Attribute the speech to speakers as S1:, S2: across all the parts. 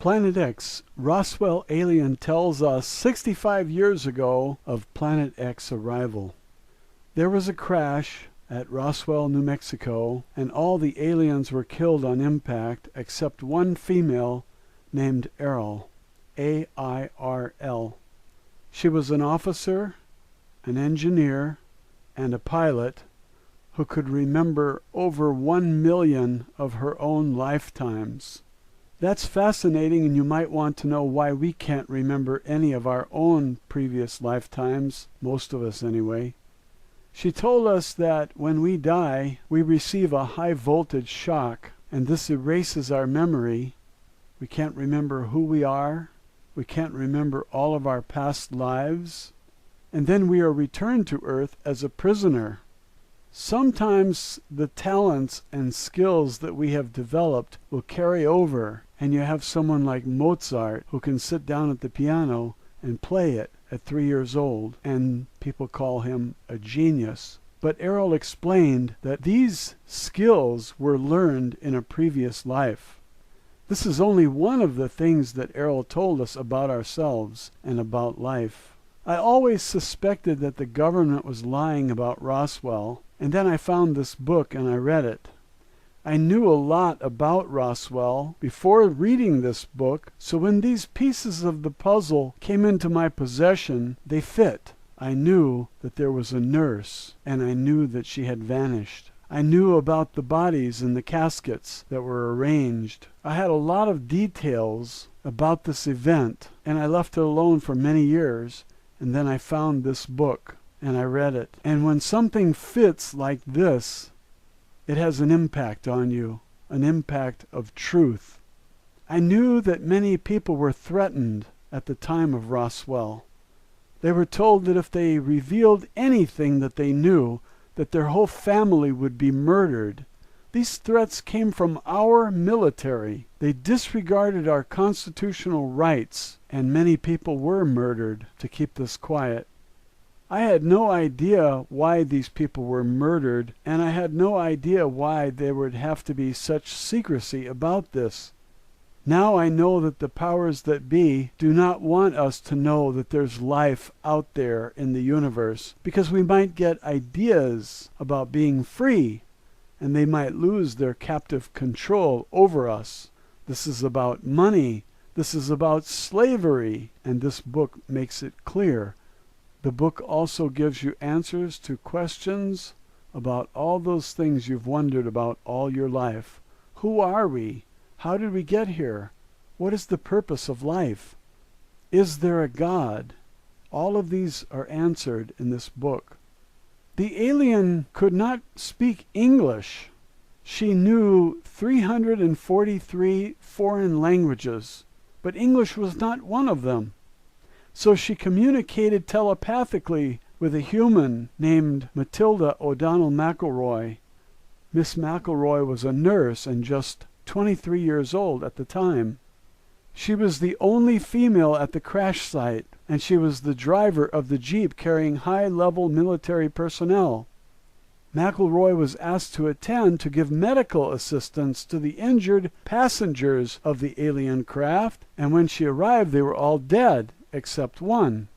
S1: Planet X. Roswell alien tells us 65 years ago of Planet X arrival. There was a crash at Roswell, New Mexico, and all the aliens were killed on impact except one female named Airl, A-I-R-L. She was an officer, an engineer, and a pilot who could remember over 1 million of her own lifetimes. That's fascinating, and you might want to know why we can't remember any of our own previous lifetimes, most of us anyway. She told us that when we die, we receive a high-voltage shock, and this erases our memory. We can't remember who we are. We can't remember all of our past lives. And then we are returned to Earth as a prisoner. Sometimes the talents and skills that we have developed will carry over, and you have someone like Mozart who can sit down at the piano and play it at 3 years old, and people call him a genius. But Errol explained that these skills were learned in a previous life. This is only one of the things that Errol told us about ourselves and about life. I always suspected that the government was lying about Roswell, and then I found this book and I read it. I knew a lot about Roswell before reading this book, so when these pieces of the puzzle came into my possession, they fit. I knew that there was a nurse, and I knew that she had vanished. I knew about the bodies in the caskets that were arranged. I had a lot of details about this event, and I left it alone for many years, and then I found this book, and I read it. And when something fits like this, it has an impact on you, an impact of truth. I knew that many people were threatened at the time of Roswell. They were told that if they revealed anything that they knew, that their whole family would be murdered. These threats came from our military. They disregarded our constitutional rights, and many people were murdered to keep this quiet. I had no idea why these people were murdered, and I had no idea why there would have to be such secrecy about this. Now I know that the powers that be do not want us to know that there's life out there in the universe, because we might get ideas about being free, and they might lose their captive control over us. This is about money. This is about slavery, and this book makes it clear. The book also gives you answers to questions about all those things you've wondered about all your life. Who are we? How did we get here? What is the purpose of life? Is there a God? All of these are answered in this book. The alien could not speak English. She knew 343 foreign languages, but English was not one of them. So she communicated telepathically with a human named Matilda O'Donnell McElroy. Miss McElroy was a nurse and just 23 years old at the time. She was the only female at the crash site, and she was the driver of the Jeep carrying high-level military personnel. McElroy was asked to attend to give medical assistance to the injured passengers of the alien craft, and when she arrived they were all dead, except one.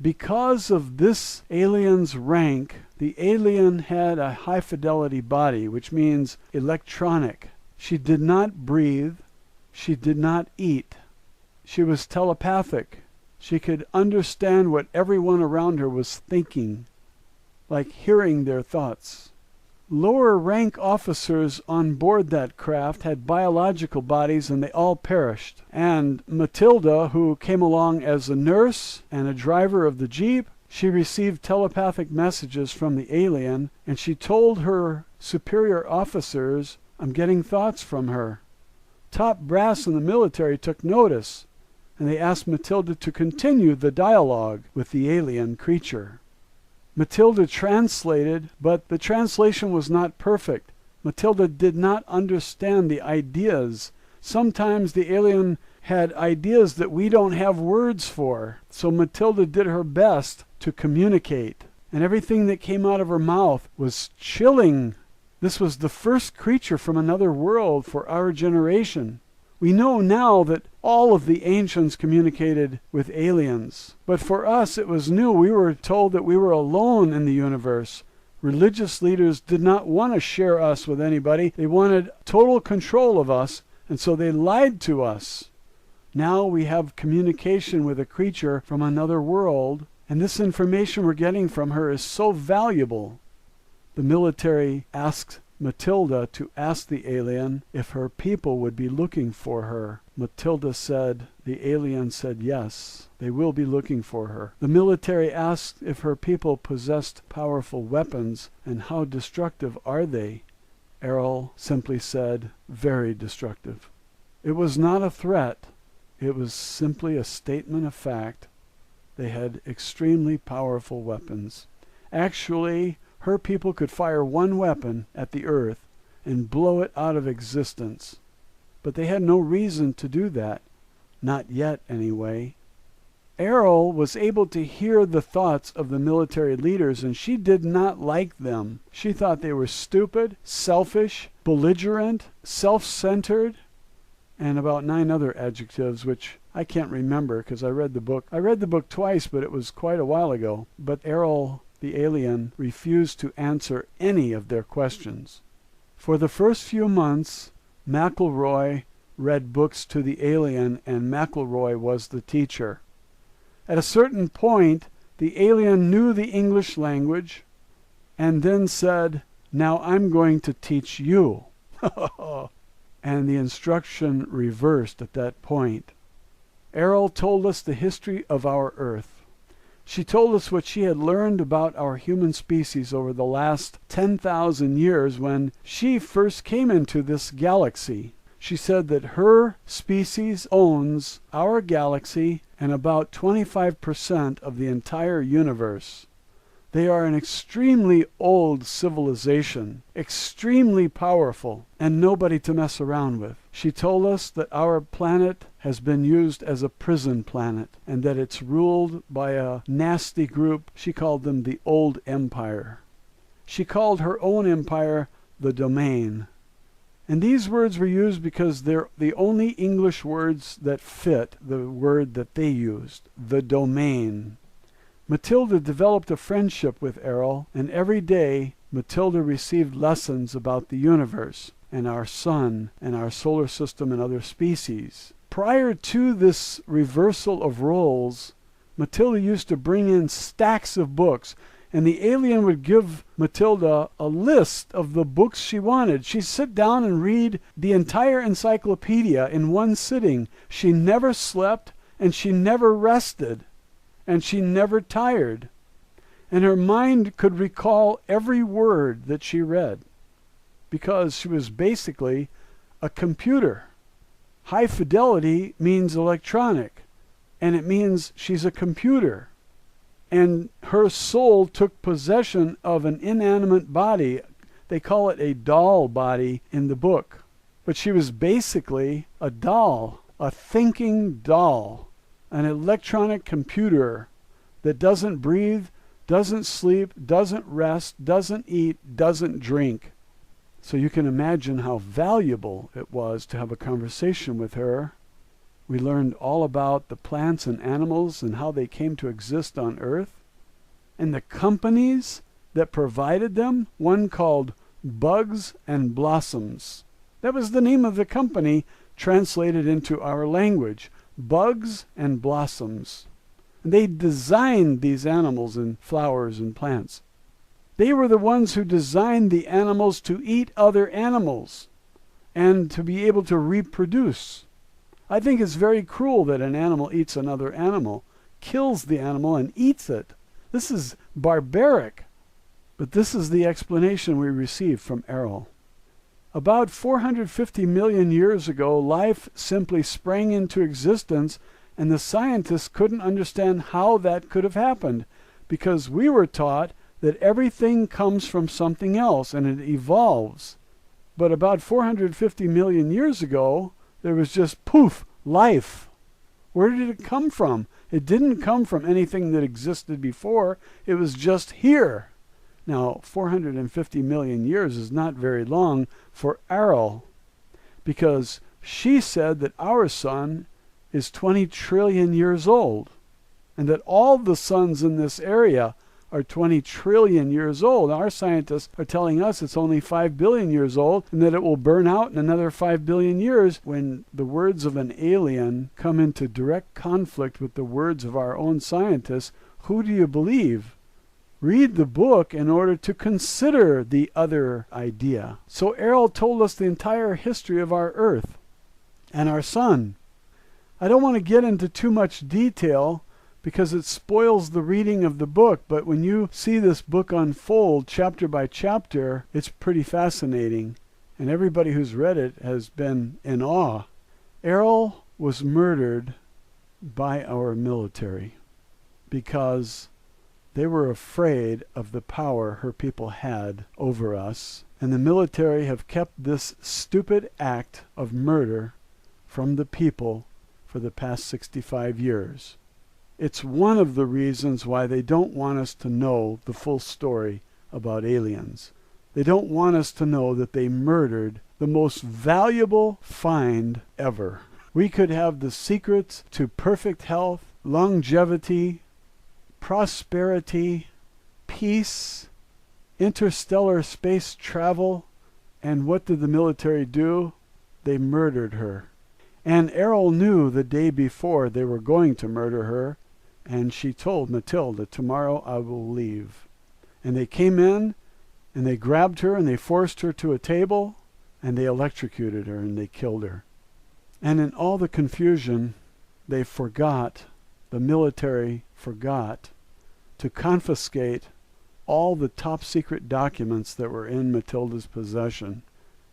S1: Because of this alien's rank, the alien had a high-fidelity body, which means electronic. She did not breathe. She did not eat. She was telepathic. She could understand what everyone around her was thinking, like hearing their thoughts. Lower rank officers on board that craft had biological bodies, and they all perished. And Matilda, who came along as a nurse and a driver of the Jeep, she received telepathic messages from the alien, and she told her superior officers, "I'm getting thoughts from her." Top brass in the military took notice, and they asked Matilda to continue the dialogue with the alien creature. Matilda translated, but the translation was not perfect. Matilda did not understand the ideas. Sometimes the alien had ideas that we don't have words for. So Matilda did her best to communicate, and everything that came out of her mouth was chilling. This was the first creature from another world for our generation. We know now that all of the ancients communicated with aliens. But for us, it was new. We were told that we were alone in the universe. Religious leaders did not want to share us with anybody. They wanted total control of us, and so they lied to us. Now we have communication with a creature from another world, and this information we're getting from her is so valuable. The military asked Matilda to ask the alien if her people would be looking for her. Matilda said, the alien said yes, they will be looking for her. The military asked if her people possessed powerful weapons, and how destructive are they? Errol simply said, very destructive. It was not a threat. It was simply a statement of fact. They had extremely powerful weapons. Actually, her people could fire one weapon at the earth and blow it out of existence. But they had no reason to do that. Not yet, anyway. Errol was able to hear the thoughts of the military leaders, and she did not like them. She thought they were stupid, selfish, belligerent, self-centered, and about 9 other adjectives, which I can't remember because I read the book. I read the book twice, but it was quite a while ago. But Errol, the alien, refused to answer any of their questions. For the first few months, McElroy read books to the alien, and McElroy was the teacher. At a certain point, the alien knew the English language and then said, "Now I'm going to teach you." And the instruction reversed at that point. Errol told us the history of our Earth. She told us what she had learned about our human species over the last 10,000 years when she first came into this galaxy. She said that her species owns our galaxy and about 25% of the entire universe. They are an extremely old civilization, extremely powerful, and nobody to mess around with. She told us that our planet has been used as a prison planet and that it's ruled by a nasty group. She called them the Old Empire. She called her own empire the Domain. And these words were used because they're the only English words that fit the word that they used, the Domain. Matilda developed a friendship with Errol, and every day Matilda received lessons about the universe and our sun and our solar system and other species. Prior to this reversal of roles, Matilda used to bring in stacks of books, and the alien would give Matilda a list of the books she wanted. She'd sit down and read the entire encyclopedia in one sitting. She never slept, and she never rested, and she never tired. And her mind could recall every word that she read, because she was basically a computer. High fidelity means electronic, and it means she's a computer. And her soul took possession of an inanimate body. They call it a doll body in the book. But she was basically a doll, a thinking doll, an electronic computer that doesn't breathe, doesn't sleep, doesn't rest, doesn't eat, doesn't drink. So you can imagine how valuable it was to have a conversation with her. We learned all about the plants and animals and how they came to exist on Earth, and the companies that provided them, one called Bugs and Blossoms. That was the name of the company translated into our language, Bugs and Blossoms. And they designed these animals and flowers and plants. They were the ones who designed the animals to eat other animals and to be able to reproduce. I think it's very cruel that an animal eats another animal, kills the animal and eats it. This is barbaric. But this is the explanation we received from Errol. About 450 million years ago, life simply sprang into existence, and the scientists couldn't understand how that could have happened, because we were taught that everything comes from something else and it evolves. But about 450 million years ago, there was just poof, life. Where did it come from? It didn't come from anything that existed before. It was just here. Now, 450 million years is not very long for Errol, because She said that our sun is 20 trillion years old, and that all the suns in this area are 20 trillion years old. Our scientists are telling us it's only 5 billion years old, and that it will burn out in another 5 billion years. When the words of an alien come into direct conflict with the words of our own scientists, who do you believe? Read the book in order to consider the other idea. So Errol told us the entire history of our Earth and our sun. I don't want to get into too much detail because it spoils the reading of the book, but when you see this book unfold chapter by chapter, it's pretty fascinating, and everybody who's read it has been in awe. Errol was murdered by our military because they were afraid of the power her people had over us, and the military have kept this stupid act of murder from the people for the past 65 years. It's one of the reasons why they don't want us to know the full story about aliens. They don't want us to know that they murdered the most valuable find ever. We could have the secrets to perfect health, longevity, prosperity, peace, interstellar space travel, and what did the military do? They murdered her. And Errol knew the day before they were going to murder her, and she told Matilda, tomorrow I will leave. And they came in, and they grabbed her, and they forced her to a table, and they electrocuted her, and they killed her. And in all the confusion, they forgot, the military forgot, to confiscate all the top secret documents that were in Matilda's possession.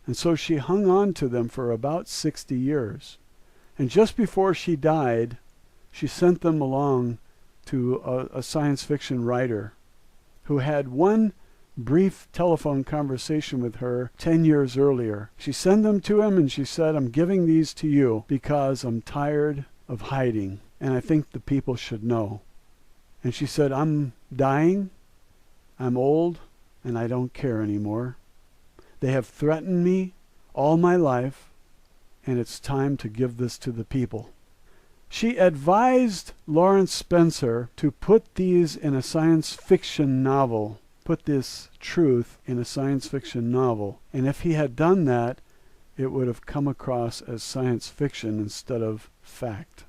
S1: And so she hung on to them for about 60 years. And just before she died, she sent them along to a science fiction writer who had one brief telephone conversation with her 10 years earlier. She sent them to him and she said, I'm giving these to you because I'm tired of hiding and I think the people should know. And she said, I'm dying, I'm old, and I don't care anymore. They have threatened me all my life, and it's time to give this to the people. She advised Lawrence Spencer to put these in a science fiction novel, put this truth in a science fiction novel. And if he had done that, it would have come across as science fiction instead of fact.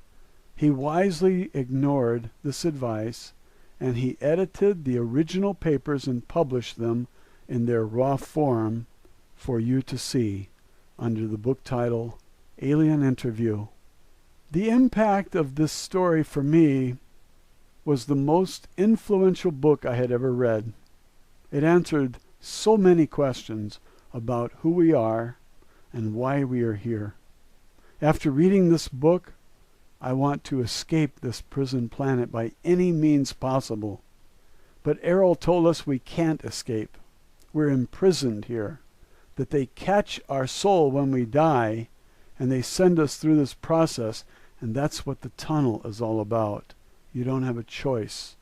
S1: He wisely ignored this advice, and he edited the original papers and published them in their raw form for you to see under the book title Alien Interview. The impact of this story for me was the most influential book I had ever read. It answered so many questions about who we are and why we are here. After reading this book, I want to escape this prison planet by any means possible. But Errol told us we can't escape. We're imprisoned here. That they catch our soul when we die, and they send us through this process, and that's what the tunnel is all about. You don't have a choice.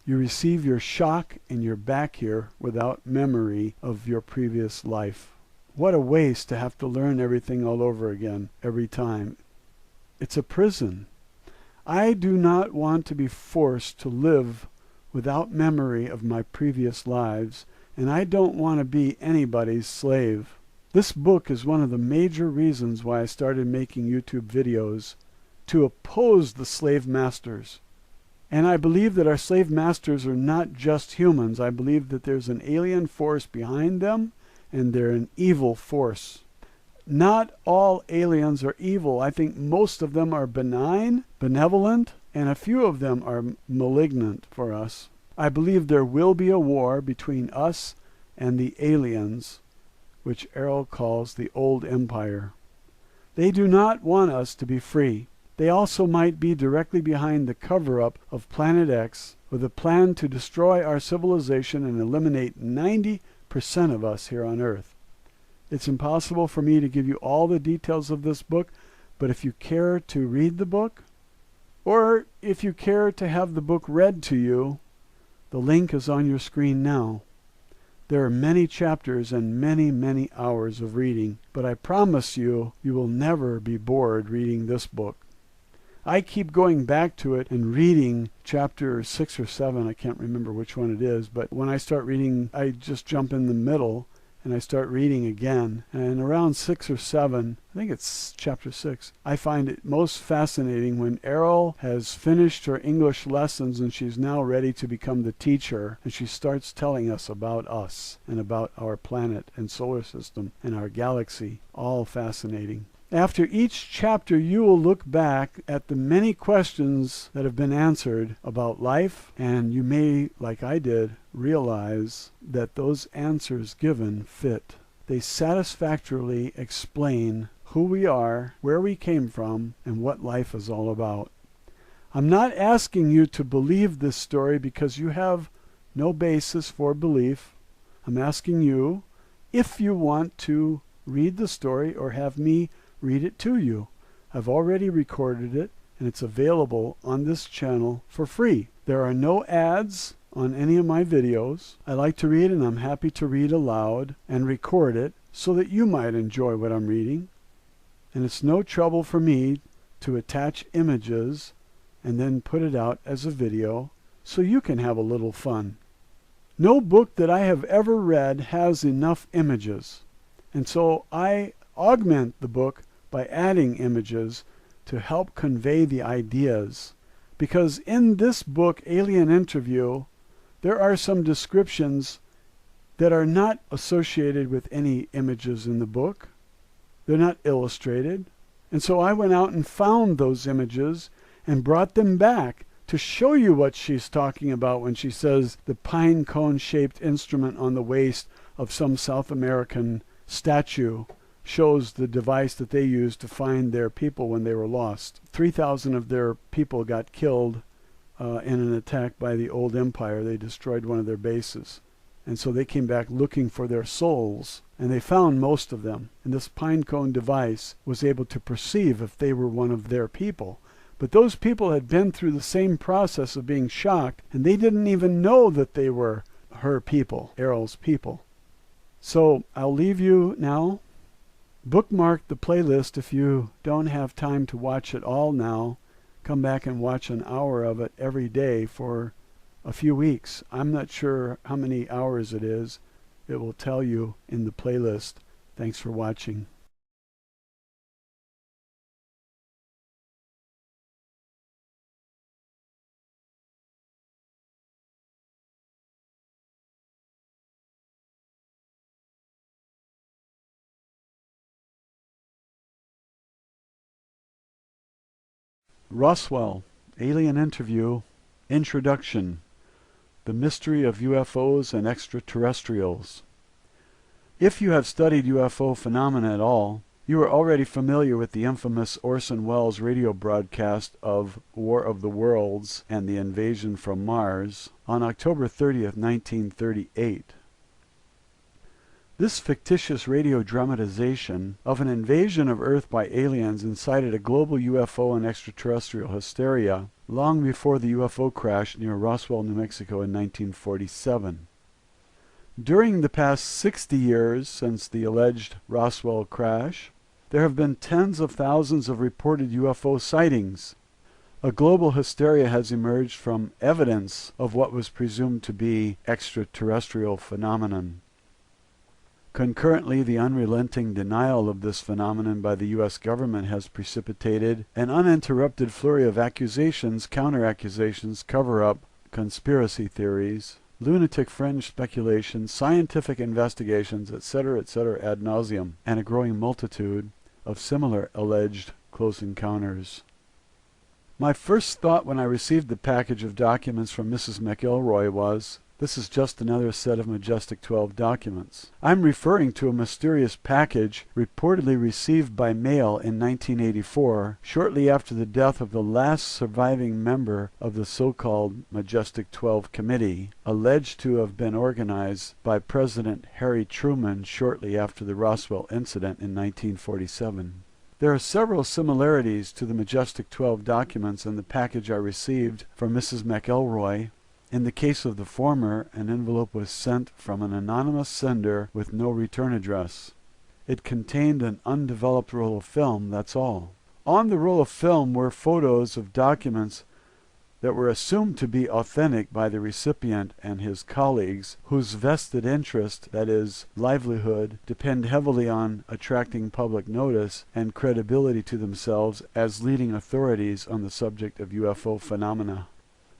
S1: You receive your shock and you're back here without memory of your previous life. What a waste to have to learn everything all over again every time. It's a prison. I do not want to be forced to live without memory of my previous lives, and I don't want to be anybody's slave. This book is one of the major reasons why I started making YouTube videos, to oppose the slave masters. And I believe that our slave masters are not just humans. I believe that there's an alien force behind them, and they're an evil force. Not all aliens are evil. I think most of them are benign, benevolent, and a few of them are malignant for us. I believe there will be a war between us and the aliens, which Errol calls the Old Empire. They do not want us to be free. They also might be directly behind the cover-up of Planet X with a plan to destroy our civilization and eliminate 90% of us here on Earth. It's impossible for me to give you all the details of this book, but if you care to read the book, or if you care to have the book read to you, the link is on your screen now. There are many chapters and many, many hours of reading, but I promise you, you will never be bored reading this book. I keep going back to it and reading chapter 6 or 7, I can't remember which one it is, but when I start reading, I just jump in the middle and I start reading again. And around 6 or 7, I think it's chapter 6, I find it most fascinating when Errol has finished her English lessons and she's now ready to become the teacher, and she starts telling us and about our planet and solar system and our galaxy. All fascinating. After each chapter, you will look back at the many questions that have been answered about life, and you may, like I did, realize that those answers given fit. They satisfactorily explain who we are, where we came from, and what life is all about. I'm not asking you to believe this story because you have no basis for belief. I'm asking you if you want to read the story or have me read it to you. I've already recorded it, and it's available on this channel for free. There are no ads on any of my videos. I like to read, and I'm happy to read aloud and record it so that you might enjoy what I'm reading. And it's no trouble for me to attach images and then put it out as a video so you can have a little fun. No book that I have ever read has enough images, and so I augment the book by adding images to help convey the ideas. Because in this book, Alien Interview, there are some descriptions that are not associated with any images in the book. They're not illustrated. And so I went out and found those images and brought them back to show you what she's talking about when she says the pine cone-shaped instrument on the waist of some South American statue shows the device that they used to find their people when they were lost. 3,000 of their people got killed in an attack by the old empire. They destroyed one of their bases. And so they came back looking for their souls, and they found most of them. And this pinecone device was able to perceive if they were one of their people. But those people had been through the same process of being shocked, and they didn't even know that they were her people, Errol's people. So I'll leave you now. Bookmark the playlist if you don't have time to watch it all now. Come back and watch an hour of it every day for a few weeks. I'm not sure how many hours it is. It will tell you in the playlist. Thanks for watching. Roswell, Alien Interview, Introduction, The Mystery of UFOs and Extraterrestrials. If you have studied UFO phenomena at all, you are already familiar with the infamous Orson Welles radio broadcast of War of the Worlds and the Invasion from Mars on October 30th, 1938. This fictitious radio dramatization of an invasion of Earth by aliens incited a global UFO and extraterrestrial hysteria long before the UFO crash near Roswell, New Mexico in 1947. During the past 60 years since the alleged Roswell crash, there have been tens of thousands of reported UFO sightings. A global hysteria has emerged from evidence of what was presumed to be extraterrestrial phenomenon. Concurrently, the unrelenting denial of this phenomenon by the U.S. government has precipitated an uninterrupted flurry of accusations, counter-accusations, cover-up, conspiracy theories, lunatic fringe speculations, scientific investigations, etc., ad nauseum, and a growing multitude of similar alleged close encounters. My first thought when I received the package of documents from Mrs. McElroy was, this is just another set of Majestic 12 documents. I'm referring to a mysterious package reportedly received by mail in 1984, shortly after the death of the last surviving member of the so-called Majestic 12 Committee, alleged to have been organized by President Harry Truman shortly after the Roswell incident in 1947. There are several similarities to the Majestic 12 documents and the package I received from Mrs. McElroy In the case of the former, an envelope was sent from an anonymous sender with no return address. It contained an undeveloped roll of film, that's all. On the roll of film were photos of documents that were assumed to be authentic by the recipient and his colleagues, whose vested interest, that is, livelihood, depend heavily on attracting public notice and credibility to themselves as leading authorities on the subject of UFO phenomena.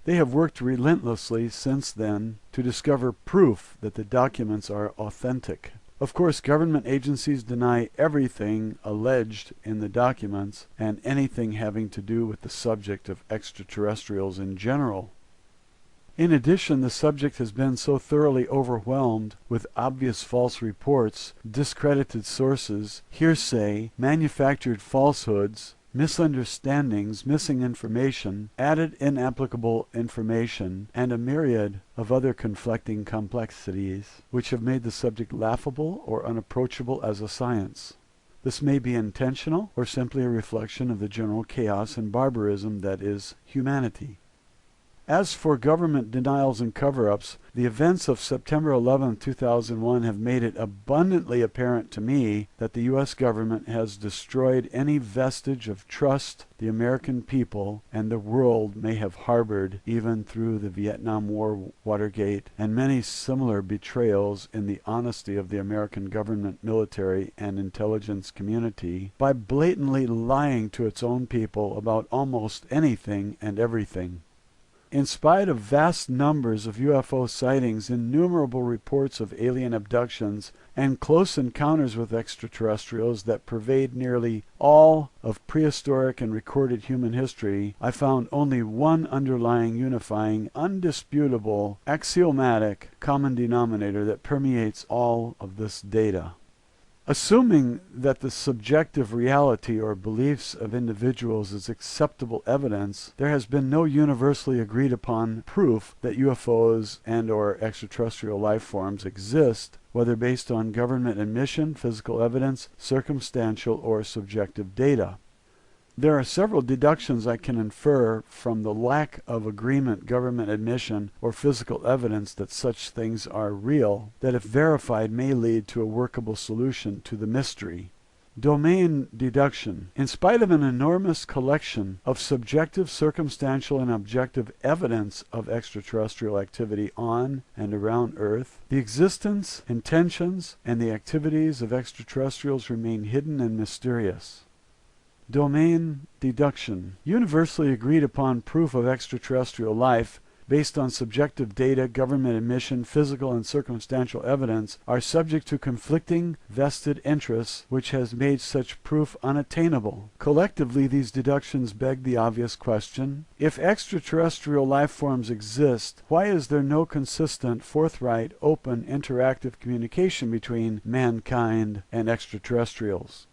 S1: They have worked relentlessly since then to discover proof that the documents are authentic. Of course, government agencies deny everything alleged in the documents and anything having to do with the subject of extraterrestrials in general. In addition, the subject has been so thoroughly overwhelmed with obvious false reports, discredited sources, hearsay, manufactured falsehoods, misunderstandings, missing information, added inapplicable information, and a myriad of other conflicting complexities, which have made the subject laughable or unapproachable as a science. This may be intentional or simply a reflection of the general chaos and barbarism that is humanity. As for government denials and cover-ups, the events of September 11, 2001 have made it abundantly apparent to me that the U.S. government has destroyed any vestige of trust the American people and the world may have harbored even through the Vietnam War, Watergate, and many similar betrayals in the honesty of the American government, military, and intelligence community by blatantly lying to its own people about almost anything and everything. In spite of vast numbers of UFO sightings, innumerable reports of alien abductions, and close encounters with extraterrestrials that pervade nearly all of prehistoric and recorded human history, I found only one underlying, unifying, undisputable, axiomatic common denominator that permeates all of this data. Assuming that the subjective reality or beliefs of individuals is acceptable evidence, there has been no universally agreed upon proof that UFOs and/or extraterrestrial life forms exist, whether based on government admission, physical evidence, circumstantial or subjective data. There are several deductions I can infer from the lack of agreement, government admission, or physical evidence that such things are real, that if verified may lead to a workable solution to the mystery. Domain deduction. In spite of an enormous collection of subjective, circumstantial, and objective evidence of extraterrestrial activity on and around Earth, the existence, intentions, and the activities of extraterrestrials remain hidden and mysterious. Domain deduction. Universally agreed upon proof of extraterrestrial life based on subjective data, government admission, physical and circumstantial evidence are subject to conflicting vested interests which has made such proof unattainable. Collectively, these deductions beg the obvious question: if extraterrestrial life forms exist, why is there no consistent, forthright, open, interactive communication between mankind and extraterrestrials?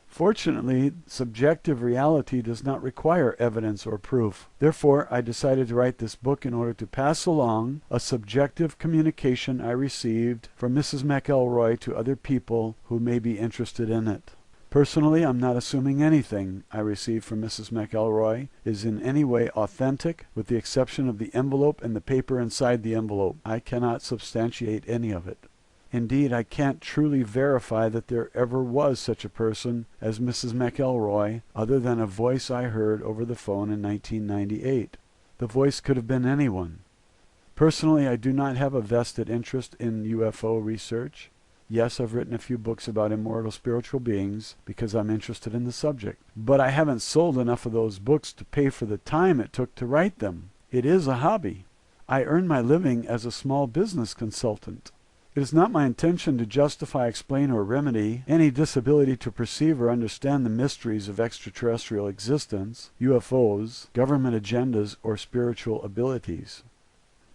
S1: Fortunately, subjective reality does not require evidence or proof. Therefore, I decided to write this book in order to pass along a subjective communication I received from Mrs. McElroy to other people who may be interested in it. Personally, I'm not assuming anything I received from Mrs. McElroy is in any way authentic, with the exception of the envelope and the paper inside the envelope. I cannot substantiate any of it. Indeed, I can't truly verify that there ever was such a person as Mrs. McElroy, other than a voice I heard over the phone in 1998. The voice could have been anyone. Personally, I do not have a vested interest in UFO research. Yes, I've written a few books about immortal spiritual beings because I'm interested in the subject. But I haven't sold enough of those books to pay for the time it took to write them. It is a hobby. I earn my living as a small business consultant. It is not my intention to justify, explain, or remedy any disability to perceive or understand the mysteries of extraterrestrial existence, UFOs, government agendas, or spiritual abilities.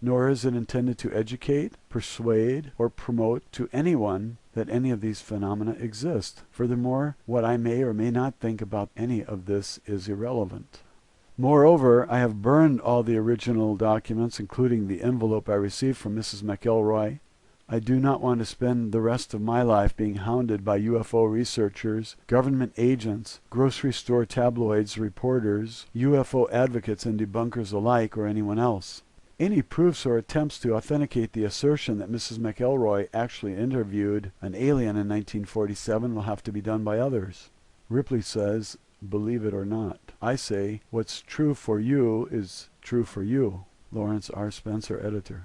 S1: Nor is it intended to educate, persuade, or promote to anyone that any of these phenomena exist. Furthermore, what I may or may not think about any of this is irrelevant. Moreover, I have burned all the original documents, including the envelope I received from Mrs. McElroy. I do not want to spend the rest of my life being hounded by UFO researchers, government agents, grocery store tabloids, reporters, UFO advocates and debunkers alike, or anyone else. Any proofs or attempts to authenticate the assertion that Mrs. McElroy actually interviewed an alien in 1947 will have to be done by others. Ripley says, believe it or not. I say, what's true for you is true for you. Lawrence R. Spencer, editor.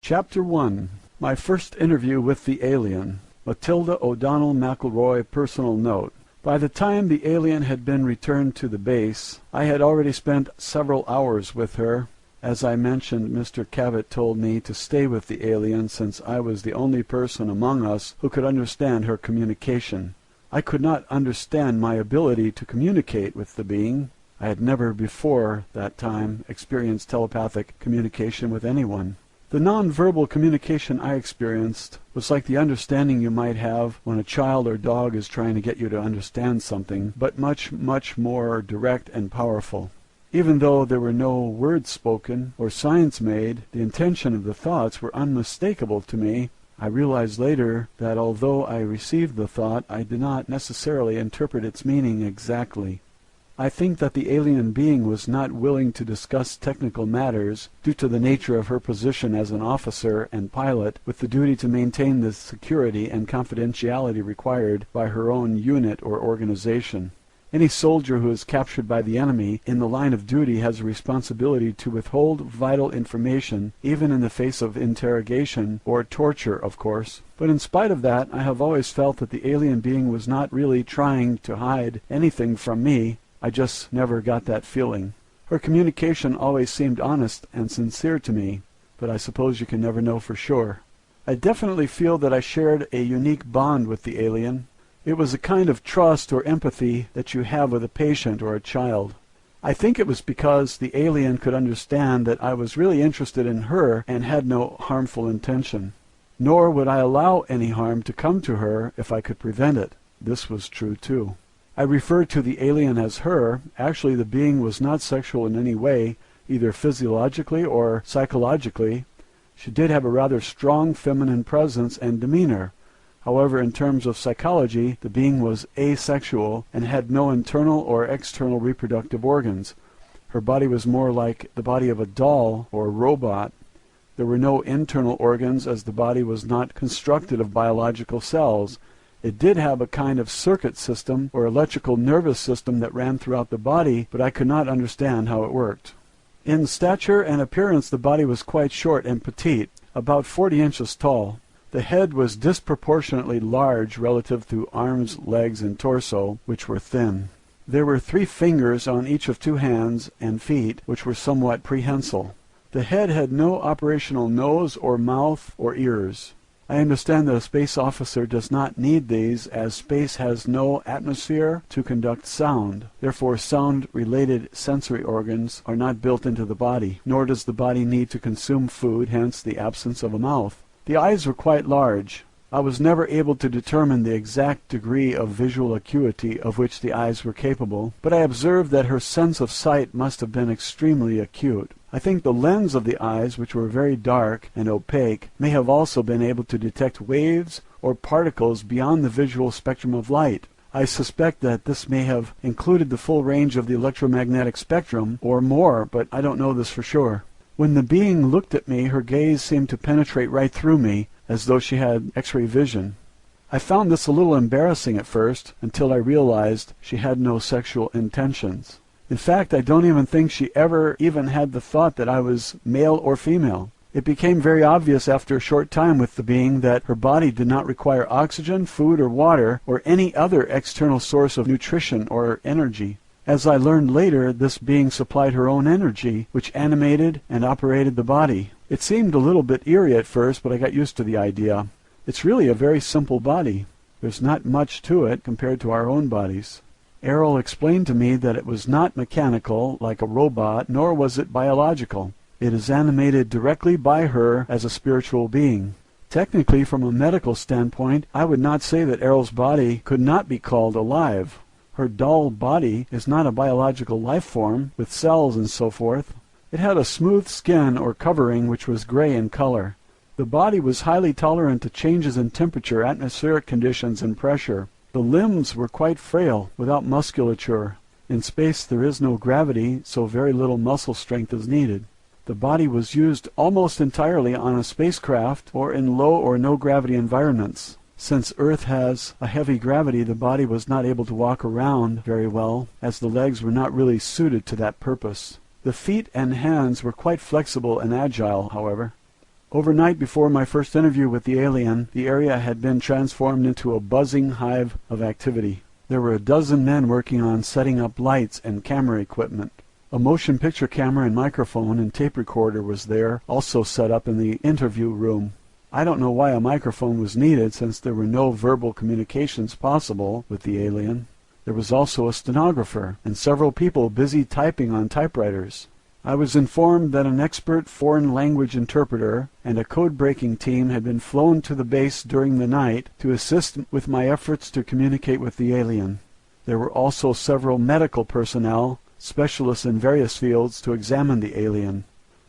S1: Chapter 1. My first interview with the alien. Matilda O'Donnell McElroy personal note. By the time the alien had been returned to the base, I had already spent several hours with her. As I mentioned, Mr. Cavett told me to stay with the alien since I was the only person among us who could understand her communication. I could not understand my ability to communicate with the being. I had never before that time experienced telepathic communication with anyone. The non-verbal communication I experienced was like the understanding you might have when a child or dog is trying to get you to understand something, but much, much more direct and powerful. Even though there were no words spoken or signs made, the intention of the thoughts were unmistakable to me. I realized later that although I received the thought, I did not necessarily interpret its meaning exactly. I think that the alien being was not willing to discuss technical matters due to the nature of her position as an officer and pilot with the duty to maintain the security and confidentiality required by her own unit or organization. Any soldier who is captured by the enemy in the line of duty has a responsibility to withhold vital information, even in the face of interrogation or torture, of course. But in spite of that, I have always felt that the alien being was not really trying to hide anything from me. I just never got that feeling. Her communication always seemed honest and sincere to me, but I suppose you can never know for sure. I definitely feel that I shared a unique bond with the alien. It was a kind of trust or empathy that you have with a patient or a child. I think it was because the alien could understand that I was really interested in her and had no harmful intention. Nor would I allow any harm to come to her if I could prevent it. This was true too. I refer to the alien as her. Actually, the being was not sexual in any way, either physiologically or psychologically. She did have a rather strong feminine presence and demeanor. However, in terms of psychology, the being was asexual and had no internal or external reproductive organs. Her body was more like the body of a doll or robot. There were no internal organs as the body was not constructed of biological cells. It did have a kind of circuit system or electrical nervous system that ran throughout the body, but I could not understand how it worked. In stature and appearance, the body was quite short and petite, about 40 inches tall. The head was disproportionately large relative to arms, legs, and torso, which were thin. There were 3 fingers on each of 2 hands and feet, which were somewhat prehensile. The head had no operational nose or mouth or ears. I understand that a space officer does not need these, as space has no atmosphere to conduct sound. Therefore, sound-related sensory organs are not built into the body, nor does the body need to consume food, hence the absence of a mouth. The eyes were quite large. I was never able to determine the exact degree of visual acuity of which the eyes were capable, but I observed that her sense of sight must have been extremely acute. I think the lens of the eyes, which were very dark and opaque, may have also been able to detect waves or particles beyond the visual spectrum of light. I suspect that this may have included the full range of the electromagnetic spectrum, or more, but I don't know this for sure. When the being looked at me, her gaze seemed to penetrate right through me, as though she had X-ray vision. I found this a little embarrassing at first, until I realized she had no sexual intentions. In fact, I don't even think she ever even had the thought that I was male or female. It became very obvious after a short time with the being that her body did not require oxygen, food, or water, or any other external source of nutrition or energy. As I learned later, this being supplied her own energy, which animated and operated the body. It seemed a little bit eerie at first, but I got used to the idea. It's really a very simple body. There's not much to it compared to our own bodies. Errol explained to me that it was not mechanical, like a robot, nor was it biological. It is animated directly by her as a spiritual being. Technically, from a medical standpoint, I would not say that Errol's body could not be called alive. Her dull body is not a biological life form, with cells and so forth. It had a smooth skin or covering which was gray in color. The body was highly tolerant to changes in temperature, atmospheric conditions, and pressure. The limbs were quite frail, without musculature. In space there is no gravity, so very little muscle strength is needed. The body was used almost entirely on a spacecraft or in low or no gravity environments. Since Earth has a heavy gravity, the body was not able to walk around very well, as the legs were not really suited to that purpose. The feet and hands were quite flexible and agile, however. Overnight before my first interview with the alien, the area had been transformed into a buzzing hive of activity. There were a dozen men working on setting up lights and camera equipment. A motion picture camera and microphone and tape recorder was there, also set up in the interview room. I don't know why a microphone was needed, since there were no verbal communications possible with the alien. There was also a stenographer and several people busy typing on typewriters. I was informed that an expert foreign language interpreter and a code-breaking team had been flown to the base during the night to assist with my efforts to communicate with the alien. There were also several medical personnel, specialists in various fields, to examine the alien,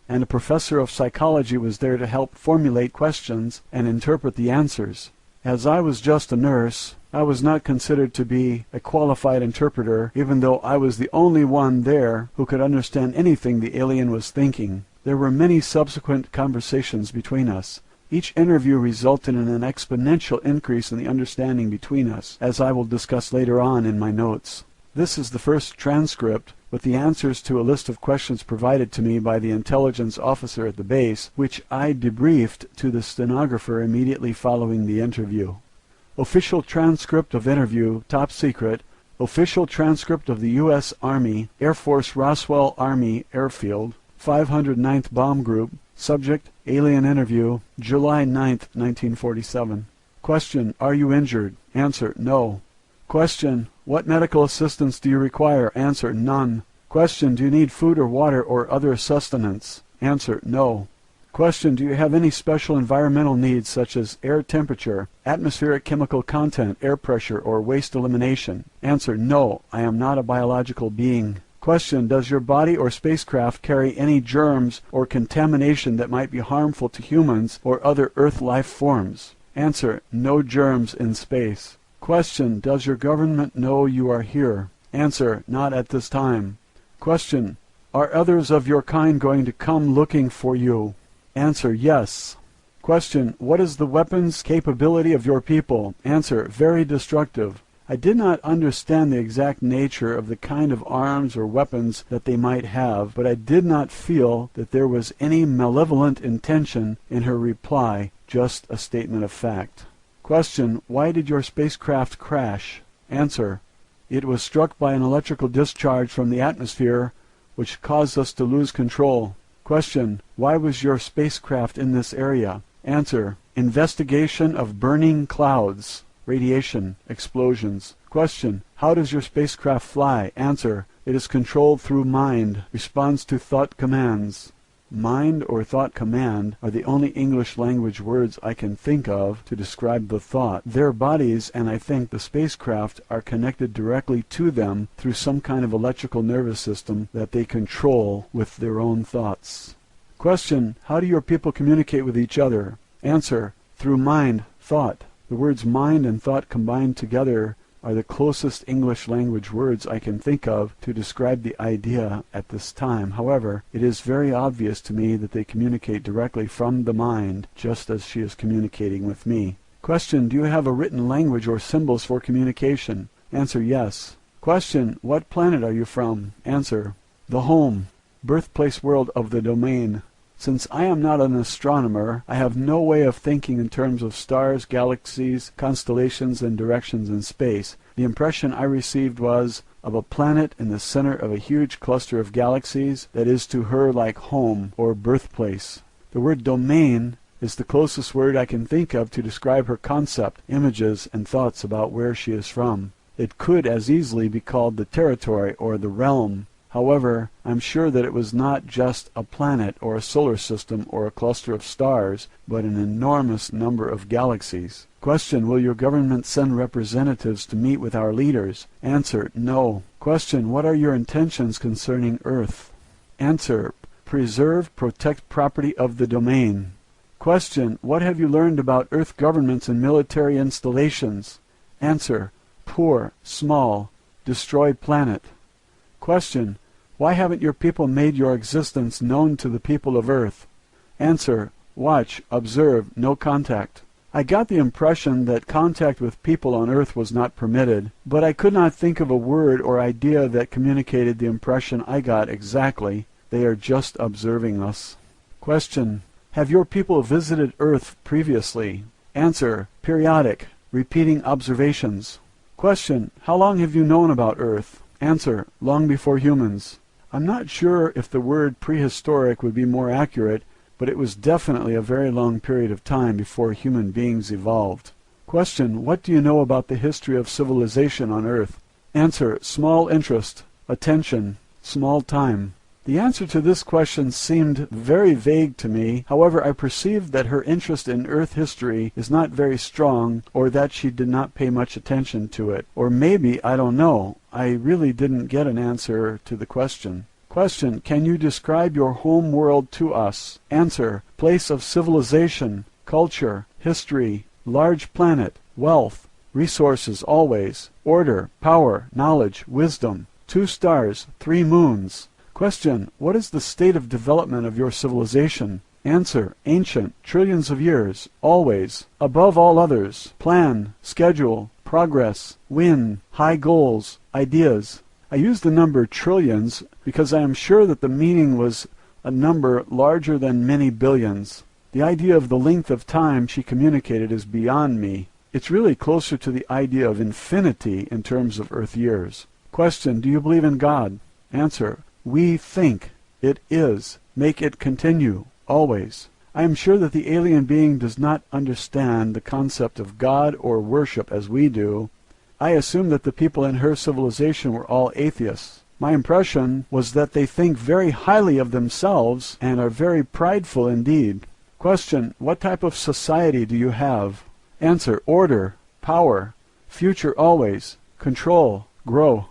S1: and a professor of psychology was there to help formulate questions and interpret the answers. As I was just a nurse, I was not considered to be a qualified interpreter, even though I was the only one there who could understand anything the alien was thinking. There were many subsequent conversations between us. Each interview resulted in an exponential increase in the understanding between us, as I will discuss later on in my notes. This is the first transcript, with the answers to a list of questions provided to me by the intelligence officer at the base, which I debriefed to the stenographer immediately following the interview. Official transcript of interview, top secret. Official transcript of the U.S. Army, Air Force Roswell Army Airfield, 509th Bomb Group. Subject, alien interview, July 9th, 1947. Question, are you injured? Answer, no. Question, what medical assistance do you require? Answer, none. Question, do you need food or water or other sustenance? Answer, no. Question, do you have any special environmental needs such as air temperature, atmospheric chemical content, air pressure, or waste elimination? Answer, no, I am not a biological being. Question, does your body or spacecraft carry any germs or contamination that might be harmful to humans or other Earth life forms? Answer, no germs in space. Question, does your government know you are here? Answer, not at this time. Question, are others of your kind going to come looking for you? Answer, yes. Question, what is the weapons capability of your people? Answer, very destructive. I did not understand the exact nature of the kind of arms or weapons that they might have, but I did not feel that there was any malevolent intention in her reply, just a statement of fact. Question, why did your spacecraft crash? Answer, it was struck by an electrical discharge from the atmosphere, which caused us to lose control. Question, why was your spacecraft in this area? Answer, investigation of burning clouds. Radiation, explosions. Question, how does your spacecraft fly? Answer, it is controlled through mind, responds to thought commands. Mind or thought command are the only English language words I can think of to describe the thought. Their bodies, and I think the spacecraft, are connected directly to them through some kind of electrical nervous system that they control with their own thoughts. Question, how do your people communicate with each other? Answer, through mind, thought. The words mind and thought combined together are the closest English language words I can think of to describe the idea at this time. However, it is very obvious to me that they communicate directly from the mind, just as she is communicating with me. Question, do you have a written language or symbols for communication? Answer, yes. Question, what planet are you from? Answer, the home, birthplace world of the domain. Since I am not an astronomer, I have no way of thinking in terms of stars, galaxies, constellations, and directions in space. The impression I received was of a planet in the center of a huge cluster of galaxies that is to her like home or birthplace. The word domain is the closest word I can think of to describe her concept, images, and thoughts about where she is from. It could as easily be called the territory or the realm. However, I'm sure that it was not just a planet or a solar system or a cluster of stars, but an enormous number of galaxies. Question, will your government send representatives to meet with our leaders? Answer, no. Question, what are your intentions concerning Earth? Answer, preserve, protect property of the domain. Question, what have you learned about Earth governments and military installations? Answer, poor, small, destroyed planet. Question: why haven't your people made your existence known to the people of Earth? Answer: watch, observe, no contact. I got the impression that contact with people on Earth was not permitted, but I could not think of a word or idea that communicated the impression I got exactly. They are just observing us. Question: have your people visited Earth previously? Answer: periodic, repeating observations. Question: how long have you known about Earth? Answer: long before humans. I'm not sure if the word prehistoric would be more accurate, but it was definitely a very long period of time before human beings evolved. Question: what do you know about the history of civilization on Earth? Answer: small interest, attention, small time. The answer to this question seemed very vague to me. However, I perceived that her interest in Earth history is not very strong, or that she did not pay much attention to it. Or maybe, I don't know, I really didn't get an answer to the question. Question: can you describe your home world to us? Answer: place of civilization, culture, history, large planet, wealth, resources always, order, power, knowledge, wisdom, 2 stars, 3 moons. Question: what is the state of development of your civilization? Answer: ancient, trillions of years, always, above all others, plan, schedule, progress, win, high goals, ideas. I use the number trillions because I am sure that the meaning was a number larger than many billions. The idea of the length of time she communicated is beyond me. It's really closer to the idea of infinity in terms of Earth years. Question: do you believe in God? Answer: we think. It is. Make it continue. Always. I am sure that the alien being does not understand the concept of God or worship as we do. I assume that the people in her civilization were all atheists. My impression was that they think very highly of themselves and are very prideful indeed. Question: what type of society do you have? Answer: order, power, future always, control, grow.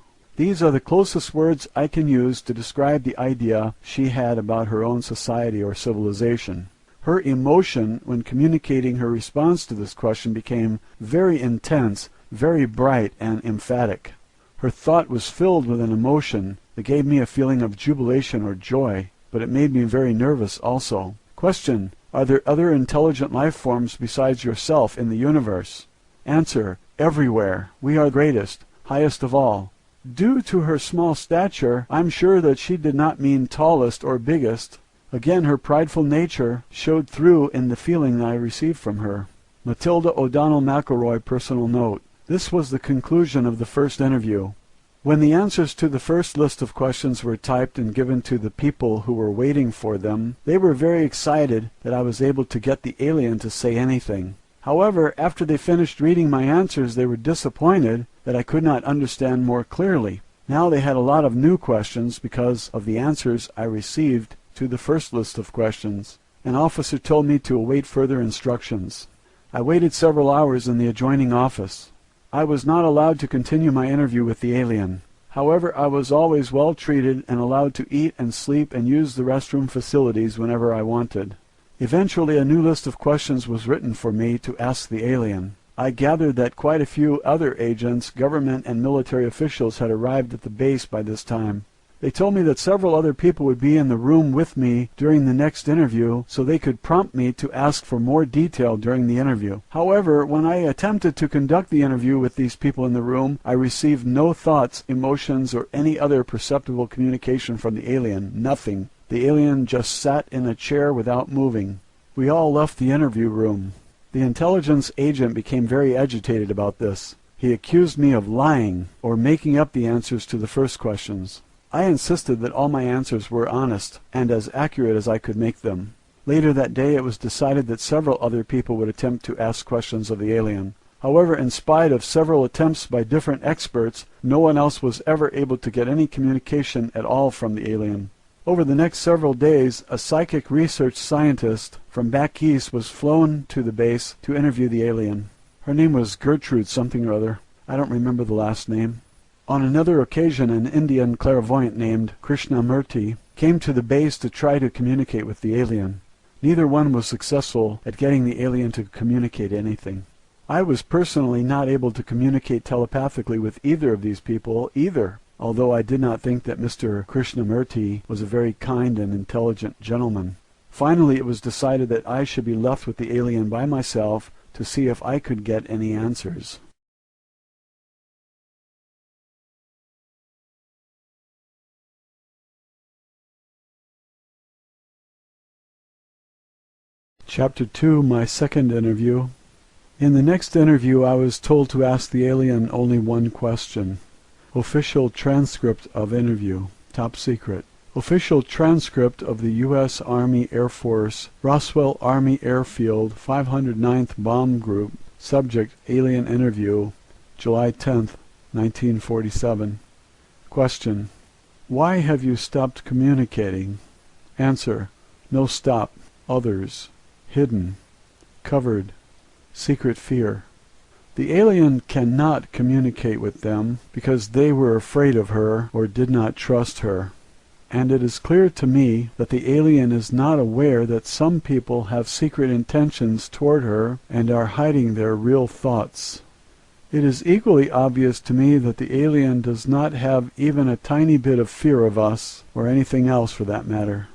S1: These are the closest words I can use to describe the idea she had about her own society or civilization. Her emotion when communicating her response to this question became very intense, very bright and emphatic. Her thought was filled with an emotion that gave me a feeling of jubilation or joy, but it made me very nervous also. Question: are there other intelligent life forms besides yourself in the universe? Answer: everywhere. We are greatest, highest of all. Due to her small stature, I'm sure that she did not mean tallest or biggest. Again, her prideful nature showed through in the feeling I received from her. Matilda O'Donnell McElroy, personal note. This was the conclusion of the first interview. When the answers to the first list of questions were typed and given to the people who were waiting for them, they were very excited that I was able to get the alien to say anything. However, after they finished reading my answers, they were disappointed that I could not understand more clearly. Now they had a lot of new questions because of the answers I received to the first list of questions. An officer told me to await further instructions. I waited several hours in the adjoining office. I was not allowed to continue my interview with the alien. However, I was always well treated and allowed to eat and sleep and use the restroom facilities whenever I wanted. Eventually, a new list of questions was written for me to ask the alien. I gathered that quite a few other agents, government and military officials had arrived at the base by this time. They told me that several other people would be in the room with me during the next interview, so they could prompt me to ask for more detail during the interview. However, when I attempted to conduct the interview with these people in the room, I received no thoughts, emotions, or any other perceptible communication from the alien. Nothing. The alien just sat in a chair without moving. We all left the interview room. The intelligence agent became very agitated about this. He accused me of lying or making up the answers to the first questions. I insisted that all my answers were honest and as accurate as I could make them. Later that day it was decided that several other people would attempt to ask questions of the alien. However, in spite of several attempts by different experts, no one else was ever able to get any communication at all from the alien. Over the next several days, a psychic research scientist from back east was flown to the base to interview the alien. Her name was Gertrude something or other. I don't remember the last name. On another occasion, an Indian clairvoyant named Krishnamurti came to the base to try to communicate with the alien. Neither one was successful at getting the alien to communicate anything. I was personally not able to communicate telepathically with either of these people either. although I did not think that Mr. Krishnamurti was a very kind and intelligent gentleman. Finally, it was decided that I should be left with the alien by myself to see if I could get any answers. Chapter 2, my second interview. In the next interview, I was told to ask the alien only one question. Official transcript of interview. Top secret. Official transcript of the U.S. Army Air Force, Roswell Army Airfield, 509th Bomb Group. Subject, alien interview, July 10th, 1947. Question. Why have you stopped communicating? Answer. No stop. Others. Hidden. Covered. Secret fear. The alien cannot communicate with them because they were afraid of her or did not trust her. And it is clear to me that the alien is not aware that some people have secret intentions toward her and are hiding their real thoughts. It is equally obvious to me that the alien does not have even a tiny bit of fear of us, or anything else for that matter.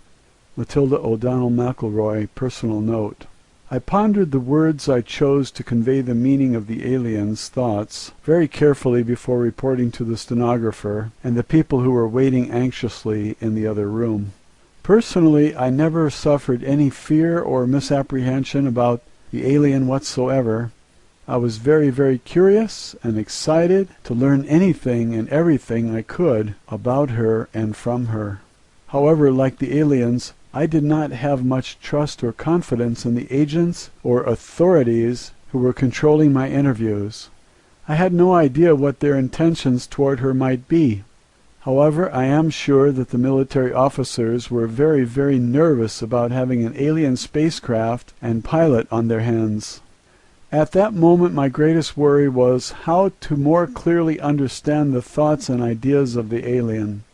S1: Matilda O'Donnell McElroy, personal note. I pondered the words I chose to convey the meaning of the alien's thoughts very carefully before reporting to the stenographer and the people who were waiting anxiously in the other room. Personally, I never suffered any fear or misapprehension about the alien whatsoever. I was very, very curious and excited to learn anything and everything I could about her and from her. However, like the aliens, I did not have much trust or confidence in the agents or authorities who were controlling my interviews. I had no idea what their intentions toward her might be. However, I am sure that the military officers were very, very nervous about having an alien spacecraft and pilot on their hands. At that moment, my greatest worry was how to more clearly understand the thoughts and ideas of the alien.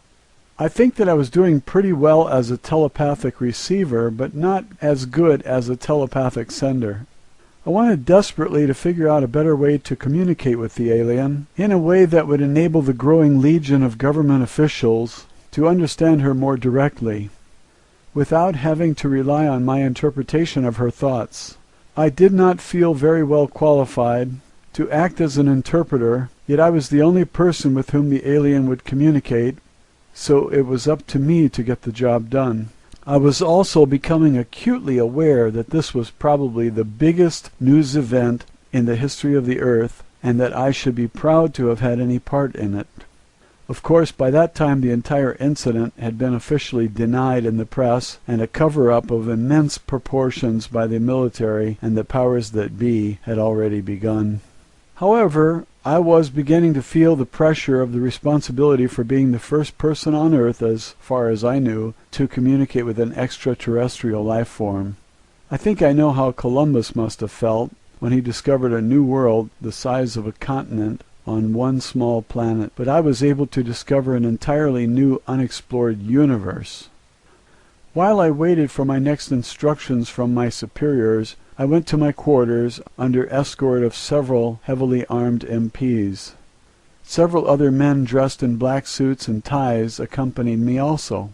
S1: I think that I was doing pretty well as a telepathic receiver, but not as good as a telepathic sender. I wanted desperately to figure out a better way to communicate with the alien, in a way that would enable the growing legion of government officials to understand her more directly, without having to rely on my interpretation of her thoughts. I did not feel very well qualified to act as an interpreter, yet I was the only person with whom the alien would communicate, so it was up to me to get the job done. I was also becoming acutely aware that this was probably the biggest news event in the history of the Earth, and that I should be proud to have had any part in it. Of course, by that time the entire incident had been officially denied in the press, and a cover-up of immense proportions by the military and the powers that be had already begun. However, I was beginning to feel the pressure of the responsibility for being the first person on Earth, as far as I knew, to communicate with an extraterrestrial life form. I think I know how Columbus must have felt when he discovered a new world the size of a continent on one small planet, but I was able to discover an entirely new unexplored universe. While I waited for my next instructions from my superiors, I went to my quarters under escort of several heavily armed MPs. Several other men dressed in black suits and ties accompanied me also.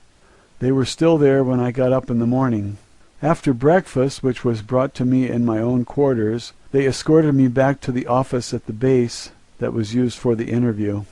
S1: They were still there when I got up in the morning. After breakfast, which was brought to me in my own quarters, they escorted me back to the office at the base that was used for the interview.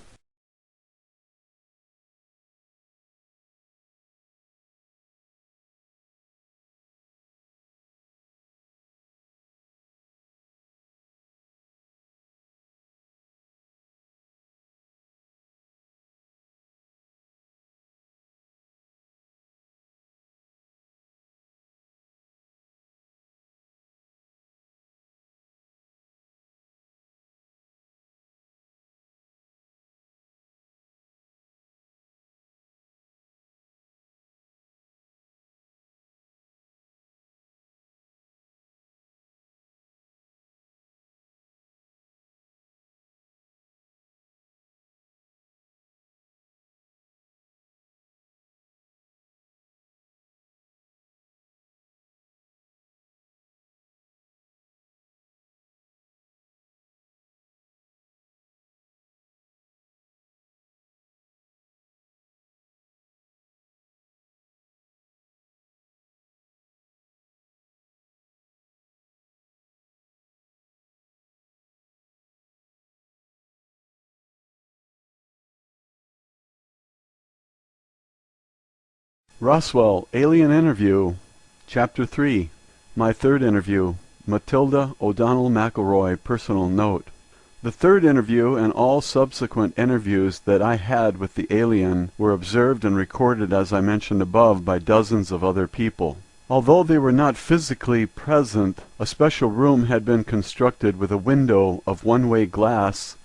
S2: Roswell, Alien Interview, Chapter 3, My Third Interview, Matilda O'Donnell McElroy, Personal Note. The third interview and all subsequent interviews that I had with the alien were observed and recorded, as I mentioned above, by dozens of other people. Although they were not physically present, a special room had been constructed with a window of one-way glass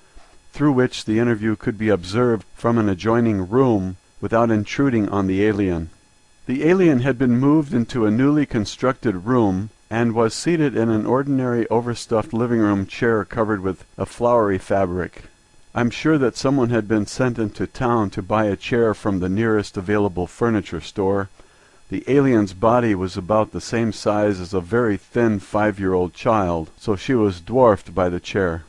S2: through which the interview could be observed from an adjoining room without intruding on the alien. The alien had been moved into a newly constructed room and was seated in an ordinary overstuffed living room chair covered with a flowery fabric. I'm sure that someone had been sent into town to buy a chair from the nearest available furniture store. The alien's body was about the same size as a very thin 5-year-old child, so she was dwarfed by the chair.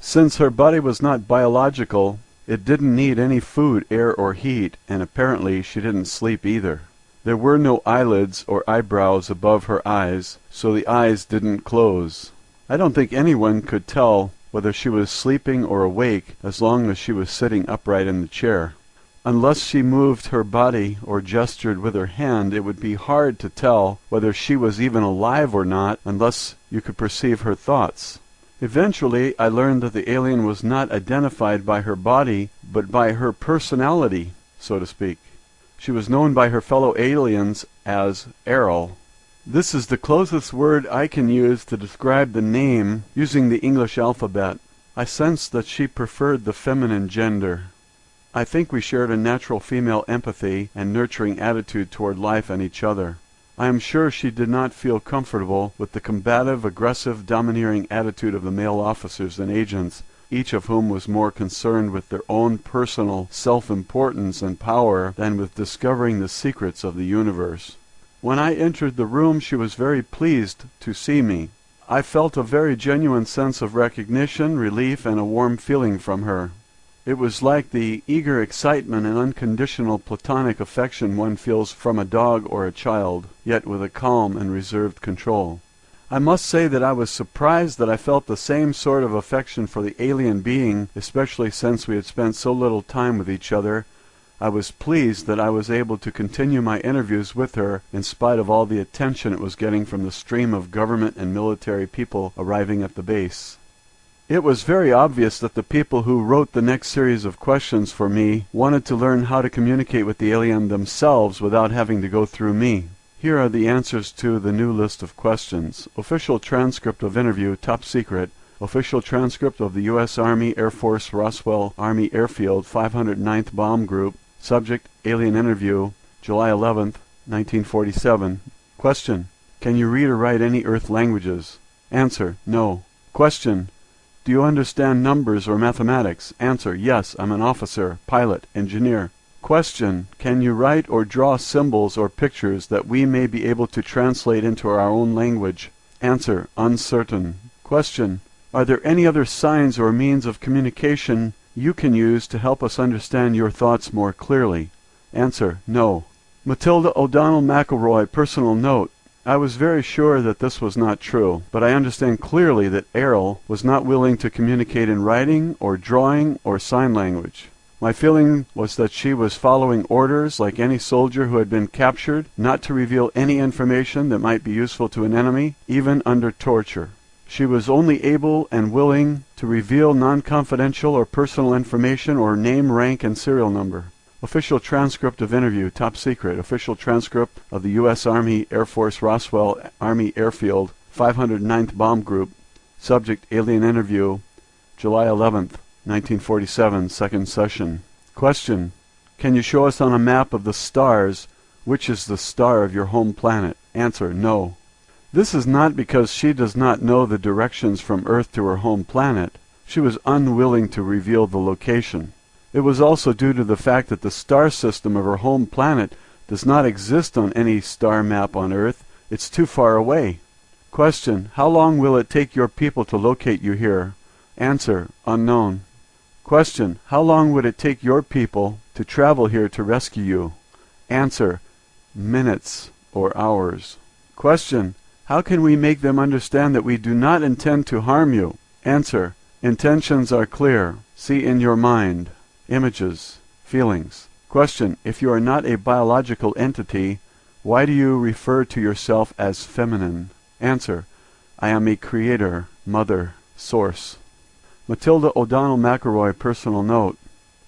S2: Since her body was not biological, it didn't need any food, air, or heat, and apparently she didn't sleep either. There were no eyelids or eyebrows above her eyes, so the eyes didn't close. I don't think anyone could tell whether she was sleeping or awake as long as she was sitting upright in the chair. Unless she moved her body or gestured with her hand, it would be hard to tell whether she was even alive or not unless you could perceive her thoughts. Eventually, I learned that the alien was not identified by her body, but by her personality, so to speak. She was known by her fellow aliens as Errol. This is the closest word I can use to describe the name using the English alphabet. I sensed that she preferred the feminine gender. I think we shared a natural female empathy and nurturing attitude toward life and each other. I am sure she did not feel comfortable with the combative, aggressive, domineering attitude of the male officers and agents, each of whom was more concerned with their own personal self-importance and power than with discovering the secrets of the universe. When I entered the room, she was very pleased to see me. I felt a very genuine sense of recognition, relief, and a warm feeling from her. It was like the eager excitement and unconditional platonic affection one feels from a dog or a child, yet with a calm and reserved control. I must say that I was surprised that I felt the same sort of affection for the alien being, especially since we had spent so little time with each other. I was pleased that I was able to continue my interviews with her in spite of all the attention it was getting from the stream of government and military people arriving at the base. It was very obvious that the people who wrote the next series of questions for me wanted to learn how to communicate with the alien themselves without having to go through me. Here are the answers to the new list of questions. Official transcript of interview, top secret. Official transcript of the U.S. Army Air Force Roswell Army Airfield 509th Bomb Group. Subject, alien interview, July 11th, 1947. Question, can you read or write any Earth languages? Answer, no. Question, do you understand numbers or mathematics? Answer, yes, I'm an officer, pilot, engineer. Question, can you write or draw symbols or pictures that we may be able to translate into our own language? Answer, uncertain. Question, are there any other signs or means of communication you can use to help us understand your thoughts more clearly? Answer, no. Matilda O'Donnell McElroy, personal note. I was very sure that this was not true, but I understand clearly that Errol was not willing to communicate in writing or drawing or sign language. My feeling was that she was following orders like any soldier who had been captured, not to reveal any information that might be useful to an enemy, even under torture. She was only able and willing to reveal non-confidential or personal information or name, rank, and serial number. Official transcript of interview, top secret. Official transcript of the U.S. Army Air Force Roswell Army Airfield 509th Bomb Group. Subject, alien interview, July 11th. 1947, second session. Question, can you show us on a map of the stars which is the star of your home planet? Answer, no. This is not because she does not know the directions from Earth to her home planet. She was unwilling to reveal the location. It was also due to the fact that the star system of her home planet does not exist on any star map on Earth. It's too far away. Question, how long will it take your people to locate you here? Answer, unknown. Question, how long would it take your people to travel here to rescue you? Answer, minutes or hours. Question, how can we make them understand that we do not intend to harm you? Answer, intentions are clear. See in your mind, images, feelings. Question. If you are not a biological entity, why do you refer to yourself as feminine? Answer. I am a creator, mother, source. Matilda O'Donnell McElroy personal note.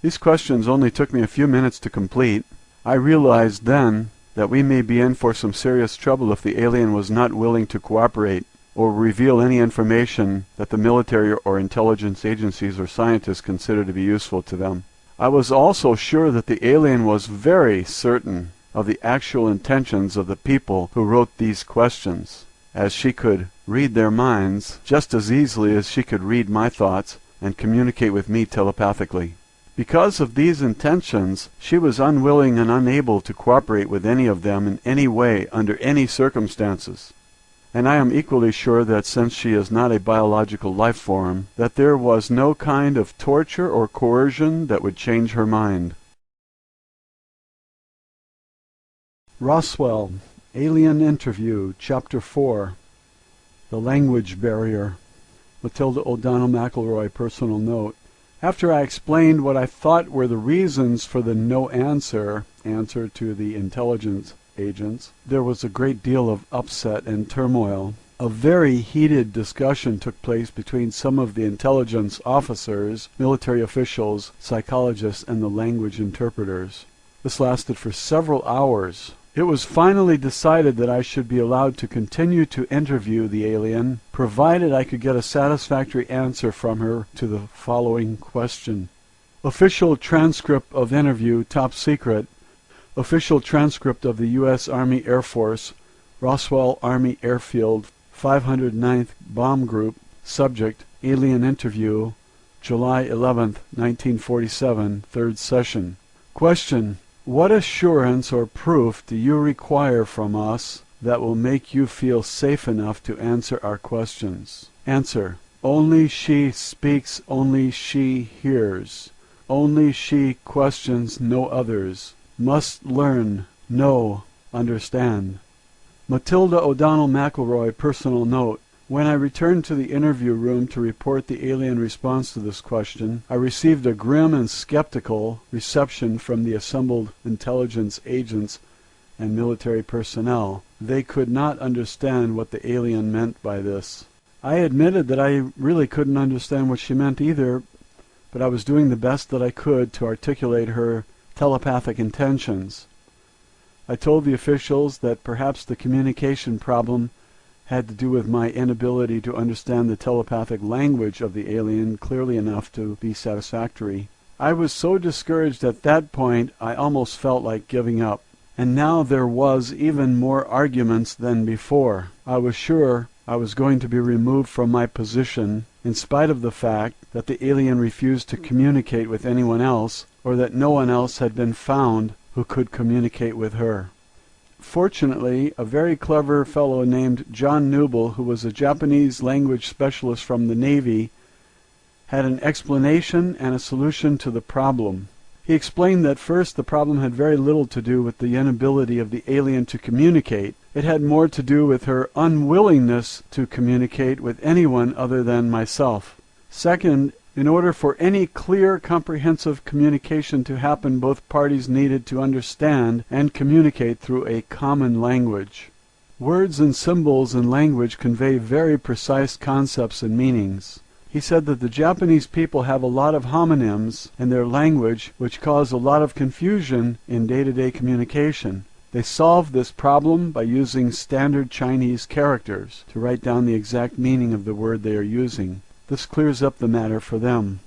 S2: These questions only took me a few minutes to complete. I realized then that we may be in for some serious trouble if the alien was not willing to cooperate or reveal any information that the military or intelligence agencies or scientists consider to be useful to them. I was also sure that the alien was very certain of the actual intentions of the people who wrote these questions, as she could read their minds just as easily as she could read my thoughts and communicate with me telepathically. Because of these intentions, she was unwilling and unable to cooperate with any of them in any way under any circumstances. And I am equally sure that since she is not a biological life form, that there was no kind of torture or coercion that would change her mind.
S1: Roswell, Alien Interview, Chapter 4, The Language Barrier. Matilda O'Donnell McElroy personal note. After I explained what I thought were the reasons for the no answer to the intelligence agents, there was a great deal of upset and turmoil. A very heated discussion took place between some of the intelligence officers, military officials, psychologists, and the language interpreters. This lasted for several hours. It was finally decided that I should be allowed to continue to interview the alien, provided I could get a satisfactory answer from her to the following question. Official transcript of interview, top secret. Official transcript of the U.S. Army Air Force, Roswell Army Airfield, 509th Bomb Group. Subject, alien interview, July 11th, 1947, third session. Question. What assurance or proof do you require from us that will make you feel safe enough to answer our questions? Answer. Only she speaks, only she hears. Only she questions, no others. Must learn, know, understand. Matilda O'Donnell McElroy personal note. When I returned to the interview room to report the alien response to this question, I received a grim and skeptical reception from the assembled intelligence agents and military personnel. They could not understand what the alien meant by this. I admitted that I really couldn't understand what she meant either, but I was doing the best that I could to articulate her telepathic intentions. I told the officials that perhaps the communication problem had to do with my inability to understand the telepathic language of the alien clearly enough to be satisfactory. I was so discouraged at that point I almost felt like giving up. And now there was even more arguments than before. I was sure I was going to be removed from my position in spite of the fact that the alien refused to communicate with anyone else, or that no one else had been found who could communicate with her. Fortunately, a very clever fellow named John Newble, who was a Japanese language specialist from the Navy, had an explanation and a solution to the problem. He explained that first the problem had very little to do with the inability of the alien to communicate. It had more to do with her unwillingness to communicate with anyone other than myself. Second, in order for any clear, comprehensive communication to happen, both parties needed to understand and communicate through a common language. Words and symbols in language convey very precise concepts and meanings. He said that the Japanese people have a lot of homonyms in their language which cause a lot of confusion in day-to-day communication. They solve this problem by using standard Chinese characters to write down the exact meaning of the word they are using. This clears up the matter for them.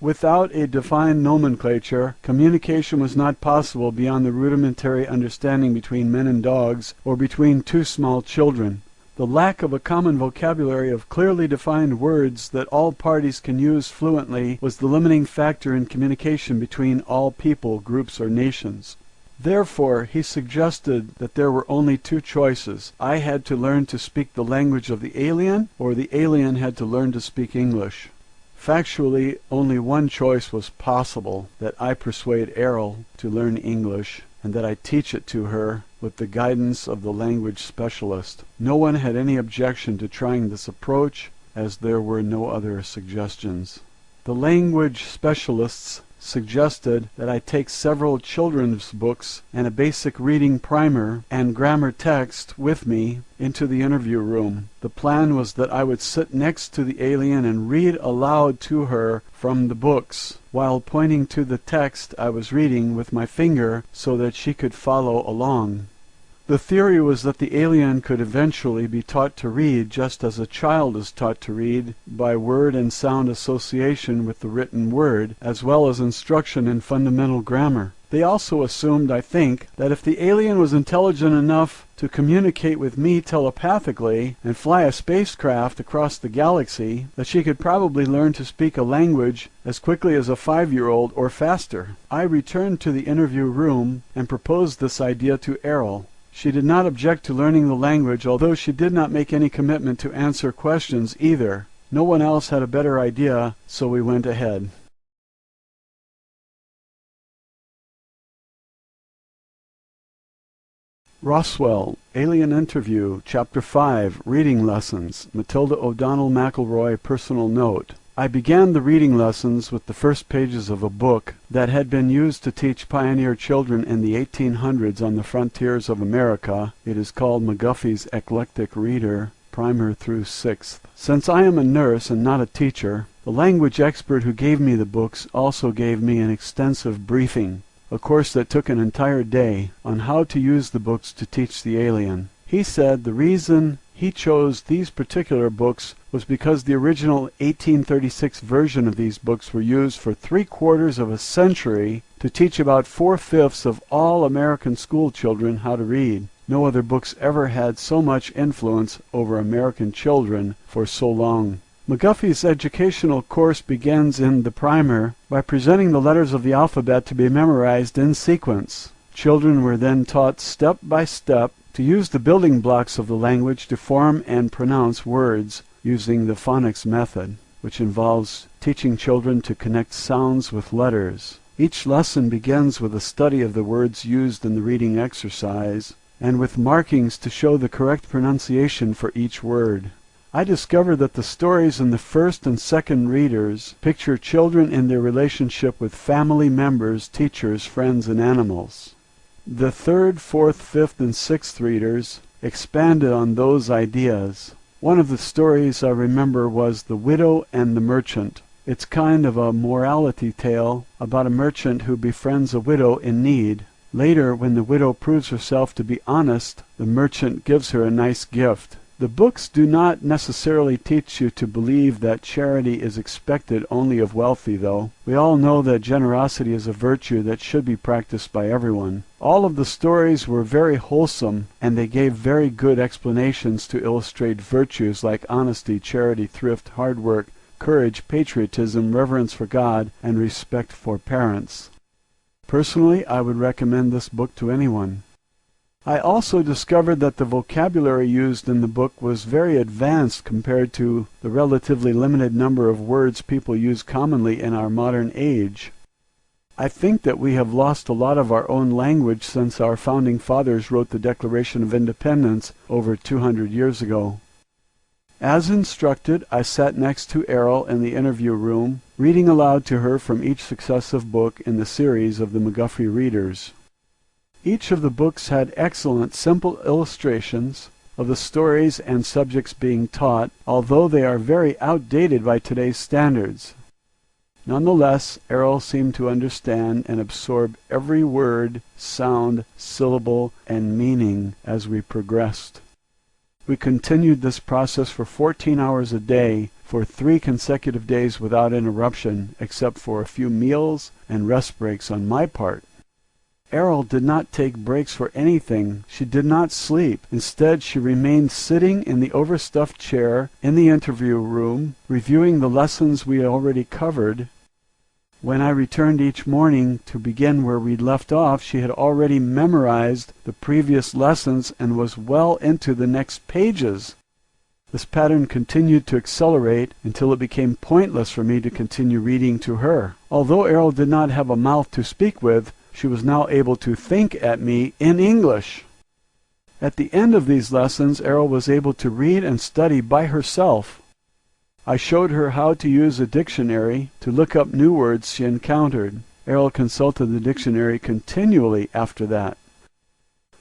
S1: Without a defined nomenclature, communication was not possible beyond the rudimentary understanding between men and dogs or between two small children. The lack of a common vocabulary of clearly defined words that all parties can use fluently was the limiting factor in communication between all people, groups, or nations. Therefore, he suggested that there were only two choices. I had to learn to speak the language of the alien, or the alien had to learn to speak English. Factually, only one choice was possible, that I persuade Errol to learn English, and that I teach it to her with the guidance of the language specialist. No one had any objection to trying this approach, as there were no other suggestions. The language specialists suggested that I take several children's books and a basic reading primer and grammar text with me into the interview room. The plan was that I would sit next to the alien and read aloud to her from the books, while pointing to the text I was reading with my finger so that she could follow along. The theory was that the alien could eventually be taught to read just as a child is taught to read, by word and sound association with the written word, as well as instruction in fundamental grammar. They also assumed, I think, that if the alien was intelligent enough to communicate with me telepathically and fly a spacecraft across the galaxy, that she could probably learn to speak a language as quickly as a 5-year-old or faster. I returned to the interview room and proposed this idea to Errol. She did not object to learning the language, although she did not make any commitment to answer questions either. No one else had a better idea, so we went ahead. Roswell, Alien Interview, Chapter 5, Reading Lessons, Matilda O'Donnell McElroy Personal Note. I began the reading lessons with the first pages of a book that had been used to teach pioneer children in the 1800s on the frontiers of America. It is called McGuffey's Eclectic Reader, Primer through 6th. Since I am a nurse and not a teacher, the language expert who gave me the books also gave me an extensive briefing, a course that took an entire day, on how to use the books to teach the alien. He said the reason he chose these particular books was because the original 1836 version of these books were used for 3/4 of a century to teach about 4/5 of all American school children how to read. No other books ever had so much influence over American children for so long. McGuffey's educational course begins in the primer by presenting the letters of the alphabet to be memorized in sequence. Children were then taught step by step to use the building blocks of the language to form and pronounce words using the phonics method, which involves teaching children to connect sounds with letters. Each lesson begins with a study of the words used in the reading exercise, and with markings to show the correct pronunciation for each word. I discovered that the stories in the first and second readers picture children in their relationship with family members, teachers, friends, and animals. The third, fourth, fifth, and sixth readers expanded on those ideas. One of the stories I remember was The Widow and the Merchant. It's kind of a morality tale about a merchant who befriends a widow in need. Later, when the widow proves herself to be honest, the merchant gives her a nice gift. The books do not necessarily teach you to believe that charity is expected only of wealthy, though. We all know that generosity is a virtue that should be practiced by everyone. All of the stories were very wholesome, and they gave very good explanations to illustrate virtues like honesty, charity, thrift, hard work, courage, patriotism, reverence for God, and respect for parents. Personally, I would recommend this book to anyone. I also discovered that the vocabulary used in the book was very advanced compared to the relatively limited number of words people use commonly in our modern age. I think that we have lost a lot of our own language since our founding fathers wrote the Declaration of Independence over 200 years ago. As instructed, I sat next to Errol in the interview room, reading aloud to her from each successive book in the series of the McGuffey Readers. Each of the books had excellent, simple illustrations of the stories and subjects being taught, although they are very outdated by today's standards. Nonetheless, Errol seemed to understand and absorb every word, sound, syllable, and meaning as we progressed. We continued this process for 14 hours a day for 3 consecutive days without interruption, except for a few meals and rest breaks on my part. Errol did not take breaks for anything. She did not sleep. Instead, she remained sitting in the overstuffed chair in the interview room, reviewing the lessons we already covered. When I returned each morning to begin where we'd left off, she had already memorized the previous lessons and was well into the next pages. This pattern continued to accelerate until it became pointless for me to continue reading to her. Although Errol did not have a mouth to speak with, she was now able to think at me in English. At the end of these lessons, Errol was able to read and study by herself. I showed her how to use a dictionary to look up new words she encountered. Errol consulted the dictionary continually after that.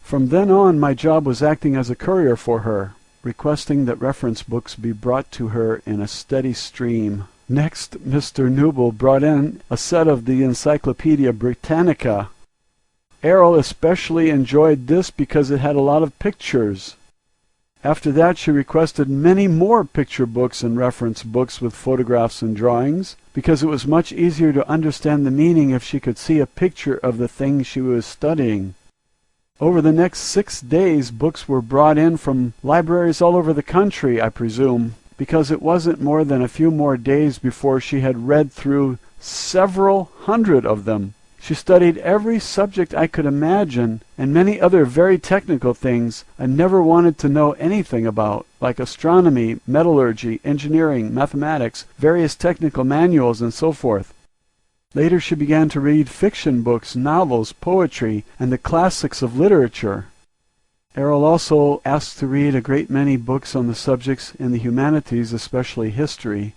S1: From then on, my job was acting as a courier for her, requesting that reference books be brought to her in a steady stream. Next, Mr. Newble brought in a set of the Encyclopedia Britannica. Errol especially enjoyed this because it had a lot of pictures. After that, she requested many more picture books and reference books with photographs and drawings, because it was much easier to understand the meaning if she could see a picture of the thing she was studying. Over the next 6 days, books were brought in from libraries all over the country, I presume, because it wasn't more than a few more days before she had read through several hundred of them. She studied every subject I could imagine, and many other very technical things I never wanted to know anything about, like astronomy, metallurgy, engineering, mathematics, various technical manuals, and so forth. Later she began to read fiction books, novels, poetry, and the classics of literature. Errol also asked to read a great many books on the subjects in the humanities, especially history.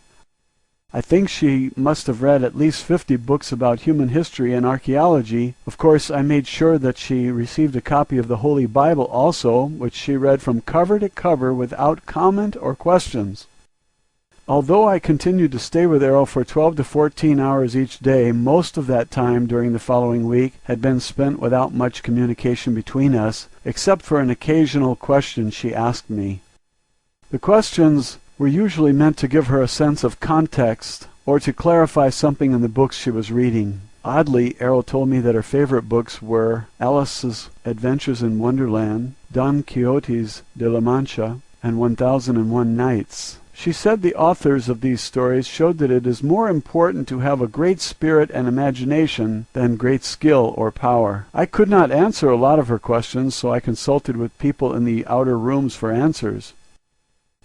S1: I think she must have read at least 50 books about human history and archaeology. Of course, I made sure that she received a copy of the Holy Bible also, which she read from cover to cover without comment or questions. Although I continued to stay with Errol for 12 to 14 hours each day, most of that time during the following week had been spent without much communication between us, except for an occasional question she asked me. The questions were usually meant to give her a sense of context or to clarify something in the books she was reading. Oddly, Errol told me that her favorite books were Alice's Adventures in Wonderland, Don Quixote's de la Mancha, and 1001 Nights. She said the authors of these stories showed that it is more important to have a great spirit and imagination than great skill or power. I could not answer a lot of her questions, so I consulted with people in the outer rooms for answers.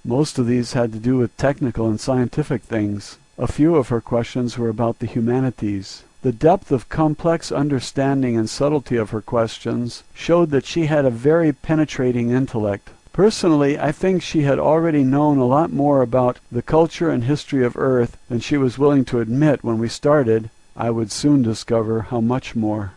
S1: Most of these had to do with technical and scientific things. A few of her questions were about the humanities. The depth of complex understanding and subtlety of her questions showed that she had a very penetrating intellect. Personally, I think she had already known a lot more about the culture and history of Earth than she was willing to admit when we started. I would soon discover how much more.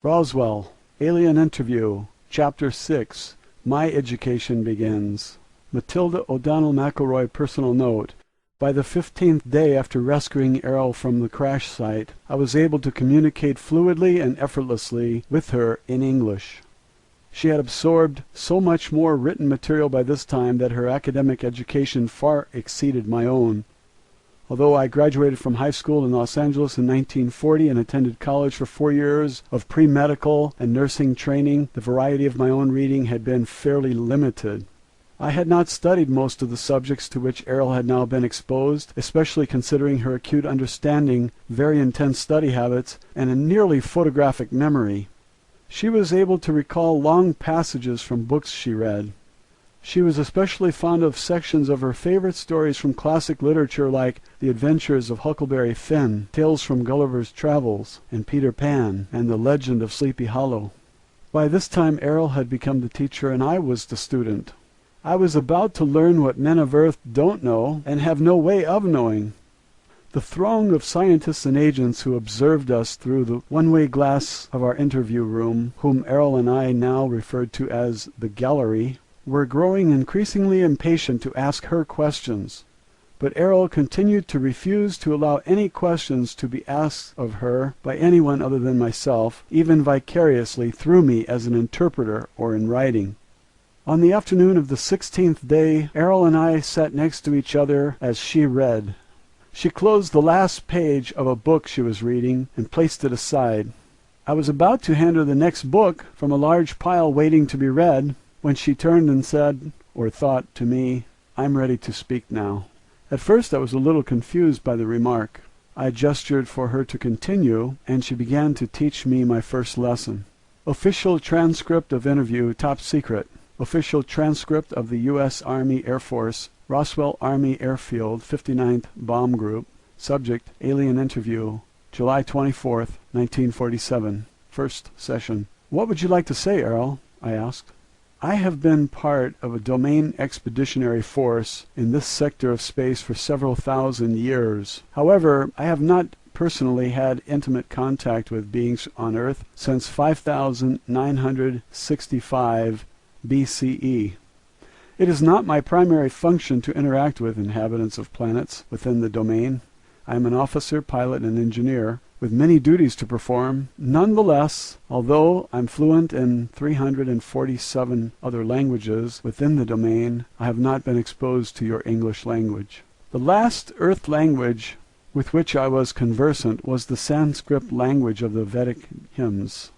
S1: Roswell, Alien Interview, Chapter 6, My Education Begins. Matilda O'Donnell McElroy personal note. By the 15th day after rescuing Errol from the crash site, I was able to communicate fluidly and effortlessly with her in English. She had absorbed so much more written material by this time that her academic education far exceeded my own. Although I graduated from high school in Los Angeles in 1940 and attended college for 4 years of pre-medical and nursing training, the variety of my own reading had been fairly limited. I had not studied most of the subjects to which Errol had now been exposed, especially considering her acute understanding, very intense study habits, and a nearly photographic memory. She was able to recall long passages from books she read. She was especially fond of sections of her favorite stories from classic literature like The Adventures of Huckleberry Finn, Tales from Gulliver's Travels, and Peter Pan, and The Legend of Sleepy Hollow. By this time Errol had become the teacher and I was the student. I was about to learn what men of Earth don't know and have no way of knowing. The throng of scientists and agents who observed us through the one-way glass of our interview room, whom Errol and I now referred to as the gallery, were growing increasingly impatient to ask her questions. But Errol continued to refuse to allow any questions to be asked of her by anyone other than myself, even vicariously through me as an interpreter or in writing. On the afternoon of the 16th day, Errol and I sat next to each other as she read. She closed the last page of a book she was reading and placed it aside. I was about to hand her the next book from a large pile waiting to be read, when she turned and said, or thought to me, "I'm ready to speak now." At first I was a little confused by the remark. I gestured for her to continue, and she began to teach me my first lesson. Official transcript of interview, top secret. Official transcript of the U.S. Army Air Force, Roswell Army Airfield, 59th Bomb Group. Subject, alien interview, July 24th, 1947. First session. "What would you like to say, Errol?" I asked. "I have been part of a domain expeditionary force in this sector of space for several thousand years. However, I have not personally had intimate contact with beings on Earth since 5965 BCE. It is not my primary function to interact with inhabitants of planets within the domain. I am an officer, pilot, and engineer, with many duties to perform. Nonetheless, although I'm fluent in 347 other languages within the domain, I have not been exposed to your English language. The last Earth language with which I was conversant was the Sanskrit language of the Vedic hymns.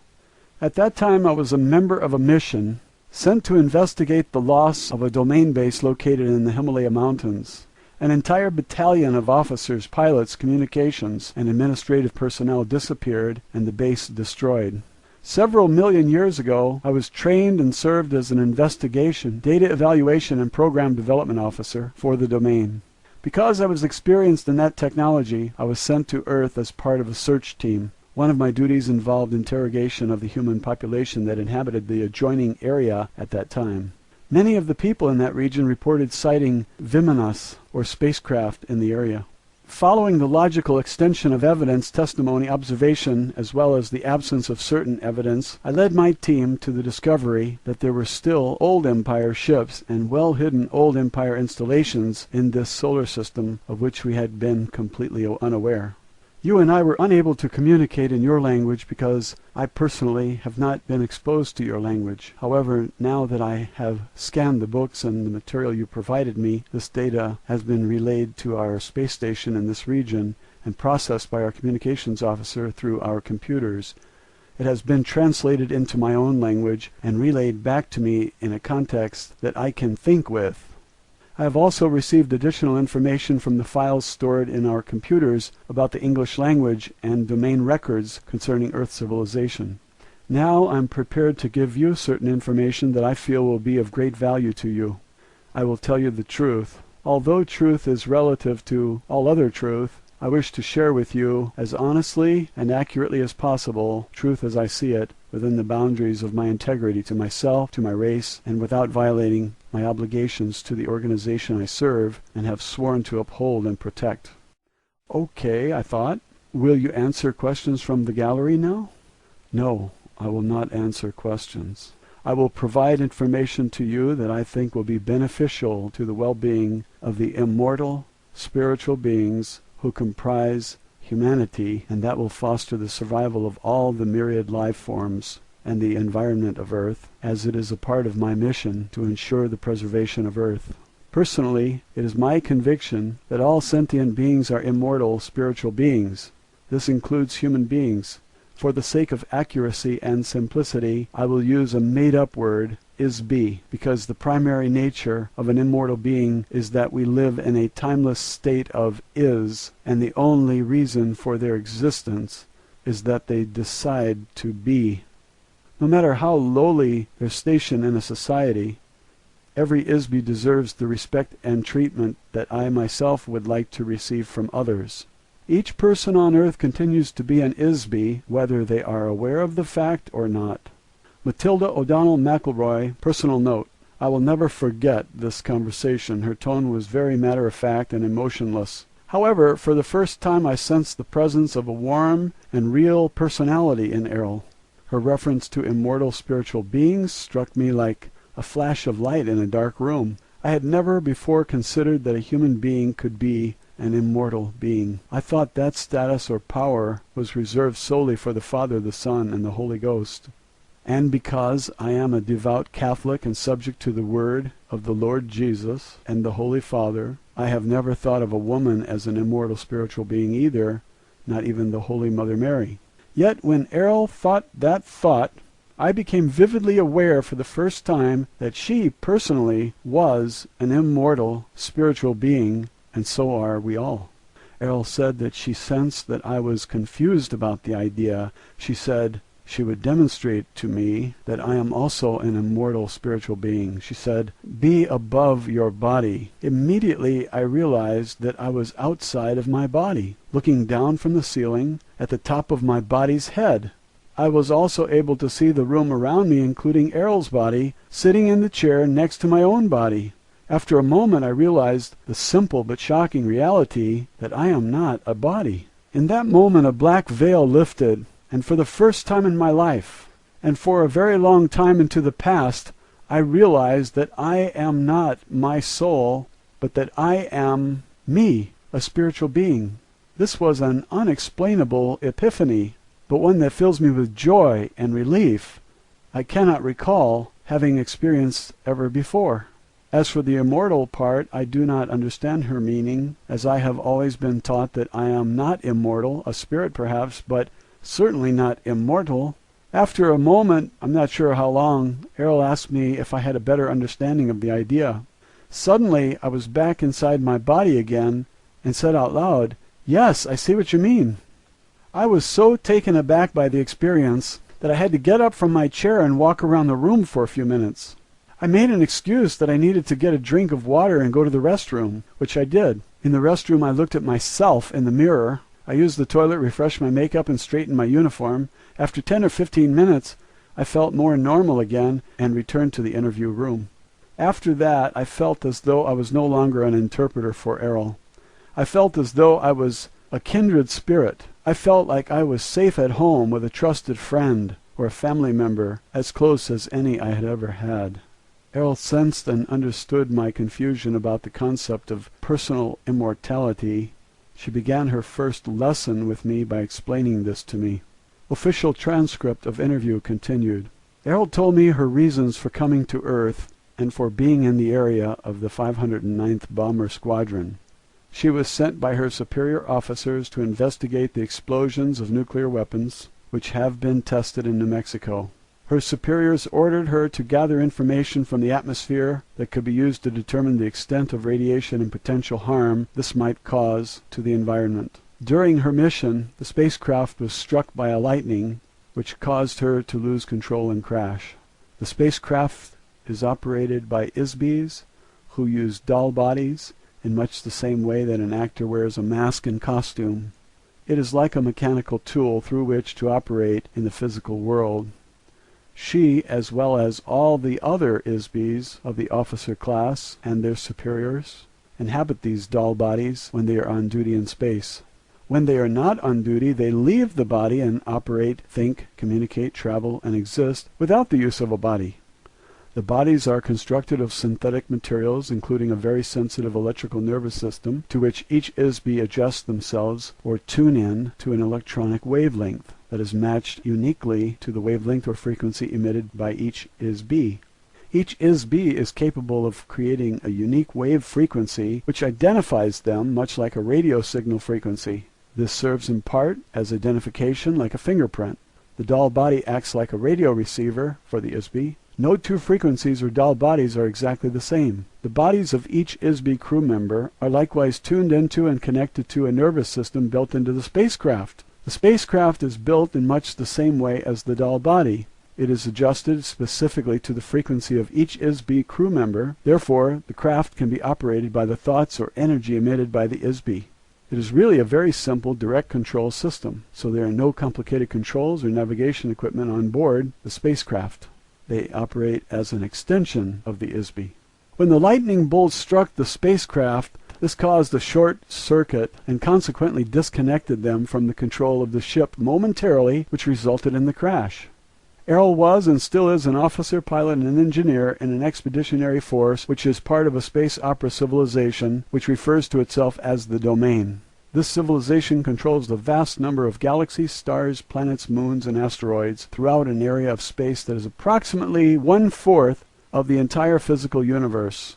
S1: At that time I was a member of a mission sent to investigate the loss of a domain base located in the Himalaya Mountains. An entire battalion of officers, pilots, communications, and administrative personnel disappeared and the base destroyed. Several million years ago, I was trained and served as an investigation, data evaluation, and program development officer for the domain. Because I was experienced in that technology, I was sent to Earth as part of a search team. One of my duties involved interrogation of the human population that inhabited the adjoining area at that time. Many of the people in that region reported sighting Vimanas, or spacecraft, in the area. Following the logical extension of evidence, testimony, observation, as well as the absence of certain evidence, I led my team to the discovery that there were still Old Empire ships and well-hidden Old Empire installations in this solar system of which we had been completely unaware. You and I were unable to communicate in your language because I personally have not been exposed to your language. However, now that I have scanned the books and the material you provided me, this data has been relayed to our space station in this region and processed by our communications officer through our computers. It has been translated into my own language and relayed back to me in a context that I can think with. I have also received additional information from the files stored in our computers about the English language and domain records concerning Earth civilization. Now I'm prepared to give you certain information that I feel will be of great value to you. I will tell you the truth. Although truth is relative to all other truth, I wish to share with you, as honestly and accurately as possible, truth as I see it, within the boundaries of my integrity to myself, to my race, and without violating my obligations to the organization I serve and have sworn to uphold and protect. Okay, I thought. Will you answer questions from the gallery now? No, I will not answer questions. I will provide information to you that I think will be beneficial to the well-being of the immortal spiritual beings who comprise humanity, and that will foster the survival of all the myriad life forms and the environment of Earth, as it is a part of my mission to ensure the preservation of Earth. Personally, it is my conviction that all sentient beings are immortal spiritual beings. This includes human beings. For the sake of accuracy and simplicity, I will use a made-up word, is-be, because the primary nature of an immortal being is that we live in a timeless state of is, and the only reason for their existence is that they decide to be. No matter how lowly their station in a society, every is-be deserves the respect and treatment that I myself would like to receive from others. Each person on Earth continues to be an is-be, whether they are aware of the fact or not. Matilda O'Donnell McElroy, personal note. I will never forget this conversation. Her tone was very matter-of-fact and emotionless. However, for the first time I sensed the presence of a warm and real personality in Errol. Her reference to immortal spiritual beings struck me like a flash of light in a dark room. I had never before considered that a human being could be an immortal being. I thought that status or power was reserved solely for the Father, the Son, and the Holy Ghost. And because I am a devout Catholic and subject to the word of the Lord Jesus and the Holy Father, I have never thought of a woman as an immortal spiritual being either, not even the Holy Mother Mary. Yet when Errol thought that thought, I became vividly aware for the first time that she personally was an immortal spiritual being, and so are we all. Errol said that she sensed that I was confused about the idea. She said she would demonstrate to me that I am also an immortal spiritual being. She said, "Be above your body." Immediately I realized that I was outside of my body, looking down from the ceiling at the top of my body's head. I was also able to see the room around me, including Errol's body, sitting in the chair next to my own body. After a moment I realized the simple but shocking reality that I am not a body. In that moment a black veil lifted, and for the first time in my life, and for a very long time into the past, I realized that I am not my soul, but that I am me, a spiritual being. This was an unexplainable epiphany, but one that fills me with joy and relief I cannot recall having experienced ever before. As for the immortal part, I do not understand her meaning, as I have always been taught that I am not immortal, a spirit perhaps, but certainly not immortal. After a moment, I'm not sure how long, Errol asked me if I had a better understanding of the idea. Suddenly, I was back inside my body again and said out loud, "Yes, I see what you mean." I was so taken aback by the experience that I had to get up from my chair and walk around the room for a few minutes. I made an excuse that I needed to get a drink of water and go to the restroom, which I did. In the restroom I looked at myself in the mirror. I used the toilet, refreshed my makeup, and straightened my uniform. After 10 or 15 minutes, I felt more normal again and returned to the interview room. After that, I felt as though I was no longer an interpreter for Errol. I felt as though I was a kindred spirit. I felt like I was safe at home with a trusted friend or a family member, as close as any I had ever had. Errol sensed and understood my confusion about the concept of personal immortality. She began her first lesson with me by explaining this to me. Official transcript of interview continued. Errol told me her reasons for coming to Earth and for being in the area of the 509th Bomber Squadron. She was sent by her superior officers to investigate the explosions of nuclear weapons, which have been tested in New Mexico. Her superiors ordered her to gather information from the atmosphere that could be used to determine the extent of radiation and potential harm this might cause to the environment. During her mission, the spacecraft was struck by a lightning, which caused her to lose control and crash. The spacecraft is operated by ISBs, who use doll bodies in much the same way that an actor wears a mask and costume. It is like a mechanical tool through which to operate in the physical world. She, as well as all the other ISBs of the officer class and their superiors, inhabit these doll bodies when they are on duty in space. When they are not on duty, they leave the body and operate, think, communicate, travel, and exist without the use of a body. The bodies are constructed of synthetic materials, including a very sensitive electrical nervous system, to which each ISB adjusts themselves or tune in to an electronic wavelength that is matched uniquely to the wavelength or frequency emitted by each ISB. Each ISB is capable of creating a unique wave frequency which identifies them much like a radio signal frequency. This serves in part as identification like a fingerprint. The doll body acts like a radio receiver for the ISB. No two frequencies or doll bodies are exactly the same. The bodies of each ISB crew member are likewise tuned into and connected to a nervous system built into the spacecraft. The spacecraft is built in much the same way as the doll body. It is adjusted specifically to the frequency of each ISB crew member. Therefore, the craft can be operated by the thoughts or energy emitted by the ISB. It is really a very simple direct control system, so there are no complicated controls or navigation equipment on board the spacecraft. They operate as an extension of the ISB. When the lightning bolt struck the spacecraft, this caused a short circuit and consequently disconnected them from the control of the ship momentarily, which resulted in the crash. Errol was and still is an officer, pilot, and engineer in an expeditionary force which is part of a space opera civilization which refers to itself as the Domain. This civilization controls the vast number of galaxies, stars, planets, moons, and asteroids throughout an area of space that is approximately 1/4 of the entire physical universe.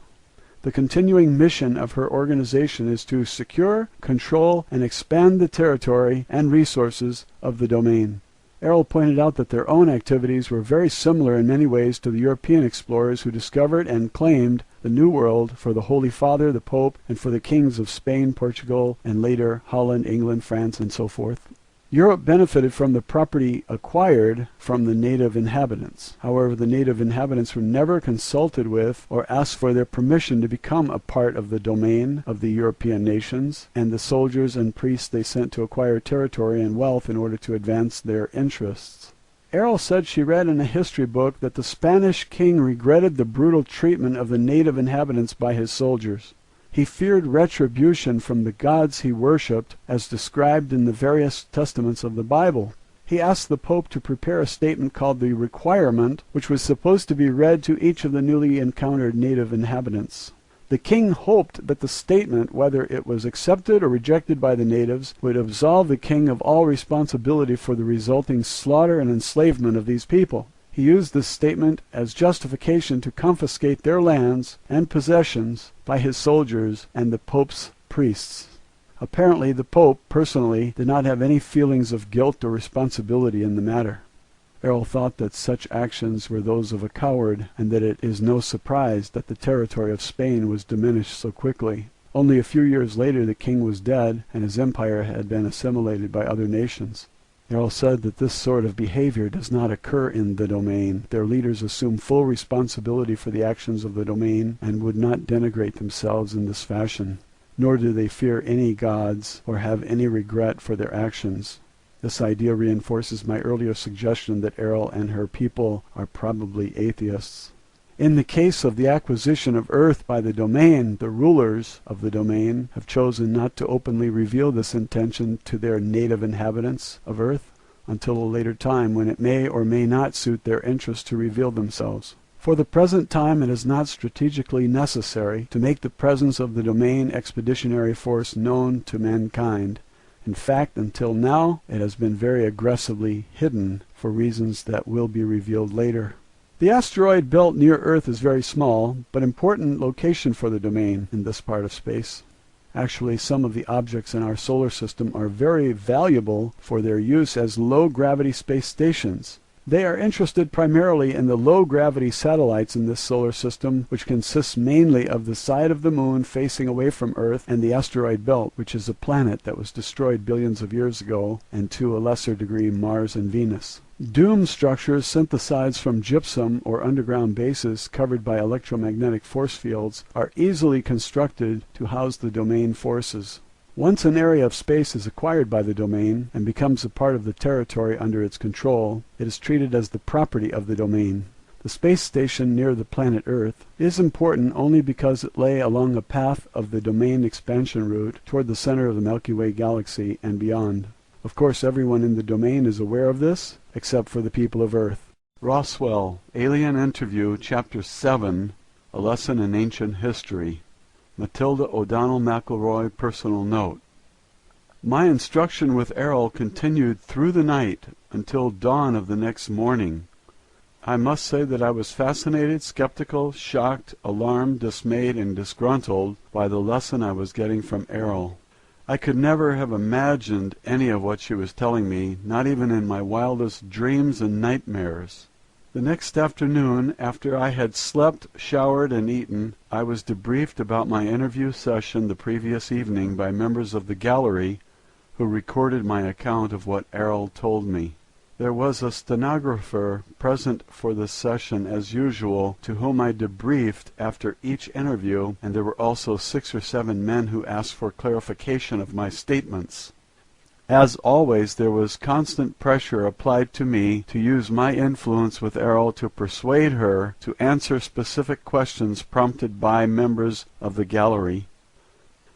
S1: The continuing mission of her organization is to secure, control, and expand the territory and resources of the Domain. Errol pointed out that their own activities were very similar in many ways to the European explorers who discovered and claimed the New World for the Holy Father, the Pope, and for the kings of Spain, Portugal, and later Holland, England, France, and so forth. Europe benefited from the property acquired from the native inhabitants. However, the native inhabitants were never consulted with or asked for their permission to become a part of the domain of the European nations, and the soldiers and priests they sent to acquire territory and wealth in order to advance their interests. Errol said she read in a history book that the Spanish king regretted the brutal treatment of the native inhabitants by his soldiers. He feared retribution from the gods he worshipped, as described in the various testaments of the Bible. He asked the Pope to prepare a statement called the Requirement, which was supposed to be read to each of the newly encountered native inhabitants. The king hoped that the statement, whether it was accepted or rejected by the natives, would absolve the king of all responsibility for the resulting slaughter and enslavement of these people. He used this statement as justification to confiscate their lands and possessions by his soldiers and the Pope's priests. Apparently, the Pope, personally, did not have any feelings of guilt or responsibility in the matter. Errol thought that such actions were those of a coward, and that it is no surprise that the territory of Spain was diminished so quickly. Only a few years later the king was dead, and his empire had been assimilated by other nations. Errol said that this sort of behavior does not occur in the domain. Their leaders assume full responsibility for the actions of the domain and would not denigrate themselves in this fashion. Nor do they fear any gods or have any regret for their actions. This idea reinforces my earlier suggestion that Errol and her people are probably atheists. In the case of the acquisition of Earth by the domain, the rulers of the domain have chosen not to openly reveal this intention to their native inhabitants of Earth until a later time when it may or may not suit their interest to reveal themselves. For the present time it is not strategically necessary to make the presence of the domain expeditionary force known to mankind. In fact, until now, it has been very aggressively hidden for reasons that will be revealed later. The asteroid belt near Earth is very small, but important location for the domain in this part of space. Actually, some of the objects in our solar system are very valuable for their use as low-gravity space stations. They are interested primarily in the low-gravity satellites in this solar system, which consists mainly of the side of the moon facing away from Earth and the asteroid belt, which is a planet that was destroyed billions of years ago, and to a lesser degree Mars and Venus. Dome structures synthesized from gypsum or underground bases covered by electromagnetic force fields are easily constructed to house the domain forces. Once an area of space is acquired by the domain and becomes a part of the territory under its control, it is treated as the property of the domain. The space station near the planet Earth is important only because it lay along a path of the domain expansion route toward the center of the Milky Way galaxy and beyond. Of course, everyone in the domain is aware of this, except for the people of Earth.
S2: Roswell, Alien Interview, Chapter 7, A Lesson in Ancient History. Matilda O'Donnell McElroy, Personal Note. My instruction with Errol continued through the night until dawn of the next morning. I must say that I was fascinated, skeptical, shocked, alarmed, dismayed, and disgruntled by the lesson I was getting from Errol. I could never have imagined any of what she was telling me, not even in my wildest dreams and nightmares. The next afternoon, after I had slept, showered, and eaten, I was debriefed about my interview session the previous evening by members of the gallery who recorded my account of what Errol told me. There was a stenographer present for the session as usual, to whom I debriefed after each interview, and there were also 6 or 7 men who asked for clarification of my statements. As always, there was constant pressure applied to me to use my influence with Errol to persuade her to answer specific questions prompted by members of the gallery.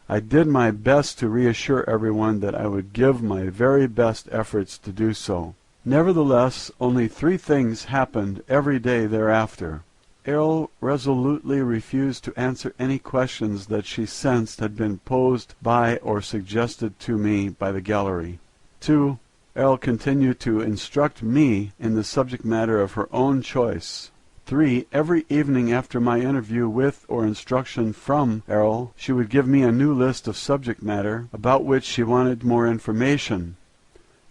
S2: I did my best to reassure everyone that I would give my very best efforts to do so. Nevertheless, only 3 things happened every day thereafter. Errol resolutely refused to answer any questions that she sensed had been posed by or suggested to me by the gallery. 2. Errol continued to instruct me in the subject matter of her own choice. 3. Every evening after my interview with or instruction from Errol, she would give me a new list of subject matter about which she wanted more information.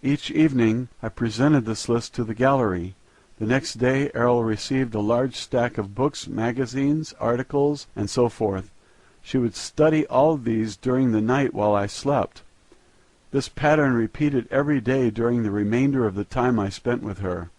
S2: Each evening I presented this list to the gallery. The The next day Errol received a large stack of books, magazines, articles, and so forth. She would study all these during the night while I slept. This pattern repeated every day during the remainder of the time I spent with her.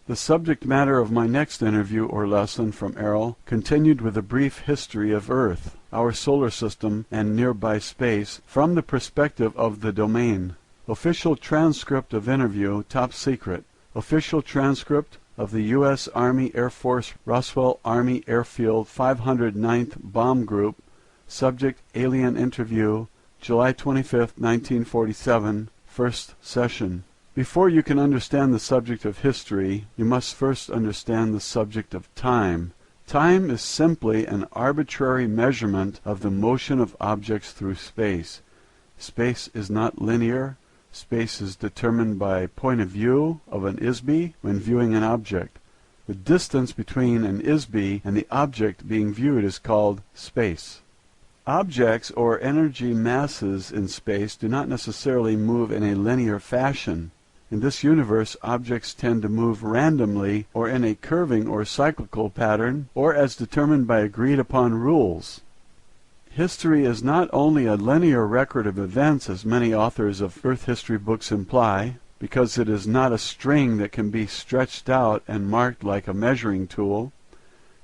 S2: The subject matter of my next interview or lesson from Errol continued with a brief history of Earth, our solar system, and nearby space from the perspective of the domain. Official transcript of interview, top secret. Official transcript of the U.S. Army Air Force Roswell Army Airfield 509th Bomb Group. Subject alien interview, July 25, 1947, first session. Before you can understand the subject of history, you must first understand the subject of time. Time is simply an arbitrary measurement of the motion of objects through space. Space is not linear. Space is determined by point of view of an ISB when viewing an object. The distance between an ISB and the object being viewed is called space. Objects or energy masses in space do not necessarily move in a linear fashion. In this universe, objects tend to move randomly or in a curving or cyclical pattern, or as determined by agreed-upon rules. History is not only a linear record of events, as many authors of Earth history books imply, because it is not a string that can be stretched out and marked like a measuring tool.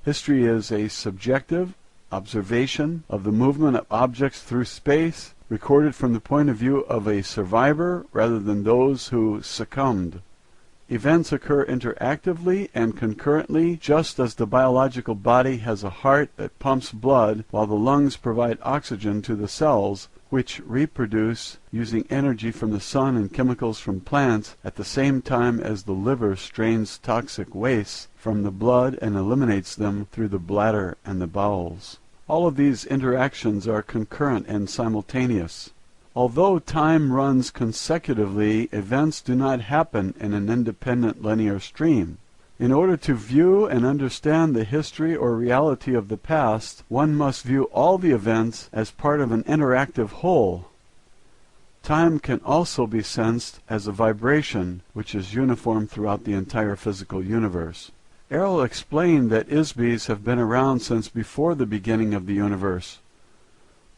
S2: History is a subjective observation of the movement of objects through space, recorded from the point of view of a survivor rather than those who succumbed. Events occur interactively and concurrently, just as the biological body has a heart that pumps blood while the lungs provide oxygen to the cells, which reproduce using energy from the sun and chemicals from plants at the same time as the liver strains toxic wastes from the blood and eliminates them through the bladder and the bowels. All of these interactions are concurrent and simultaneous. Although time runs consecutively, events do not happen in an independent linear stream. In order to view and understand the history or reality of the past, one must view all the events as part of an interactive whole. Time can also be sensed as a vibration, which is uniform throughout the entire physical universe. Errol explained that ISBs have been around since before the beginning of the universe.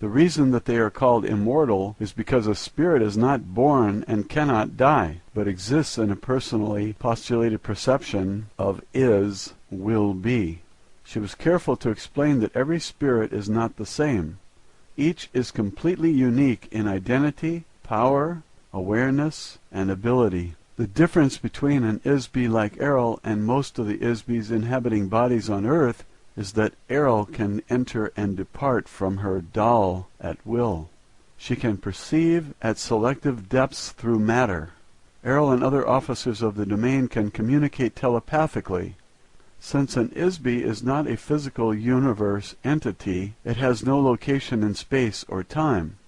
S2: The reason that they are called immortal is because a spirit is not born and cannot die, but exists in a personally postulated perception of is, will be. She was careful to explain that every spirit is not the same. Each is completely unique in identity, power, awareness, and ability. The difference between an ISB like Errol and most of the ISBs inhabiting bodies on Earth is that Errol can enter and depart from her doll at will. She can perceive at selective depths through matter. Errol and other officers of the domain can communicate telepathically. Since an ISB is not a physical universe entity, it has no location in space or time.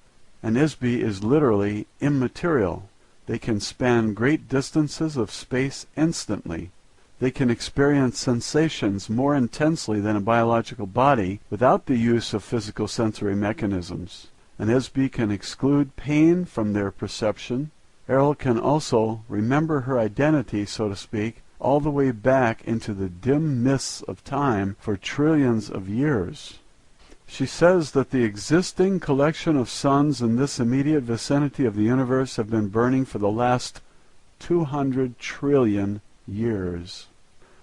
S2: An ISB is literally immaterial. They can span great distances of space instantly. They can experience sensations more intensely than a biological body without the use of physical sensory mechanisms. An ISB can exclude pain from their perception. Errol can also remember her identity, so to speak, all the way back into the dim mists of time for trillions of years. She says that the existing collection of suns in this immediate vicinity of the universe have been burning for the last 200 trillion years.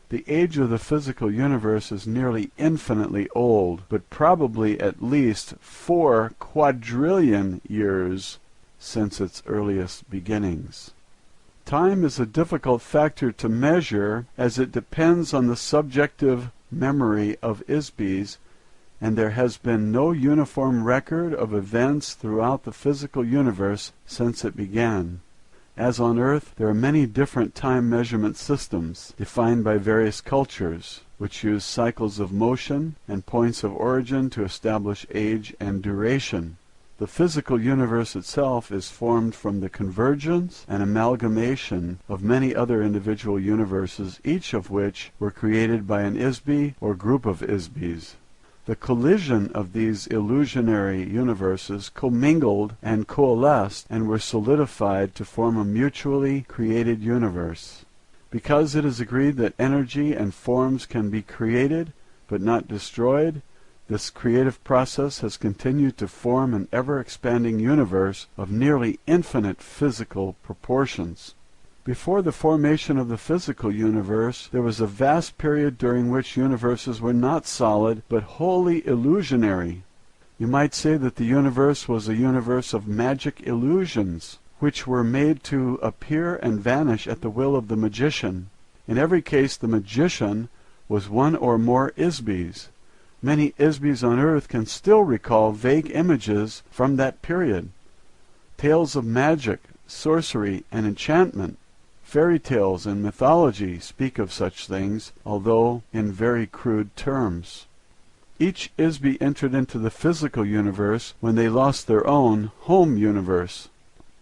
S2: The age of the physical universe is nearly infinitely old, but probably at least 4 quadrillion years since its earliest beginnings. Time is a difficult factor to measure as it depends on the subjective memory of ISBs, and there has been no uniform record of events throughout the physical universe since it began. As on Earth, there are many different time measurement systems defined by various cultures, which use cycles of motion and points of origin to establish age and duration. The physical universe itself is formed from the convergence and amalgamation of many other individual universes, each of which were created by an ISB or group of ISBs. The collision of these illusionary universes commingled and coalesced and were solidified to form a mutually created universe. Because it is agreed that energy and forms can be created but not destroyed, this creative process has continued to form an ever-expanding universe of nearly infinite physical proportions. Before the formation of the physical universe, there was a vast period during which universes were not solid but wholly illusionary. You might say that the universe was a universe of magic illusions, which were made to appear and vanish at the will of the magician. In every case, the magician was one or more Isbys. Many Isbys on Earth can still recall vague images from that period. Tales of magic, sorcery, and enchantment, fairy tales and mythology speak of such things, although in very crude terms. Each Isby entered into the physical universe when they lost their own home universe.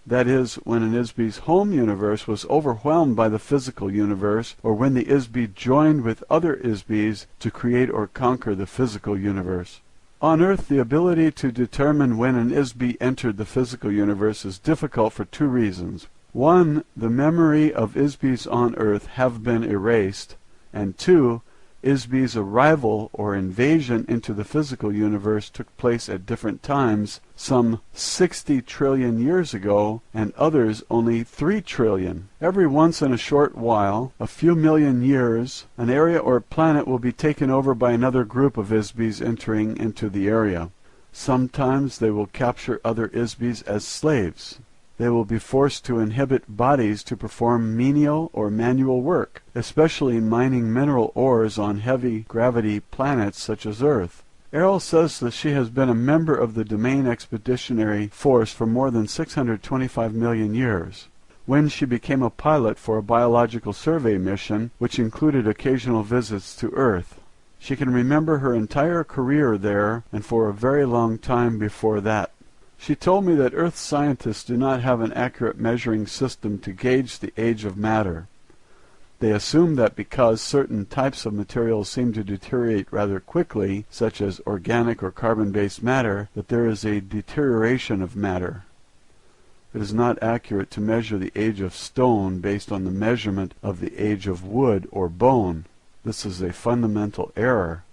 S2: That is, when an Isby's home universe was overwhelmed by the physical universe, or when the Isby joined with other Isbys to create or conquer the physical universe. On Earth, the ability to determine when an Isby entered the physical universe is difficult for two reasons. One, the memory of Isbys on Earth have been erased, and two, Isby's arrival or invasion into the physical universe took place at different times, some 60 trillion years ago, and others only 3 trillion. Every once in a short while, a few million years, an area or planet will be taken over by another group of Isbys entering into the area. Sometimes they will capture other Isbys as slaves. They will be forced to inhabit bodies to perform menial or manual work, especially mining mineral ores on heavy gravity planets such as Earth. Errol says that she has been a member of the Domain Expeditionary Force for more than 625 million years. When she became a pilot for a biological survey mission, which included occasional visits to Earth. She can remember her entire career there and for a very long time before that. She told me that Earth scientists do not have an accurate measuring system to gauge the age of matter. They assume that because certain types of materials seem to deteriorate rather quickly, such as organic or carbon-based matter, that there is a deterioration of matter. It is not accurate to measure the age of stone based on the measurement of the age of wood or bone. This is a fundamental error.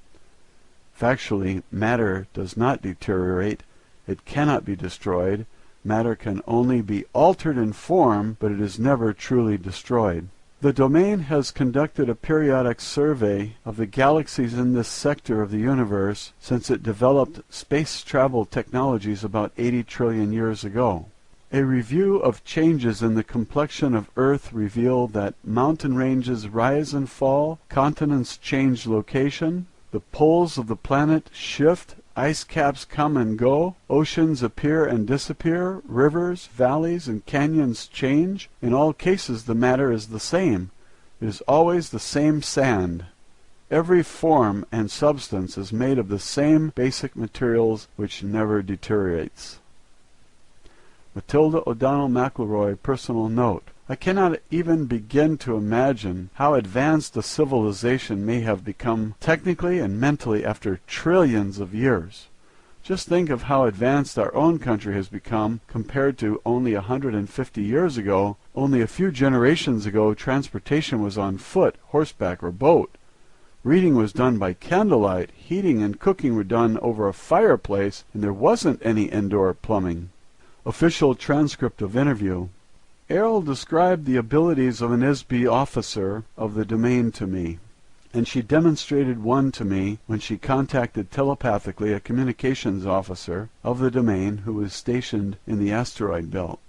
S2: Factually, matter does not deteriorate. It cannot be destroyed. Matter can only be altered in form, but it is never truly destroyed. The Domain has conducted a periodic survey of the galaxies in this sector of the universe since it developed space travel technologies about 80 trillion years ago. A review of changes in the complexion of Earth revealed that mountain ranges rise and fall, continents change location, the poles of the planet shift, ice caps come and go, oceans appear and disappear, rivers, valleys, and canyons change. In all cases the matter is the same. It is always the same sand. Every form and substance is made of the same basic materials which never deteriorates. Matilda O'Donnell McElroy, personal note. I cannot even begin to imagine how advanced a civilization may have become technically and mentally after trillions of years. Just think of how advanced our own country has become compared to only 150 years ago. Only a few generations ago, transportation was on foot, horseback, or boat. Reading was done by candlelight, heating and cooking were done over a fireplace, and there wasn't any indoor plumbing. Official transcript of interview. Errol described the abilities of an ISB officer of the Domain to me, and she demonstrated one to me when she contacted telepathically a communications officer of the Domain who was stationed in the asteroid belt.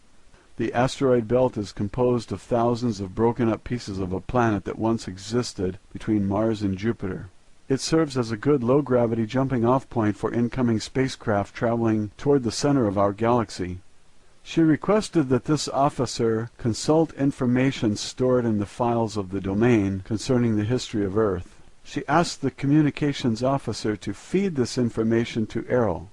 S2: The asteroid belt is composed of thousands of broken-up pieces of a planet that once existed between Mars and Jupiter. It serves as a good low-gravity jumping-off point for incoming spacecraft traveling toward the center of our galaxy. She requested that this officer consult information stored in the files of the Domain concerning the history of Earth. She asked the communications officer to feed this information to Errol.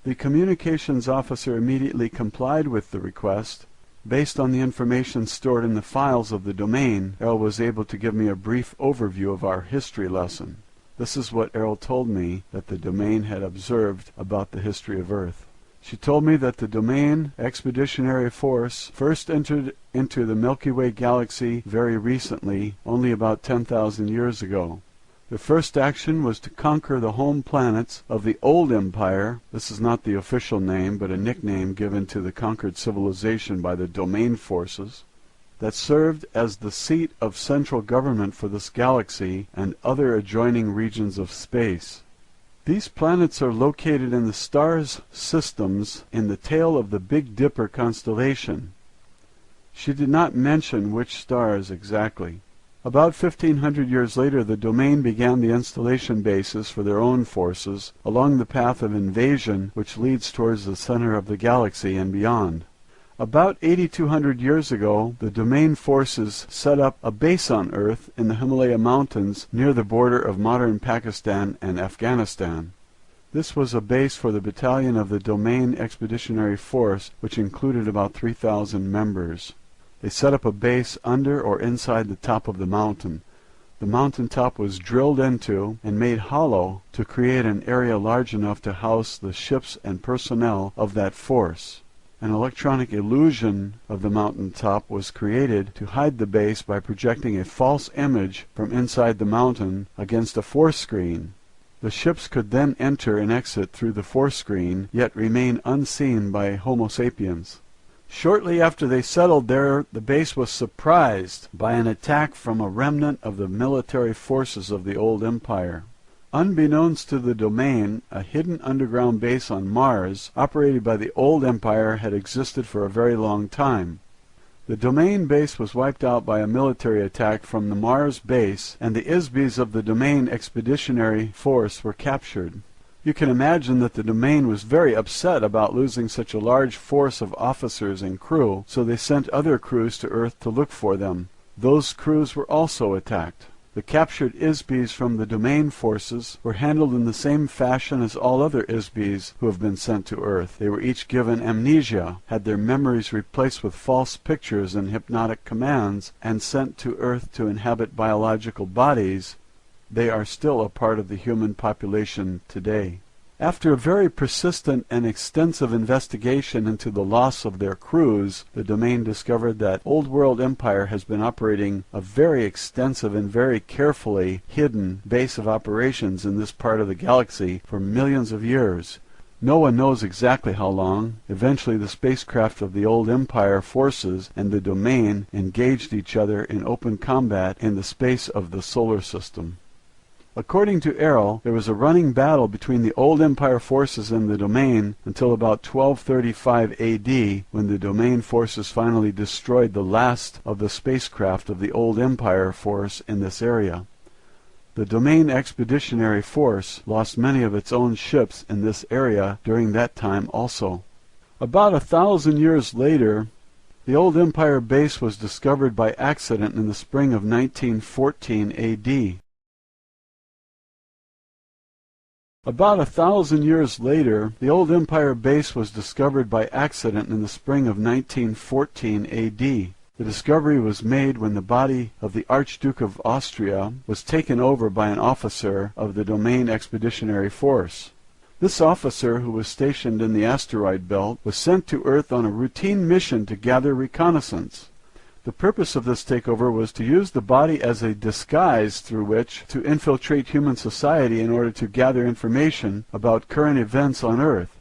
S2: The communications officer immediately complied with the request. Based on the information stored in the files of the Domain, Errol was able to give me a brief overview of our history lesson. This is what Errol told me that the Domain had observed about the history of Earth. She told me that the Domain Expeditionary Force first entered into the Milky Way galaxy very recently, only about 10,000 years ago. Their first action was to conquer the home planets of the Old Empire. This is not the official name, but a nickname given to the conquered civilization by the Domain forces, that served as the seat of central government for this galaxy and other adjoining regions of space. These planets are located in the stars systems in the tail of the Big Dipper constellation. She did not mention which stars exactly. About 1,500 years later, the Domain began the installation bases for their own forces along the path of invasion which leads towards the center of the galaxy and beyond. About 8,200 years ago, the Domain forces set up a base on Earth in the Himalaya Mountains near the border of modern Pakistan and Afghanistan. This was a base for the battalion of the Domain Expeditionary Force, which included about 3,000 members. They set up a base under or inside the top of the mountain. The mountain top was drilled into and made hollow to create an area large enough to house the ships and personnel of that force. An electronic illusion of the mountain top was created to hide the base by projecting a false image from inside the mountain against a force screen. The ships could then enter and exit through the force screen, yet remain unseen by Homo sapiens. Shortly after they settled there, the base was surprised by an attack from a remnant of the military forces of the Old Empire. Unbeknownst to the Domain, a hidden underground base on Mars, operated by the Old Empire, had existed for a very long time. The Domain base was wiped out by a military attack from the Mars base, and the ISBs of the Domain Expeditionary Force were captured. You can imagine that the Domain was very upset about losing such a large force of officers and crew, so they sent other crews to Earth to look for them. Those crews were also attacked. The captured ISBs from the Domain forces were handled in the same fashion as all other ISBs who have been sent to Earth. They were each given amnesia, had their memories replaced with false pictures and hypnotic commands, and sent to Earth to inhabit biological bodies. They are still a part of the human population today. After a very persistent and extensive investigation into the loss of their crews, the Domain discovered that Old World Empire has been operating a very extensive and very carefully hidden base of operations in this part of the galaxy for millions of years. No one knows exactly how long. Eventually the spacecraft of the Old Empire forces and the Domain engaged each other in open combat in the space of the solar system. According to Errol, there was a running battle between the Old Empire forces and the Domain until about 1235 AD, when the Domain forces finally destroyed the last of the spacecraft of the Old Empire force in this area. The Domain Expeditionary Force lost many of its own ships in this area during that time also. About 1,000 years later, the Old Empire base was discovered by accident in the spring of 1914 AD. About 1,000 years later, the Old Empire base was discovered by accident in the spring of 1914 AD. The discovery was made when the body of the Archduke of Austria was taken over by an officer of the Domain Expeditionary Force. This officer, who was stationed in the asteroid belt, was sent to Earth on a routine mission to gather reconnaissance. The purpose of this takeover was to use the body as a disguise through which to infiltrate human society in order to gather information about current events on Earth.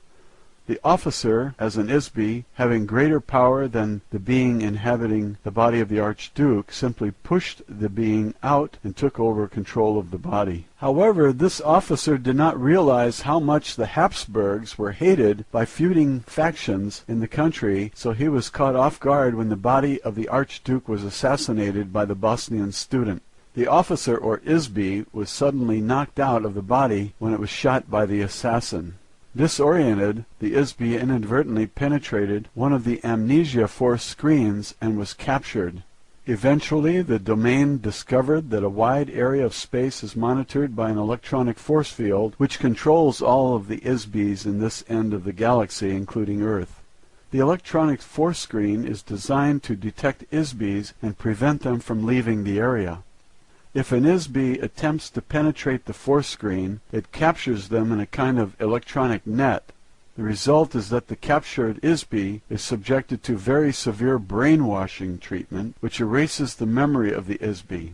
S2: The officer, as an ISB, having greater power than the being inhabiting the body of the Archduke, simply pushed the being out and took over control of the body. However, this officer did not realize how much the Habsburgs were hated by feuding factions in the country, so he was caught off guard when the body of the Archduke was assassinated by the Bosnian student. The officer, or ISB, was suddenly knocked out of the body when it was shot by the assassin. Disoriented, the ISB inadvertently penetrated one of the amnesia force screens and was captured. Eventually, the Domain discovered that a wide area of space is monitored by an electronic force field which controls all of the ISBs in this end of the galaxy, including Earth. The electronic force screen is designed to detect ISBs and prevent them from leaving the area. If an ISB attempts to penetrate the force screen, it captures them in a kind of electronic net. The result is that the captured ISB is subjected to very severe brainwashing treatment, which erases the memory of the ISB.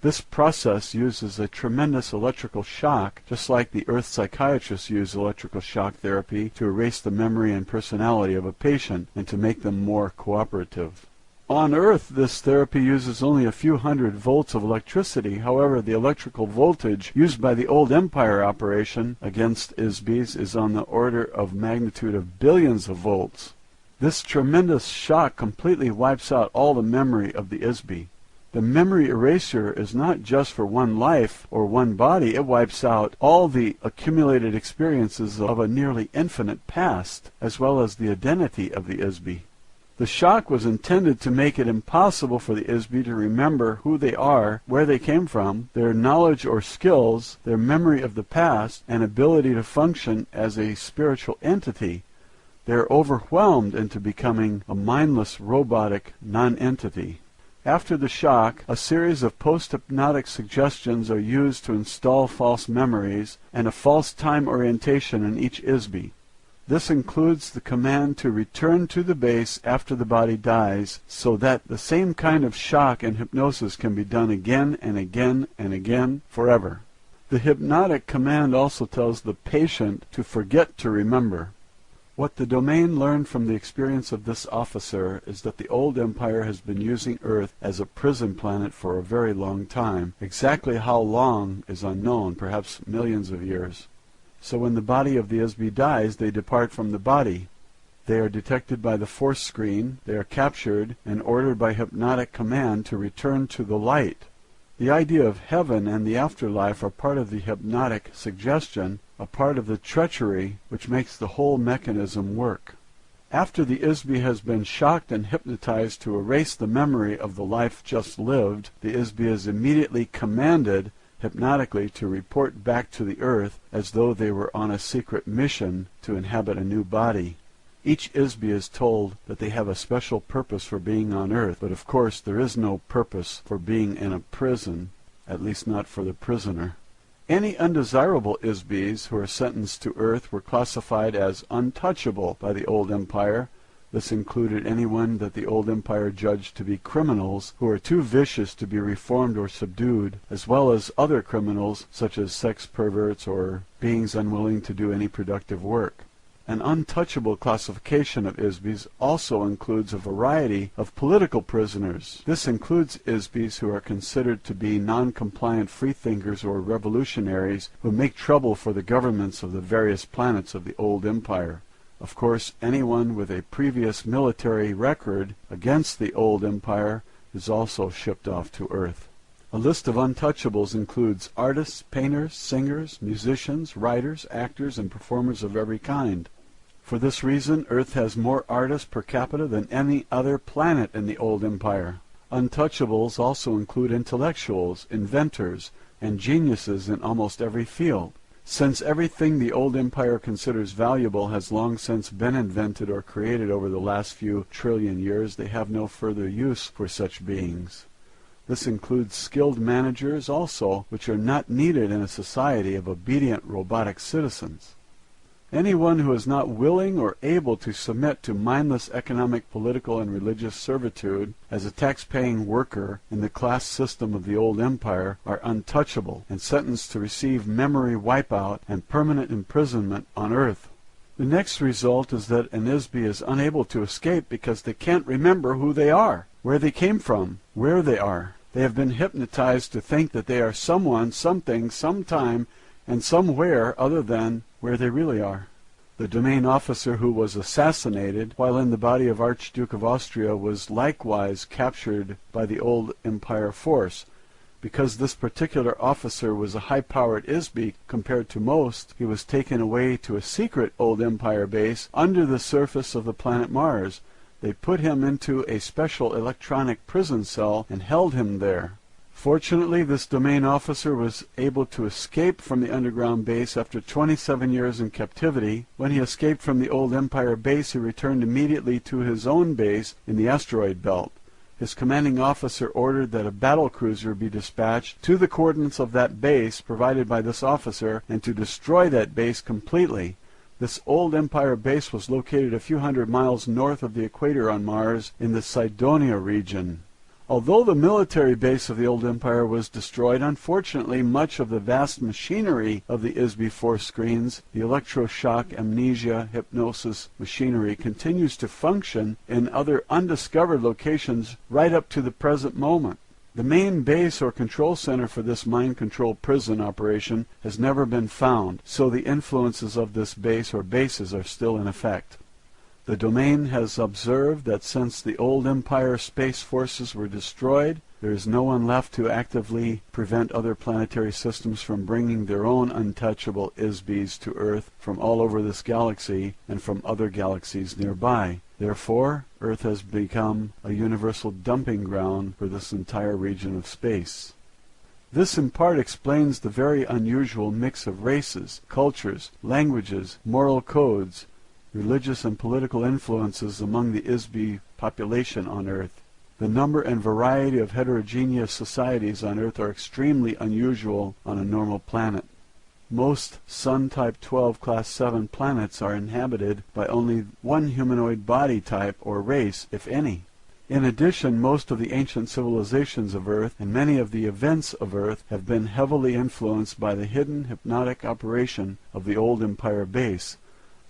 S2: This process uses a tremendous electrical shock, just like the Earth psychiatrists use electrical shock therapy to erase the memory and personality of a patient and to make them more cooperative. On Earth, this therapy uses only a few hundred volts of electricity. However, the electrical voltage used by the Old Empire operation against ISBs is on the order of magnitude of billions of volts. This tremendous shock completely wipes out all the memory of the ISB. The memory erasure is not just for one life or one body. It wipes out all the accumulated experiences of a nearly infinite past, as well as the identity of the ISB. The shock was intended to make it impossible for the ISB to remember who they are, where they came from, their knowledge or skills, their memory of the past, and ability to function as a spiritual entity. They are overwhelmed into becoming a mindless, robotic non-entity. After the shock, a series of post-hypnotic suggestions are used to install false memories and a false time orientation in each ISB. This includes the command to return to the base after the body dies, so that the same kind of shock and hypnosis can be done again and again and again forever. The hypnotic command also tells the patient to forget to remember. What the domain learned from the experience of this officer is that the Old Empire has been using Earth as a prison planet for a very long time. Exactly how long is unknown, perhaps millions of years. So when the body of the ISB dies, they depart from the body. They are detected by the force screen, they are captured, and ordered by hypnotic command to return to the light. The idea of heaven and the afterlife are part of the hypnotic suggestion, a part of the treachery which makes the whole mechanism work. After the ISB has been shocked and hypnotized to erase the memory of the life just lived, the ISB is immediately commanded hypnotically to report back to the Earth as though they were on a secret mission to inhabit a new body. Each ISB is told that they have a special purpose for being on Earth, but of course there is no purpose for being in a prison, at least not for the prisoner. Any undesirable ISBs who are sentenced to Earth were classified as untouchable by the Old Empire. This included anyone that the Old Empire judged to be criminals who are too vicious to be reformed or subdued, as well as other criminals such as sex perverts or beings unwilling to do any productive work. An untouchable classification of ISBs also includes a variety of political prisoners. This includes ISBs who are considered to be non-compliant freethinkers or revolutionaries who make trouble for the governments of the various planets of the Old Empire. Of course, anyone with a previous military record against the Old Empire is also shipped off to Earth. A list of untouchables includes artists, painters, singers, musicians, writers, actors, and performers of every kind. For this reason, Earth has more artists per capita than any other planet in the Old Empire. Untouchables also include intellectuals, inventors, and geniuses in almost every field. Since everything the Old Empire considers valuable has long since been invented or created over the last few trillion years, they have no further use for such beings. This includes skilled managers also, which are not needed in a society of obedient robotic citizens. Anyone who is not willing or able to submit to mindless economic, political, and religious servitude as a tax-paying worker in the class system of the Old Empire are untouchable and sentenced to receive memory wipeout and permanent imprisonment on Earth. The next result is that an ISB is unable to escape because they can't remember who they are, where they came from, where they are. They have been hypnotized to think that they are someone, something, sometime, and somewhere other than where they really are. The domain officer who was assassinated while in the body of Archduke of Austria was likewise captured by the Old Empire force. Because this particular officer was a high-powered ISB compared to most, he was taken away to a secret Old Empire base under the surface of the planet Mars. They put him into a special electronic prison cell and held him there. Fortunately, this domain officer was able to escape from the underground base after 27 years in captivity. When he escaped from the Old Empire base, he returned immediately to his own base in the asteroid belt. His commanding officer ordered that a battle cruiser be dispatched to the coordinates of that base provided by this officer and to destroy that base completely. This old Empire base was located a few hundred miles north of the equator on Mars in the Cydonia region. Although the military base of the old Empire was destroyed, unfortunately much of the vast machinery of the ISB-4 screens, the electroshock, amnesia, hypnosis machinery, continues to function in other undiscovered locations right up to the present moment. The main base or control center for this mind control prison operation has never been found, so the influences of this base or bases are still in effect. The domain has observed that since the old Empire space forces were destroyed, there is no one left to actively prevent other planetary systems from bringing their own untouchable ISBs to Earth from all over this galaxy and from other galaxies nearby. Therefore, Earth has become a universal dumping ground for this entire region of space. This in part explains the very unusual mix of races, cultures, languages, moral codes, religious and political influences among the ISB population on Earth. The number and variety of heterogeneous societies on Earth are extremely unusual on a normal planet. Most Sun-type 12 Class 7 planets are inhabited by only one humanoid body type or race, if any. In addition, most of the ancient civilizations of Earth and many of the events of Earth have been heavily influenced by the hidden hypnotic operation of the old Empire base.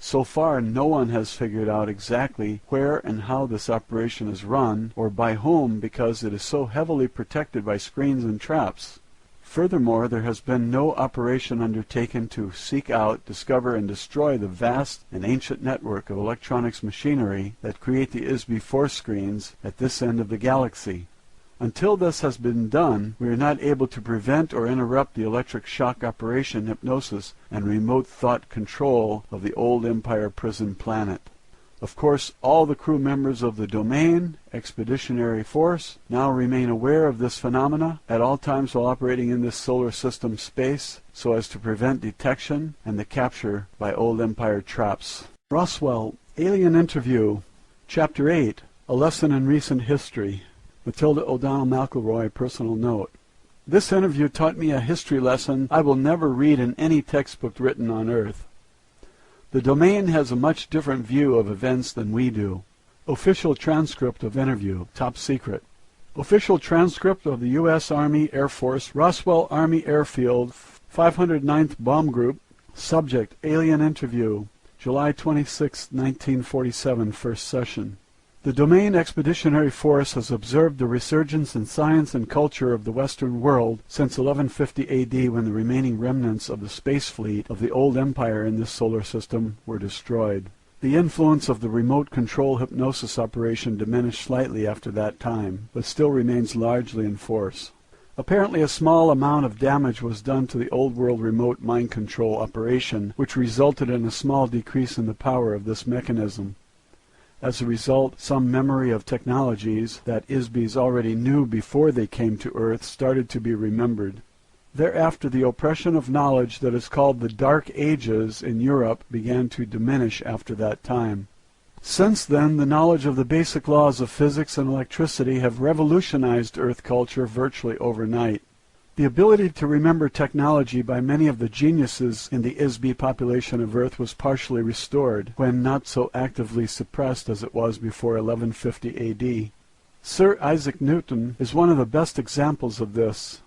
S2: So far, no one has figured out exactly where and how this operation is run, or by whom, because it is so heavily protected by screens and traps. Furthermore, there has been no operation undertaken to seek out, discover, and destroy the vast and ancient network of electronics machinery that create the ISB-4 screens at this end of the galaxy. Until this has been done, we are not able to prevent or interrupt the electric shock operation, hypnosis, and remote thought control of the old Empire prison planet. Of course, all the crew members of the Domain Expeditionary Force now remain aware of this phenomena at all times while operating in this solar system space, so as to prevent detection and the capture by old Empire traps. Roswell, Alien Interview, Chapter 8, A Lesson in Recent History. Matilda O'Donnell McElroy, personal note. This interview taught me a history lesson I will never read in any textbook written on Earth. The Domain has a much different view of events than we do. Official transcript of interview, top secret. Official transcript of the U.S. Army Air Force, Roswell Army Airfield, 509th Bomb Group. Subject, Alien Interview, July 26, 1947, first session. The Domain Expeditionary Force has observed the resurgence in science and culture of the Western world since 1150 AD, when the remaining remnants of the space fleet of the old Empire in this solar system were destroyed. The influence of the remote control hypnosis operation diminished slightly after that time, but still remains largely in force. Apparently a small amount of damage was done to the old world remote mind control operation, which resulted in a small decrease in the power of this mechanism. As a result, some memory of technologies that ISBs already knew before they came to Earth started to be remembered. Thereafter, the oppression of knowledge that is called the Dark Ages in Europe began to diminish after that time. Since then, the knowledge of the basic laws of physics and electricity have revolutionized Earth culture virtually overnight. The ability to remember technology by many of the geniuses in the ISB population of Earth was partially restored, when not so actively suppressed as it was before 1150 AD. Sir Isaac Newton is one of the best examples of this.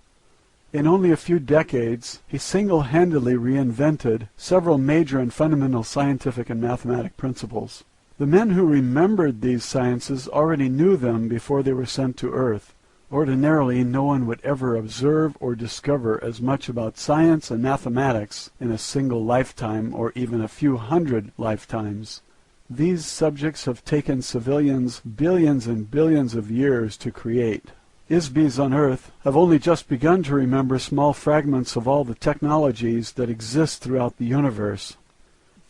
S2: In only a few decades, he single-handedly reinvented several major and fundamental scientific and mathematic principles. The men who remembered these sciences already knew them before they were sent to Earth. Ordinarily, no one would ever observe or discover as much about science and mathematics in a single lifetime, or even a few hundred lifetimes. These subjects have taken civilians billions and billions of years to create. ISBs on Earth have only just begun to remember small fragments of all the technologies that exist throughout the universe.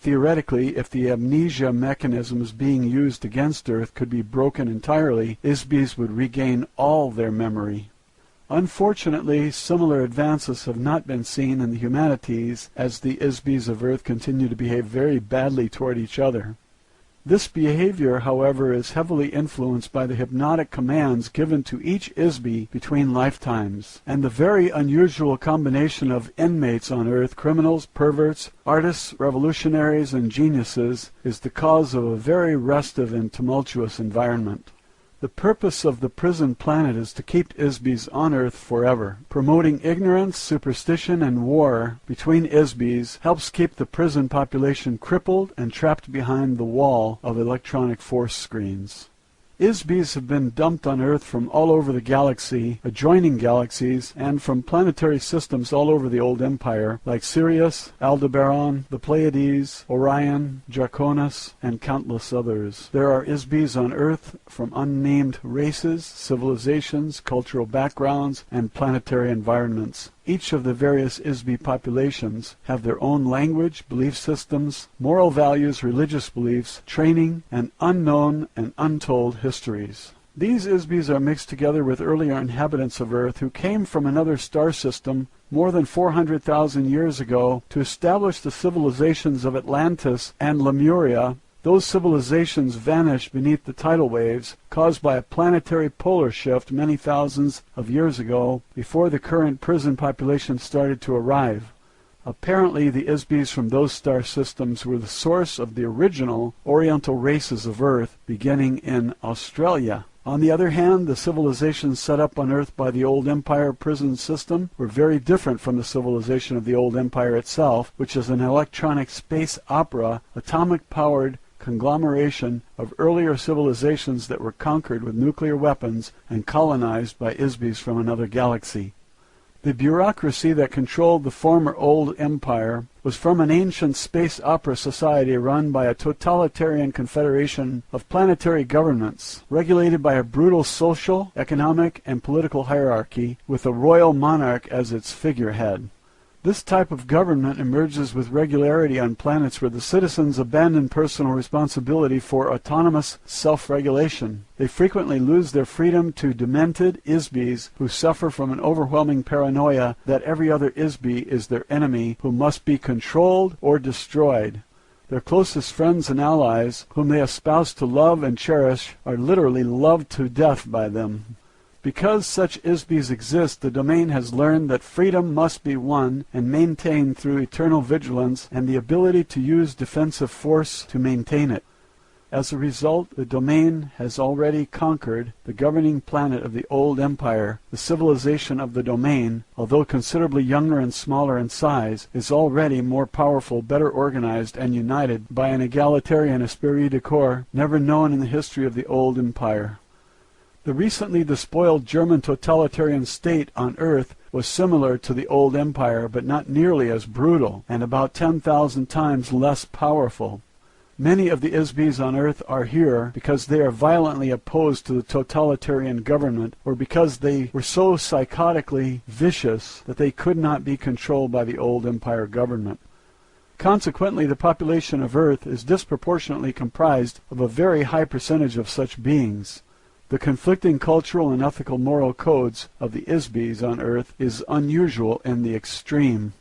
S2: Theoretically, if the amnesia mechanisms being used against Earth could be broken entirely, ISBs would regain all their memory. Unfortunately, similar advances have not been seen in the humanities, as the ISBs of Earth continue to behave very badly toward each other.
S1: This behavior, however, is heavily influenced by the hypnotic commands given to each ISBE between lifetimes, and the very unusual combination of inmates on Earth, criminals, perverts, artists, revolutionaries, and geniuses, is the cause of a very restive and tumultuous environment. The purpose of the prison planet is to keep ISBEs on Earth forever. Promoting ignorance, superstition, and war between ISBEs helps keep the prison population crippled and trapped behind the wall of electronic force screens. ISBEs have been dumped on Earth from all over the galaxy, adjoining galaxies, and from planetary systems all over the old empire, like Sirius, Aldebaran, the Pleiades, Orion, Draconis, and countless others. There are ISBEs on Earth from unnamed races, civilizations, cultural backgrounds, and planetary environments. Each of the various ISBE populations have their own language, belief systems, moral values, religious beliefs, training, and unknown and untold histories. These ISBEs are mixed together with earlier inhabitants of Earth who came from another star system more than 400,000 years ago to establish the civilizations of Atlantis and Lemuria. Those civilizations vanished beneath the tidal waves caused by a planetary polar shift many thousands of years ago, before the current prison population started to arrive. Apparently, the ISBEs from those star systems were the source of the original Oriental races of Earth, beginning in Australia. On the other hand, the civilizations set up on Earth by the old empire prison system were very different from the civilization of the old empire itself, which is an electronic space opera, atomic-powered conglomeration of earlier civilizations that were conquered with nuclear weapons and colonized by ISBEs from another galaxy. The bureaucracy that controlled the former old empire was from an ancient space opera society run by a totalitarian confederation of planetary governments, regulated by a brutal social, economic, and political hierarchy, with a royal monarch as its figurehead. This type of government emerges with regularity on planets where the citizens abandon personal responsibility for autonomous self-regulation. They frequently lose their freedom to demented ISBEs who suffer from an overwhelming paranoia that every other ISBE is their enemy who must be controlled or destroyed. Their closest friends and allies, whom they espouse to love and cherish, are literally loved to death by them. Because such ISBEs exist, the domain has learned that freedom must be won and maintained through eternal vigilance and the ability to use defensive force to maintain it. As a result, the domain has already conquered the governing planet of the old empire. The civilization of the domain, although considerably younger and smaller in size, is already more powerful, better organized, and united by an egalitarian esprit de corps never known in the history of the old empire. The recently despoiled German totalitarian state on Earth was similar to the old empire, but not nearly as brutal, and about 10,000 times less powerful. Many of the ISBEs on Earth are here because they are violently opposed to the totalitarian government, or because they were so psychotically vicious that they could not be controlled by the old empire government. Consequently, the population of Earth is disproportionately comprised of a very high percentage of such beings. The conflicting cultural and ethical moral codes of the ISBEs on Earth is unusual in the extreme.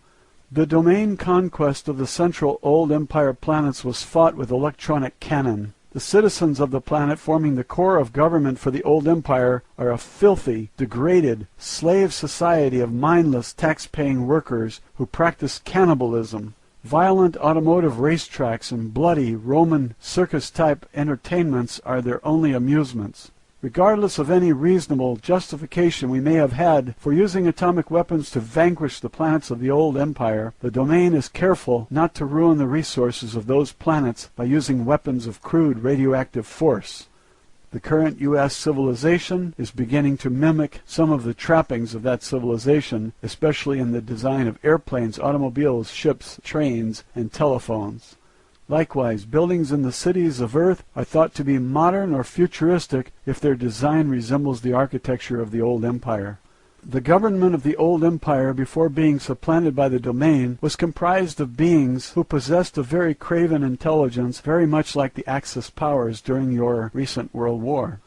S1: The domain conquest of the central old empire planets was fought with electronic cannon. The citizens of the planet forming the core of government for the old empire are a filthy, degraded, slave society of mindless, tax-paying workers who practice cannibalism. Violent automotive racetracks and bloody Roman circus-type entertainments are their only amusements. Regardless of any reasonable justification we may have had for using atomic weapons to vanquish the planets of the old empire, the domain is careful not to ruin the resources of those planets by using weapons of crude radioactive force. The current U.S. civilization is beginning to mimic some of the trappings of that civilization, especially in the design of airplanes, automobiles, ships, trains, and telephones. Likewise, buildings in the cities of Earth are thought to be modern or futuristic if their design resembles the architecture of the old empire. The government of the old empire, before being supplanted by the domain, was comprised of beings who possessed a very craven intelligence, very much like the Axis powers during your recent World War.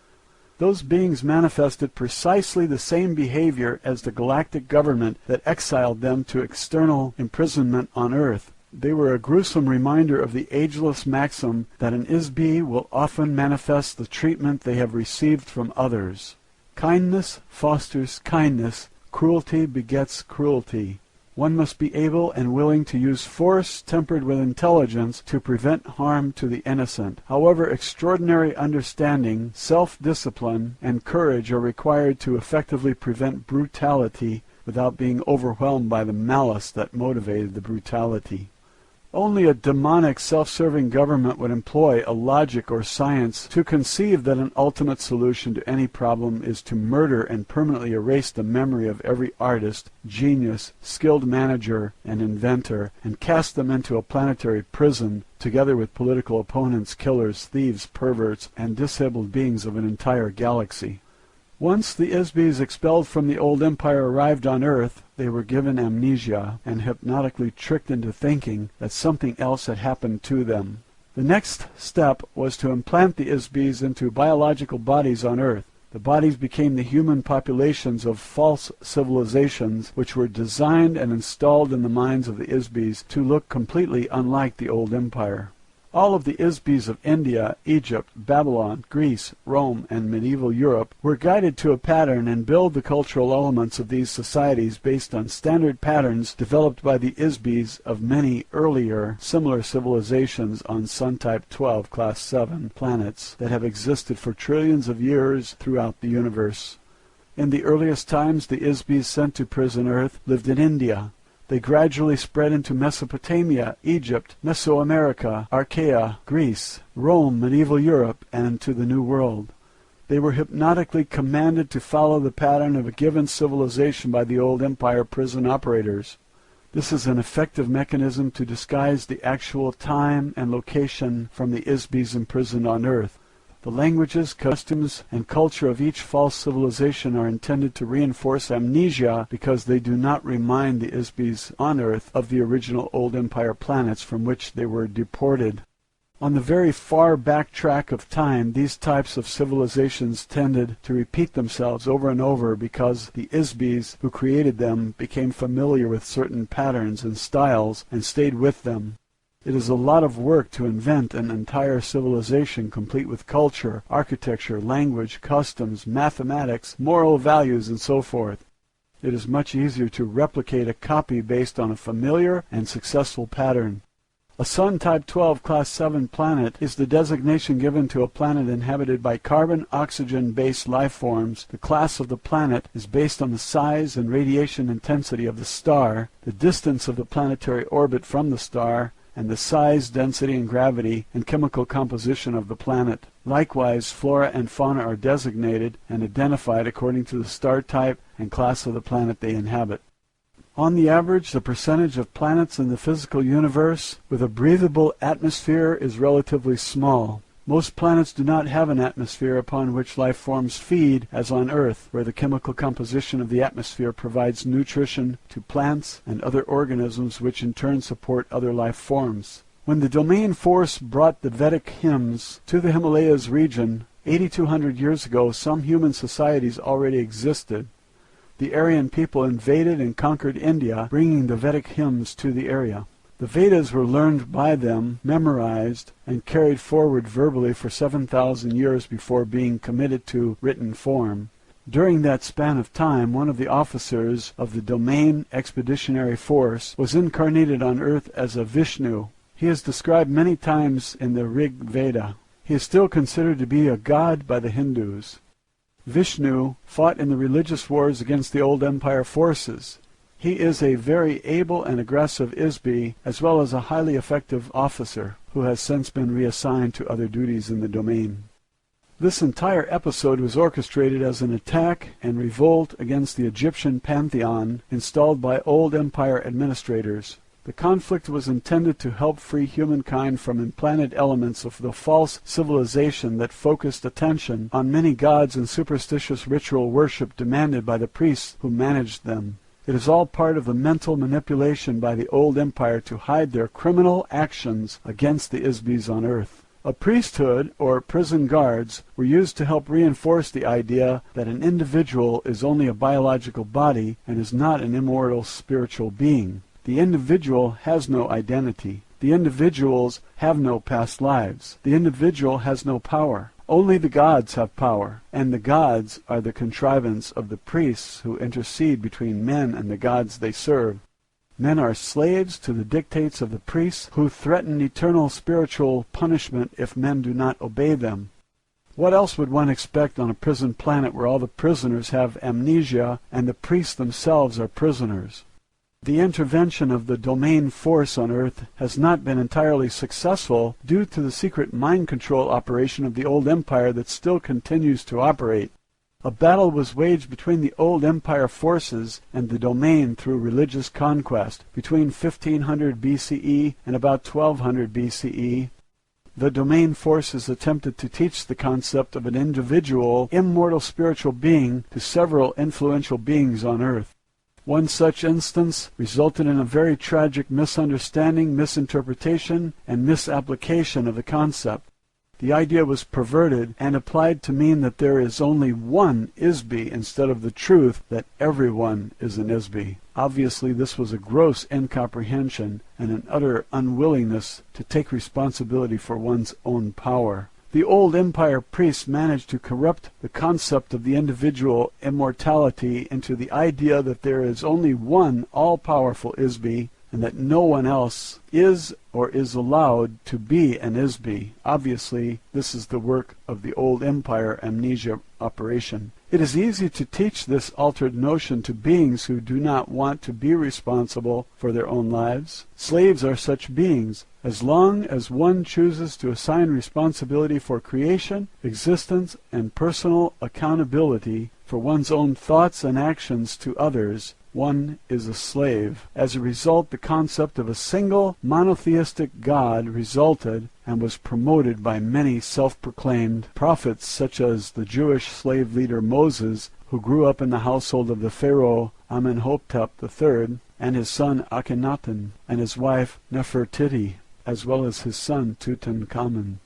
S1: Those beings manifested precisely the same behavior as the galactic government that exiled them to external imprisonment on Earth. They were a gruesome reminder of the ageless maxim that an Isbi will often manifest the treatment they have received from others. Kindness fosters kindness, cruelty begets cruelty. One must be able and willing to use force tempered with intelligence to prevent harm to the innocent. However, extraordinary understanding, self-discipline, and courage are required to effectively prevent brutality without being overwhelmed by the malice that motivated the brutality. Only a demonic, self-serving government would employ a logic or science to conceive that an ultimate solution to any problem is to murder and permanently erase the memory of every artist, genius, skilled manager, and inventor, and cast them into a planetary prison, together with political opponents, killers, thieves, perverts, and disabled beings of an entire galaxy. Once the Isbis expelled from the old empire arrived on Earth, they were given amnesia and hypnotically tricked into thinking that something else had happened to them. The next step was to implant the Isbis into biological bodies on Earth. The bodies became the human populations of false civilizations which were designed and installed in the minds of the Isbis to look completely unlike the old empire. All of the Isbis of India, Egypt, Babylon, Greece, Rome, and medieval Europe were guided to a pattern and build the cultural elements of these societies based on standard patterns developed by the Isbis of many earlier similar civilizations on Sun-type 12 Class 7 planets that have existed for trillions of years throughout the universe. In the earliest times, the Isbis sent to prison Earth lived in India. They gradually spread into Mesopotamia, Egypt, Mesoamerica, Archaea, Greece, Rome, medieval Europe, and to the New World. They were hypnotically commanded to follow the pattern of a given civilization by the old empire prison operators. This is an effective mechanism to disguise the actual time and location from the Isbis imprisoned on Earth. The languages, customs, and culture of each false civilization are intended to reinforce amnesia because they do not remind the Isbis on Earth of the original old empire planets from which they were deported. On the very far back track of time, these types of civilizations tended to repeat themselves over and over because the Isbis who created them became familiar with certain patterns and styles and stayed with them. It is a lot of work to invent an entire civilization complete with culture, architecture, language, customs, mathematics, moral values, and so forth. It is much easier to replicate a copy based on a familiar and successful pattern. A Sun-type 12 Class 7 planet is the designation given to a planet inhabited by carbon-oxygen-based life forms. The class of the planet is based on the size and radiation intensity of the star, the distance of the planetary orbit from the star, and the size, density, and gravity and chemical composition of the planet. Likewise, flora and fauna are designated and identified according to the star type and class of the planet they inhabit. On the average, the percentage of planets in the physical universe with a breathable atmosphere is relatively small. Most planets do not have an atmosphere upon which life forms feed, as on Earth, where the chemical composition of the atmosphere provides nutrition to plants and other organisms which in turn support other life forms. When the domain force brought the Vedic hymns to the Himalayas region 8,200 years ago, some human societies already existed. The Aryan people invaded and conquered India, bringing the Vedic hymns to the area. The Vedas were learned by them, memorized, and carried forward verbally for 7,000 years before being committed to written form. During that span of time, one of the officers of the Domain Expeditionary Force was incarnated on Earth as a Vishnu. He is described many times in the Rig Veda. He is still considered to be a god by the Hindus. Vishnu fought in the religious wars against the old empire forces. He is a very able and aggressive Isbi, as well as a highly effective officer, who has since been reassigned to other duties in the domain. This entire episode was orchestrated as an attack and revolt against the Egyptian pantheon installed by old empire administrators. The conflict was intended to help free humankind from implanted elements of the false civilization that focused attention on many gods and superstitious ritual worship demanded by the priests who managed them. It is all part of the mental manipulation by the old empire to hide their criminal actions against the Isbis on Earth. A priesthood, or prison guards, were used to help reinforce the idea that an individual is only a biological body and is not an immortal spiritual being. The individual has no identity. The individuals have no past lives. The individual has no power. Only the gods have power, and the gods are the contrivance of the priests who intercede between men and the gods they serve. Men are slaves to the dictates of the priests, who threaten eternal spiritual punishment if men do not obey them. What else would one expect on a prison planet where all the prisoners have amnesia and the priests themselves are prisoners? The intervention of the domain force on Earth has not been entirely successful due to the secret mind control operation of the old empire that still continues to operate. A battle was waged between the old empire forces and the domain through religious conquest between 1500 BCE and about 1200 BCE. The domain forces attempted to teach the concept of an individual, immortal spiritual being to several influential beings on Earth. One such instance resulted in a very tragic misunderstanding, misinterpretation, and misapplication of the concept. The idea was perverted and applied to mean that there is only one Isby instead of the truth that everyone is an Isby. Obviously, this was a gross incomprehension and an utter unwillingness to take responsibility for one's own power. The old empire priests managed to corrupt the concept of the individual immortality into the idea that there is only one all-powerful Isby and that no one else is or is allowed to be an Isby. Obviously, this is the work of the old empire amnesia operation. It is easy to teach this altered notion to beings who do not want to be responsible for their own lives. Slaves are such beings. As long as one chooses to assign responsibility for creation, existence, and personal accountability for one's own thoughts and actions to others, one is a slave. As a result, the concept of a single monotheistic God resulted and was promoted by many self-proclaimed prophets, such as the Jewish slave leader Moses, who grew up in the household of the Pharaoh Amenhotep III, and his son Akhenaten, and his wife Nefertiti, as well as his son Tutankhamun.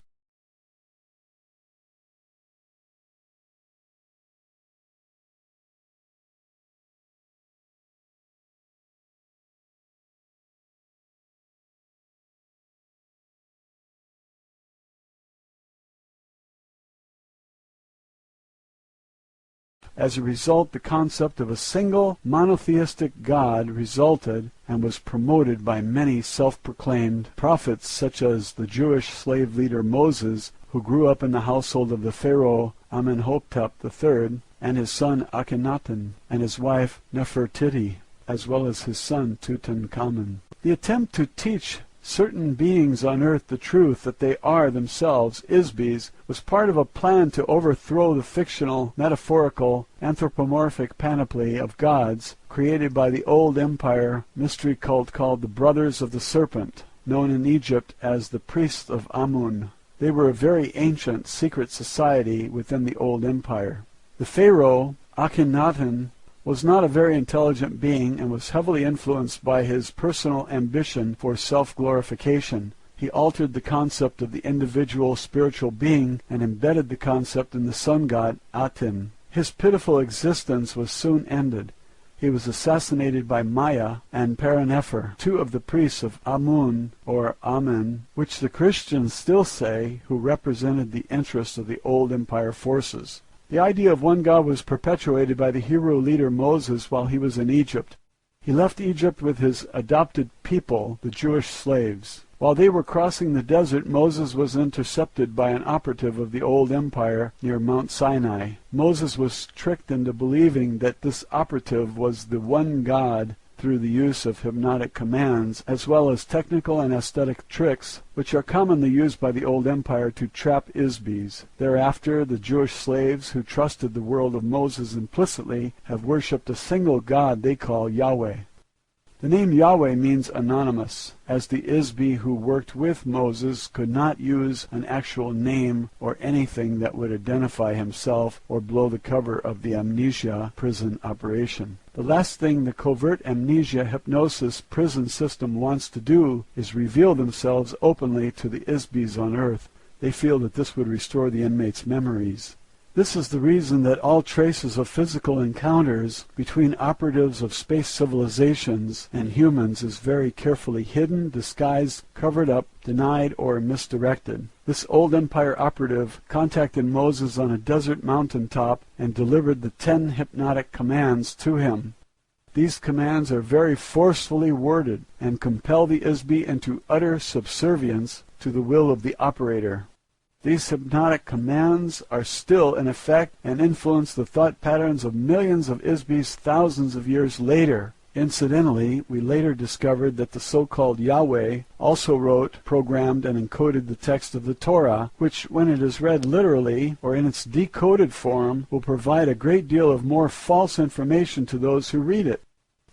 S1: As a result, the concept of a single monotheistic God resulted and was promoted by many self-proclaimed prophets, such as the Jewish slave leader Moses, who grew up in the household of the Pharaoh Amenhotep III, and his son Akhenaten, and his wife Nefertiti, as well as his son Tutankhamun. The attempt to teach certain beings on Earth the truth that they are themselves Isbys was part of a plan to overthrow the fictional, metaphorical, anthropomorphic panoply of gods created by the old empire mystery cult called the Brothers of the Serpent, known in Egypt as the Priests of Amun. They were a very ancient secret society within the old empire. The Pharaoh, Akhenaten, was not a very intelligent being and was heavily influenced by his personal ambition for self-glorification. He altered the concept of the individual spiritual being and embedded the concept in the sun god Aten. His pitiful existence was soon ended. He was assassinated by Maya and Paranefer, two of the priests of Amun, or Amen, which the Christians still say, who represented the interests of the old empire forces. The idea of one God was perpetuated by the Hebrew leader Moses while he was in Egypt. He left Egypt with his adopted people, the Jewish slaves. While they were crossing the desert, Moses was intercepted by an operative of the old empire near Mount Sinai. Moses was tricked into believing that this operative was the one God through the use of hypnotic commands, as well as technical and aesthetic tricks, which are commonly used by the old empire to trap Isbys. Thereafter, the Jewish slaves who trusted the world of Moses implicitly have worshipped a single God they call Yahweh. The name Yahweh means anonymous, as the Isby who worked with Moses could not use an actual name or anything that would identify himself or blow the cover of the amnesia prison operation. The last thing the covert amnesia hypnosis prison system wants to do is reveal themselves openly to the Isbys on Earth. They feel that this would restore the inmates' memories. This is the reason that all traces of physical encounters between operatives of space civilizations and humans is very carefully hidden, disguised, covered up, denied, or misdirected. This old empire operative contacted Moses on a desert mountaintop and delivered the 10 hypnotic commands to him. These commands are very forcefully worded and compel the ISB into utter subservience to the will of the operator. These hypnotic commands are still in effect and influence the thought patterns of millions of ISBs thousands of years later. Incidentally, we later discovered that the so-called Yahweh also wrote, programmed, and encoded the text of the Torah, which, when it is read literally or in its decoded form, will provide a great deal of more false information to those who read it.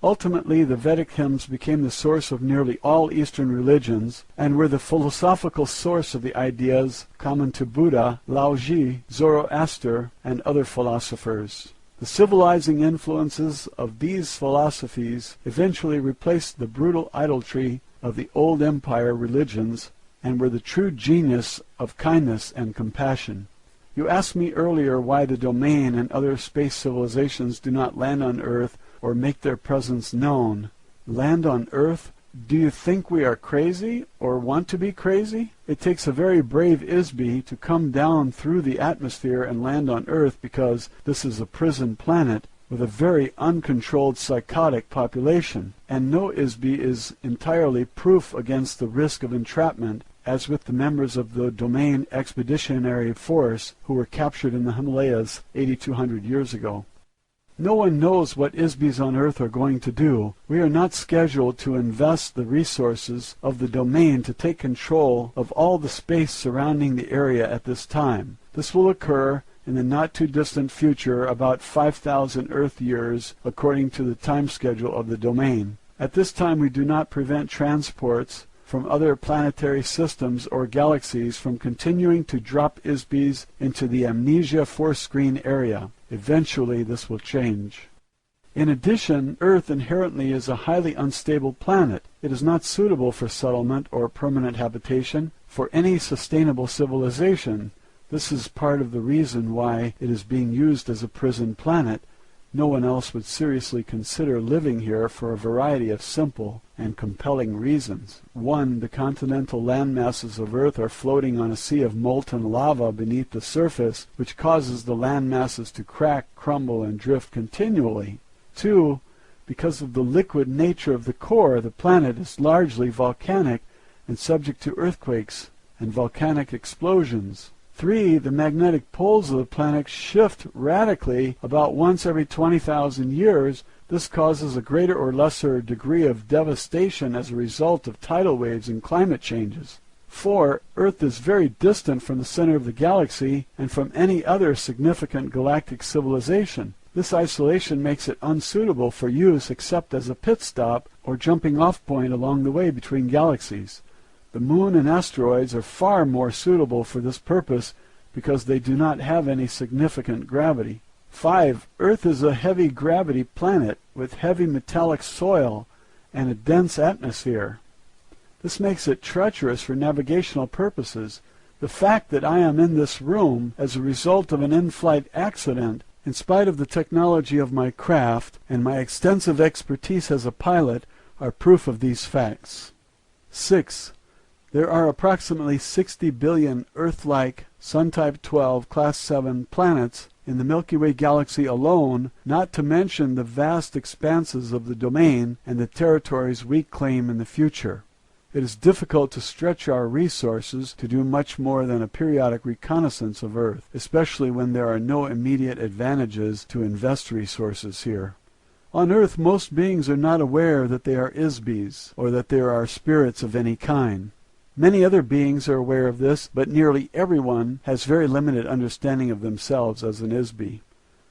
S1: Ultimately, the Vedic hymns became the source of nearly all Eastern religions and were the philosophical source of the ideas common to Buddha, Laozi, Zoroaster, and other philosophers. The civilizing influences of these philosophies eventually replaced the brutal idolatry of the old empire religions and were the true genius of kindness and compassion. You asked me earlier why the domain and other space civilizations do not land on Earth or make their presence known. Land on Earth? Do you think we are crazy or want to be crazy? It takes a very brave ISB to come down through the atmosphere and land on Earth because this is a prison planet with a very uncontrolled psychotic population, and no ISB is entirely proof against the risk of entrapment, as with the members of the Domain Expeditionary Force who were captured in the Himalayas 8,200 years ago. No one knows what ISBs on Earth are going to do. We are not scheduled to invest the resources of the domain to take control of all the space surrounding the area at this time. This will occur in the not-too-distant future, about 5,000 Earth years, according to the time schedule of the domain. At this time, we do not prevent transports from other planetary systems or galaxies from continuing to drop ISBs into the amnesia force screen area. Eventually, this will change. In addition, Earth inherently is a highly unstable planet. It is not suitable for settlement or permanent habitation for any sustainable civilization. This is part of the reason why it is being used as a prison planet. No one else would seriously consider living here for a variety of simple and compelling reasons. 1. The continental landmasses of Earth are floating on a sea of molten lava beneath the surface, which causes the landmasses to crack, crumble, and drift continually. 2. Because of the liquid nature of the core, the planet is largely volcanic and subject to earthquakes and volcanic explosions. 3. The magnetic poles of the planet shift radically about once every 20,000 years. This causes a greater or lesser degree of devastation as a result of tidal waves and climate changes. 4. Earth is very distant from the center of the galaxy and from any other significant galactic civilization. This isolation makes it unsuitable for use except as a pit stop or jumping off point along the way between galaxies. The moon and asteroids are far more suitable for this purpose because they do not have any significant gravity. 5. Earth is a heavy gravity planet with heavy metallic soil and a dense atmosphere. This makes it treacherous for navigational purposes. The fact that I am in this room as a result of an in-flight accident, in spite of the technology of my craft and my extensive expertise as a pilot, are proof of these facts. 6. There are approximately 60 billion Earth-like Sun-type 12 Class 7 planets in the Milky Way galaxy alone, not to mention the vast expanses of the domain and the territories we claim in the future. It is difficult to stretch our resources to do much more than a periodic reconnaissance of Earth, especially when there are no immediate advantages to invest resources here. On Earth, most beings are not aware that they are ISBs, or that there are spirits of any kind. Many other beings are aware of this, but nearly everyone has very limited understanding of themselves as an ISB.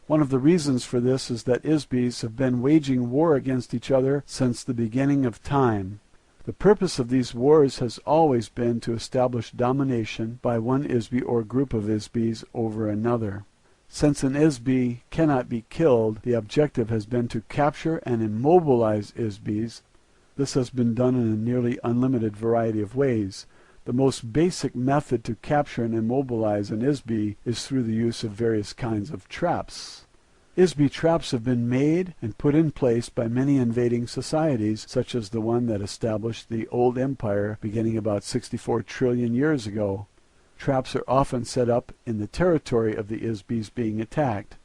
S1: One of the reasons for this is that ISBs have been waging war against each other since the beginning of time. The purpose of these wars has always been to establish domination by one ISB or group of ISBs over another. Since an ISB cannot be killed, the objective has been to capture and immobilize ISBs. This has been done in a nearly unlimited variety of ways. The most basic method to capture and immobilize an ISB is through the use of various kinds of traps. ISB traps have been made and put in place by many invading societies, such as the one that established the old empire beginning about 64 trillion years ago. Traps are often set up in the territory of the ISBs being attacked.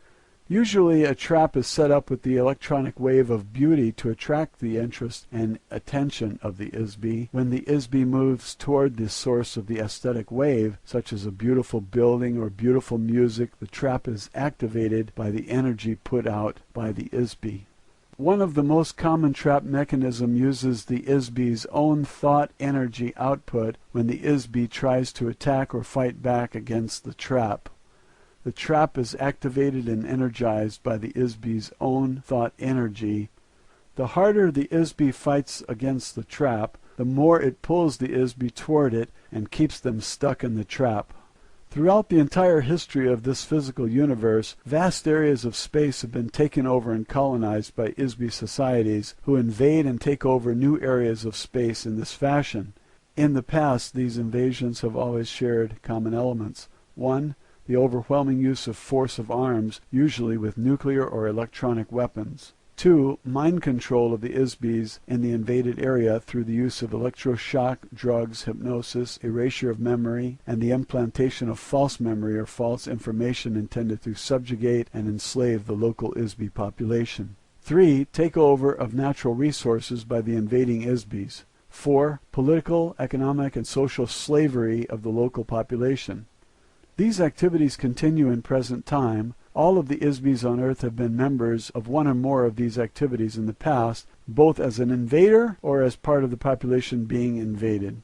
S1: Usually a trap is set up with the electronic wave of beauty to attract the interest and attention of the ISB. When the ISB moves toward the source of the aesthetic wave, such as a beautiful building or beautiful music, the trap is activated by the energy put out by the ISB. One of the most common trap mechanisms uses the ISB's own thought energy output when the ISB tries to attack or fight back against the trap. The trap is activated and energized by the ISB's own thought energy. The harder the ISB fights against the trap, the more it pulls the ISB toward it and keeps them stuck in the trap. Throughout the entire history of this physical universe, vast areas of space have been taken over and colonized by ISB societies who invade and take over new areas of space in this fashion. In the past, these invasions have always shared common elements. 1. The overwhelming use of force of arms, usually with nuclear or electronic weapons. 2. Mind control of the ISBs in the invaded area through the use of electroshock, drugs, hypnosis, erasure of memory, and the implantation of false memory or false information intended to subjugate and enslave the local ISB population. 3. Takeover of natural resources by the invading ISBs. 4. Political, economic, and social slavery of the local population. These activities continue in present time. All of the ISBs on Earth have been members of one or more of these activities in the past, both as an invader or as part of the population being invaded.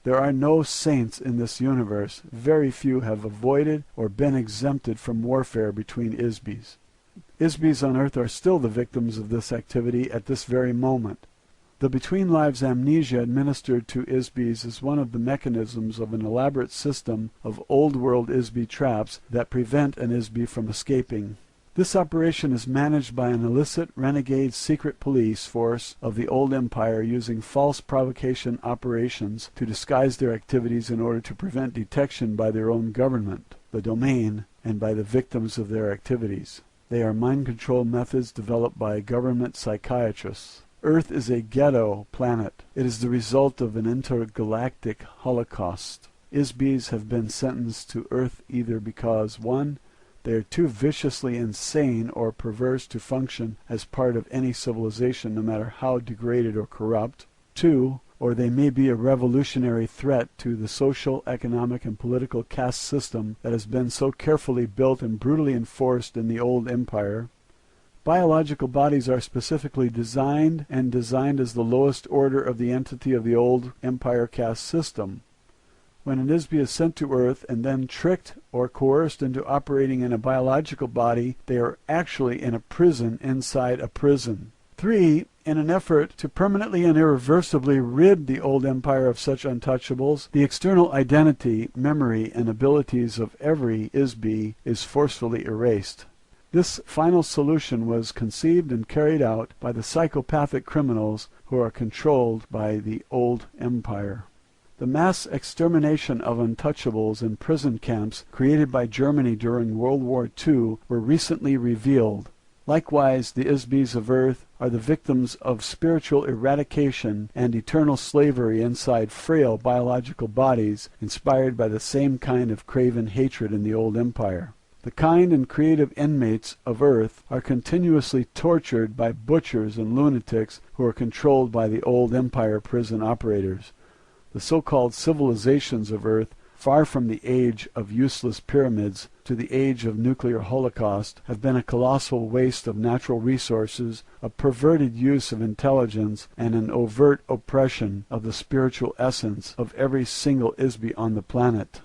S1: There are no saints in this universe. Very few have avoided or been exempted from warfare between ISBs. ISBs on Earth are still the victims of this activity at this very moment. The between lives amnesia administered to ISBs is one of the mechanisms of an elaborate system of old world ISB traps that prevent an ISB from escaping. This operation is managed by an illicit renegade secret police force of the old empire using false provocation operations to disguise their activities in order to prevent detection by their own government, the domain, and by the victims of their activities. They are mind control methods developed by government psychiatrists. Earth is a ghetto planet. It is the result of an intergalactic holocaust. ISBs have been sentenced to Earth either because 1. They are too viciously insane or perverse to function as part of any civilization no matter how degraded or corrupt. 2. Or they may be a revolutionary threat to the social, economic, and political caste system that has been so carefully built and brutally enforced in the old empire. Biological bodies are specifically designed as the lowest order of the entity of the old empire caste system. When an ISB is sent to Earth and then tricked or coerced into operating in a biological body, they are actually in a prison inside a prison. 3. In an effort to permanently and irreversibly rid the old empire of such untouchables, the external identity, memory, and abilities of every ISB is forcefully erased. This final solution was conceived and carried out by the psychopathic criminals who are controlled by the old empire. The mass extermination of untouchables in prison camps created by Germany during World War II were recently revealed. Likewise, the ISBs of Earth are the victims of spiritual eradication and eternal slavery inside frail biological bodies inspired by the same kind of craven hatred in the old empire. The kind and creative inmates of Earth are continuously tortured by butchers and lunatics who are controlled by the old empire prison operators. The so-called civilizations of Earth, far from the age of useless pyramids to the age of nuclear holocaust, have been a colossal waste of natural resources, a perverted use of intelligence, and an overt oppression of the spiritual essence of every single ISB on the planet.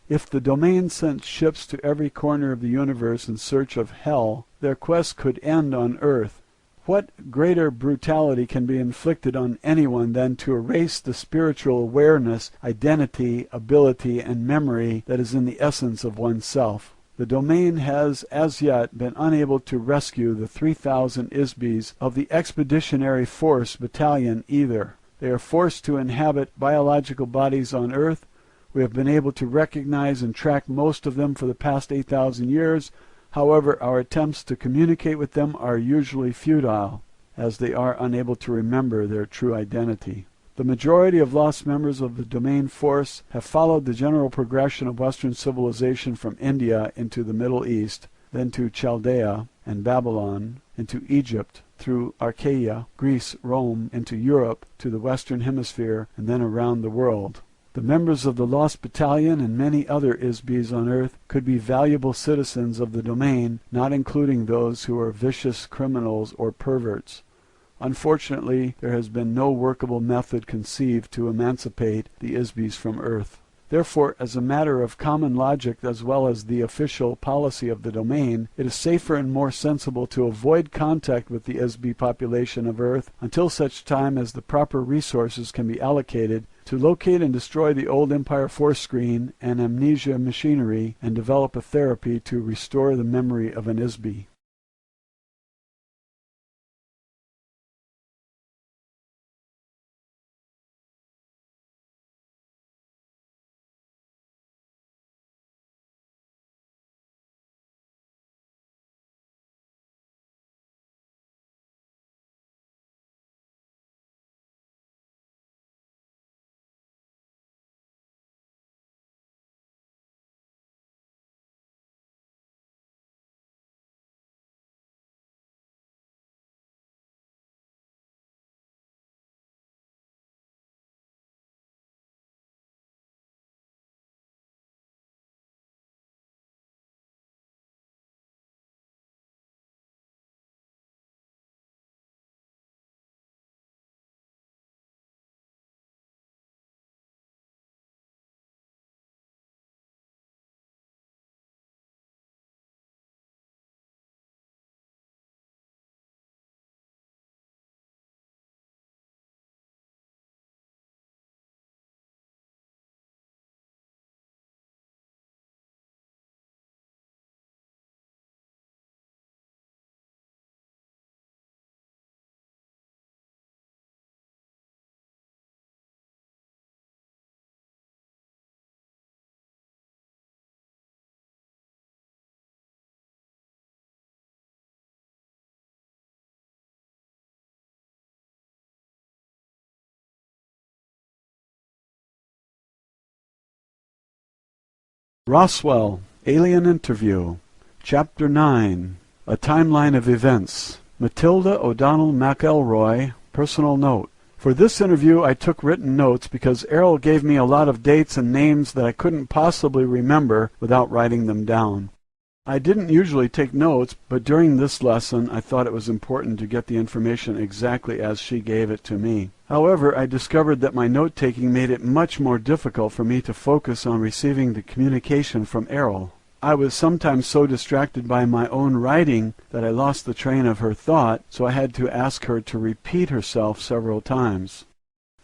S1: If the domain sent ships to every corner of the universe in search of hell, their quest could end on Earth. What greater brutality can be inflicted on anyone than to erase the spiritual awareness, identity, ability, and memory that is in the essence of oneself? The domain has as yet been unable to rescue the 3,000 ISBs of the Expeditionary Force Battalion either. They are forced to inhabit biological bodies on Earth. We have been able to recognize and track most of them for the past 8,000 years. However, our attempts to communicate with them are usually futile, as they are unable to remember their true identity. The majority of lost members of the Domain Force have followed the general progression of Western civilization from India into the Middle East, then to Chaldea and Babylon, into Egypt, through Achaia, Greece, Rome, into Europe, to the Western Hemisphere, and then around the world. The members of the Lost Battalion and many other ISBs on Earth could be valuable citizens of the domain, not including those who are vicious criminals or perverts. Unfortunately, there has been no workable method conceived to emancipate the ISBs from Earth. Therefore, as a matter of common logic as well as the official policy of the domain, it is safer and more sensible to avoid contact with the ISB population of Earth until such time as the proper resources can be allocated to locate and destroy the old Empire Force screen and amnesia machinery and develop a therapy to restore the memory of an ISB. Roswell, Alien Interview, Chapter 9, A Timeline of Events. Matilda O'Donnell McElroy, Personal Note. For this interview I took written notes because Errol gave me a lot of dates and names that I couldn't possibly remember without writing them down. I didn't usually take notes, but during this lesson I thought it was important to get the information exactly as she gave it to me. However, I discovered that my note-taking made it much more difficult for me to focus on receiving the communication from Errol. I was sometimes so distracted by my own writing that I lost the train of her thought, so I had to ask her to repeat herself several times.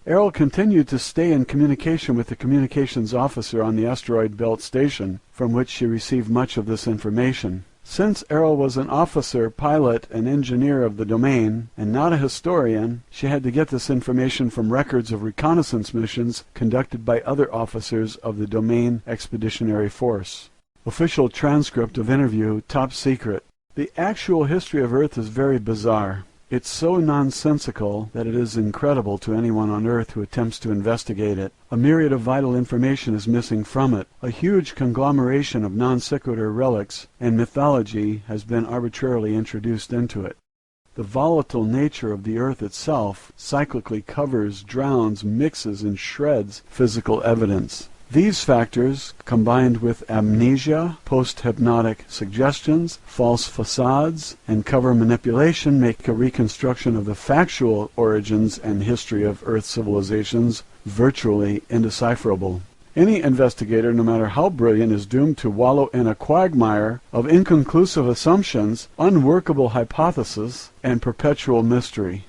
S1: Errol continued to stay in communication with the communications officer on the asteroid belt station, from which she received much of this information. Since Errol was an officer, pilot, and engineer of the domain, and not a historian, she had to get this information from records of reconnaissance missions conducted by other officers of the Domain Expeditionary Force. Official transcript of interview, top secret. The actual history of Earth is very bizarre. It's so nonsensical that it is incredible to anyone on Earth who attempts to investigate it. A myriad of vital information is missing from it. A huge conglomeration of non-sequitur relics and mythology has been arbitrarily introduced into it. The volatile nature of the Earth itself cyclically covers, drowns, mixes, and shreds physical evidence. These factors, combined with amnesia, post-hypnotic suggestions, false facades, and cover manipulation, make a reconstruction of the factual origins and history of Earth civilizations virtually indecipherable. Any investigator, no matter how brilliant, is doomed to wallow in a quagmire of inconclusive assumptions, unworkable hypotheses, and perpetual mystery.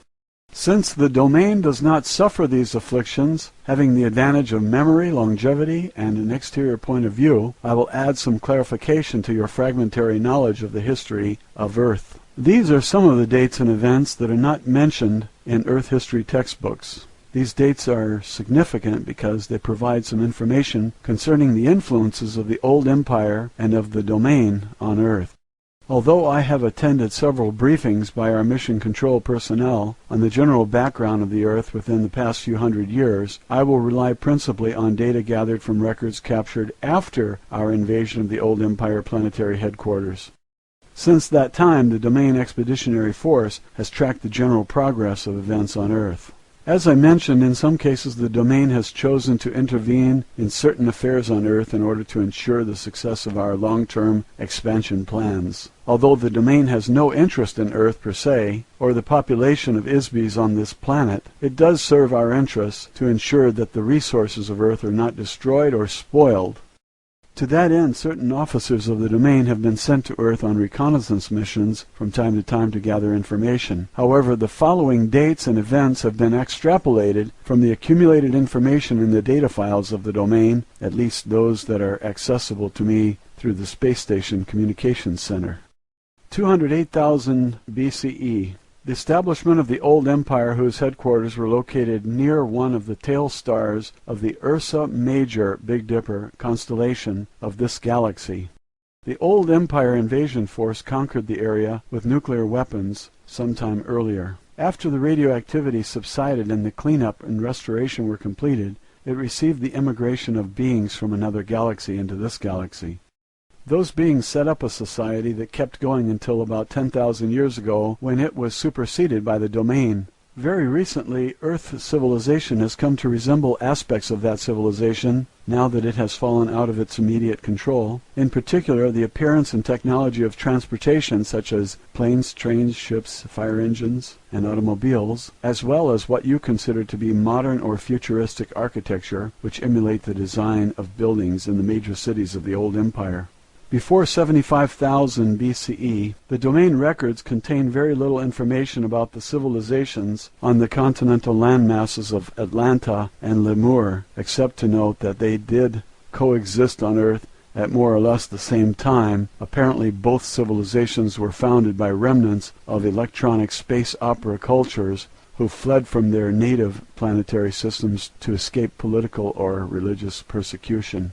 S1: Since the domain does not suffer these afflictions, having the advantage of memory, longevity, and an exterior point of view, I will add some clarification to your fragmentary knowledge of the history of Earth. These are some of the dates and events that are not mentioned in Earth history textbooks. These dates are significant because they provide some information concerning the influences of the old empire and of the domain on Earth. Although I have attended several briefings by our mission control personnel on the general background of the Earth within the past few hundred years, I will rely principally on data gathered from records captured after our invasion of the old empire planetary headquarters. Since that time, the Domain Expeditionary Force has tracked the general progress of events on Earth. As I mentioned, in some cases the Domain has chosen to intervene in certain affairs on Earth in order to ensure the success of our long-term expansion plans. Although the Domain has no interest in Earth per se, or the population of Isbys on this planet, it does serve our interests to ensure that the resources of Earth are not destroyed or spoiled. To that end, certain officers of the Domain have been sent to Earth on reconnaissance missions from time to time to gather information. However, the following dates and events have been extrapolated from the accumulated information in the data files of the Domain, at least those that are accessible to me through the Space Station Communications Center. 208,000 BCE. The establishment of the old empire, whose headquarters were located near one of the tail stars of the Ursa Major Big Dipper constellation of this galaxy. The old empire invasion force conquered the area with nuclear weapons sometime earlier. After the radioactivity subsided and the cleanup and restoration were completed, it received the immigration of beings from another galaxy into this galaxy. Those beings set up a society that kept going until about 10,000 years ago, when it was superseded by the Domain. Very recently, Earth civilization has come to resemble aspects of that civilization, now that it has fallen out of its immediate control. In particular, the appearance and technology of transportation, such as planes, trains, ships, fire engines, and automobiles, as well as what you consider to be modern or futuristic architecture, which emulate the design of buildings in the major cities of the old empire. Before 75,000 BCE, the Domain records contain very little information about the civilizations on the continental landmasses of Atlanta and Lemur, except to note that they did coexist on Earth at more or less the same time. Apparently both civilizations were founded by remnants of electronic space opera cultures who fled from their native planetary systems to escape political or religious persecution.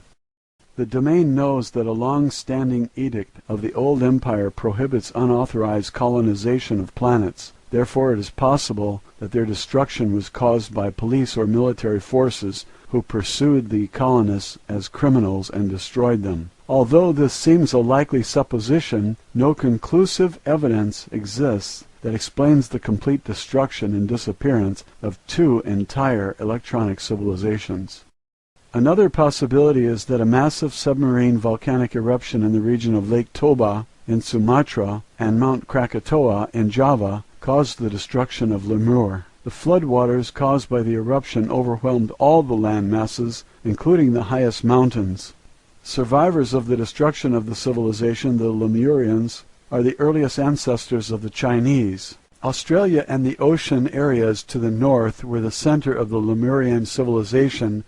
S1: The Domain knows that a long-standing edict of the old empire prohibits unauthorized colonization of planets. Therefore, it is possible that their destruction was caused by police or military forces who pursued the colonists as criminals and destroyed them. Although this seems a likely supposition, no conclusive evidence exists that explains the complete destruction and disappearance of two entire electronic civilizations. Another possibility is that a massive submarine volcanic eruption in the region of Lake Toba in Sumatra and Mount Krakatoa in Java caused the destruction of Lemur. The floodwaters caused by the eruption overwhelmed all the land masses, including the highest mountains. Survivors of the destruction of the civilization, the Lemurians, are the earliest ancestors of the Chinese. Australia and the ocean areas to the north were the center of the Lemurian civilization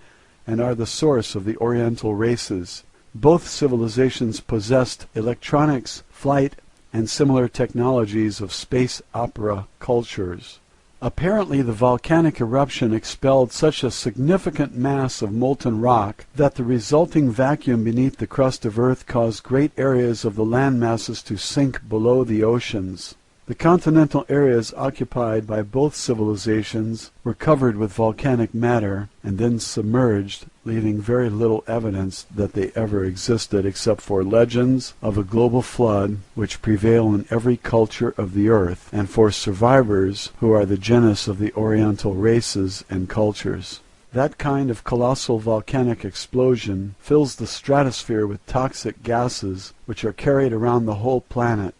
S1: and are the source of the Oriental races. Both civilizations possessed electronics, flight, and similar technologies of space opera cultures. Apparently, the volcanic eruption expelled such a significant mass of molten rock that the resulting vacuum beneath the crust of Earth caused great areas of the land masses to sink below the oceans. The continental areas occupied by both civilizations were covered with volcanic matter and then submerged, leaving very little evidence that they ever existed except for legends of a global flood which prevail in every culture of the earth, and for survivors who are the genus of the Oriental races and cultures. That kind of colossal volcanic explosion fills the stratosphere with toxic gases which are carried around the whole planet.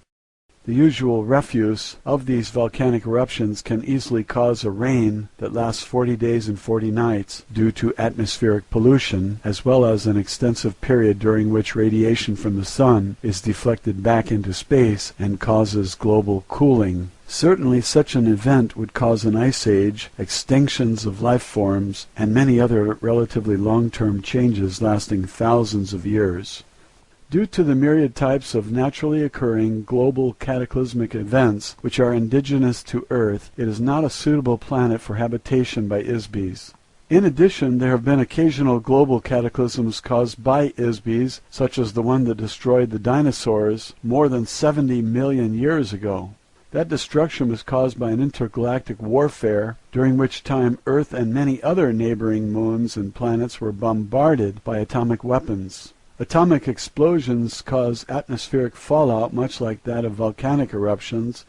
S1: The usual refuse of these volcanic eruptions can easily cause a rain that lasts 40 days and 40 nights due to atmospheric pollution, as well as an extensive period during which radiation from the sun is deflected back into space and causes global cooling. Certainly such an event would cause an ice age, extinctions of life forms, and many other relatively long-term changes lasting thousands of years. Due to the myriad types of naturally occurring global cataclysmic events which are indigenous to Earth, it is not a suitable planet for habitation by ISBs. In addition, there have been occasional global cataclysms caused by ISBs, such as the one that destroyed the dinosaurs more than 70 million years ago. That destruction was caused by an intergalactic warfare, during which time Earth and many other neighboring moons and planets were bombarded by atomic weapons. Atomic explosions cause atmospheric fallout much like that of volcanic eruptions.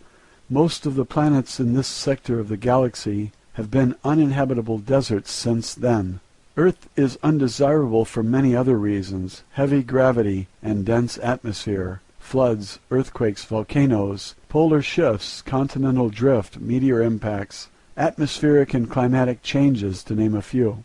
S1: Most of the planets in this sector of the galaxy have been uninhabitable deserts since then. Earth is undesirable for many other reasons: heavy gravity and dense atmosphere, floods, earthquakes, volcanoes, polar shifts, continental drift, meteor impacts, atmospheric and climatic changes, to name a few.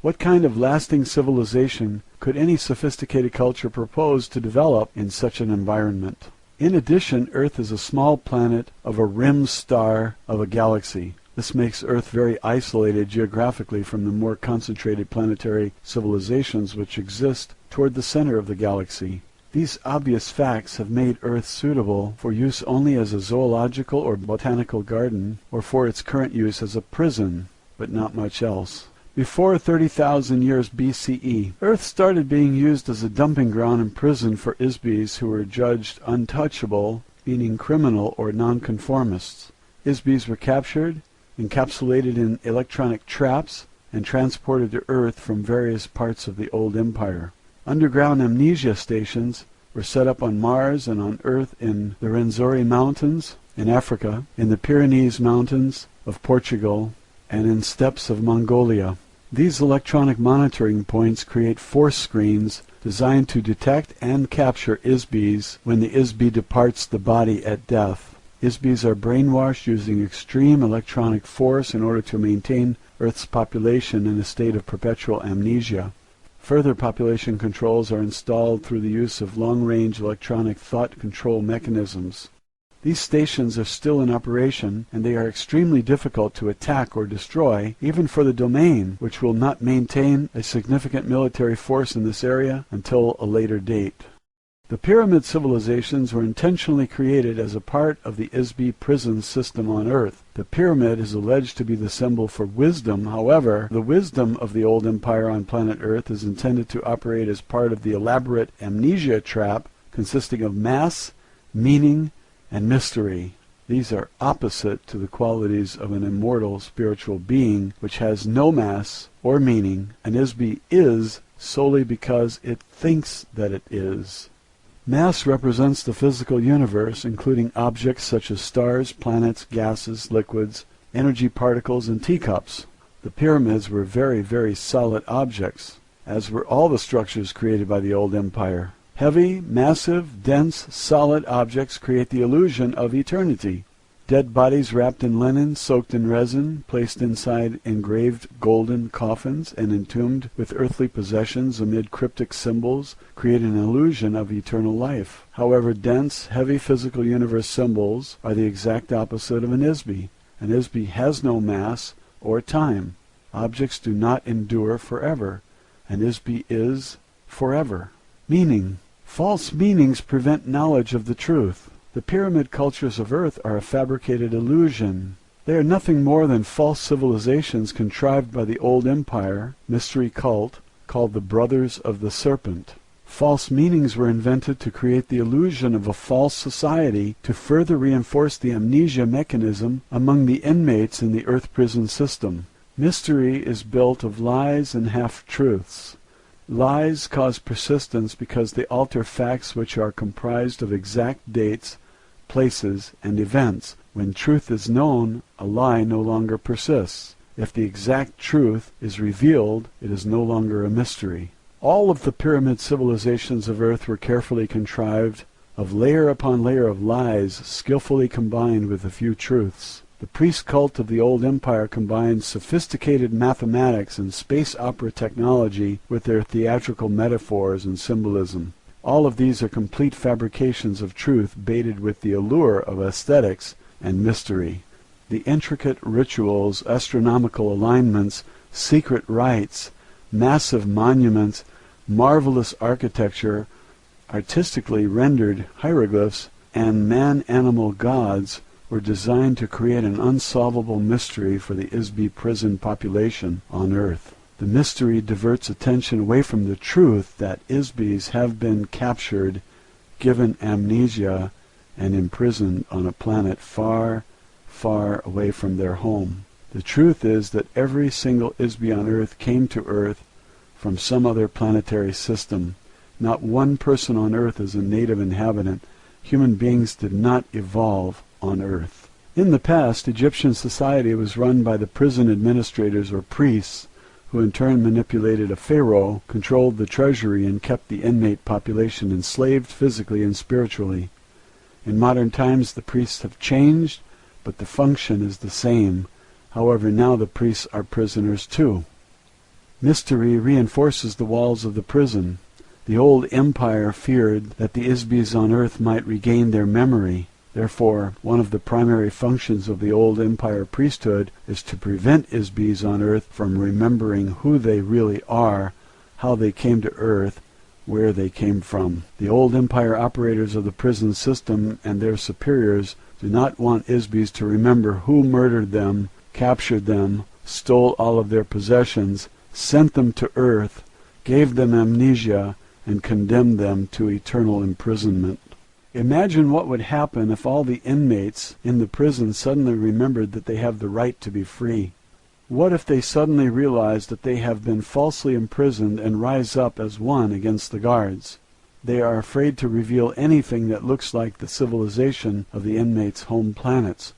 S1: What kind of lasting civilization could any sophisticated culture propose to develop in such an environment? In addition, Earth is a small planet of a rim star of a galaxy. This makes Earth very isolated geographically from the more concentrated planetary civilizations which exist toward the center of the galaxy. These obvious facts have made Earth suitable for use only as a zoological or botanical garden, or for its current use as a prison, but not much else. Before 30,000 years BCE, Earth started being used as a dumping ground and prison for ISBs who were judged untouchable, meaning criminal or nonconformists. ISBs were captured, encapsulated in electronic traps, and transported to Earth from various parts of the old empire. Underground amnesia stations were set up on Mars and on Earth in the Rwenzori Mountains in Africa, in the Pyrenees Mountains of Portugal, and in steppes of Mongolia. These electronic monitoring points create force screens designed to detect and capture ISBs when the ISB departs the body at death. ISBs are brainwashed using extreme electronic force in order to maintain Earth's population in a state of perpetual amnesia. Further population controls are installed through the use of long-range electronic thought control mechanisms. These stations are still in operation, and they are extremely difficult to attack or destroy, even for the domain, which will not maintain a significant military force in this area until a later date. The pyramid civilizations were intentionally created as a part of the ISB prison system on Earth. The pyramid is alleged to be the symbol for wisdom. However, the wisdom of the old empire on planet Earth is intended to operate as part of the elaborate amnesia trap consisting of mass, meaning, and mystery. These are opposite to the qualities of an immortal spiritual being which has no mass or meaning. An ISB is solely because it thinks that it is. Mass represents the physical universe, including objects such as stars, planets, gases, liquids, energy particles, and teacups. The pyramids were very, very solid objects, as were all the structures created by the old empire. Heavy, massive, dense, solid objects create the illusion of eternity. Dead bodies wrapped in linen, soaked in resin, placed inside engraved golden coffins, and entombed with earthly possessions amid cryptic symbols create an illusion of eternal life. However, dense, heavy physical universe symbols are the exact opposite of an ISB. An ISB has no mass or time. Objects do not endure forever. An ISB is forever. Meaning. False meanings prevent knowledge of the truth. The pyramid cultures of Earth are a fabricated illusion. They are nothing more than false civilizations contrived by the old empire, mystery cult, called the Brothers of the Serpent. False meanings were invented to create the illusion of a false society to further reinforce the amnesia mechanism among the inmates in the Earth prison system. Mystery is built of lies and half-truths. Lies cause persistence because they alter facts which are comprised of exact dates, places, and events. When truth is known, a lie no longer persists. If the exact truth is revealed, it is no longer a mystery. All of the pyramid civilizations of Earth were carefully contrived of layer upon layer of lies skillfully combined with a few truths. The priest cult of the old empire combined sophisticated mathematics and space opera technology with their theatrical metaphors and symbolism. All of these are complete fabrications of truth baited with the allure of aesthetics and mystery. The intricate rituals, astronomical alignments, secret rites, massive monuments, marvelous architecture artistically rendered hieroglyphs and man-animal gods were designed to create an unsolvable mystery for the Isby prison population on Earth. The mystery diverts attention away from the truth that Isbys have been captured, given amnesia, and imprisoned on a planet far, far away from their home. The truth is that every single Isby on Earth came to Earth from some other planetary system. Not one person on Earth is a native inhabitant. Human beings did not evolve on Earth. In the past, Egyptian society was run by the prison administrators or priests, who in turn manipulated a pharaoh, controlled the treasury, and kept the inmate population enslaved physically and spiritually. In modern times, the priests have changed, but the function is the same. However, now the priests are prisoners too. Mystery reinforces the walls of the prison. The old empire feared that the Isbys on Earth might regain their memory. Therefore, one of the primary functions of the old empire priesthood is to prevent Isbys on Earth from remembering who they really are, how they came to Earth, where they came from. The old empire operators of the prison system and their superiors do not want Isbys to remember who murdered them, captured them, stole all of their possessions, sent them to Earth, gave them amnesia, and condemned them to eternal imprisonment. Imagine what would happen if all the inmates in the prison suddenly remembered that they have the right to be free. What if they suddenly realize that they have been falsely imprisoned and rise up as one against the guards? They are afraid to reveal anything that looks like the civilization of the inmates' home planets.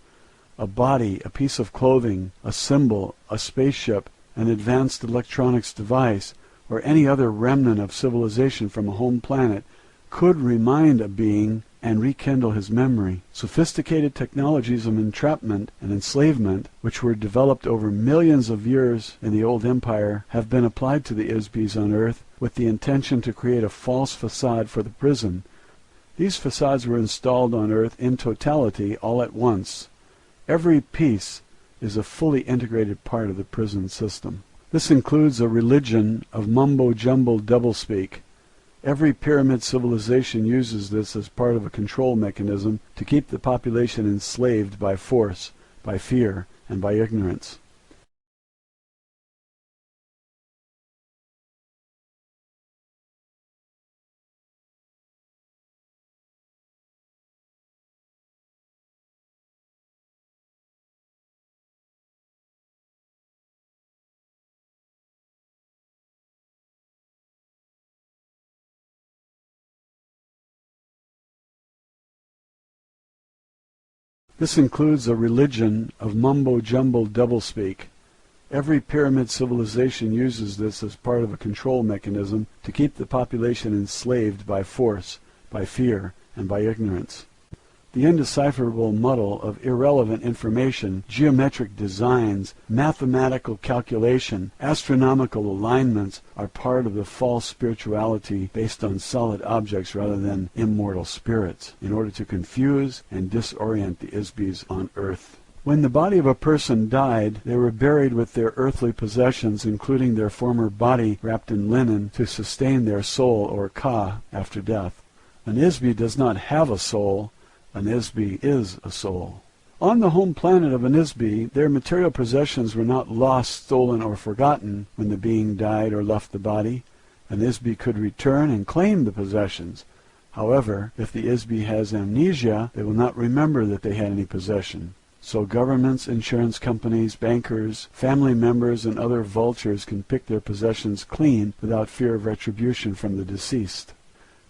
S1: A body, a piece of clothing, a symbol, a spaceship, an advanced electronics device, or any other remnant of civilization from a home planet could remind a being and rekindle his memory. Sophisticated technologies of entrapment and enslavement, which were developed over millions of years in the old empire, have been applied to the Isbys on Earth with the intention to create a false facade for the prison. These facades were installed on Earth in totality all at once. Every piece is a fully integrated part of the prison system. This includes a religion of mumbo-jumbo doublespeak. Every pyramid civilization uses this as part of a control mechanism to keep the population enslaved by force, by fear, and by ignorance. This includes a religion of mumbo-jumbo doublespeak. Every pyramid civilization uses this as part of a control mechanism to keep the population enslaved by force, by fear, and by ignorance. The indecipherable muddle of irrelevant information, geometric designs, mathematical calculation, astronomical alignments are part of the false spirituality based on solid objects rather than immortal spirits, in order to confuse and disorient the Isbys on Earth. When the body of a person died, they were buried with their earthly possessions, including their former body wrapped in linen, to sustain their soul, or ka, after death. An Isby does not have a soul. An Isby is a soul. On the home planet of an Isby, their material possessions were not lost, stolen, or forgotten when the being died or left the body. An Isby could return and claim the possessions. However, if the Isby has amnesia, they will not remember that they had any possession. So governments, insurance companies, bankers, family members, and other vultures can pick their possessions clean without fear of retribution from the deceased.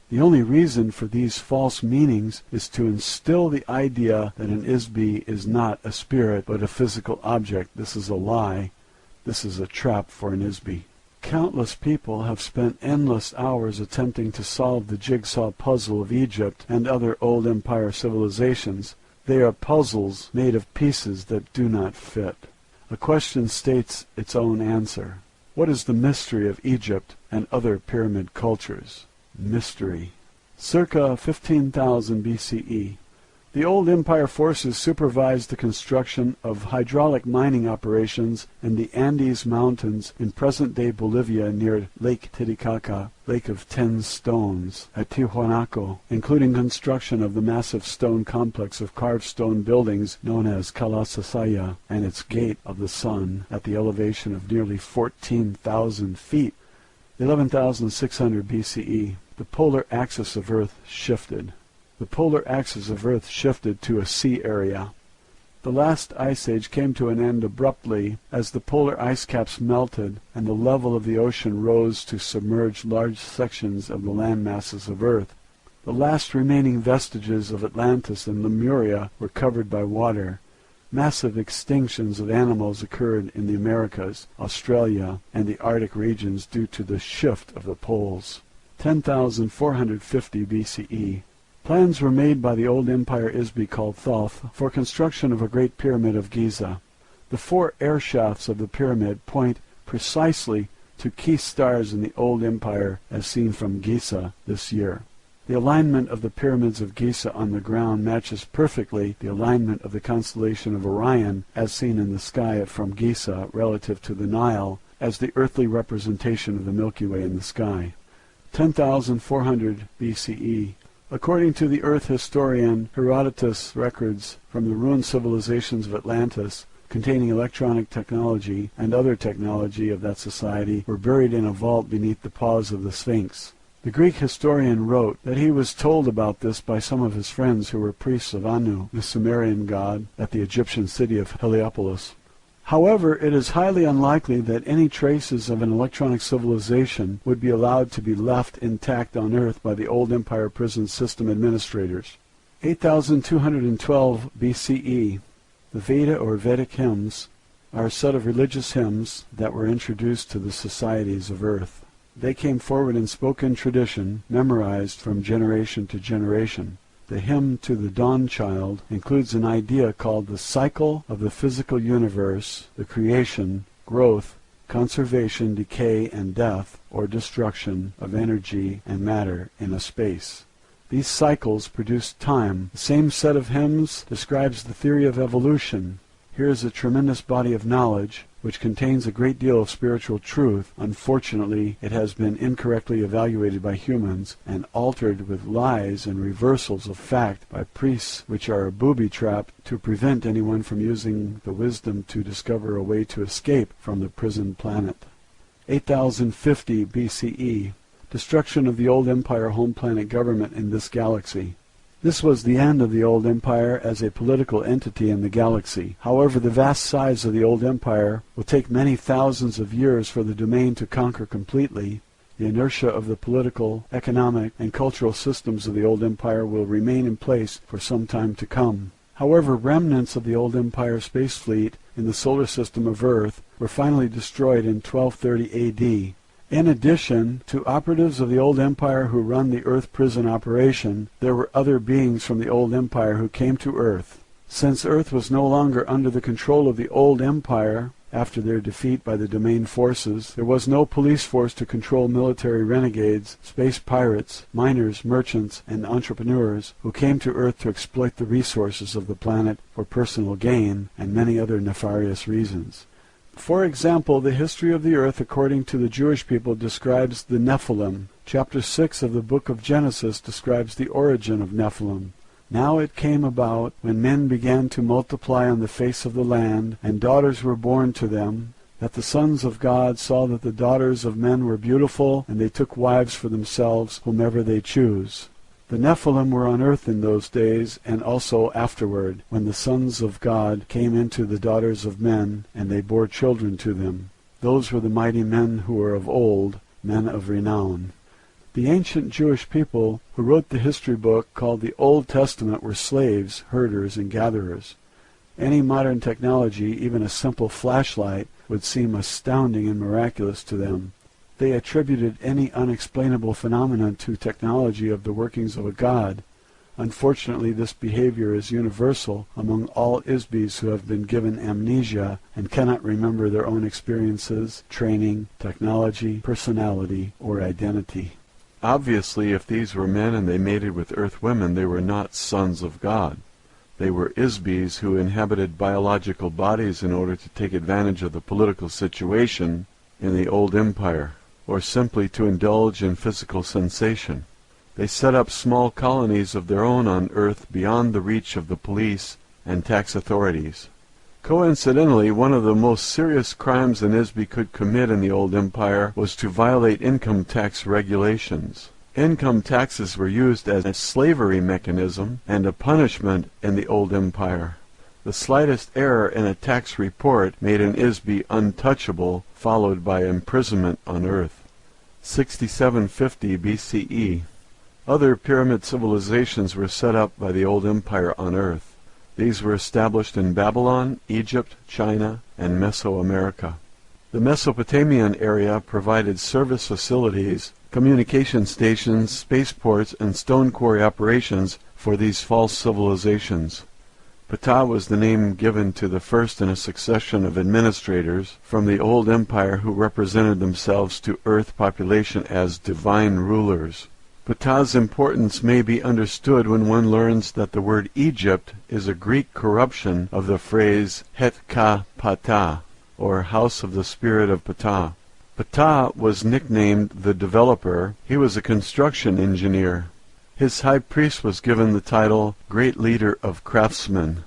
S1: The only reason for these false meanings is to instill the idea that an Isby is not a spirit but a physical object. This is a lie. This is a trap for an Isby. Countless people have spent endless hours attempting to solve the jigsaw puzzle of Egypt and other old empire civilizations. They are puzzles made of pieces that do not fit. A question states its own answer. What is the mystery of Egypt and other pyramid cultures? Mystery. Circa 15,000 BCE, The old Empire forces supervised the construction of hydraulic mining operations in the Andes Mountains in present-day Bolivia near Lake Titicaca, Lake of 10 Stones, at Tiwanaku, including construction of the massive stone complex of carved stone buildings known as Kalasasaya and its Gate of the Sun at the elevation of nearly 14,000 feet, 11,600 BCE. The polar axis of Earth shifted. The polar axis of Earth shifted to a sea area. The last ice age came to an end abruptly as the polar ice caps melted and the level of the ocean rose to submerge large sections of the land masses of Earth. The last remaining vestiges of Atlantis and Lemuria were covered by water. Massive extinctions of animals occurred in the Americas, Australia, and the Arctic regions due to the shift of the poles. 10,450 BCE. Plans were made by the old Empire Isbi called Thoth for construction of a great pyramid of Giza. The 4 air shafts of the pyramid point precisely to key stars in the old Empire as seen from Giza this year. The alignment of the pyramids of Giza on the ground matches perfectly the alignment of the constellation of Orion as seen in the sky from Giza relative to the Nile as the earthly representation of the Milky Way in the sky. 10,400 BCE. According to the Earth historian Herodotus, records from the ruined civilizations of Atlantis, containing electronic technology and other technology of that society, were buried in a vault beneath the paws of the Sphinx. The Greek historian wrote that he was told about this by some of his friends who were priests of Anu, the Sumerian god, at the Egyptian city of Heliopolis. However, it is highly unlikely that any traces of an electronic civilization would be allowed to be left intact on Earth by the old Empire prison system administrators. 8,212 BCE. The Veda or Vedic hymns are a set of religious hymns that were introduced to the societies of Earth. They came forward in spoken tradition, memorized from generation to generation. The hymn to the Dawn Child includes an idea called the cycle of the physical universe, the creation, growth, conservation, decay, and death, or destruction of energy and matter in a space. These cycles produce time. The same set of hymns describes the theory of evolution. Here is a tremendous body of knowledge which contains a great deal of spiritual truth. Unfortunately, it has been incorrectly evaluated by humans and altered with lies and reversals of fact by priests, which are a booby-trap to prevent anyone from using the wisdom to discover a way to escape from the prison planet. 8050 BCE. Destruction of the old Empire home planet government in this galaxy. This was the end of the old Empire as a political entity in the galaxy. However, the vast size of the old Empire will take many thousands of years for the domain to conquer completely. The inertia of the political, economic, and cultural systems of the old Empire will remain in place for some time to come. However, remnants of the old Empire space fleet in the solar system of Earth were finally destroyed in 1230 AD. In addition to operatives of the old Empire who run the Earth prison operation, there were other beings from the old Empire who came to Earth. Since Earth was no longer under the control of the old Empire, after their defeat by the domain forces, there was no police force to control military renegades, space pirates, miners, merchants, and entrepreneurs who came to Earth to exploit the resources of the planet for personal gain and many other nefarious reasons. For example, the history of the earth according to the Jewish people describes the Nephilim. Chapter 6 of the book of Genesis describes the origin of Nephilim. Now it came about, when men began to multiply on the face of the land, and daughters were born to them, that the sons of God saw that the daughters of men were beautiful, and they took wives for themselves, whomever they choose. The Nephilim were on earth in those days, and also afterward, when the sons of God came into the daughters of men, and they bore children to them. Those were the mighty men who were of old, men of renown. The ancient Jewish people who wrote the history book called the Old Testament were slaves, herders, and gatherers. Any modern technology, even a simple flashlight, would seem astounding and miraculous to them. They attributed any unexplainable phenomenon to technology of the workings of a god. Unfortunately, this behavior is universal among all Isbis who have been given amnesia and cannot remember their own experiences, training, technology, personality, or identity.
S2: Obviously, if these were men and they mated with Earth women, they were not sons of God. They were Isbis who inhabited biological bodies in order to take advantage of the political situation in the old empire, or simply to indulge in physical sensation. They set up small colonies of their own on Earth beyond the reach of the police and tax authorities. Coincidentally, one of the most serious crimes an Isbi could commit in the old empire was to violate income tax regulations. Income taxes were used as a slavery mechanism and a punishment in the old empire. The slightest error in a tax report made an Isbi untouchable, followed by imprisonment on Earth. 6750 BCE. Other pyramid civilizations were set up by the old empire on Earth. These were established in Babylon, Egypt, China, and Mesoamerica. The Mesopotamian area provided service facilities, communication stations, spaceports, and stone quarry operations for these false civilizations. Ptah was the name given to the first in a succession of administrators from the old empire who represented themselves to Earth population as divine rulers. Ptah's importance may be understood when one learns that the word Egypt is a Greek corruption of the phrase Het-Ka Ptah, or House of the Spirit of Ptah. Ptah was nicknamed the Developer. He was a construction engineer. His high priest was given the title Great Leader of Craftsmen.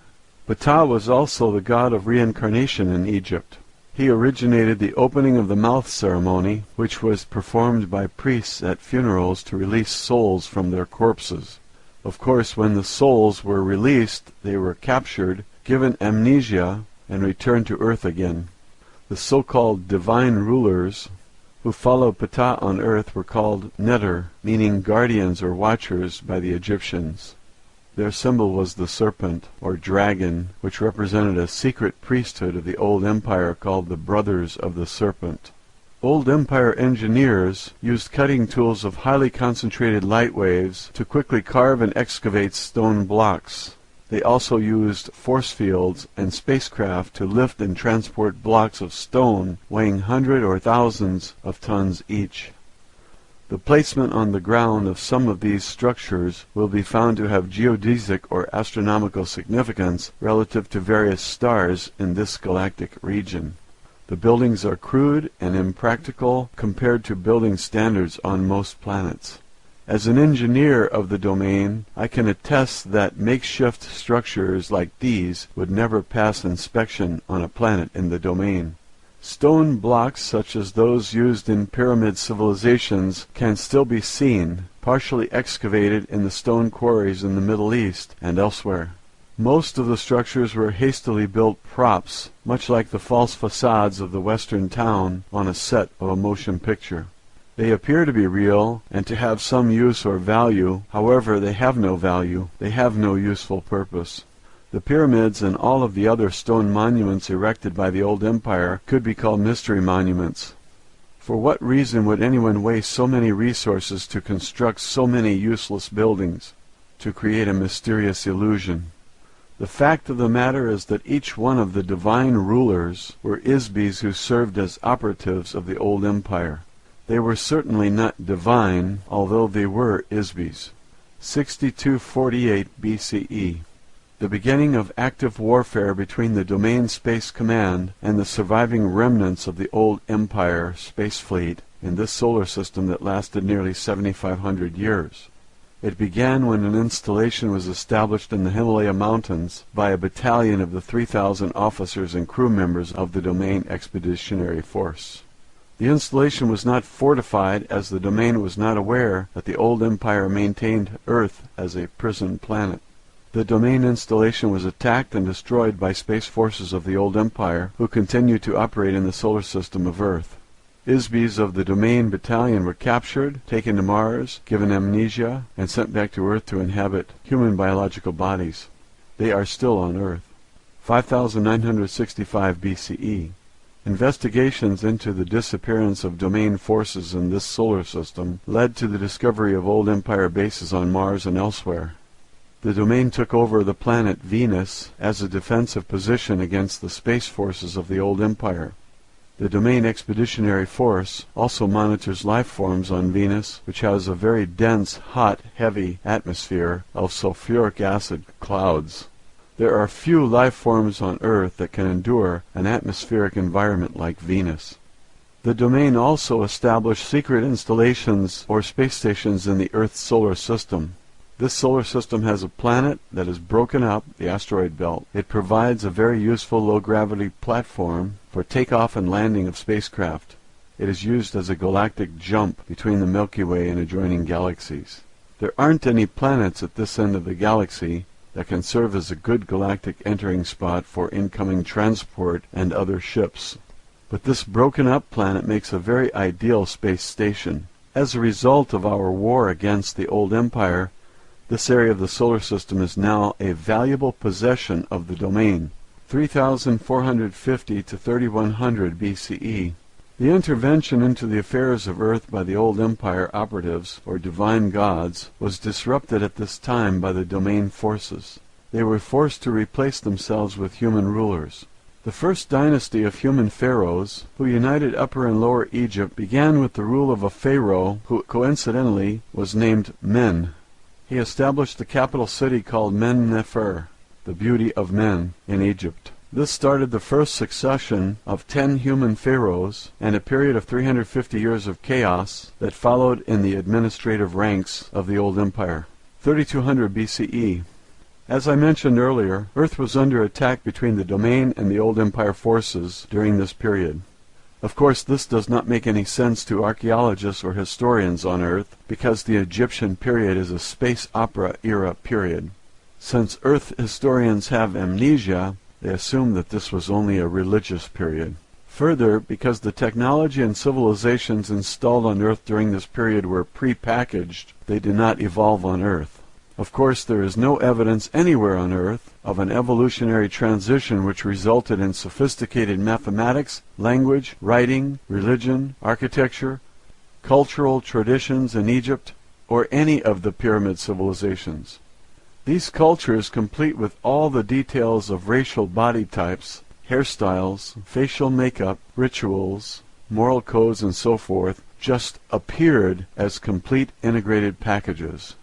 S2: Ptah was also the god of reincarnation in Egypt. He originated the opening of the mouth ceremony, which was performed by priests at funerals to release souls from their corpses. Of course, when the souls were released, they were captured, given amnesia, and returned to Earth again. The so-called divine rulers who followed Ptah on Earth were called Neter, meaning guardians or watchers by the Egyptians. Their symbol was the serpent, or dragon, which represented a secret priesthood of the old empire called the Brothers of the Serpent. Old empire engineers used cutting tools of highly concentrated light waves to quickly carve and excavate stone blocks. They also used force fields and spacecraft to lift and transport blocks of stone weighing hundreds or thousands of tons each. The placement on the ground of some of these structures will be found to have geodesic or astronomical significance relative to various stars in this galactic region. The buildings are crude and impractical compared to building standards on most planets. As an engineer of the domain, I can attest that makeshift structures like these would never pass inspection on a planet in the domain. Stone blocks such as those used in pyramid civilizations can still be seen, partially excavated in the stone quarries in the Middle East and elsewhere. Most of the structures were hastily built props, much like the false facades of the Western town on a set of a motion picture. They appear to be real and to have some use or value. However, they have no value. They have no useful purpose. The pyramids and all of the other stone monuments erected by the old empire could be called mystery monuments. For what reason would anyone waste so many resources to construct so many useless buildings, to create a mysterious illusion? The fact of the matter is that each one of the divine rulers were Isbis who served as operatives of the old empire. They were certainly not divine, although they were Isbis. 6248 BCE. The beginning of active warfare between the Domain Space Command and the surviving remnants of the old Empire space fleet in this solar system that lasted nearly 7,500 years. It began when an installation was established in the Himalaya Mountains by a battalion of the 3,000 officers and crew members of the Domain Expeditionary Force. The installation was not fortified, as the Domain was not aware that the old Empire maintained Earth as a prison planet. The Domain installation was attacked and destroyed by space forces of the old Empire, who continued to operate in the solar system of Earth. Isbis of the Domain battalion were captured, taken to Mars, given amnesia, and sent back to Earth to inhabit human biological bodies. They are still on Earth. 5965 BCE. Investigations into the disappearance of Domain forces in this solar system led to the discovery of old Empire bases on Mars and elsewhere. The Domain took over the planet Venus as a defensive position against the space forces of the old Empire. The Domain Expeditionary Force also monitors life forms on Venus, which has a very dense, hot, heavy atmosphere of sulfuric acid clouds. There are few life forms on Earth that can endure an atmospheric environment like Venus. The domain also established secret installations or space stations in the Earth's solar system. This solar system has a planet that is broken up, the asteroid belt. It provides a very useful low-gravity platform for takeoff and landing of spacecraft. It is used as a galactic jump between the Milky Way and adjoining galaxies. There aren't any planets at this end of the galaxy that can serve as a good galactic entering spot for incoming transport and other ships. But this broken-up planet makes a very ideal space station. As a result of our war against the old empire, this area of the solar system is now a valuable possession of the domain. 3450 to 3100 BCE. The intervention into the affairs of Earth by the old empire operatives, or divine gods, was disrupted at this time by the domain forces. They were forced to replace themselves with human rulers. The first dynasty of human pharaohs, who united Upper and Lower Egypt, began with the rule of a pharaoh who coincidentally was named Men. He established the capital city called Men-Nefer, the beauty of men, in Egypt. This started the first succession of 10 human pharaohs and a period of 350 years of chaos that followed in the administrative ranks of the old empire. 3200 BCE. As I mentioned earlier, Earth was under attack between the domain and the old empire forces during this period. Of course, this does not make any sense to archaeologists or historians on Earth, because the Egyptian period is a space opera era period. Since Earth historians have amnesia, they assume that this was only a religious period. Further, because the technology and civilizations installed on Earth during this period were pre-packaged, they did not evolve on Earth. Of course, there is no evidence anywhere on Earth of an evolutionary transition which resulted in sophisticated mathematics, language, writing, religion, architecture, cultural traditions in Egypt, or any of the pyramid civilizations. These cultures, complete with all the details of racial body types, hairstyles, facial makeup, rituals, moral codes, and so forth, just appeared as complete integrated packages.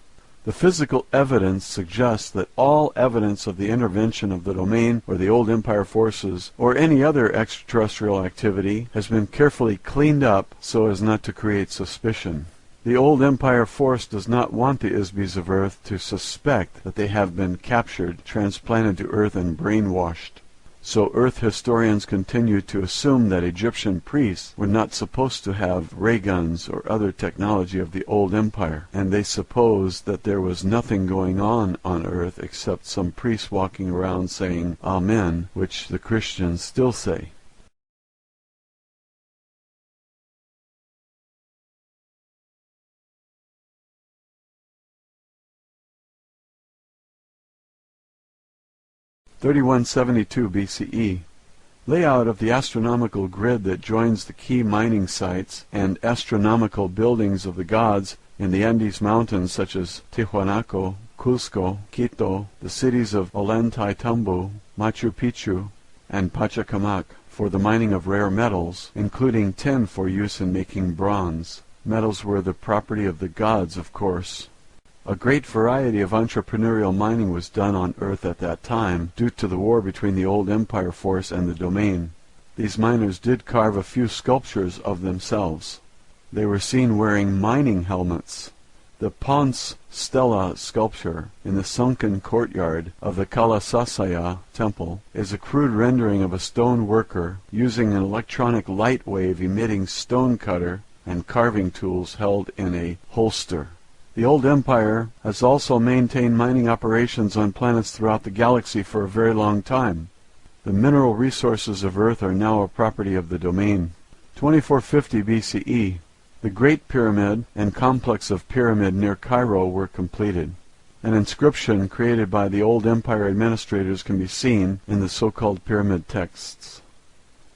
S2: The physical evidence suggests that all evidence of the intervention of the domain or the old empire forces or any other extraterrestrial activity has been carefully cleaned up so as not to create suspicion. The old empire force does not want the Isbis of Earth to suspect that they have been captured, transplanted to Earth, and brainwashed. So Earth historians continue to assume that Egyptian priests were not supposed to have ray guns or other technology of the old empire, and they suppose that there was nothing going on Earth except some priests walking around saying Amen, which the Christians still say. (3172 BCE). Layout of the astronomical grid that joins the key mining sites and astronomical buildings of the gods in the Andes Mountains, such as Tiwanaku, Cusco, Quito, the cities of Ollantaytambo, Machu Picchu, and Pachacamac, for the mining of rare metals, including tin for use in making bronze. Metals were the property of the gods, of course. A great variety of entrepreneurial mining was done on Earth at that time, due to the war between the old empire force and the domain. These miners did carve a few sculptures of themselves. They were seen wearing mining helmets. The Ponce Stela sculpture in the sunken courtyard of the Kalasasaya temple is a crude rendering of a stone worker using an electronic light wave emitting stone cutter and carving tools held in a holster. The old empire has also maintained mining operations on planets throughout the galaxy for a very long time. The mineral resources of Earth are now a property of the domain. 2450 BCE. The Great Pyramid and complex of Pyramid near Cairo were completed. An inscription created by the old empire administrators can be seen in the so-called pyramid texts.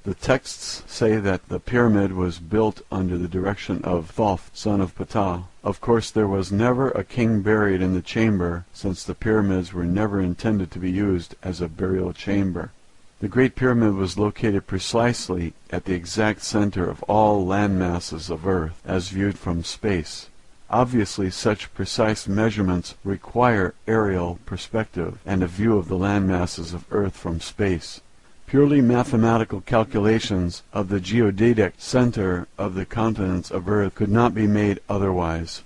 S2: The texts say that the pyramid was built under the direction of Thoth, son of Ptah. Of course, there was never a king buried in the chamber, since the pyramids were never intended to be used as a burial chamber. The Great Pyramid was located precisely at the exact center of all land masses of Earth, as viewed from space. Obviously, such precise measurements require aerial perspective and a view of the land masses of Earth from space. Purely mathematical calculations of the geodetic center of the continents of Earth could not be made otherwise.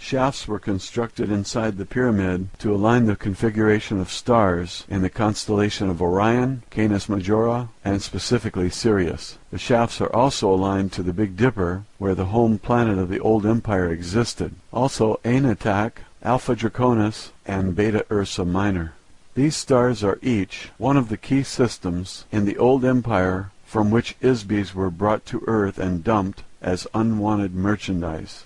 S2: Shafts were constructed inside the pyramid to align the configuration of stars in the constellation of Orion, Canis Majora, and specifically Sirius. The shafts are also aligned to the Big Dipper, where the home planet of the old empire existed. Also Aenetak, Alpha Draconis, and Beta Ursa Minor. These stars are each one of the key systems in the old empire from which Isbis were brought to Earth and dumped as unwanted merchandise.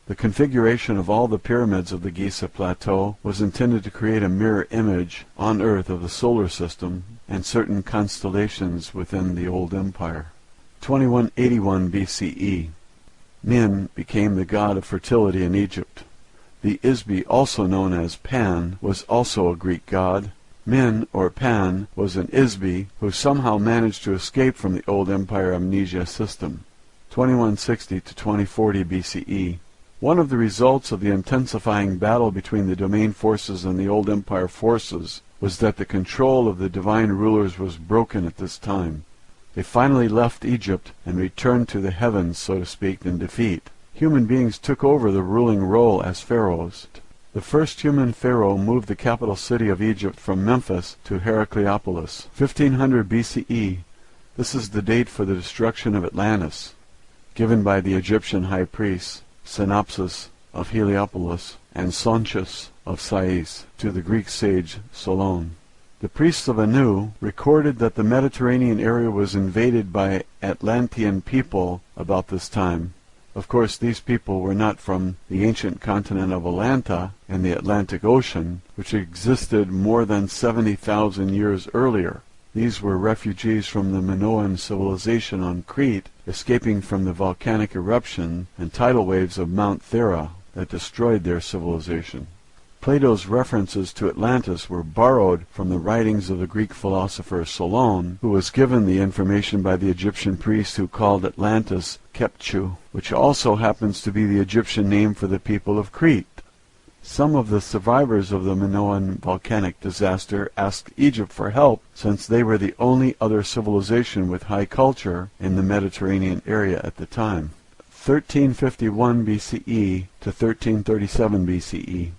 S2: The configuration of all the pyramids of the Giza Plateau was intended to create a mirror image on Earth of the solar system and certain constellations within the old empire. 2181 BCE. Min became the god of fertility in Egypt. The Isbi, also known as Pan, was also a Greek god. Min, or Pan, was an Isbi who somehow managed to escape from the old empire amnesia system. 2160 to 2040 BCE. One of the results of the intensifying battle between the domain forces and the old empire forces was that the control of the divine rulers was broken at this time. They finally left Egypt and returned to the heavens, so to speak, in defeat. Human beings took over the ruling role as pharaohs. The first human pharaoh moved the capital city of Egypt from Memphis to Heracleopolis. 1500 BCE. This is the date for the destruction of Atlantis, given by the Egyptian high priests Synopsis of Heliopolis and Sonchus of Sais to the Greek sage Solon. The priests of Anu recorded that the Mediterranean area was invaded by Atlantean people about this time. Of course, these people were not from the ancient continent of Atlanta and the Atlantic Ocean, which existed more than 70,000 years earlier. These were refugees from the Minoan civilization on Crete, escaping from the volcanic eruption and tidal waves of Mount Thera that destroyed their civilization. Plato's references to Atlantis were borrowed from the writings of the Greek philosopher Solon, who was given the information by the Egyptian priest who called Atlantis Kepchu, which also happens to be the Egyptian name for the people of Crete. Some of the survivors of the Minoan volcanic disaster asked Egypt for help, since they were the only other civilization with high culture in the Mediterranean area at the time. 1351 BCE to 1337 BCE.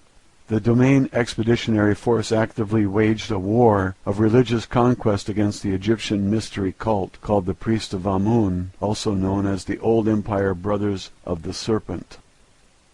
S2: The Domain Expeditionary Force actively waged a war of religious conquest against the Egyptian mystery cult called the Priest of Amun, also known as the Old Empire Brothers of the Serpent.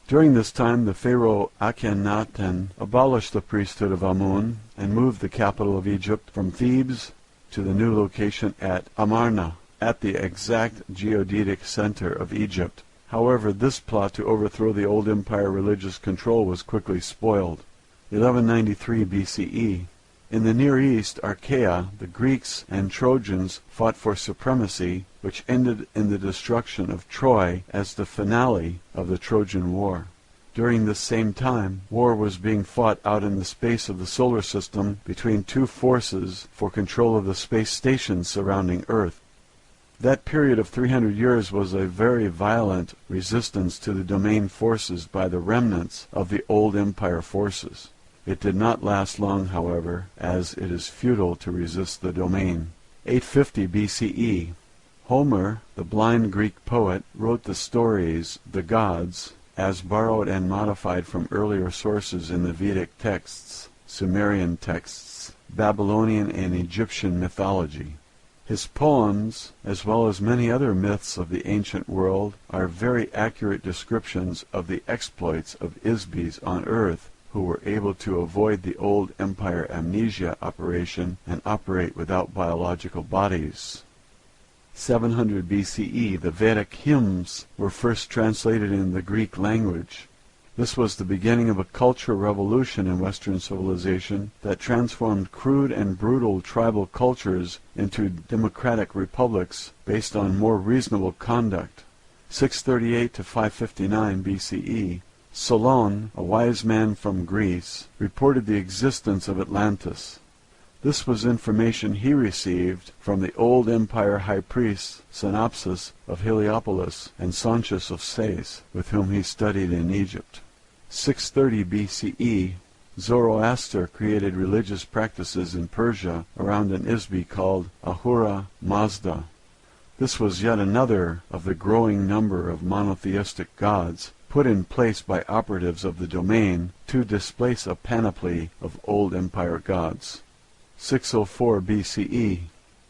S2: During this time, the pharaoh Akhenaten abolished the priesthood of Amun and moved the capital of Egypt from Thebes to the new location at Amarna, at the exact geodetic center of Egypt. However, this plot to overthrow the old empire religious control was quickly spoiled. 1193 BCE. In the Near East, Achaea, the Greeks and Trojans fought for supremacy, which ended in the destruction of Troy as the finale of the Trojan War. During this same time, war was being fought out in the space of the solar system between two forces for control of the space stations surrounding Earth. That period of 300 years was a very violent resistance to the domain forces by the remnants of the old empire forces. It did not last long, however, as it is futile to resist the domain. 850 BCE. Homer, the blind Greek poet, wrote the stories, the gods, as borrowed and modified from earlier sources in the Vedic texts, Sumerian texts, Babylonian and Egyptian mythology. His poems, as well as many other myths of the ancient world, are very accurate descriptions of the exploits of Isbis on Earth, who were able to avoid the old empire amnesia operation and operate without biological bodies. 700 BCE, the Vedic hymns were first translated in the Greek language. This was the beginning of a cultural revolution in Western civilization that transformed crude and brutal tribal cultures into democratic republics based on more reasonable conduct. 638 to 559 BCE. Solon, a wise man from Greece, reported the existence of Atlantis. This was information he received from the old empire high priest Synopsis of Heliopolis and Sontius of Sais, with whom he studied in Egypt. 630 BCE, Zoroaster created religious practices in Persia around an Isbi called Ahura Mazda. This was yet another of the growing number of monotheistic gods put in place by operatives of the domain to displace a panoply of old empire gods. 604 BCE,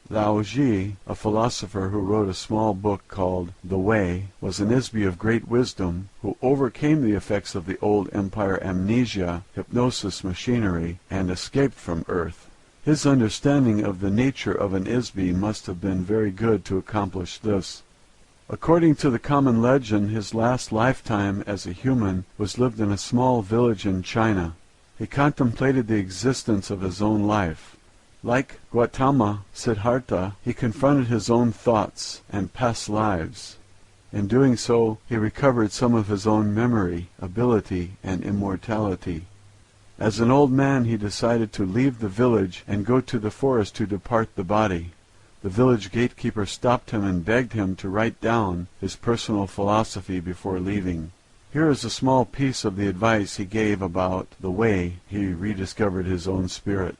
S2: Lao Ji, a philosopher who wrote a small book called The Way, was an Isbi of great wisdom who overcame the effects of the old empire amnesia, hypnosis machinery, and escaped from Earth. His understanding of the nature of an Isbi must have been very good to accomplish this. According to the common legend, his last lifetime as a human was lived in a small village in China. He contemplated the existence of his own life. Like Gautama Siddhartha, he confronted his own thoughts and past lives. In doing so, he recovered some of his own memory, ability, and immortality. As an old man, he decided to leave the village and go to the forest to depart the body. The village gatekeeper stopped him and begged him to write down his personal philosophy before leaving. Here is a small piece of the advice he gave about the way he rediscovered his own spirit.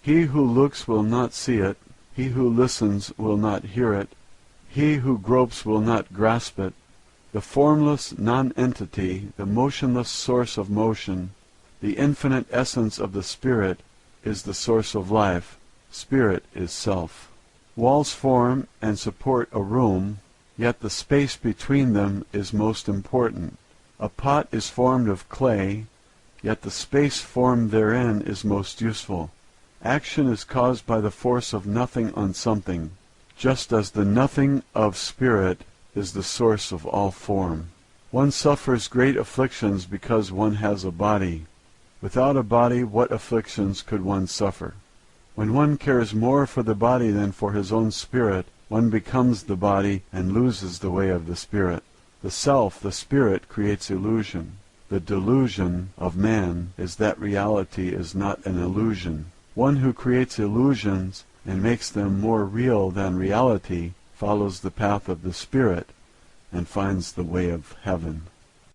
S2: He who looks will not see it, he who listens will not hear it, he who gropes will not grasp it. The formless non-entity, the motionless source of motion, the infinite essence of the spirit, is the source of life. Spirit is self. Walls form and support a room, yet the space between them is most important. A pot is formed of clay, yet the space formed therein is most useful. Action is caused by the force of nothing on something, just as the nothing of spirit is the source of all form. One suffers great afflictions because one has a body. Without a body, what afflictions could one suffer? When one cares more for the body than for his own spirit, one becomes the body and loses the way of the spirit. The self, the spirit, creates illusion. The delusion of man is that reality is not an illusion. One who creates illusions and makes them more real than reality follows the path of the spirit and finds the way of heaven.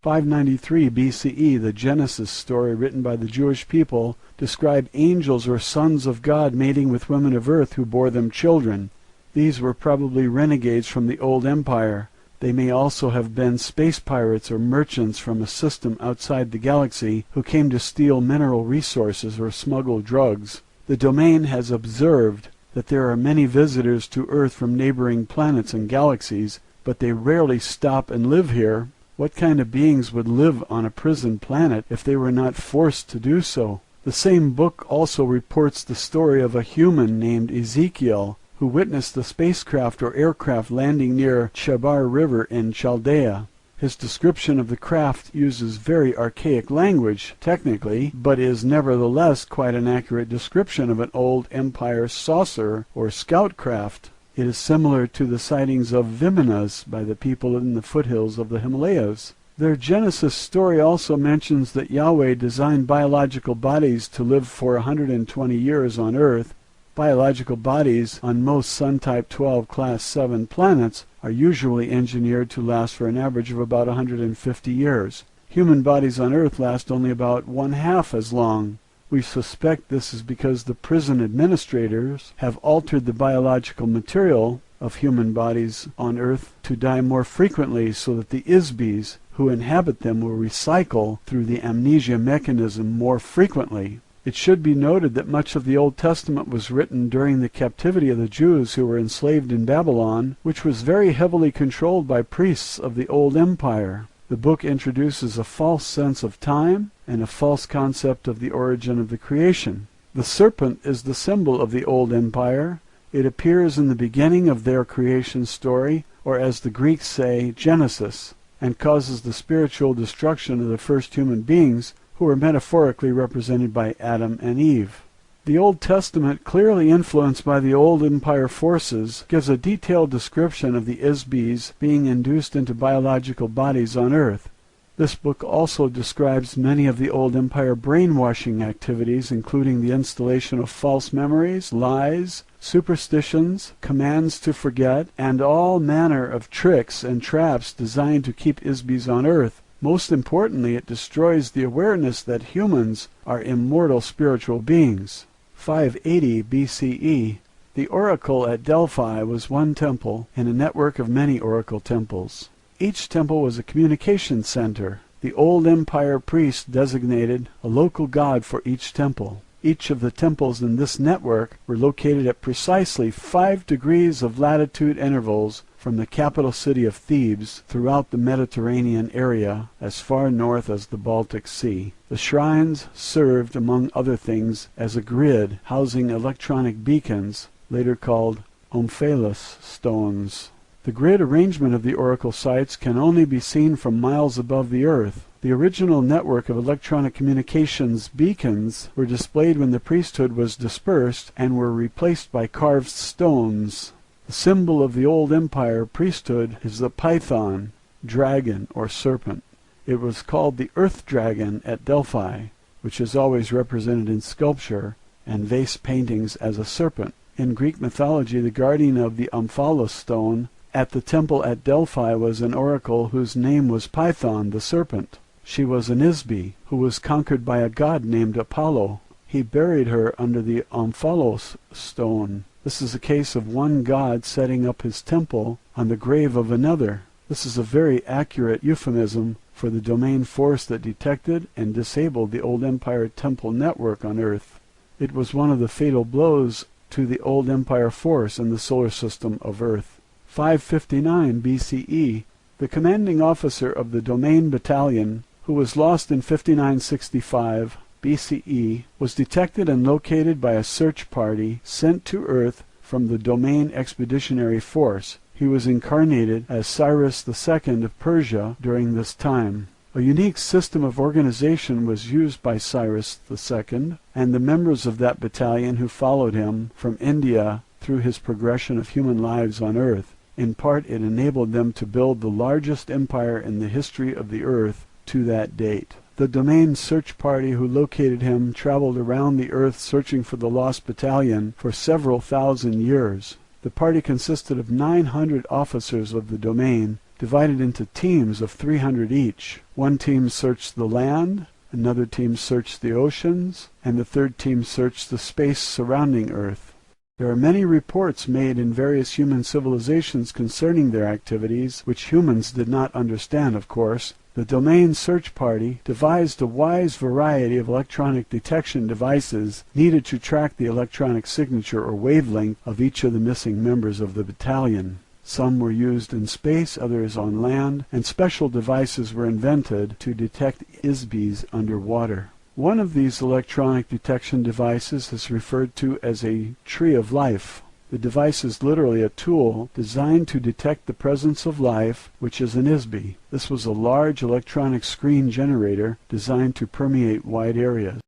S1: 593 BCE, the Genesis story written by the Jewish people, described angels or sons of God mating with women of earth who bore them children. These were probably renegades from the old empire. They may also have been space pirates or merchants from a system outside the galaxy who came to steal mineral resources or smuggle drugs. The domain has observed that there are many visitors to Earth from neighboring planets and galaxies, but they rarely stop and live here. What kind of beings would live on a prison planet if they were not forced to do so? The same book also reports the story of a human named Ezekiel, who witnessed the spacecraft or aircraft landing near Chabar River in Chaldea. His description of the craft uses very archaic language, technically, but is nevertheless quite an accurate description of an old empire saucer or scout craft. It is similar to the sightings of Vimanas by the people in the foothills of the Himalayas. Their Genesis story also mentions that Yahweh designed biological bodies to live for 120 years on Earth. Biological bodies on most Sun-type 12 Class 7 planets are usually engineered to last for an average of about 150 years. Human bodies on Earth last only about one-half as long. We suspect this is because the prison administrators have altered the biological material of human bodies on Earth to die more frequently so that the Isbis who inhabit them will recycle through the amnesia mechanism more frequently. It should be noted that much of the Old Testament was written during the captivity of the Jews who were enslaved in Babylon, which was very heavily controlled by priests of the Old Empire. The book introduces a false sense of time and a false concept of the origin of the creation. The serpent is the symbol of the Old Empire. It appears in the beginning of their creation story, or as the Greeks say, Genesis, and causes the spiritual destruction of the first human beings, who are metaphorically represented by Adam and Eve. The Old Testament, clearly influenced by the Old Empire forces, gives a detailed description of the Isbis being induced into biological bodies on Earth. This book also describes many of the old Empire brainwashing activities, including the installation of false memories, lies, superstitions, commands to forget, and all manner of tricks and traps designed to keep ISBs on Earth. Most importantly, it destroys the awareness that humans are immortal spiritual beings. 580 BCE. The oracle at Delphi was one temple in a network of many oracle temples. Each temple was a communication center. The old empire priest designated a local god for each temple. Each of the temples in this network were located at precisely 5 degrees of latitude intervals from the capital city of Thebes throughout the Mediterranean area as far north as the Baltic Sea. The shrines served, among other things, as a grid housing electronic beacons, later called omphalos stones. The grid arrangement of the oracle sites can only be seen from miles above the Earth. The original network of electronic communications beacons were displayed when the priesthood was dispersed and were replaced by carved stones. The symbol of the old empire priesthood is the python, dragon, or serpent. It was called the earth dragon at Delphi, which is always represented in sculpture and vase paintings as a serpent. In Greek mythology, the guardian of the omphalos stone at the temple at Delphi was an oracle whose name was Python, the serpent. She was an ISBE, who was conquered by a god named Apollo. He buried her under the omphalos stone. This is a case of one god setting up his temple on the grave of another. This is a very accurate euphemism for the domain force that detected and disabled the old empire temple network on Earth. It was one of the fatal blows to the old empire force in the solar system of Earth. 559 BCE, the commanding officer of the Domain Battalion, who was lost in 5965 BCE, was detected and located by a search party sent to Earth from the Domain Expeditionary Force. He was incarnated as Cyrus II of Persia during this time. A unique system of organization was used by Cyrus II and the members of that battalion who followed him from India through his progression of human lives on Earth. In part, it enabled them to build the largest empire in the history of the Earth to that date. The Domain search party who located him traveled around the Earth searching for the lost battalion for several thousand years. The party consisted of 900 officers of the Domain, divided into teams of 300 each. One team searched the land, another team searched the oceans, and the third team searched the space surrounding Earth. There are many reports made in various human civilizations concerning their activities, which humans did not understand, of course. The Domain search party devised a wide variety of electronic detection devices needed to track the electronic signature or wavelength of each of the missing members of the battalion. Some were used in space, others on land, and special devices were invented to detect ISBs underwater. One of these electronic detection devices is referred to as a tree of life. The device is literally a tool designed to detect the presence of life, which is an ISBE. This was a large electronic screen generator designed to permeate wide areas.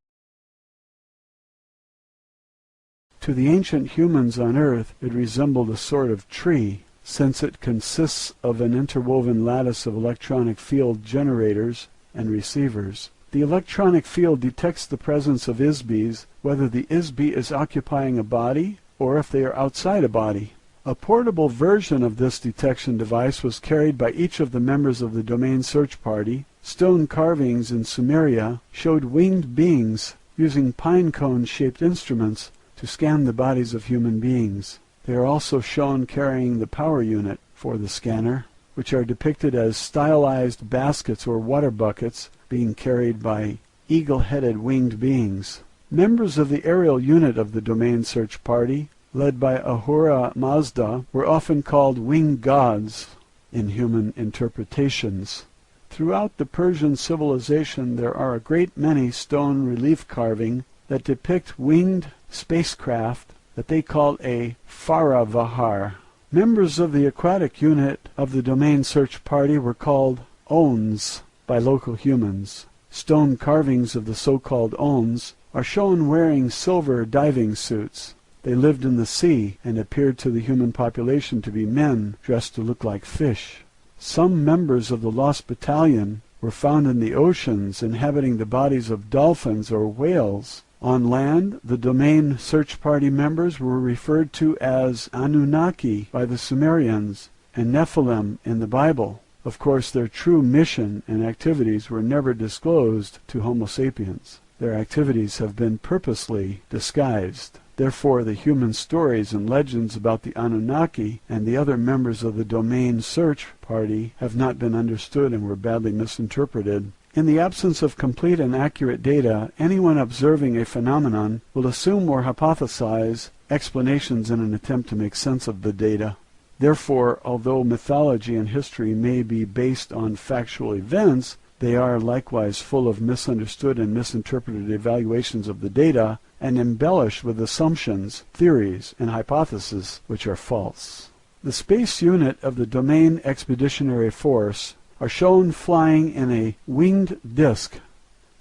S1: To the ancient humans on Earth, it resembled a sort of tree, since it consists of an interwoven lattice of electronic field generators and receivers. The electronic field detects the presence of ISBs, whether the ISBE is occupying a body or if they are outside a body. A portable version of this detection device was carried by each of the members of the Domain search party. Stone carvings in Sumeria showed winged beings using pine cone-shaped instruments to scan the bodies of human beings. They are also shown carrying the power unit for the scanner, which are depicted as stylized baskets or water buckets being carried by eagle-headed winged beings. Members of the aerial unit of the Domain search party, led by Ahura Mazda, were often called winged gods in human interpretations. Throughout the Persian civilization there are a great many stone relief carving that depict winged spacecraft that they call a Faravahar. Members of the aquatic unit of the Domain search party were called Ons by local humans. Stone carvings of the so-called Ons are shown wearing silver diving suits. They lived in the sea and appeared to the human population to be men dressed to look like fish. Some members of the lost battalion were found in the oceans, inhabiting the bodies of dolphins or whales. On land, the domain search party members were referred to as Anunnaki by the Sumerians and Nephilim in the Bible. Of course, their true mission and activities were never disclosed to Homo sapiens. Their activities have been purposely disguised. Therefore, the human stories and legends about the Anunnaki and the other members of the domain search party have not been understood and were badly misinterpreted. In the absence of complete and accurate data, anyone observing a phenomenon will assume or hypothesize explanations in an attempt to make sense of the data. Therefore, although mythology and history may be based on factual events, they are likewise full of misunderstood and misinterpreted evaluations of the data and embellished with assumptions, theories, and hypotheses which are false. The space unit of the Domain Expeditionary Force are shown flying in a winged disc.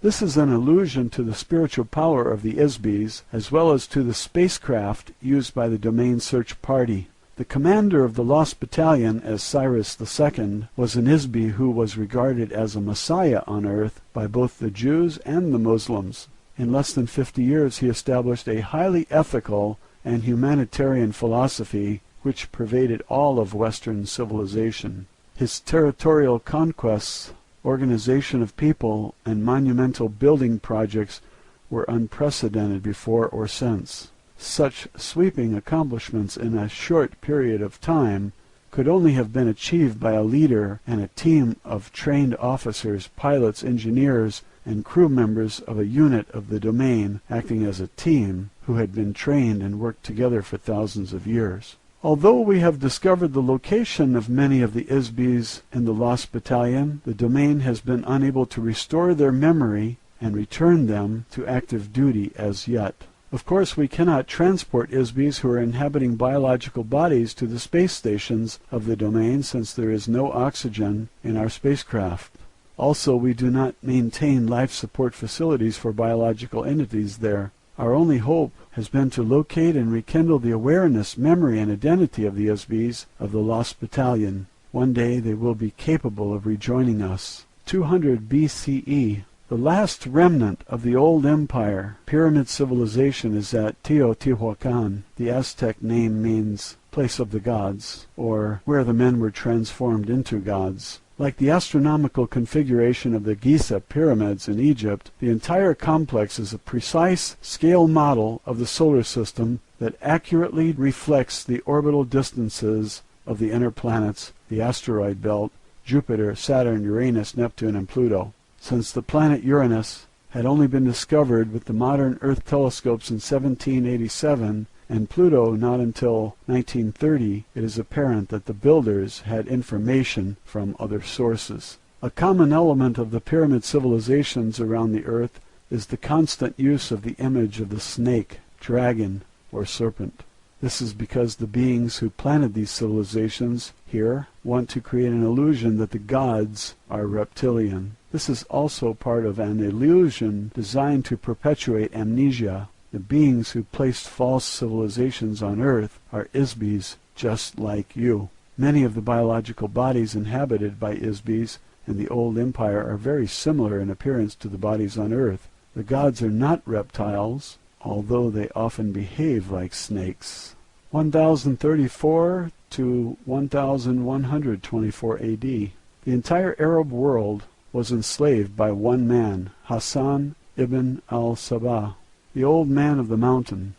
S1: This is an allusion to the spiritual power of the ISBs as well as to the spacecraft used by the Domain Search Party. The commander of the Lost Battalion, as Cyrus II, was an ISB who was regarded as a messiah on Earth by both the Jews and the Muslims. In less than 50 years he established a highly ethical and humanitarian philosophy which pervaded all of Western civilization. His territorial conquests, organization of people, and monumental building projects were unprecedented before or since. Such sweeping accomplishments in a short period of time could only have been achieved by a leader and a team of trained officers, pilots, engineers, and crew members of a unit of the domain acting as a team who had been trained and worked together for thousands of years. Although we have discovered the location of many of the ISBs in the Lost Battalion, the domain has been unable to restore their memory and return them to active duty as yet. Of course, we cannot transport ISBs who are inhabiting biological bodies to the space stations of the domain since there is no oxygen in our spacecraft. Also, we do not maintain life support facilities for biological entities there. Our only hope has been to locate and rekindle the awareness, memory, and identity of the ISBs of the Lost Battalion. One day they will be capable of rejoining us. 200 BCE. The last remnant of the old empire, pyramid civilization, is at Teotihuacan. The Aztec name means place of the gods, or where the men were transformed into gods. Like the astronomical configuration of the Giza pyramids in Egypt, the entire complex is a precise scale model of the solar system that accurately reflects the orbital distances of the inner planets, the asteroid belt, Jupiter, Saturn, Uranus, Neptune, and Pluto. Since the planet Uranus had only been discovered with the modern Earth telescopes in 1787, and Pluto not until 1930, it is apparent that the builders had information from other sources. A common element of the pyramid civilizations around the Earth is the constant use of the image of the snake, dragon, or serpent. This is because the beings who planted these civilizations here want to create an illusion that the gods are reptilian. This is also part of an illusion designed to perpetuate amnesia. The beings who placed false civilizations on Earth are ISBs just like you. Many of the biological bodies inhabited by ISBs in the old empire are very similar in appearance to the bodies on Earth. The gods are not reptiles, although they often behave like snakes. 1034 to 1124 AD. The entire Arab world was enslaved by one man, Hassan ibn al-Sabah, the old man of the mountain.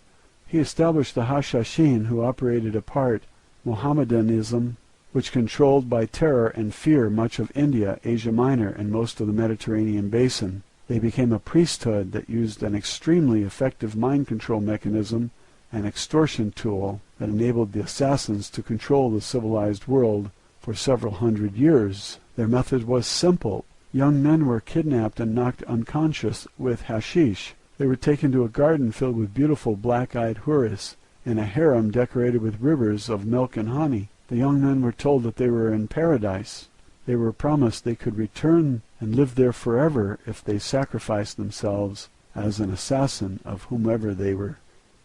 S1: He established the Hashashin, who operated apart Mohammedanism, which controlled by terror and fear much of India, Asia Minor, and most of the Mediterranean basin. They became a priesthood that used an extremely effective mind control mechanism, an extortion tool that enabled the assassins to control the civilized world for several hundred years. Their method was simple. Young men were kidnapped and knocked unconscious with hashish. They were taken to a garden filled with beautiful black-eyed houris, in a harem decorated with rivers of milk and honey. The young men were told that they were in paradise. They were promised they could return and live there forever if they sacrificed themselves as an assassin of whomever they were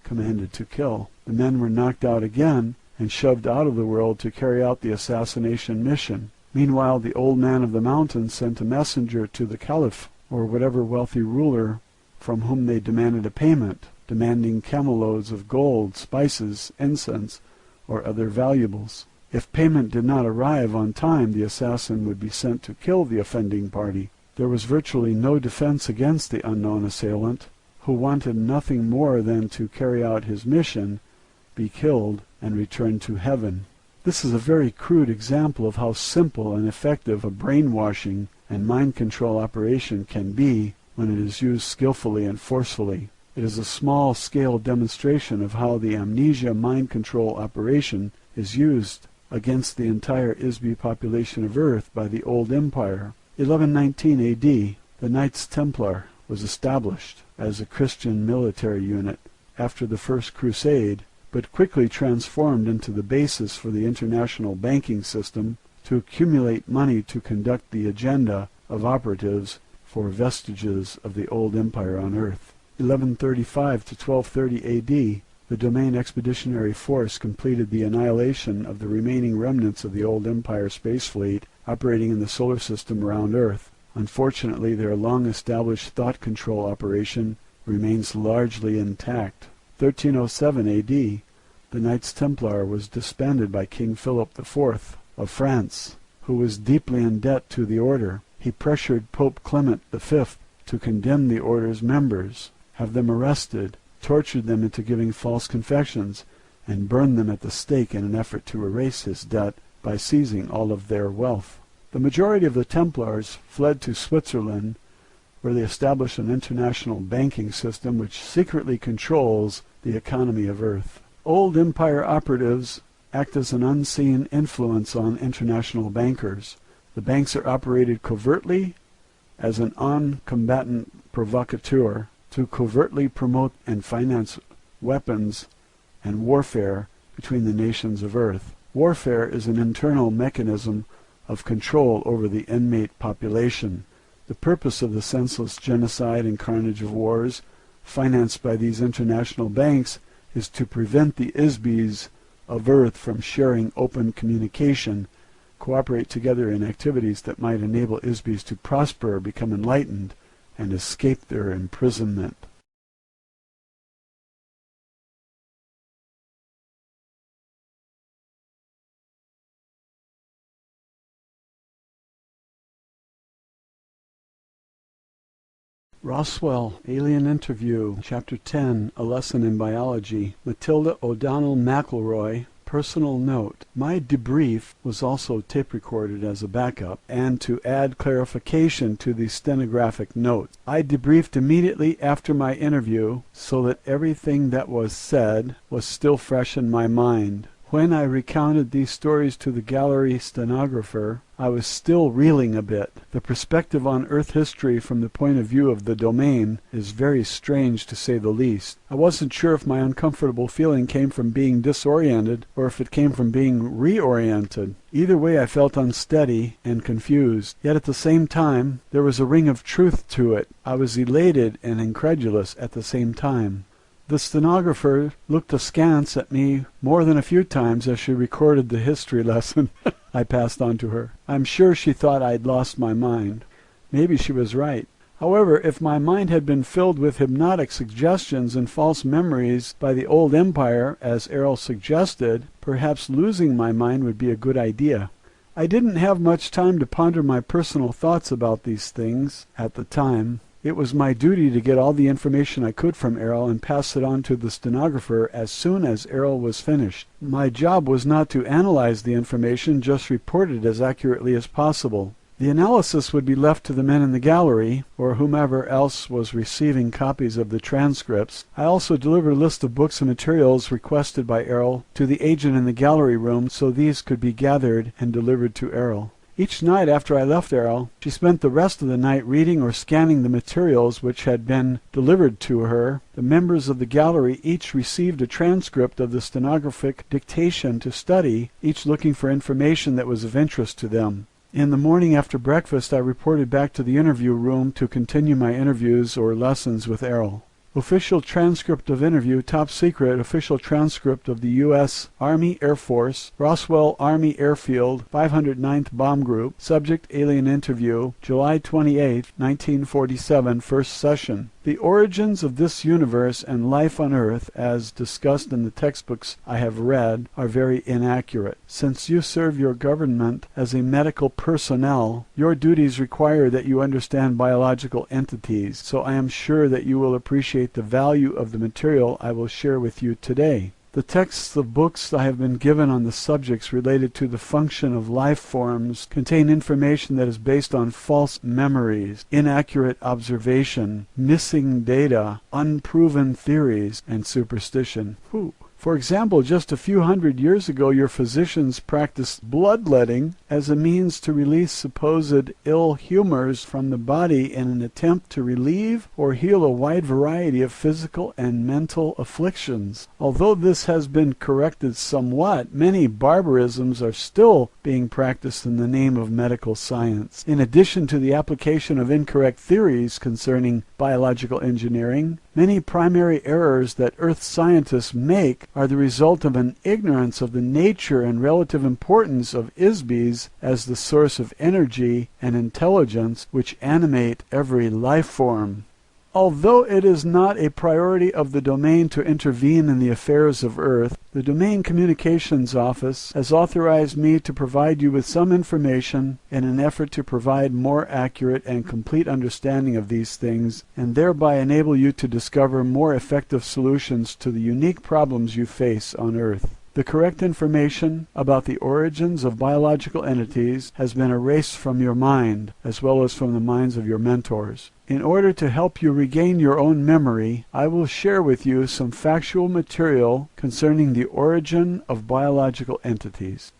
S1: commanded to kill. The men were knocked out again and shoved out of the world to carry out the assassination mission. Meanwhile, the old man of the mountain sent a messenger to the Caliph, or whatever wealthy ruler, from whom they demanded a payment, demanding camel-loads of gold, spices, incense, or other valuables. If payment did not arrive on time, the assassin would be sent to kill the offending party. There was virtually no defense against the unknown assailant, who wanted nothing more than to carry out his mission, be killed, and return to heaven. This is a very crude example of how simple and effective a brainwashing and mind control operation can be when it is used skillfully and forcefully. It is a small-scale demonstration of how the amnesia mind control operation is used against the entire Isby population of Earth by the old empire. 1119 A.D., the Knights Templar was established as a Christian military unit after the First Crusade, but quickly transformed into the basis for the international banking system to accumulate money to conduct the agenda of operatives for vestiges of the old empire on Earth. 1135 to 1230 A.D., the Domain Expeditionary Force completed the annihilation of the remaining remnants of the old empire space fleet operating in the solar system around Earth. Unfortunately, their long-established thought control operation remains largely intact. 1307 A.D., the Knights Templar was disbanded by King Philip IV of France, who was deeply in debt to the order. He pressured Pope Clement V to condemn the order's members, have them arrested, tortured them into giving false confessions, and burned them at the stake in an effort to erase his debt by seizing all of their wealth. The majority of the Templars fled to Switzerland, where they established an international banking system which secretly controls the economy of Earth. Old empire operatives act as an unseen influence on international bankers. The banks are operated covertly as an on-combatant provocateur to covertly promote and finance weapons and warfare between the nations of Earth. Warfare is an internal mechanism of control over the inmate population. The purpose of the senseless genocide and carnage of wars financed by these international banks is to prevent the Isbys of Earth from sharing open communication, cooperate together in activities that might enable Isbys to prosper, become enlightened, and escape their imprisonment. Roswell, Alien Interview, Chapter 10, A Lesson in Biology. Matilda O'Donnell McElroy, personal note. My debrief was also tape recorded as a backup and to add clarification to the stenographic notes. I debriefed immediately after my interview so that everything that was said was still fresh in my mind. When I recounted these stories to the gallery stenographer, I was still reeling a bit. The perspective on Earth history from the point of view of the domain is very strange, to say the least. I wasn't sure if my uncomfortable feeling came from being disoriented or if it came from being reoriented. Either way, I felt unsteady and confused. Yet at the same time, there was a ring of truth to it. I was elated and incredulous at the same time. The stenographer looked askance at me more than a few times as she recorded the history lesson I passed on to her. I'm sure she thought I'd lost my mind. Maybe she was right. However, if my mind had been filled with hypnotic suggestions and false memories by the old empire, as Errol suggested, perhaps losing my mind would be a good idea. I didn't have much time to ponder my personal thoughts about these things at the time. It was my duty to get all the information I could from Errol and pass it on to the stenographer as soon as Errol was finished. My job was not to analyze the information, just report it as accurately as possible. The analysis would be left to the men in the gallery, or whomever else was receiving copies of the transcripts. I also delivered a list of books and materials requested by Errol to the agent in the gallery room, so these could be gathered and delivered to Errol. Each night after I left Errol, she spent the rest of the night reading or scanning the materials which had been delivered to her. The members of the gallery each received a transcript of the stenographic dictation to study, each looking for information that was of interest to them. In the morning after breakfast, I reported back to the interview room to continue my interviews or lessons with Errol. Official transcript of interview, top secret, official transcript of the U.S. Army Air Force, Roswell Army Airfield, 509th Bomb Group, subject alien interview, July 28, 1947, first session. The origins of this universe and life on Earth, as discussed in the textbooks I have read, are very inaccurate. Since you serve your government as a medical personnel, your duties require that you understand biological entities, so I am sure that you will appreciate the value of the material I will share with you today. The texts of books I have been given on the subjects related to the function of life forms contain information that is based on false memories, inaccurate observation, missing data, unproven theories, and superstition. For example, just a few hundred years ago your physicians practiced bloodletting as a means to release supposed ill humors from the body in an attempt to relieve or heal a wide variety of physical and mental afflictions. Although this has been corrected somewhat, many barbarisms are still being practiced in the name of medical science. In addition to the application of incorrect theories concerning biological engineering, many primary errors that Earth scientists make are the result of an ignorance of the nature and relative importance of ISBs as the source of energy and intelligence which animate every life form. Although it is not a priority of the domain to intervene in the affairs of Earth, the Domain Communications Office has authorized me to provide you with some information in an effort to provide more accurate and complete understanding of these things, and thereby enable you to discover more effective solutions to the unique problems you face on Earth. The correct information about the origins of biological entities has been erased from your mind, as well as from the minds of your mentors. In order to help you regain your own memory, I will share with you some factual material concerning the origin of biological entities.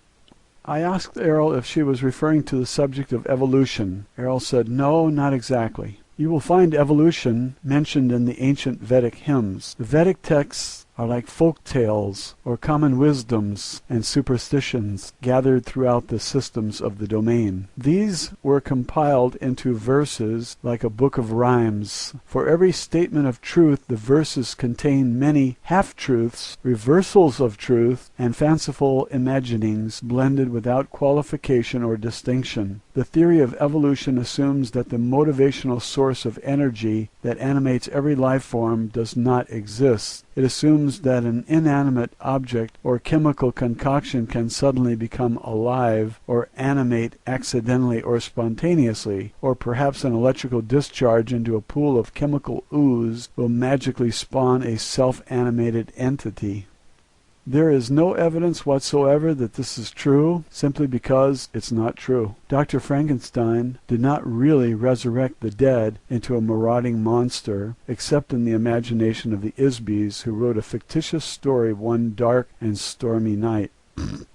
S1: I asked Errol if she was referring to the subject of evolution. Errol said, "No, not exactly." You will find evolution mentioned in the ancient Vedic hymns. The Vedic texts are like folk tales or common wisdoms and superstitions gathered throughout the systems of the domain. These were compiled into verses like a book of rhymes. For every statement of truth, the verses contain many half-truths, reversals of truth, and fanciful imaginings blended without qualification or distinction. The theory of evolution assumes that the motivational source of energy that animates every life form does not exist. It assumes that an inanimate object or chemical concoction can suddenly become alive or animate accidentally or spontaneously, or perhaps an electrical discharge into a pool of chemical ooze will magically spawn a self-animated entity. There is no evidence whatsoever that this is true, simply because it's not true. Dr. Frankenstein did not really resurrect the dead into a marauding monster, except in the imagination of the Isbys, who wrote a fictitious story one dark and stormy night.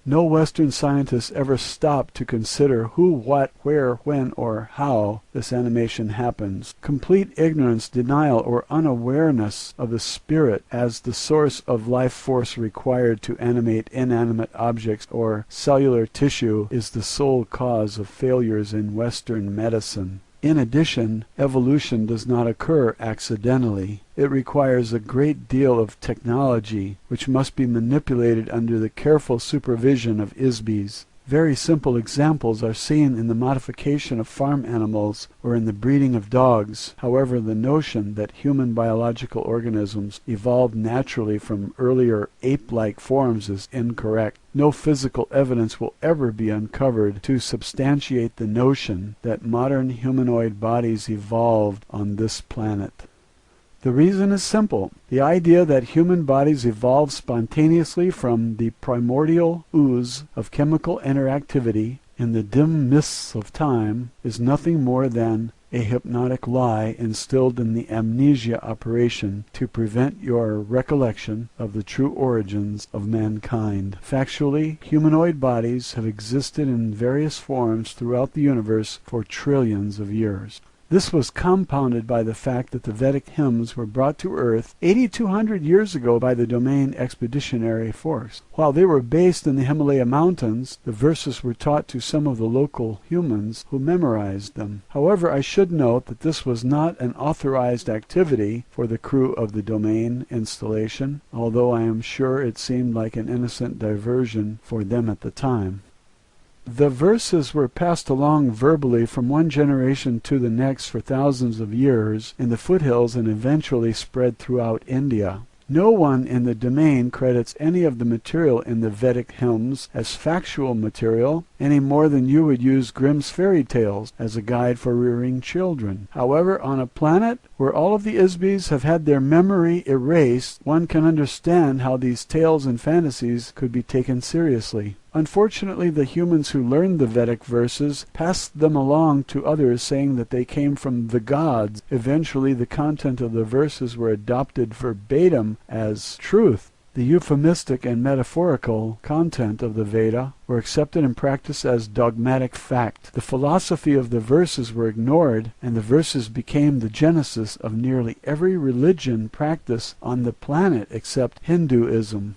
S1: No Western scientist ever stopped to consider who, what, where, when, or how this animation happens. Complete ignorance, denial, or unawareness of the spirit as the source of life force required to animate inanimate objects or cellular tissue is the sole cause of failures in Western medicine. In addition, evolution does not occur accidentally. It requires a great deal of technology, which must be manipulated under the careful supervision of Isbys. Very simple examples are seen in the modification of farm animals or in the breeding of dogs. However, the notion that human biological organisms evolved naturally from earlier ape-like forms is incorrect. No physical evidence will ever be uncovered to substantiate the notion that modern humanoid bodies evolved on this planet. The reason is simple. The idea that human bodies evolved spontaneously from the primordial ooze of chemical interactivity in the dim mists of time is nothing more than a hypnotic lie instilled in the amnesia operation to prevent your recollection of the true origins of mankind. Factually, humanoid bodies have existed in various forms throughout the universe for trillions of years. This was compounded by the fact that the Vedic hymns were brought to Earth 8,200 years ago by the Domain Expeditionary Force. While they were based in the Himalaya Mountains, the verses were taught to some of the local humans who memorized them. However, I should note that this was not an authorized activity for the crew of the Domain installation, although I am sure it seemed like an innocent diversion for them at the time. The verses were passed along verbally from one generation to the next for thousands of years in the foothills and eventually spread throughout India. No one in the domain credits any of the material in the Vedic hymns as factual material, any more than you would use Grimm's fairy tales as a guide for rearing children. However, on a planet where all of the Isbys have had their memory erased, one can understand how these tales and fantasies could be taken seriously. Unfortunately, the humans who learned the Vedic verses passed them along to others, saying that they came from the gods. Eventually, the content of the verses were adopted verbatim as truth. The euphemistic and metaphorical content of the Veda were accepted and practiced as dogmatic fact. The philosophy of the verses were ignored, and the verses became the genesis of nearly every religion practiced on the planet except Hinduism.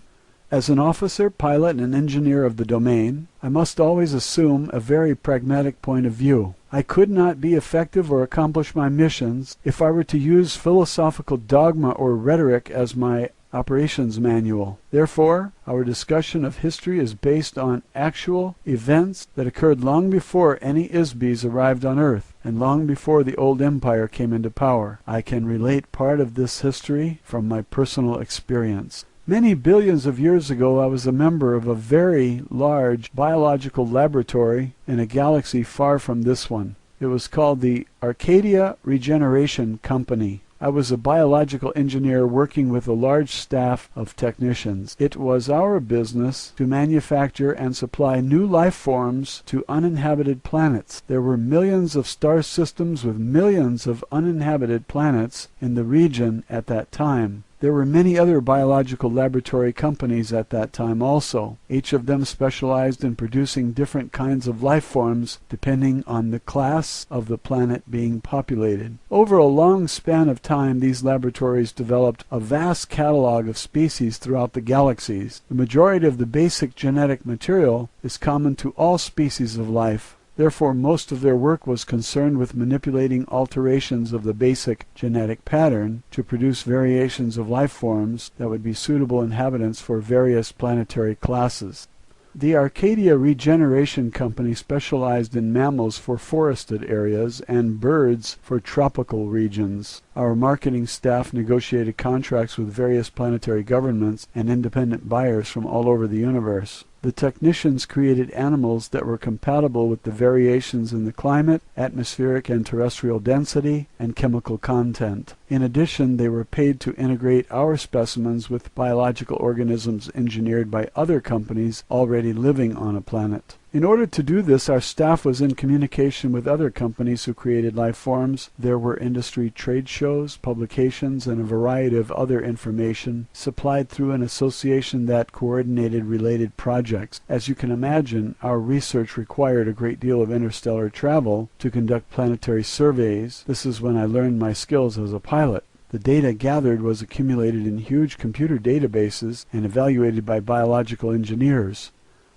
S1: As an officer, pilot, and engineer of the domain, I must always assume a very pragmatic point of view. I could not be effective or accomplish my missions if I were to use philosophical dogma or rhetoric as my operations manual. Therefore, our discussion of history is based on actual events that occurred long before any Isbys arrived on Earth, and long before the old empire came into power. I can relate part of this history from my personal experience. Many billions of years ago, I was a member of a very large biological laboratory in a galaxy far from this one. It was called the Arcadia Regeneration Company. I was a biological engineer working with a large staff of technicians. It was our business to manufacture and supply new life forms to uninhabited planets. There were millions of star systems with millions of uninhabited planets in the region at that time. There were many other biological laboratory companies at that time also. Each of them specialized in producing different kinds of life forms depending on the class of the planet being populated. Over a long span of time, these laboratories developed a vast catalog of species throughout the galaxies. The majority of the basic genetic material is common to all species of life. Therefore, most of their work was concerned with manipulating alterations of the basic genetic pattern to produce variations of life forms that would be suitable inhabitants for various planetary classes. The Arcadia Regeneration Company specialized in mammals for forested areas and birds for tropical regions. Our marketing staff negotiated contracts with various planetary governments and independent buyers from all over the universe. The technicians created animals that were compatible with the variations in the climate, atmospheric and terrestrial density, and chemical content. In addition, they were paid to integrate our specimens with biological organisms engineered by other companies already living on a planet. In order to do this, our staff was in communication with other companies who created life forms. There were industry trade shows, publications, and a variety of other information supplied through an association that coordinated related projects. As you can imagine, our research required a great deal of interstellar travel to conduct planetary surveys. This is when I learned my skills as a pilot. The data gathered was accumulated in huge computer databases and evaluated by biological engineers.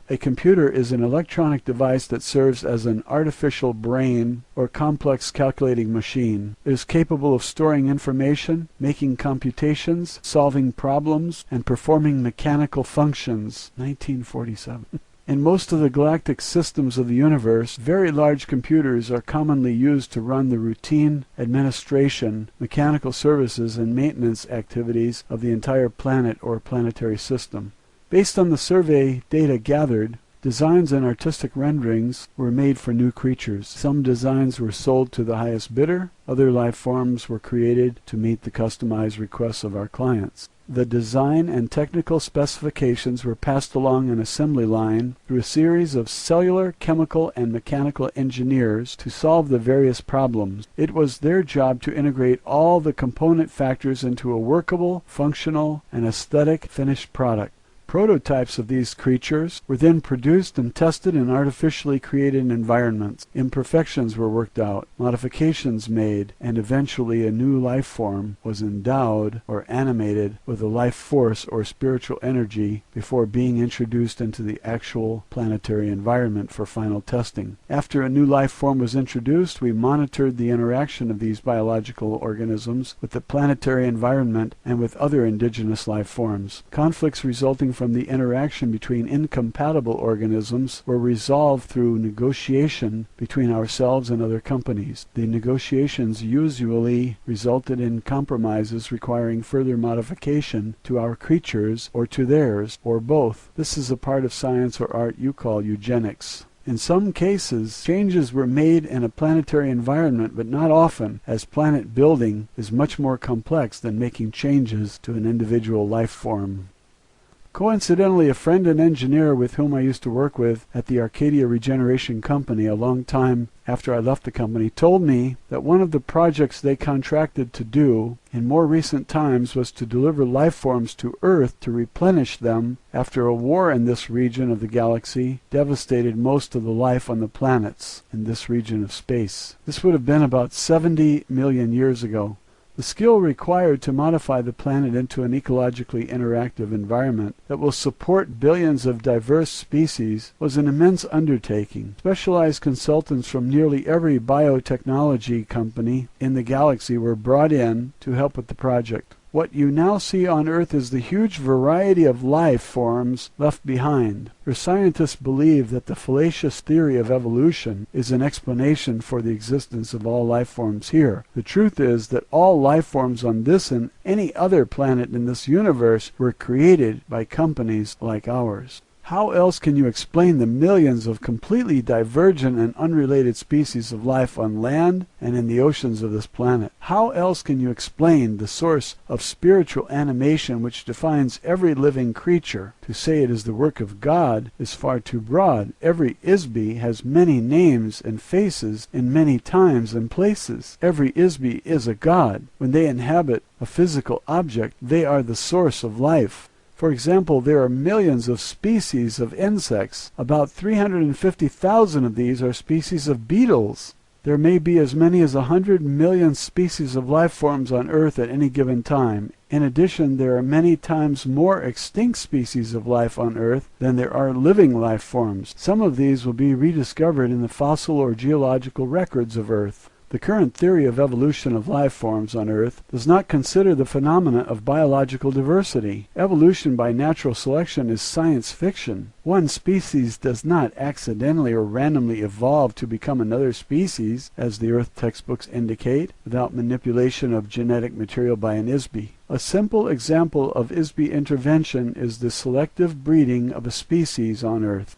S1: A computer is an electronic device that serves as an artificial brain or complex calculating machine. It is capable of storing information, making computations, solving problems, and performing mechanical functions. 1947. In most of the galactic systems of the universe, very large computers are commonly used to run the routine administration, mechanical services, and maintenance activities of the entire planet or planetary system. Based on the survey data gathered, designs and artistic renderings were made for new creatures. Some designs were sold to the highest bidder. Other life forms were created to meet the customized requests of our clients. The design and technical specifications were passed along an assembly line through a series of cellular, chemical, and mechanical engineers to solve the various problems. It was their job to integrate all the component factors into a workable, functional, and aesthetic finished product. Prototypes of these creatures were then produced and tested in artificially created environments. Imperfections were worked out, modifications made, and eventually a new life form was endowed or animated with a life force or spiritual energy before being introduced into the actual planetary environment for final testing. After a new life form was introduced, we monitored the interaction of these biological organisms with the planetary environment and with other indigenous life forms. Conflicts resulting from the interaction between incompatible organisms were resolved through negotiation between ourselves and other companies. The negotiations usually resulted in compromises requiring further modification to our creatures or to theirs, or both. This is a part of science or art you call eugenics. In some cases, changes were made in a planetary environment, but not often, as planet building is much more complex than making changes to an individual life form. Coincidentally, a friend and engineer with whom I used to work with at the Arcadia Regeneration Company a long time after I left the company told me that one of the projects they contracted to do in more recent times was to deliver life forms to Earth to replenish them after a war in this region of the galaxy devastated most of the life on the planets in this region of space. This would have been about 70 million years ago. The skill required to modify the planet into an ecologically interactive environment that will support billions of diverse species was an immense undertaking. Specialized consultants from nearly every biotechnology company in the galaxy were brought in to help with the project. What you now see on Earth is the huge variety of life forms left behind. For scientists believe that the fallacious theory of evolution is an explanation for the existence of all life forms here. The truth is that all life forms on this and any other planet in this universe were created by companies like ours. How else can you explain the millions of completely divergent and unrelated species of life on land and in the oceans of this planet? How else can you explain the source of spiritual animation which defines every living creature? To say it is the work of God is far too broad. Every Isby has many names and faces in many times and places. Every Isby is a god. When they inhabit a physical object, they are the source of life. For example, there are millions of species of insects. About 350,000 of these are species of beetles. There may be as many as 100 million species of life forms on Earth at any given time. In addition, there are many times more extinct species of life on Earth than there are living life forms. Some of these will be rediscovered in the fossil or geological records of Earth. The current theory of evolution of life forms on Earth does not consider the phenomena of biological diversity. Evolution by natural selection is science fiction. One species does not accidentally or randomly evolve to become another species, as the Earth textbooks indicate, without manipulation of genetic material by an Isby. A simple example of Isby intervention is the selective breeding of a species on Earth.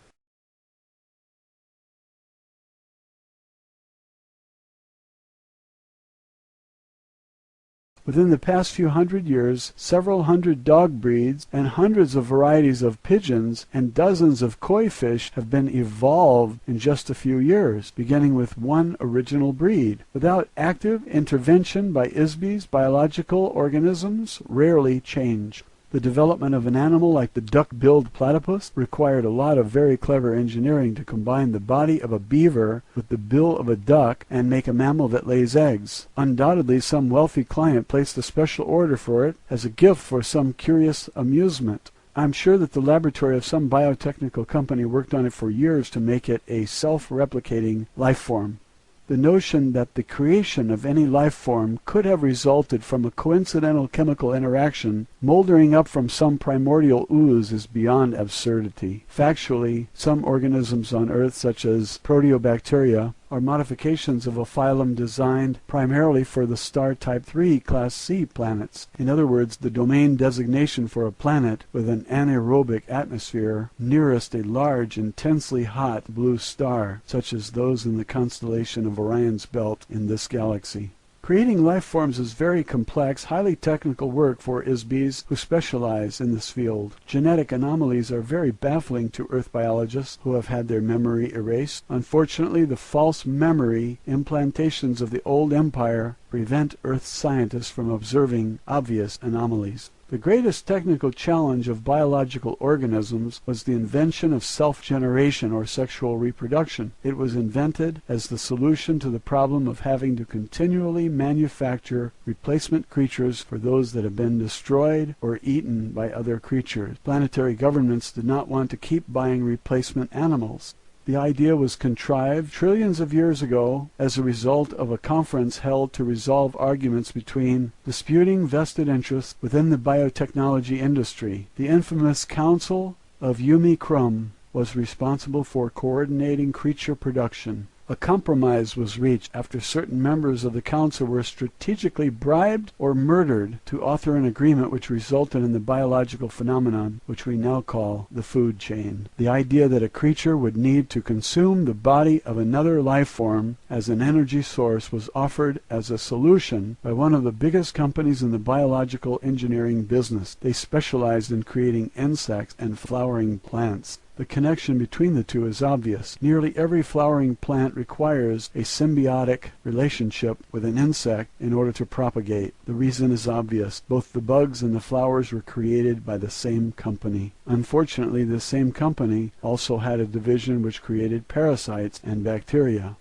S1: Within the past few hundred years, several hundred dog breeds and hundreds of varieties of pigeons and dozens of koi fish have been evolved in just a few years, beginning with one original breed. Without active intervention by Isbys, biological organisms rarely change. The development of an animal like the duck-billed platypus required a lot of very clever engineering to combine the body of a beaver with the bill of a duck and make a mammal that lays eggs. Undoubtedly, some wealthy client placed a special order for it as a gift for some curious amusement. I'm sure that the laboratory of some biotechnical company worked on it for years to make it a self-replicating life form. The notion that the creation of any life form could have resulted from a coincidental chemical interaction moldering up from some primordial ooze is beyond absurdity. Factually, some organisms on Earth, such as proteobacteria, are modifications of a phylum designed primarily for the star Type 3 Class C planets. In other words, the domain designation for a planet with an anaerobic atmosphere nearest a large, intensely hot blue star, such as those in the constellation of Orion's belt in this galaxy. Creating life forms is very complex, highly technical work for Isbys who specialize in this field. Genetic anomalies are very baffling to Earth biologists who have had their memory erased. Unfortunately, the false memory implantations of the old empire prevent Earth scientists from observing obvious anomalies. The greatest technical challenge of biological organisms was the invention of self-generation or sexual reproduction. It was invented as the solution to the problem of having to continually manufacture replacement creatures for those that have been destroyed or eaten by other creatures. Planetary governments did not want to keep buying replacement animals. The idea was contrived trillions of years ago as a result of a conference held to resolve arguments between disputing vested interests within the biotechnology industry. The infamous Council of Yumi Krum was responsible for coordinating creature production. A compromise was reached after certain members of the council were strategically bribed or murdered to author an agreement which resulted in the biological phenomenon which we now call the food chain. The idea that a creature would need to consume the body of another life form as an energy source was offered as a solution by one of the biggest companies in the biological engineering business. They specialized in creating insects and flowering plants. The connection between the two is obvious. Nearly every flowering plant requires a symbiotic relationship with an insect in order to propagate. The reason is obvious. Both the bugs and the flowers were created by the same company. Unfortunately, this same company also had a division which created parasites and bacteria.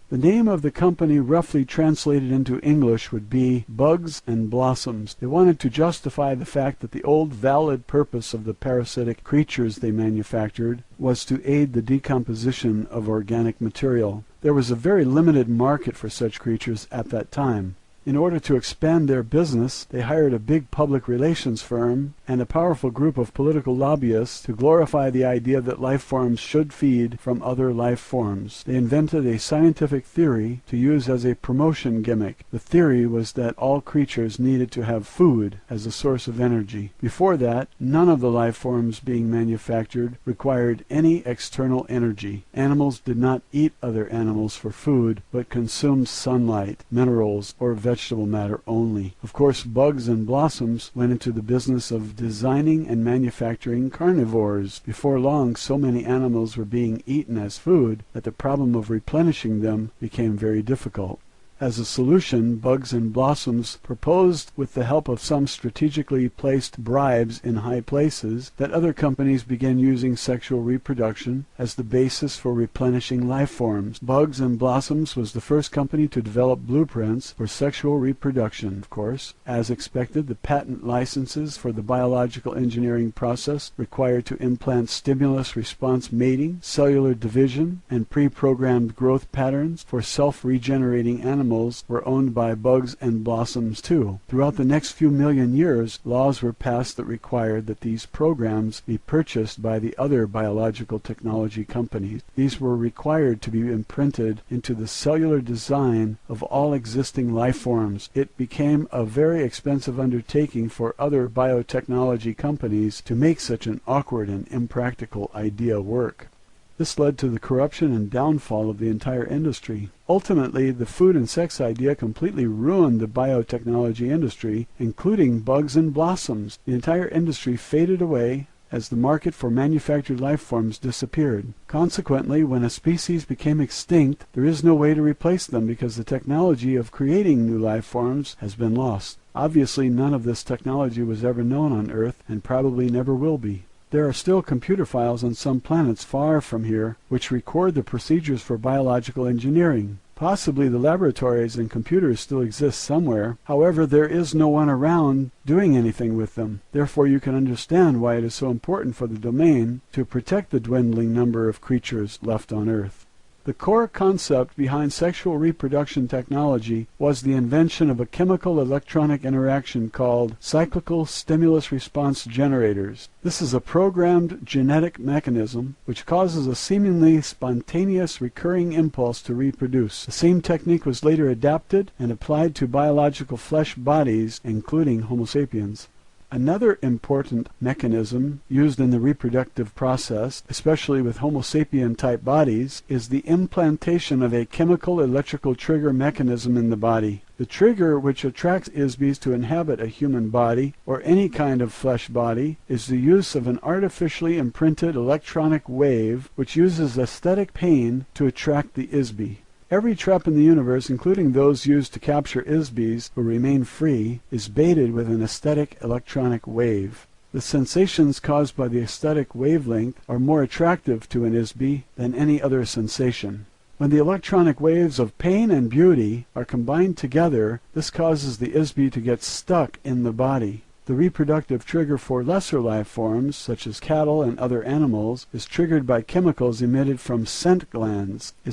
S1: The name of the company, roughly translated into English, would be Bugs and Blossoms. They wanted to justify the fact that the old valid purpose of the parasitic creatures they manufactured was to aid the decomposition of organic material. There was a very limited market for such creatures at that time. In order to expand their business, they hired a big public relations firm and a powerful group of political lobbyists to glorify the idea that life forms should feed from other life forms. They invented a scientific theory to use as a promotion gimmick. The theory was that all creatures needed to have food as a source of energy. Before that, none of the life forms being manufactured required any external energy. Animals did not eat other animals for food, but consumed sunlight, minerals, or vegetable matter only. Of course, Bugs and Blossoms went into the business of designing and manufacturing carnivores. Before long, so many animals were being eaten as food that the problem of replenishing them became very difficult. As a solution, Bugs and Blossoms proposed, with the help of some strategically placed bribes in high places, that other companies begin using sexual reproduction as the basis for replenishing life forms. Bugs and Blossoms was the first company to develop blueprints for sexual reproduction, of course. As expected, the patent licenses for the biological engineering process required to implant stimulus-response mating, cellular division, and pre-programmed growth patterns for self-regenerating animals were owned by Bugs and Blossoms too. Throughout the next few million years, laws were passed that required that these programs be purchased by the other biological technology companies. These were required to be imprinted into the cellular design of all existing life forms. It became a very expensive undertaking for other biotechnology companies to make such an awkward and impractical idea work. This led to the corruption and downfall of the entire industry. Ultimately, the food and sex idea completely ruined the biotechnology industry, including Bugs and Blossoms. The entire industry faded away as the market for manufactured life forms disappeared. Consequently, when a species became extinct, there is no way to replace them because the technology of creating new life forms has been lost. Obviously, none of this technology was ever known on Earth and probably never will be. There are still computer files on some planets far from here which record the procedures for biological engineering. Possibly the laboratories and computers still exist somewhere. However, there is no one around doing anything with them. Therefore, you can understand why it is so important for the domain to protect the dwindling number of creatures left on Earth. The core concept behind sexual reproduction technology was the invention of a chemical-electronic interaction called cyclical stimulus response generators. This is a programmed genetic mechanism which causes a seemingly spontaneous recurring impulse to reproduce. The same technique was later adapted and applied to biological flesh bodies, including Homo sapiens. Another important mechanism used in the reproductive process, especially with Homo sapien-type bodies, is the implantation of a chemical electrical trigger mechanism in the body. The trigger which attracts ISBs to inhabit a human body, or any kind of flesh body, is the use of an artificially imprinted electronic wave which uses aesthetic pain to attract the ISB. Every trap in the universe, including those used to capture ISBs who remain free, is baited with an aesthetic electronic wave. The sensations caused by the aesthetic wavelength are more attractive to an ISB than any other sensation. When the electronic waves of pain and beauty are combined together, this causes the ISB to get stuck in the body. The reproductive trigger for lesser life forms, such as cattle and other animals, is triggered by chemicals emitted from scent glands, the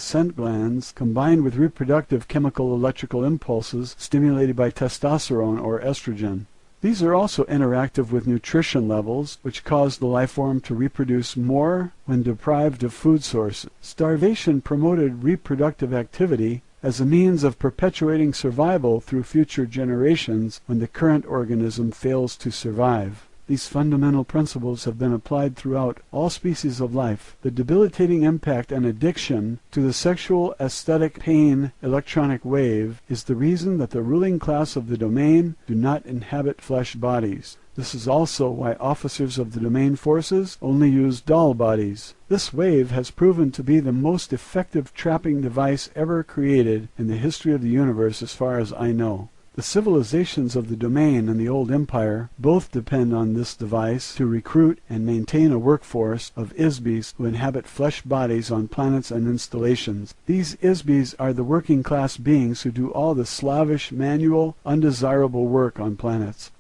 S1: scent glands, combined with reproductive chemical electrical impulses stimulated by testosterone or estrogen. These are also interactive with nutrition levels, which cause the life form to reproduce more when deprived of food sources. Starvation promoted reproductive activity as a means of perpetuating survival through future generations when the current organism fails to survive. These fundamental principles have been applied throughout all species of life. The debilitating impact and addiction to the sexual aesthetic pain electronic wave is the reason that the ruling class of the domain do not inhabit flesh bodies. This is also why officers of the domain forces only use doll bodies. This wave has proven to be the most effective trapping device ever created in the history of the universe as far as I know. The civilizations of the domain and the old empire both depend on this device to recruit and maintain a workforce of ISBs who inhabit flesh bodies on planets and installations. These ISBs are the working class beings who do all the slavish, manual, undesirable work on planets.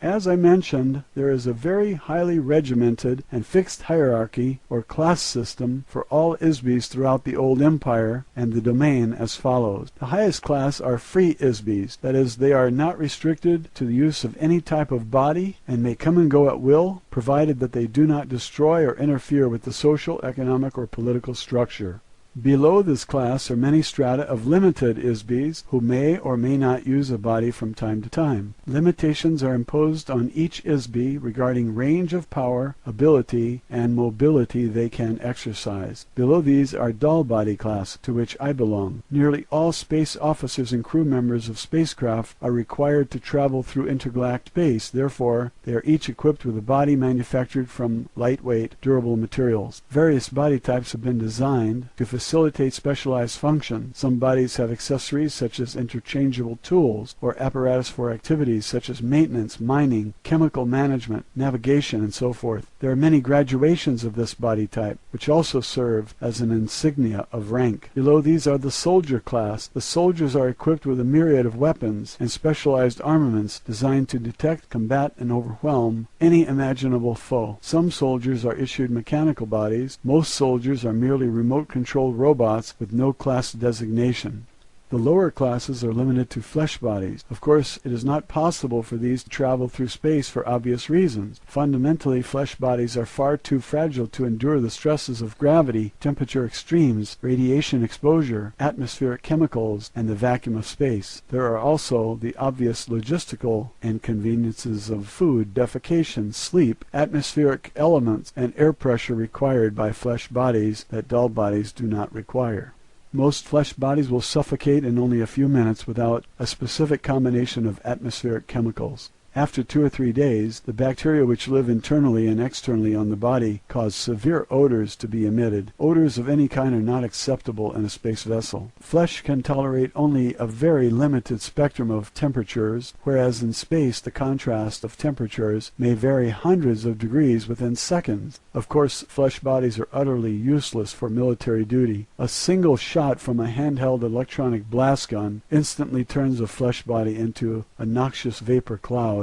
S1: As I mentioned, there is a very highly regimented and fixed hierarchy or class system for all ISBs throughout the old empire and the domain as follows. The highest class are free ISBs, that is, they are not restricted to the use of any type of body and may come and go at will, provided that they do not destroy or interfere with the social, economic, or political structure. Below this class are many strata of limited ISBs who may or may not use a body from time to time. Limitations are imposed on each ISB regarding range of power, ability, and mobility they can exercise. Below these are doll body class, to which I belong. Nearly all space officers and crew members of spacecraft are required to travel through intergalactic space. Therefore, they are each equipped with a body manufactured from lightweight, durable materials. Various body types have been designed to facilitate specialized functions. Some bodies have accessories such as interchangeable tools or apparatus for activities such as maintenance, mining, chemical management, navigation, and so forth. There are many graduations of this body type, which also serve as an insignia of rank. Below these are the soldier class. The soldiers are equipped with a myriad of weapons and specialized armaments designed to detect, combat, and overwhelm any imaginable foe. Some soldiers are issued mechanical bodies. Most soldiers are merely remote-controlled robots with no class designation. The lower classes are limited to flesh bodies. Of course, it is not possible for these to travel through space for obvious reasons. Fundamentally, flesh bodies are far too fragile to endure the stresses of gravity, temperature extremes, radiation exposure, atmospheric chemicals, and the vacuum of space. There are also the obvious logistical inconveniences of food, defecation, sleep, atmospheric elements, and air pressure required by flesh bodies that doll bodies do not require. Most flesh bodies will suffocate in only a few minutes without a specific combination of atmospheric chemicals. After 2 or 3 days, the bacteria which live internally and externally on the body cause severe odors to be emitted. Odors of any kind are not acceptable in a space vessel. Flesh can tolerate only a very limited spectrum of temperatures, whereas in space the contrast of temperatures may vary hundreds of degrees within seconds. Of course, flesh bodies are utterly useless for military duty. A single shot from a handheld electronic blast gun instantly turns a flesh body into a noxious vapor cloud.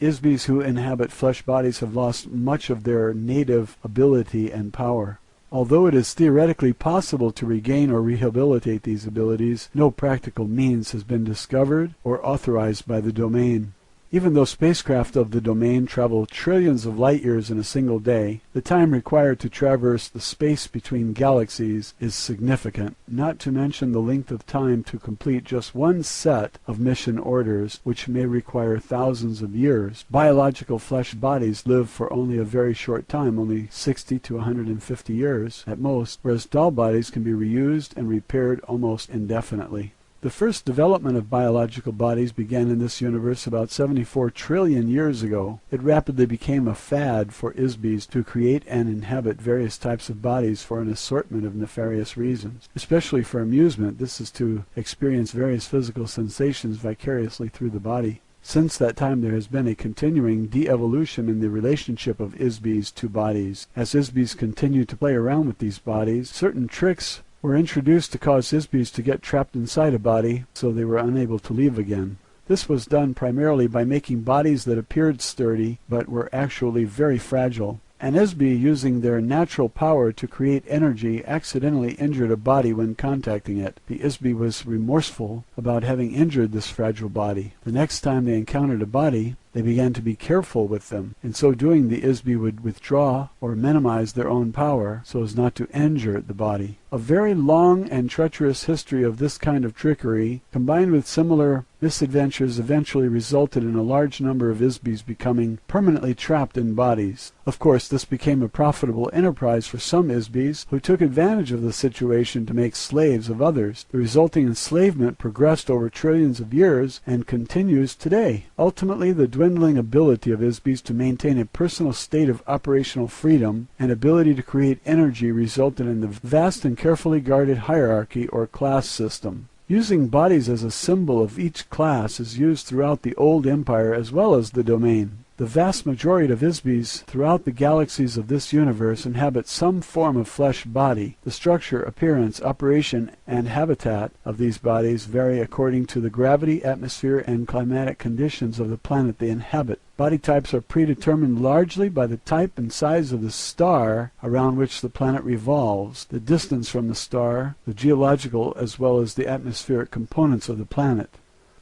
S1: ISBs who inhabit flesh bodies have lost much of their native ability and power. Although it is theoretically possible to regain or rehabilitate these abilities, no practical means has been discovered or authorized by the domain. Even though spacecraft of the domain travel trillions of light years in a single day, the time required to traverse the space between galaxies is significant, not to mention the length of time to complete just one set of mission orders, which may require thousands of years. Biological flesh bodies live for only a very short time, only 60 to 150 years at most, whereas doll bodies can be reused and repaired almost indefinitely. The first development of biological bodies began in this universe about 74 trillion years ago. It rapidly became a fad for ISBs to create and inhabit various types of bodies for an assortment of nefarious reasons. Especially for amusement, this is to experience various physical sensations vicariously through the body. Since that time there has been a continuing de-evolution in the relationship of ISBs to bodies. As ISBs continue to play around with these bodies, certain tricks were introduced to cause ISBs to get trapped inside a body so they were unable to leave again. This was done primarily by making bodies that appeared sturdy but were actually very fragile. An ISB, using their natural power to create energy, accidentally injured a body when contacting it. The ISB was remorseful about having injured this fragile body. The next time they encountered a body, they began to be careful with them. In so doing, the ISB would withdraw or minimize their own power so as not to injure the body. A very long and treacherous history of this kind of trickery, combined with similar misadventures, eventually resulted in a large number of ISBs becoming permanently trapped in bodies. Of course, this became a profitable enterprise for some ISBs who took advantage of the situation to make slaves of others. The resulting enslavement progressed over trillions of years and continues today. Ultimately, the dwindling ability of ISBs to maintain a personal state of operational freedom and ability to create energy resulted in the vast and carefully guarded hierarchy or class system. Using bodies as a symbol of each class is used throughout the old empire as well as the domain. The vast majority of ISBs throughout the galaxies of this universe inhabit some form of flesh body. The structure, appearance, operation, and habitat of these bodies vary according to the gravity, atmosphere, and climatic conditions of the planet they inhabit. Body types are predetermined largely by the type and size of the star around which the planet revolves, the distance from the star, the geological as well as the atmospheric components of the planet.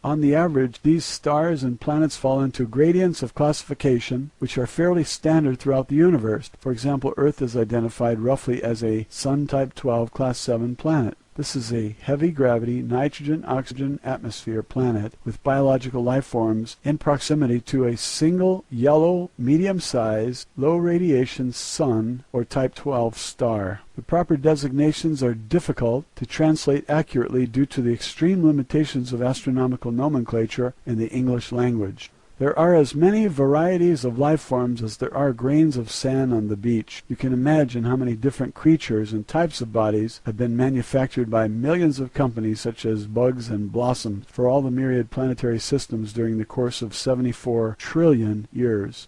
S1: On the average, these stars and planets fall into gradients of classification which are fairly standard throughout the universe. For example, Earth is identified roughly as a Sun Type 12 Class 7 planet. This is a heavy gravity, nitrogen-oxygen atmosphere planet with biological life forms in proximity to a single yellow, medium-sized, low-radiation sun or Type 12 star. The proper designations are difficult to translate accurately due to the extreme limitations of astronomical nomenclature in the English language. There are as many varieties of life forms as there are grains of sand on the beach. You can imagine how many different creatures and types of bodies have been manufactured by millions of companies such as bugs and blossoms for all the myriad planetary systems during the course of 74 trillion years.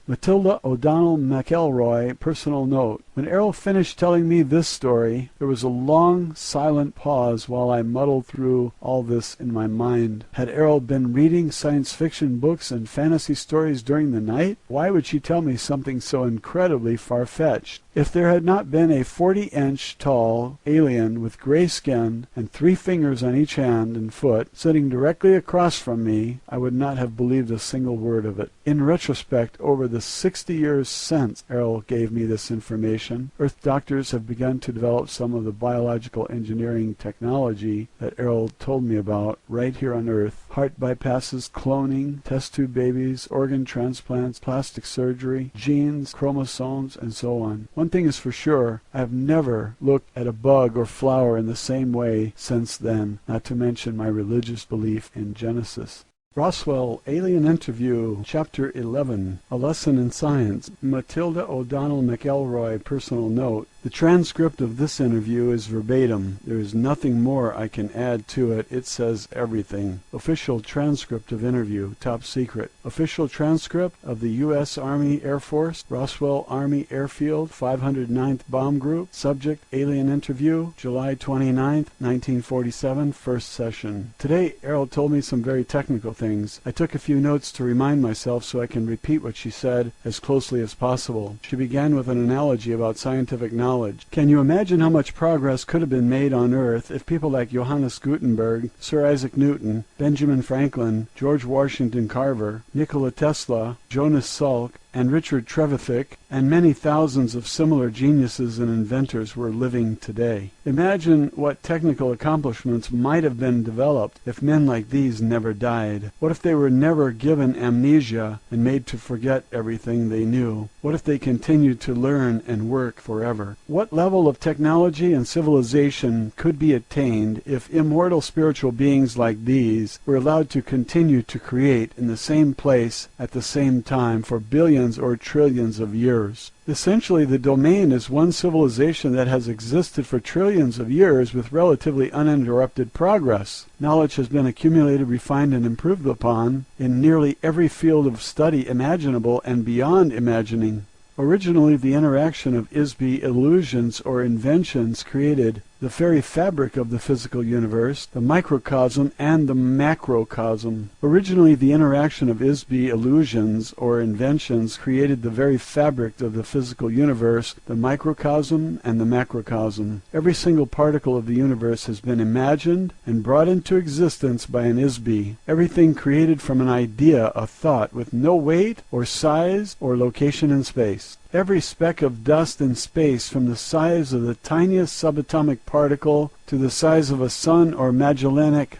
S1: Matilda O'Donnell McElroy, personal note. When Errol finished telling me this story, there was a long, silent pause while I muddled through all this in my mind. Had Errol been reading science fiction books and fantasy stories during the night? Why would she tell me something so incredibly far-fetched? If there had not been a 40-inch tall alien with gray skin and 3 fingers on each hand and foot sitting directly across from me, I would not have believed a single word of it. In retrospect, over the 60 years since Errol gave me this information, Earth doctors have begun to develop some of the biological engineering technology that Errol told me about right here on Earth. Heart bypasses, cloning, test tube babies, organ transplants, plastic surgery, genes, chromosomes, and so on. One thing is for sure, I have never looked at a bug or flower in the same way since then, not to mention my religious belief in Genesis. Roswell Alien Interview, Chapter 11, A Lesson in Science. Matilda O'Donnell McElroy, personal note. The transcript of this interview is verbatim. There is nothing more I can add to it. It says everything. Official transcript of interview, top secret. Official transcript of the U.S. Army Air Force, Roswell Army Airfield, 509th Bomb Group. Subject, alien interview, July 29, 1947, first session. Today, Errol told me some very technical things. I took a few notes to remind myself so I can repeat what she said as closely as possible. She began with an analogy about scientific knowledge. Can you imagine how much progress could have been made on Earth if people like Johannes Gutenberg, Sir Isaac Newton, Benjamin Franklin, George Washington Carver, Nikola Tesla, Jonas Salk, and Richard Trevithick, and many thousands of similar geniuses and inventors were living today. Imagine what technical accomplishments might have been developed if men like these never died. What if they were never given amnesia and made to forget everything they knew? What if they continued to learn and work forever? What level of technology and civilization could be attained if immortal spiritual beings like these were allowed to continue to create in the same place at the same time for billions or trillions of years? Essentially, the domain is one civilization that has existed for trillions of years with relatively uninterrupted progress. Knowledge has been accumulated, refined, and improved upon in nearly every field of study imaginable and beyond imagining. Originally, the interaction of ISB illusions or inventions created the very fabric of the physical universe, the microcosm and the macrocosm. Originally, the interaction of ISB illusions or inventions created the very fabric of the physical universe, the microcosm and the macrocosm. Every single particle of the universe has been imagined and brought into existence by an ISB. Everything created from an idea, a thought, with no weight or size or location in space. Every speck of dust in space, from the size of the tiniest subatomic particle to the size of a sun or Magellanic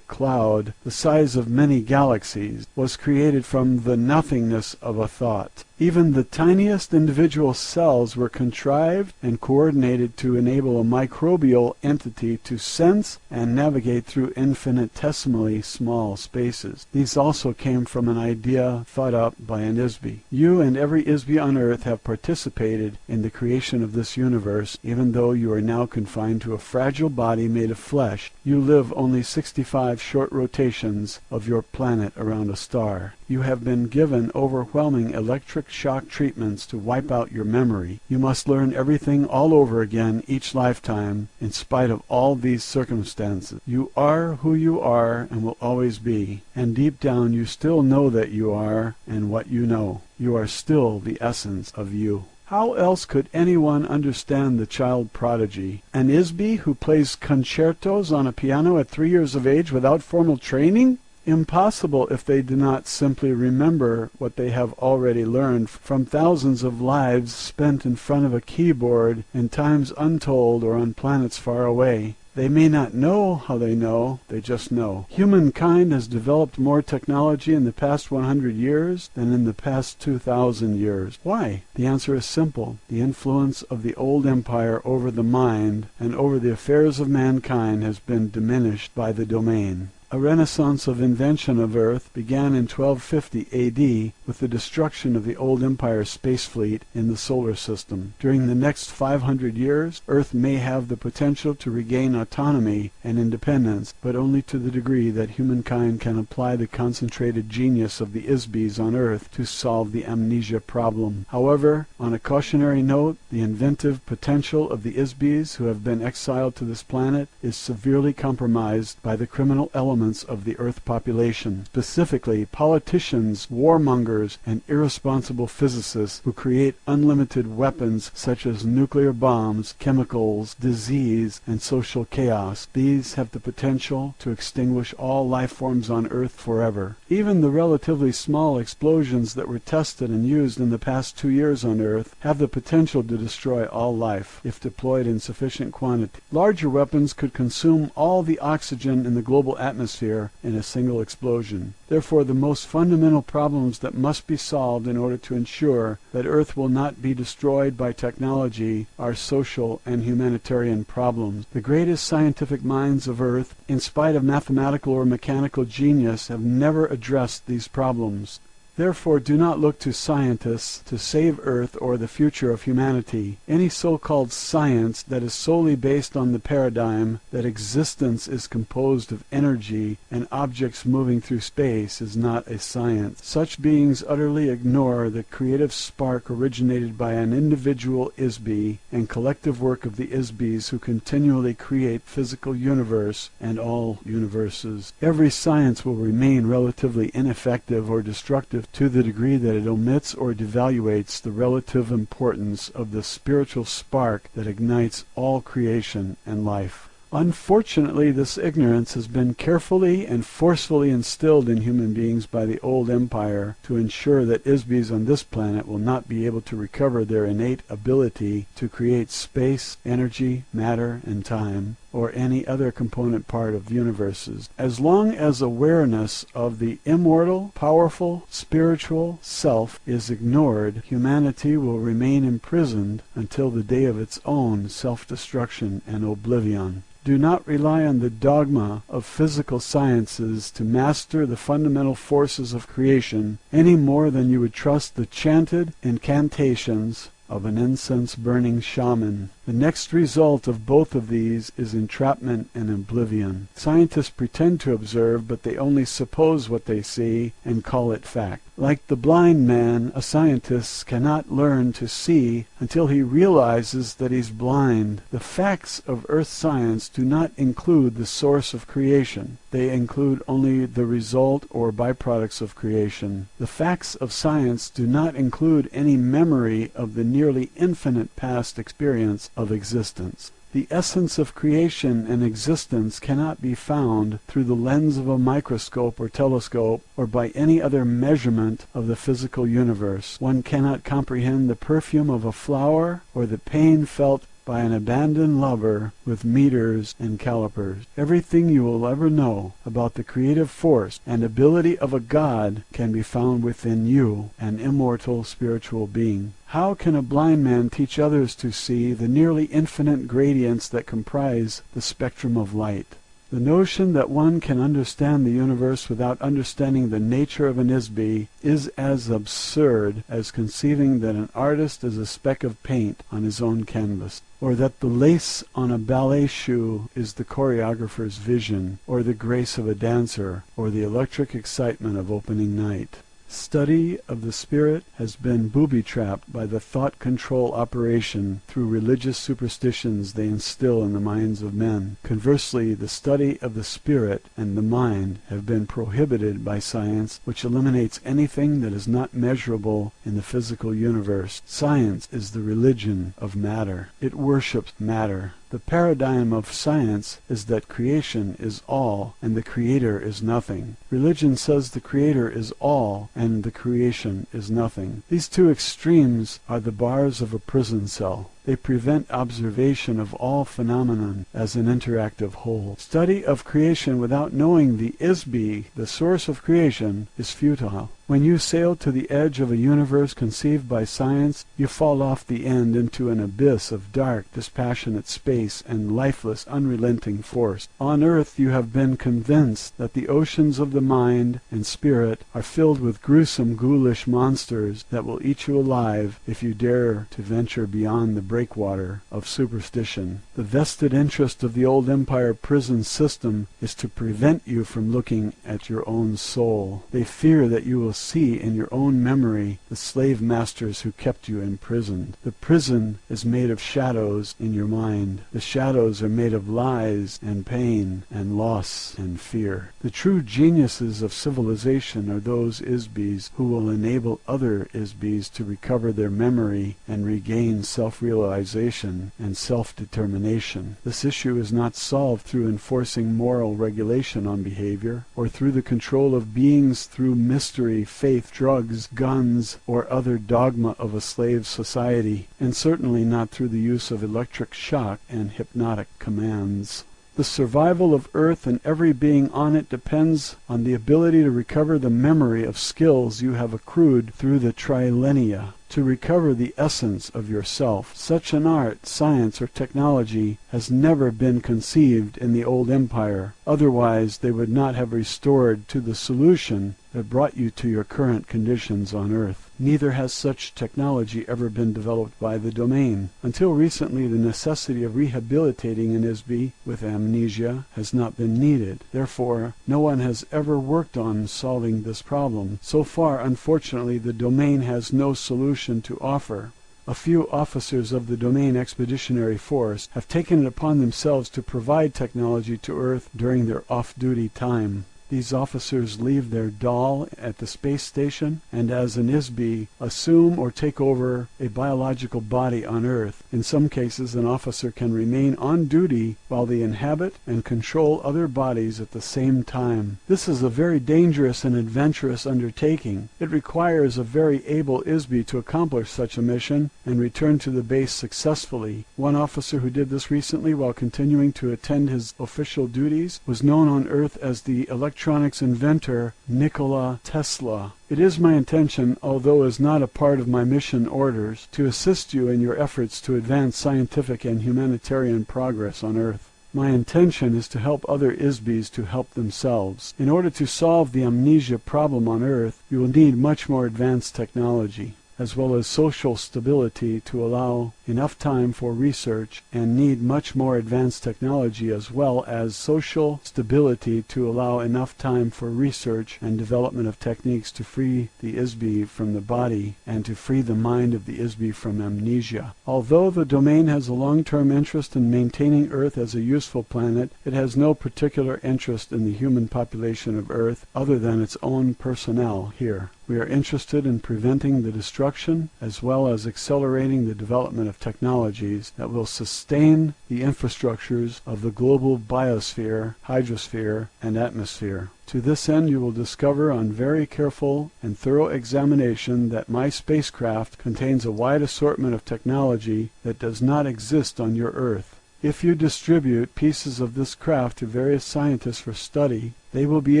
S1: cloud, the size of many galaxies, was created from the nothingness of a thought. Even the tiniest individual cells were contrived and coordinated to enable a microbial entity to sense and navigate through infinitesimally small spaces. These also came from an idea thought up by an ISB. You and every ISB on Earth have participated in the creation of this universe, even though you are now confined to a fragile body made of flesh. You live only 65 short rotations of your planet around a star. You have been given overwhelming electric shock treatments to wipe out your memory. You must learn everything all over again each lifetime, in spite of all these circumstances. You are who you are and will always be, and deep down you still know that you are and what you know. You are still the essence of you. How else could anyone understand the child prodigy? An ISB who plays concertos on a piano at 3 years of age without formal training? Impossible if they do not simply remember what they have already learned from thousands of lives spent in front of a keyboard in times untold or on planets far away. They may not know how they know, they just know. Humankind has developed more technology in the past 100 years than in the past 2,000 years. Why? The answer is simple. The influence of the old empire over the mind and over the affairs of mankind has been diminished by the domain. A renaissance of invention of Earth began in 1250 A.D. with the destruction of the old Empire's space fleet in the solar system. During the next 500 years, Earth may have the potential to regain autonomy and independence, but only to the degree that humankind can apply the concentrated genius of the ISBs on Earth to solve the amnesia problem. However, on a cautionary note, the inventive potential of the ISBs who have been exiled to this planet is severely compromised by the criminal elements of the Earth population, specifically politicians, warmongers, and irresponsible physicists who create unlimited weapons such as nuclear bombs, chemicals, disease, and social chaos. These have the potential to extinguish all life forms on Earth forever. Even the relatively small explosions that were tested and used in the past 2 years on Earth have the potential to destroy all life, if deployed in sufficient quantity. Larger weapons could consume all the oxygen in the global atmosphere in a single explosion. Therefore, the most fundamental problems that must be solved in order to ensure that Earth will not be destroyed by technology are social and humanitarian problems. The greatest scientific minds of Earth, in spite of mathematical or mechanical genius, have never addressed these problems. Therefore, do not look to scientists to save Earth or the future of humanity. Any so-called science that is solely based on the paradigm that existence is composed of energy and objects moving through space is not a science. Such beings utterly ignore the creative spark originated by an individual ISB and collective work of the ISBs who continually create physical universe and all universes. Every science will remain relatively ineffective or destructive to the degree that it omits or devaluates the relative importance of the spiritual spark that ignites all creation and life. Unfortunately, this ignorance has been carefully and forcefully instilled in human beings by the old empire to ensure that ISBs on this planet will not be able to recover their innate ability to create space, energy, matter, and time, or any other component part of universes. As long as awareness of the immortal, powerful, spiritual self is ignored, humanity will remain imprisoned until the day of its own self-destruction and oblivion. Do not rely on the dogma of physical sciences to master the fundamental forces of creation any more than you would trust the chanted incantations of an incense-burning shaman. The next result of both of these is entrapment and oblivion. Scientists pretend to observe, but they only suppose what they see and call it fact. Like the blind man, a scientist cannot learn to see until he realizes that he's blind. The facts of earth science do not include the source of creation. They include only the result or byproducts of creation. The facts of science do not include any memory of the nearly infinite past experience of existence. The essence of creation and existence cannot be found through the lens of a microscope or telescope or by any other measurement of the physical universe. One cannot comprehend the perfume of a flower or the pain felt by an abandoned lover with meters and calipers. Everything you will ever know about the creative force and ability of a God can be found within you, an immortal spiritual being. How can a blind man teach others to see the nearly infinite gradients that comprise the spectrum of light? The notion that one can understand the universe without understanding the nature of an ISB is as absurd as conceiving that an artist is a speck of paint on his own canvas, or that the lace on a ballet shoe is the choreographer's vision, or the grace of a dancer, or the electric excitement of opening night. Study of the spirit has been booby-trapped by the thought control operation through religious superstitions they instill in the minds of men. Conversely, the study of the spirit and the mind have been prohibited by science, which eliminates anything that is not measurable in the physical universe. Science is the religion of matter. It worships matter. The paradigm of science is that creation is all and the creator is nothing. Religion says the creator is all and the creation is nothing. These two extremes are the bars of a prison cell. They prevent observation of all phenomenon as an interactive whole. Study of creation without knowing the ISB, the source of creation, is futile. When you sail to the edge of a universe conceived by science, you fall off the end into an abyss of dark, dispassionate space and lifeless, unrelenting force. On earth you have been convinced that the oceans of the mind and spirit are filled with gruesome, ghoulish monsters that will eat you alive if you dare to venture beyond the breakwater of superstition. The vested interest of the old empire prison system is to prevent you from looking at your own soul. They fear that you will see in your own memory the slave masters who kept you imprisoned. The prison is made of shadows in your mind. The shadows are made of lies and pain and loss and fear. The true geniuses of civilization are those ISBs who will enable other ISBs to recover their memory and regain self-realization and self-determination. This issue is not solved through enforcing moral regulation on behavior or through the control of beings through mystery, faith, drugs, guns, or other dogma of a slave society, and certainly not through the use of electric shock and hypnotic commands. The survival of Earth and every being on it depends on the ability to recover the memory of skills you have accrued through the trilenia, to recover the essence of yourself. Such an art, science, or technology has never been conceived in the old empire. Otherwise, they would not have restored to the solution that brought you to your current conditions on Earth. Neither has such technology ever been developed by the domain. Until recently, the necessity of rehabilitating an ISB with amnesia has not been needed. Therefore, no one has ever worked on solving this problem. So far, unfortunately, the domain has no solution to offer. A few officers of the Domain Expeditionary Force have taken it upon themselves to provide technology to Earth during their off-duty time. these officers leave their doll at the space station and as an ISB assume or take over a biological body on Earth. In some cases, an officer can remain on duty while they inhabit and control other bodies at the same time. This is a very dangerous and adventurous undertaking. It requires a very able ISB to accomplish such a mission and return to the base successfully. One officer who did this recently while continuing to attend his official duties was known on Earth as the electronics inventor Nikola Tesla. It is my intention, although is not a part of my mission orders, to assist you in your efforts to advance scientific and humanitarian progress on Earth. My intention is to help other ISBs to help themselves. In order to solve the amnesia problem on Earth, you will need much more advanced technology, as well as social stability to allow enough time for research, and need much more advanced technology as well as social stability to allow enough time for research and development of techniques to free the ISB from the body and to free the mind of the ISB from amnesia. Although the domain has a long-term interest in maintaining Earth as a useful planet, it has no particular interest in the human population of Earth other than its own personnel here. We are interested in preventing the destruction as well as accelerating the development of technologies that will sustain the infrastructures of the global biosphere, hydrosphere, and atmosphere. To this end, you will discover on very careful and thorough examination that my spacecraft contains a wide assortment of technology that does not exist on your Earth. If you distribute pieces of this craft to various scientists for study, they will be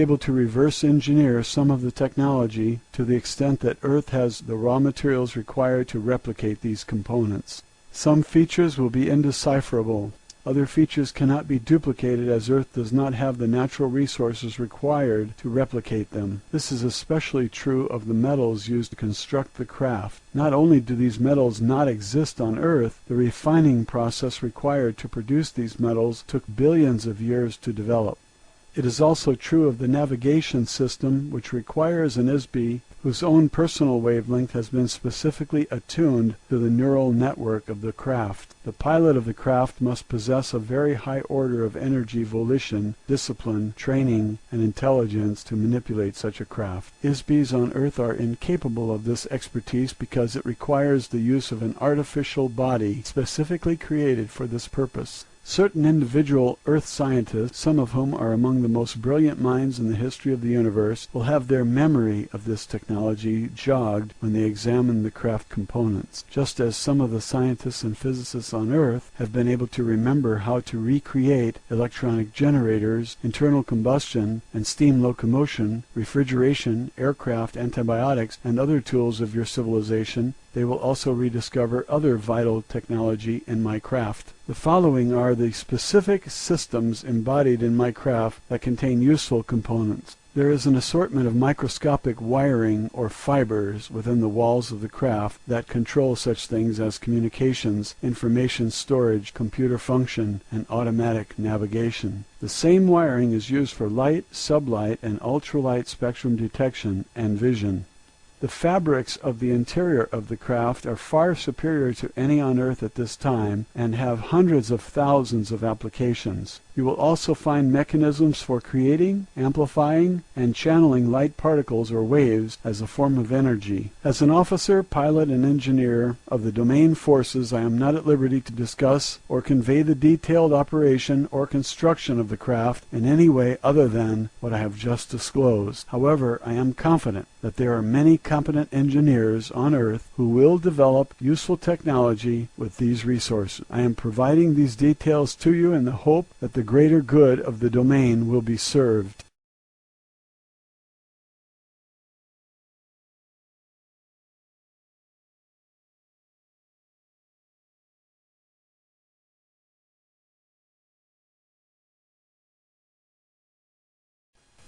S1: able to reverse engineer some of the technology to the extent that Earth has the raw materials required to replicate these components. Some features will be indecipherable. Other features cannot be duplicated as Earth does not have the natural resources required to replicate them. This is especially true of the metals used to construct the craft. Not only do these metals not exist on Earth, the refining process required to produce these metals took billions of years to develop. It is also true of the navigation system, which requires an ISB whose own personal wavelength has been specifically attuned to the neural network of the craft. The pilot of the craft must possess a very high order of energy, volition, discipline, training, and intelligence to manipulate such a craft. ISBs on Earth are incapable of this expertise because it requires the use of an artificial body specifically created for this purpose. Certain individual Earth scientists, some of whom are among the most brilliant minds in the history of the universe, will have their memory of this technology jogged when they examine the craft components, just as some of the scientists and physicists on Earth have been able to remember how to recreate electronic generators, internal combustion, and steam locomotion, refrigeration, aircraft, antibiotics, and other tools of your civilization. They will also rediscover other vital technology in my craft. The following are the specific systems embodied in my craft that contain useful components. There is an assortment of microscopic wiring or fibers within the walls of the craft that control such things as communications, information storage, computer function, and automatic navigation. The same wiring is used for light, sublight, and ultralight spectrum detection and vision. The fabrics of the interior of the craft are far superior to any on Earth at this time and have hundreds of thousands of applications. You will also find mechanisms for creating, amplifying, and channeling light particles or waves as a form of energy. As an officer, pilot, and engineer of the domain forces, I am not at liberty to discuss or convey the detailed operation or construction of the craft in any way other than what I have just disclosed. However, I am confident that there are many competent engineers on Earth who will develop useful technology with these resources. I am providing these details to you in the hope that the greater good of the domain will be served.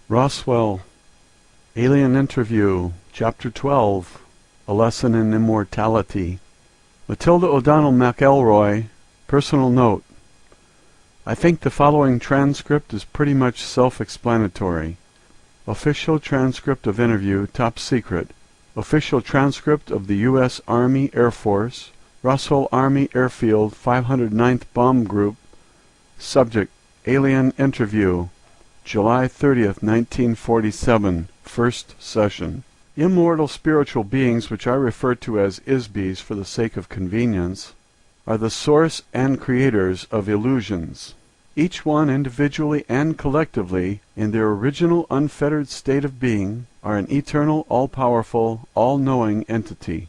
S2: Roswell, Alien Interview, Chapter 12, A Lesson in Immortality. Matilda O'Donnell McElroy, Personal Note. I think the following transcript is pretty much self-explanatory. Official transcript of interview, top secret. Official transcript of the U.S. Army Air Force, Roswell Army Airfield, 509th Bomb Group. Subject, Alien Interview. July 30th, 1947, first session. Immortal spiritual beings, which I refer to as ISBs for the sake of convenience, are the source and creators of illusions. Each one individually and collectively, in their original unfettered state of being, are an eternal, all-powerful, all-knowing entity.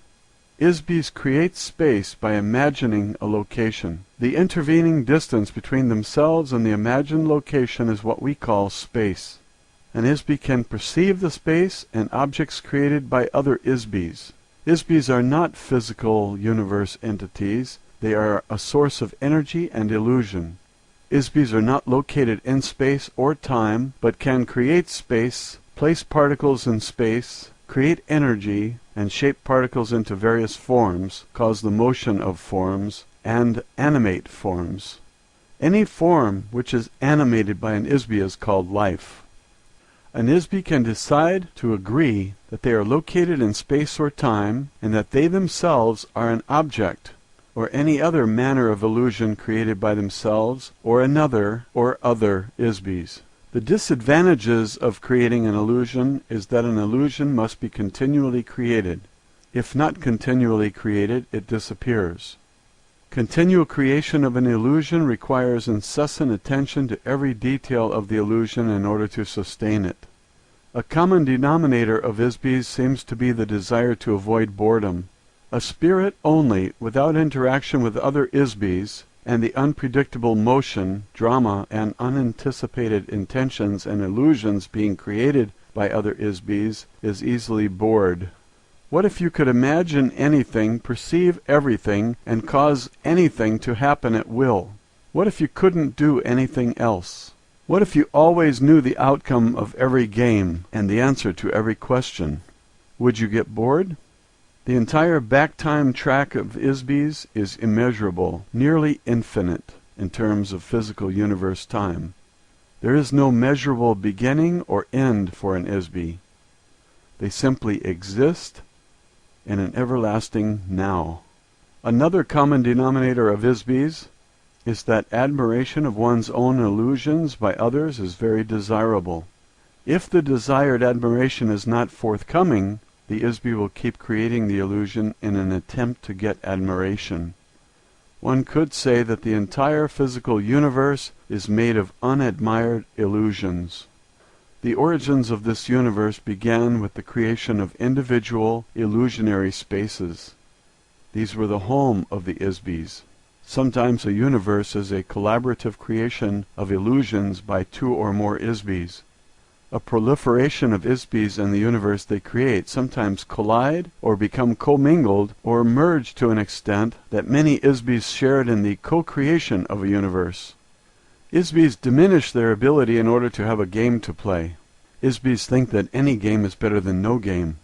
S2: ISBs create space by imagining a location. The intervening distance between themselves and the imagined location is what we call space. An ISB can perceive the space and objects created by other ISBs. ISBs are not physical universe entities. They are a source of energy and illusion. ISBs are not located in space or time, but can create space, place particles in space, create energy, and shape particles into various forms, cause the motion of forms, and animate forms. Any form which is animated by an ISB is called life. An ISB can decide to agree that they are located in space or time, and that they themselves are an object, or any other manner of illusion created by themselves or another or other ISBs. The disadvantages of creating an illusion is that an illusion must be continually created. If not continually created, it disappears. Continual creation of an illusion requires incessant attention to every detail of the illusion in order to sustain it. A common denominator of ISBs seems to be the desire to avoid boredom. A spirit only, without interaction with other ISBs, and the unpredictable motion, drama, and unanticipated intentions and illusions being created by other ISBs, is easily bored. What if you could imagine anything, perceive everything, and cause anything to happen at will? What if you couldn't do anything else? What if you always knew the outcome of every game and the answer to every question? Would you get bored? The entire back-time track of ISBs is immeasurable, nearly infinite, in terms of physical universe time. There is no measurable beginning or end for an ISB. They simply exist in an everlasting now. Another common denominator of ISBs is that admiration of one's own illusions by others is very desirable. If the desired admiration is not forthcoming, the ISB will keep creating the illusion in an attempt to get admiration. One could say that the entire physical universe is made of unadmired illusions. The origins of this universe began with the creation of individual illusionary spaces. These were the home of the ISBs. Sometimes a universe is a collaborative creation of illusions by two or more ISBs. A proliferation of ISBs in the universe they create sometimes collide or become commingled or merge to an extent that many ISBs shared in the co-creation of a universe. ISBs diminish their ability in order to have a game to play. ISBs think that any game is better than no game.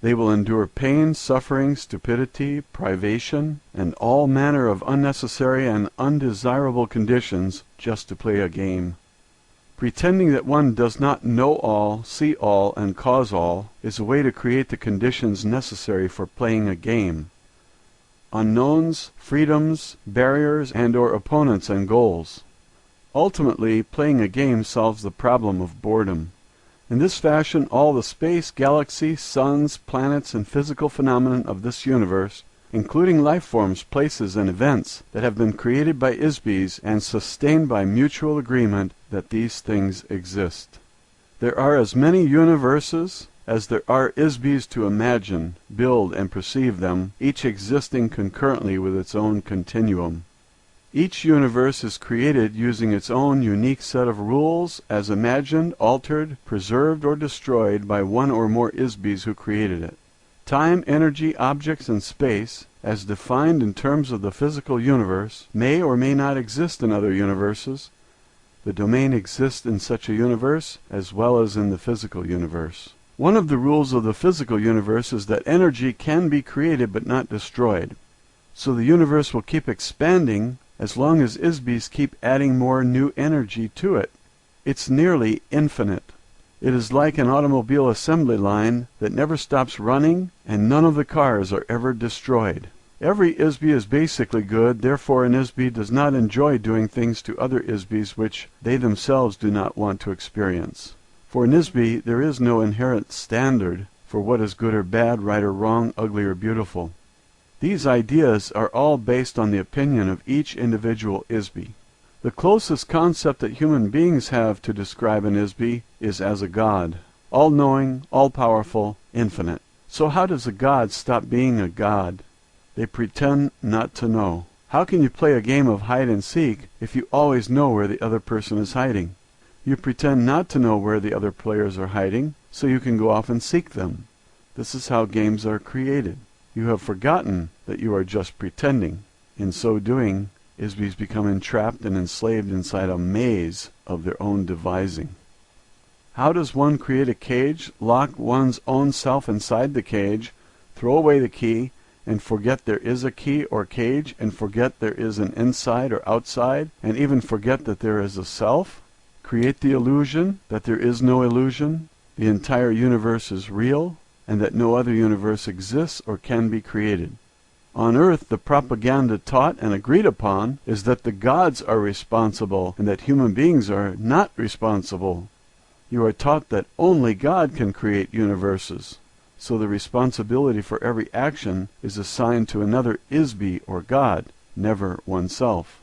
S2: They will endure pain, suffering, stupidity, privation, and all manner of unnecessary and undesirable conditions just to play a game. Pretending that one does not know all, see all, and cause all is a way to create the conditions necessary for playing a game. Unknowns, freedoms, barriers, and/or opponents and goals. Ultimately, playing a game solves the problem of boredom. In this fashion, all the space, galaxy, suns, planets, and physical phenomena of this universe, including life forms, places, and events that have been created by ISBs and sustained by mutual agreement that these things exist. There are as many universes as there are ISBs to imagine, build, and perceive them, each existing concurrently with its own continuum. Each universe is created using its own unique set of rules as imagined, altered, preserved, or destroyed by one or more ISBs who created it. Time, energy, objects, and space, as defined in terms of the physical universe, may or may not exist in other universes. The domain exists in such a universe as well as in the physical universe. One of the rules of the physical universe is that energy can be created but not destroyed. So the universe will keep expanding as long as ISBs keep adding more new energy to it. It's nearly infinite. It is like an automobile assembly line that never stops running, and none of the cars are ever destroyed. Every ISB is basically good, therefore an ISB does not enjoy doing things to other ISBs which they themselves do not want to experience. For an ISB, there is no inherent standard for what is good or bad, right or wrong, ugly or beautiful. These ideas are all based on the opinion of each individual ISB. The closest concept that human beings have to describe an ISB is as a god, all-knowing, all-powerful, infinite. So how does a god stop being a god? They pretend not to know. How can you play a game of hide-and-seek if you always know where the other person is hiding? You pretend not to know where the other players are hiding, so you can go off and seek them. This is how games are created. You have forgotten that you are just pretending. In so doing, ISBs become entrapped and enslaved inside a maze of their own devising. How does one create a cage, lock one's own self inside the cage, throw away the key, and forget there is a key or cage, and forget there is an inside or outside, and even forget that there is a self? Create the illusion that there is no illusion, the entire universe is real, and that no other universe exists or can be created. On Earth, the propaganda taught and agreed upon is that the gods are responsible and that human beings are not responsible. You are taught that only God can create universes, so the responsibility for every action is assigned to another ISB or God, never oneself.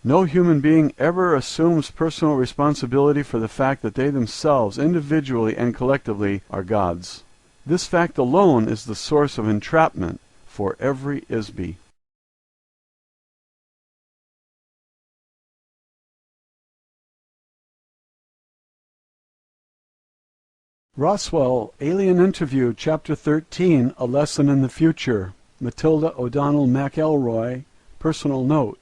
S2: No human being ever assumes personal responsibility for the fact that they themselves, individually and collectively, are gods. This fact alone is the source of entrapment for every ISB.
S1: Roswell, Alien Interview, Chapter 13, A Lesson in the Future. Matilda O'Donnell McElroy, personal note.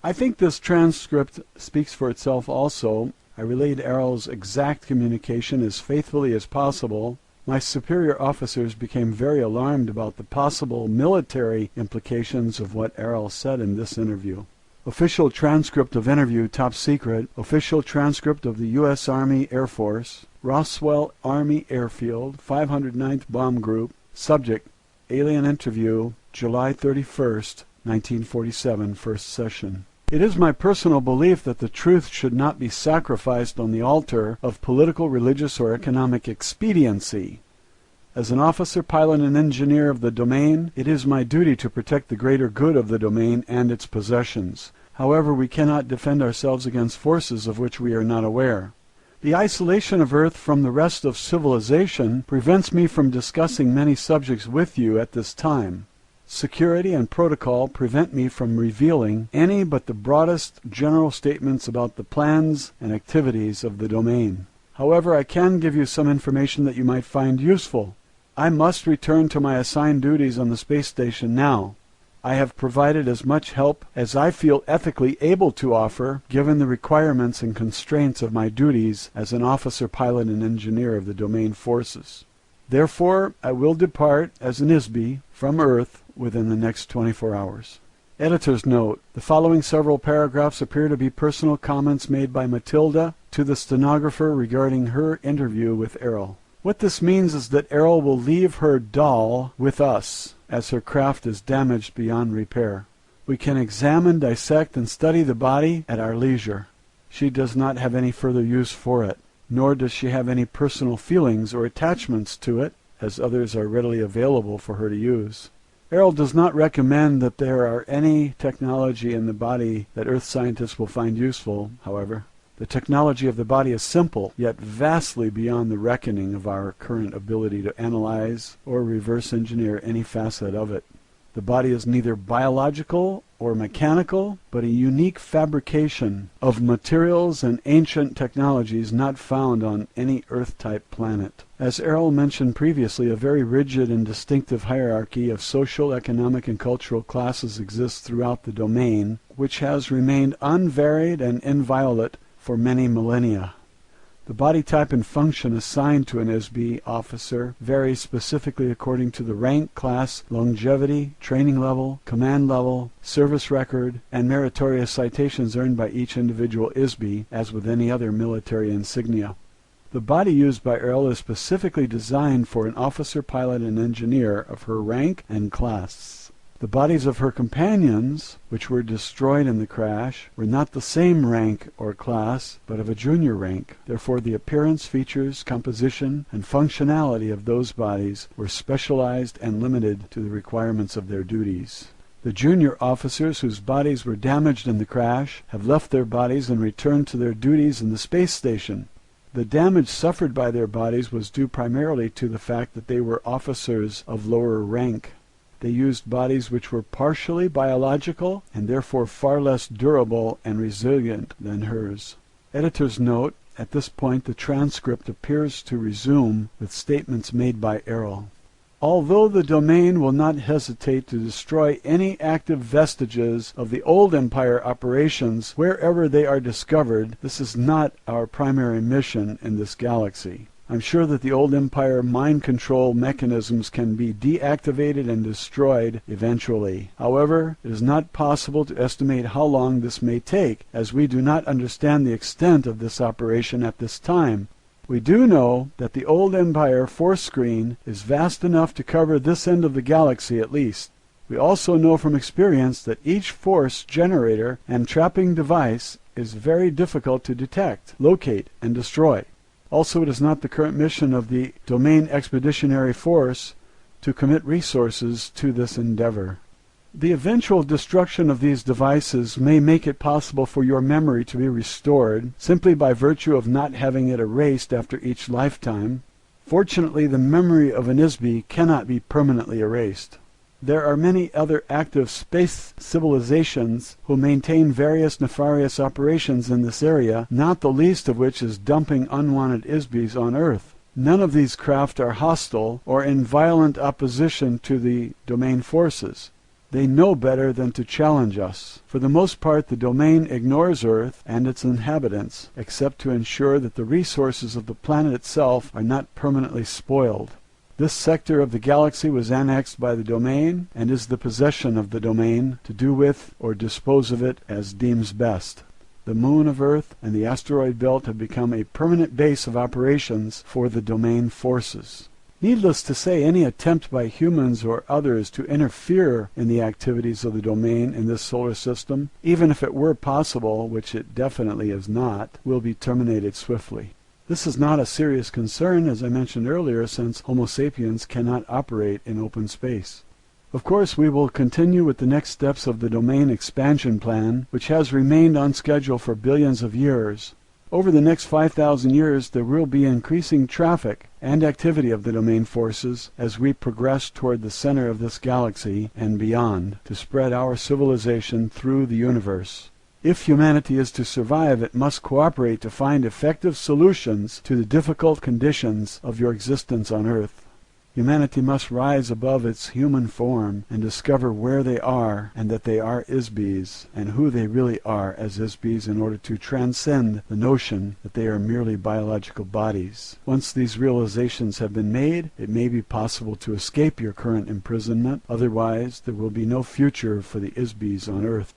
S1: I think this transcript speaks for itself also. I relayed Errol's exact communication as faithfully as possible. My superior officers became very alarmed about the possible military implications of what Errol said in this interview. Official transcript of interview, top secret. Official transcript of the U.S. Army Air Force. Roswell Army Airfield, 509th Bomb Group. Subject, Alien Interview, July 31st, 1947, first session. It is my personal belief that the truth should not be sacrificed on the altar of political, religious, or economic expediency. As an officer, pilot, and engineer of the domain, it is my duty to protect the greater good of the domain and its possessions. However, we cannot defend ourselves against forces of which we are not aware. The isolation of Earth from the rest of civilization prevents me from discussing many subjects with you at this time. Security and protocol prevent me from revealing any but the broadest general statements about the plans and activities of the domain. However, I can give you some information that you might find useful. I must return to my assigned duties on the space station now. I have provided as much help as I feel ethically able to offer, given the requirements and constraints of my duties as an officer, pilot, and engineer of the domain forces. Therefore, I will depart as an ISB from Earth within the next 24 hours. Editor's note: the following several paragraphs appear to be personal comments made by Matilda to the stenographer regarding her interview with Errol. What this means is that Errol will leave her doll with us, as her craft is damaged beyond repair. We can examine, dissect, and study the body at our leisure. She does not have any further use for it, nor does she have any personal feelings or attachments to it, as others are readily available for her to use. Errol does not recommend that there are any technology in the body that Earth scientists will find useful, however. The technology of the body is simple, yet vastly beyond the reckoning of our current ability to analyze or reverse engineer any facet of it. The body is neither biological or mechanical, but a unique fabrication of materials and ancient technologies not found on any Earth-type planet. As Errol mentioned previously, a very rigid and distinctive hierarchy of social, economic, and cultural classes exists throughout the domain, which has remained unvaried and inviolate for many millennia. The body type and function assigned to an ISB officer varies specifically according to the rank, class, longevity, training level, command level, service record, and meritorious citations earned by each individual ISB, as with any other military insignia. The body used by Errol is specifically designed for an officer, pilot, and engineer of her rank and class. The bodies of her companions, which were destroyed in the crash, were not the same rank or class, but of a junior rank. Therefore the appearance, features, composition, and functionality of those bodies were specialized and limited to the requirements of their duties. The junior officers whose bodies were damaged in the crash have left their bodies and returned to their duties in the space station. The damage suffered by their bodies was due primarily to the fact that they were officers of lower rank. They used bodies which were partially biological and therefore far less durable and resilient than hers. Editor's note: at this point the transcript appears to resume with statements made by Errol. Although the domain will not hesitate to destroy any active vestiges of the old Empire operations wherever they are discovered, this is not our primary mission in this galaxy. I'm sure that the old Empire mind control mechanisms can be deactivated and destroyed eventually. However, it is not possible to estimate how long this may take, as we do not understand the extent of this operation at this time. We do know that the old Empire force screen is vast enough to cover this end of the galaxy at least. We also know from experience that each force generator and trapping device is very difficult to detect, locate, and destroy. Also, it is not the current mission of the Domain Expeditionary Force to commit resources to this endeavor. The eventual destruction of these devices may make it possible for your memory to be restored simply by virtue of not having it erased after each lifetime. Fortunately, the memory of an ISB cannot be permanently erased. There are many other active space civilizations who maintain various nefarious operations in this area, not the least of which is dumping unwanted ISBs on Earth. None of these craft are hostile or in violent opposition to the domain forces. They know better than to challenge us. For the most part, the domain ignores Earth and its inhabitants, except to ensure that the resources of the planet itself are not permanently spoiled. This sector of the galaxy was annexed by the domain and is the possession of the domain to do with or dispose of it as deems best. The moon of Earth and the asteroid belt have become a permanent base of operations for the domain forces. Needless to say, any attempt by humans or others to interfere in the activities of the domain in this solar system, even if it were possible, which it definitely is not, will be terminated swiftly. This is not a serious concern, as I mentioned earlier, since Homo sapiens cannot operate in open space. Of course, we will continue with the next steps of the domain expansion plan, which has remained on schedule for billions of years. Over the next 5,000 years, there will be increasing traffic and activity of the domain forces as we progress toward the center of this galaxy and beyond to spread our civilization through the universe. If humanity is to survive, it must cooperate to find effective solutions to the difficult conditions of your existence on Earth. Humanity must rise above its human form and discover where they are and that they are ISBs, and who they really are as ISBs in order to transcend the notion that they are merely biological bodies. Once these realizations have been made, it may be possible to escape your current imprisonment. Otherwise, there will be no future for the ISBs on Earth.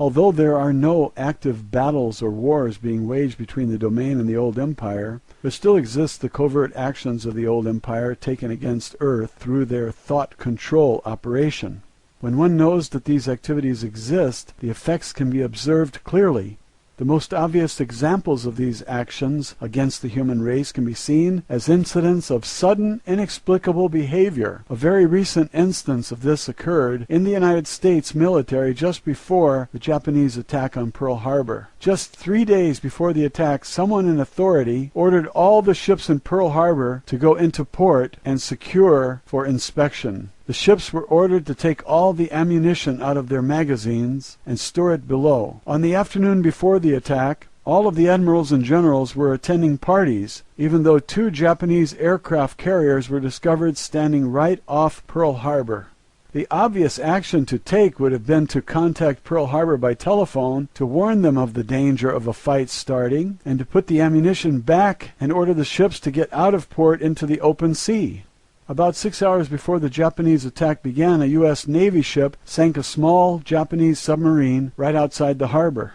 S1: Although there are no active battles or wars being waged between the domain and the old empire, there still exists the covert actions of the old empire taken against Earth through their thought control operation. When one knows that these activities exist, the effects can be observed clearly. The most obvious examples of these actions against the human race can be seen as incidents of sudden, inexplicable behavior. A very recent instance of this occurred in the United States military just before the Japanese attack on Pearl Harbor. Just 3 days before the attack, someone in authority ordered all the ships in Pearl Harbor to go into port and secure for inspection. The ships were ordered to take all the ammunition out of their magazines and store it below. On the afternoon before the attack, all of the admirals and generals were attending parties, even though 2 Japanese aircraft carriers were discovered standing right off Pearl Harbor. The obvious action to take would have been to contact Pearl Harbor by telephone to warn them of the danger of a fight starting and to put the ammunition back and order the ships to get out of port into the open sea. About 6 hours before the Japanese attack began, a U.S. Navy ship sank a small Japanese submarine right outside the harbor.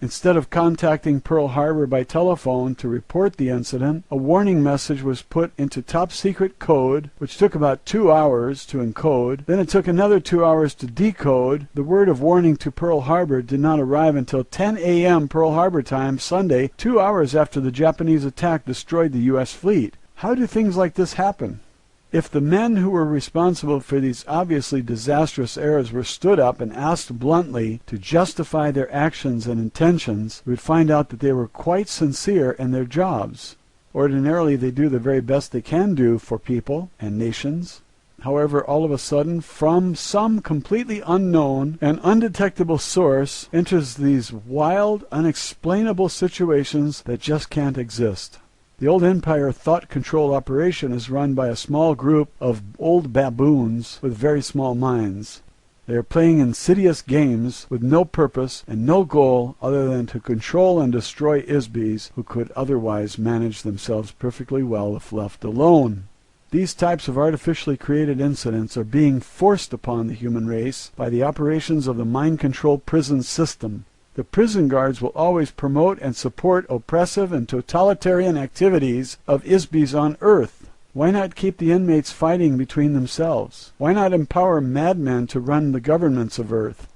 S1: Instead of contacting Pearl Harbor by telephone to report the incident, a warning message was put into top-secret code, which took about 2 hours to encode. Then it took another 2 hours to decode. The word of warning to Pearl Harbor did not arrive until 10 a.m. Pearl Harbor time, Sunday, 2 hours after the Japanese attack destroyed the U.S. fleet. How do things like this happen? If the men who were responsible for these obviously disastrous errors were stood up and asked bluntly to justify their actions and intentions, we would find out that they were quite sincere in their jobs. Ordinarily, they do the very best they can do for people and nations. However, all of a sudden, from some completely unknown and undetectable source, enters these wild, unexplainable situations that just can't exist. The old Empire thought control operation is run by a small group of old baboons with very small minds. They are playing insidious games with no purpose and no goal other than to control and destroy ISBs who could otherwise manage themselves perfectly well if left alone. These types of artificially created incidents are being forced upon the human race by the operations of the mind-control prison system. The prison guards will always promote and support oppressive and totalitarian activities of ISBs on Earth. Why not keep the inmates fighting between themselves? Why not empower madmen to run the governments of Earth?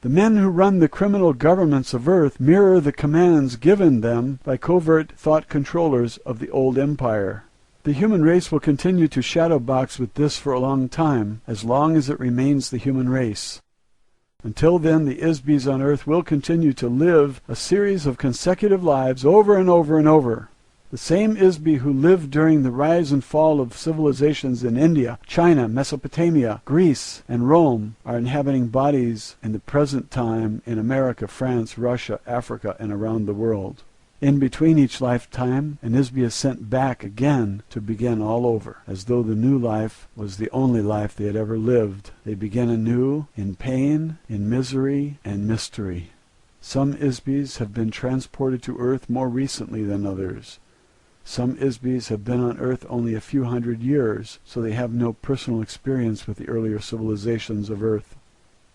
S1: The men who run the criminal governments of Earth mirror the commands given them by covert thought controllers of the old empire. The human race will continue to shadowbox with this for a long time, as long as it remains the human race. Until then, the ISBs on Earth will continue to live a series of consecutive lives over and over and over. The same ISB who lived during the rise and fall of civilizations in India, China, Mesopotamia, Greece, and Rome are inhabiting bodies in the present time in America, France, Russia, Africa, and around the world. In between each lifetime, an ISB is sent back again to begin all over, as though the new life was the only life they had ever lived. They begin anew in pain, in misery, and mystery. Some ISBs have been transported to Earth more recently than others. Some ISBs have been on Earth only a few hundred years, so they have no personal experience with the earlier civilizations of Earth.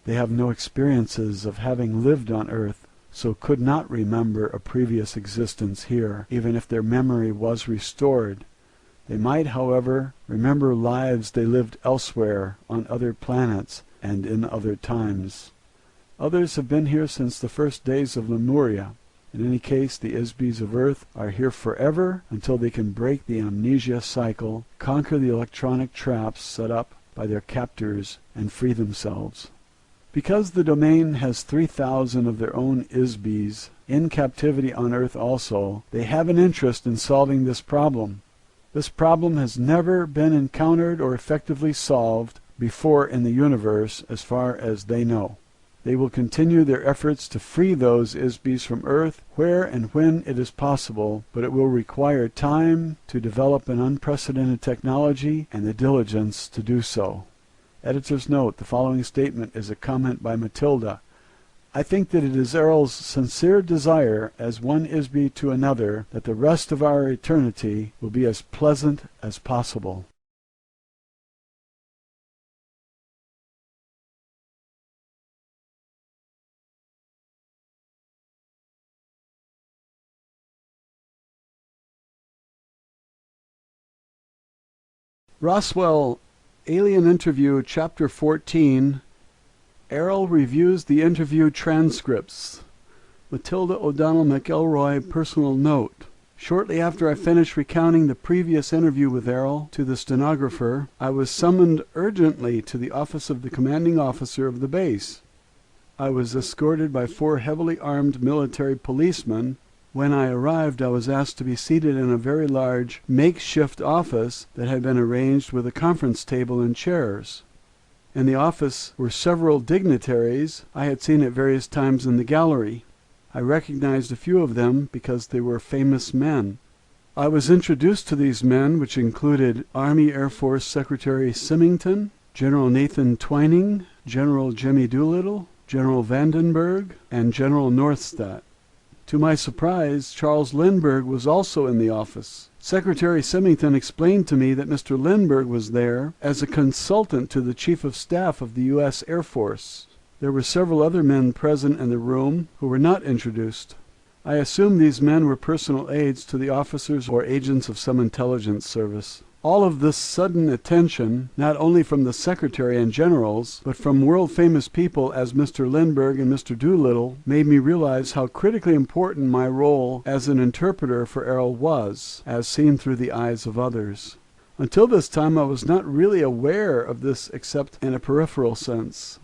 S1: They have no experiences of having lived on Earth, so could not remember a previous existence here, even if their memory was restored. They might, however, remember lives they lived elsewhere, on other planets, and in other times. Others have been here since the first days of Lemuria. In any case, the ISBs of Earth are here forever until they can break the amnesia cycle, conquer the electronic traps set up by their captors, and free themselves. Because the domain has 3,000 of their own ISBs in captivity on Earth also, they have an interest in solving this problem. This problem has never been encountered or effectively solved before in the universe as far as they know. They will continue their efforts to free those ISBs from Earth where and when it is possible, but it will require time to develop an unprecedented technology and the diligence to do so. Editor's note: the following statement is a comment by Matilda. I think that it is Errol's sincere desire, as one ISB to another, that the rest of our eternity will be as pleasant as possible. Roswell, Alien Interview, Chapter 14. Errol reviews the interview transcripts. Matilda O'Donnell McElroy, personal note. Shortly after I finished recounting the previous interview with Errol to the stenographer, I was summoned urgently to the office of the commanding officer of the base. I was escorted by 4 heavily armed military policemen. When I arrived, I was asked to be seated in a very large makeshift office that had been arranged with a conference table and chairs. In the office were several dignitaries I had seen at various times in the gallery. I recognized a few of them because they were famous men. I was introduced to these men, which included Army Air Force Secretary Symington, General Nathan Twining, General Jimmy Doolittle, General Vandenberg, and General Northstadt. To my surprise, Charles Lindbergh was also in the office. Secretary Symington explained to me that Mr. Lindbergh was there as a consultant to the Chief of Staff of the U.S. Air Force. There were several other men present in the room who were not introduced. I assumed these men were personal aides to the officers or agents of some intelligence service. All of this sudden attention, not only from the Secretary and generals, but from world-famous people as Mr. Lindbergh and Mr. Doolittle, made me realize how critically important my role as an interpreter for Errol was, as seen through the eyes of others. Until this time I was not really aware of this except in a peripheral sense.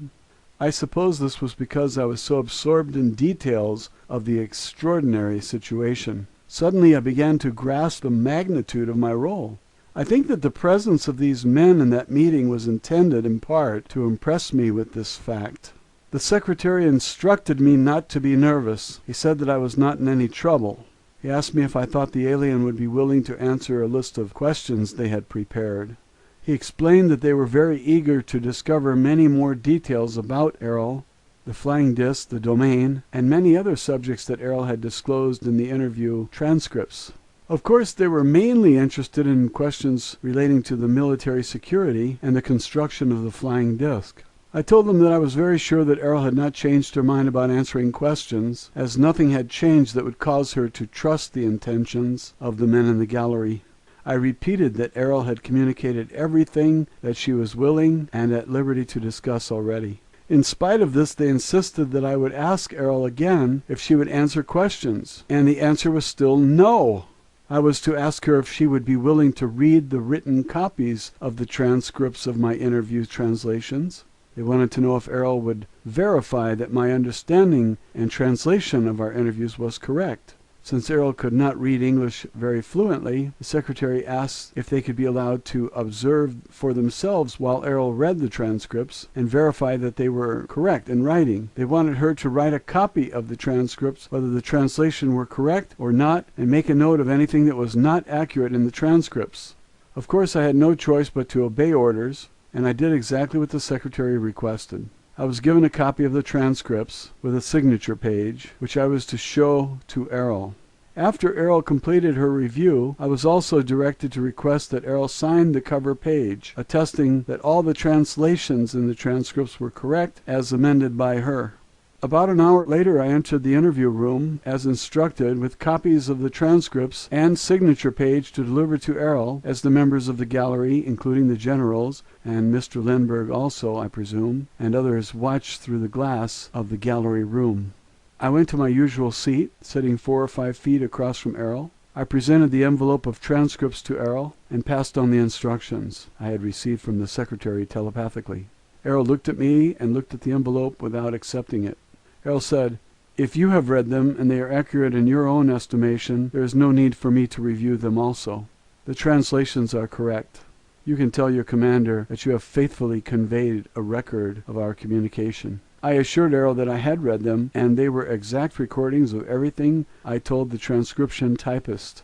S1: I suppose this was because I was so absorbed in details of the extraordinary situation. Suddenly I began to grasp the magnitude of my role. I think that the presence of these men in that meeting was intended, in part, to impress me with this fact. The Secretary instructed me not to be nervous. He said that I was not in any trouble. He asked me if I thought the alien would be willing to answer a list of questions they had prepared. He explained that they were very eager to discover many more details about Errol, the flying disc, the domain, and many other subjects that Errol had disclosed in the interview transcripts. Of course, they were mainly interested in questions relating to the military security and the construction of the flying disc. I told them that I was very sure that Errol had not changed her mind about answering questions, as nothing had changed that would cause her to trust the intentions of the men in the gallery. I repeated that Errol had communicated everything that she was willing and at liberty to discuss already. In spite of this, they insisted that I would ask Errol again if she would answer questions, and the answer was still no. I was to ask her if she would be willing to read the written copies of the transcripts of my interview translations. They wanted to know if Errol would verify that my understanding and translation of our interviews was correct. Since Errol could not read English very fluently, the Secretary asked if they could be allowed to observe for themselves while Errol read the transcripts and verify that they were correct in writing. They wanted her to write a copy of the transcripts, whether the translation were correct or not, and make a note of anything that was not accurate in the transcripts. Of course, I had no choice but to obey orders, and I did exactly what the Secretary requested. I was given a copy of the transcripts with a signature page, which I was to show to Errol. After Errol completed her review, I was also directed to request that Errol sign the cover page, attesting that all the translations in the transcripts were correct as amended by her. About an hour later I entered the interview room, as instructed, with copies of the transcripts and signature page to deliver to Errol, as the members of the gallery, including the generals, and Mr. Lindbergh also, I presume, and others watched through the glass of the gallery room. I went to my usual seat, sitting 4 or 5 feet across from Errol. I presented the envelope of transcripts to Errol and passed on the instructions I had received from the Secretary telepathically. Errol looked at me and looked at the envelope without accepting it. Errol said, "If you have read them and they are accurate in your own estimation, there is no need for me to review them also. The translations are correct. You can tell your commander that you have faithfully conveyed a record of our communication." I assured Errol that I had read them, and they were exact recordings of everything I told the transcription typist.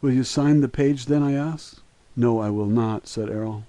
S1: "Will you sign the page then?" I asked. "No, I will not," said Errol.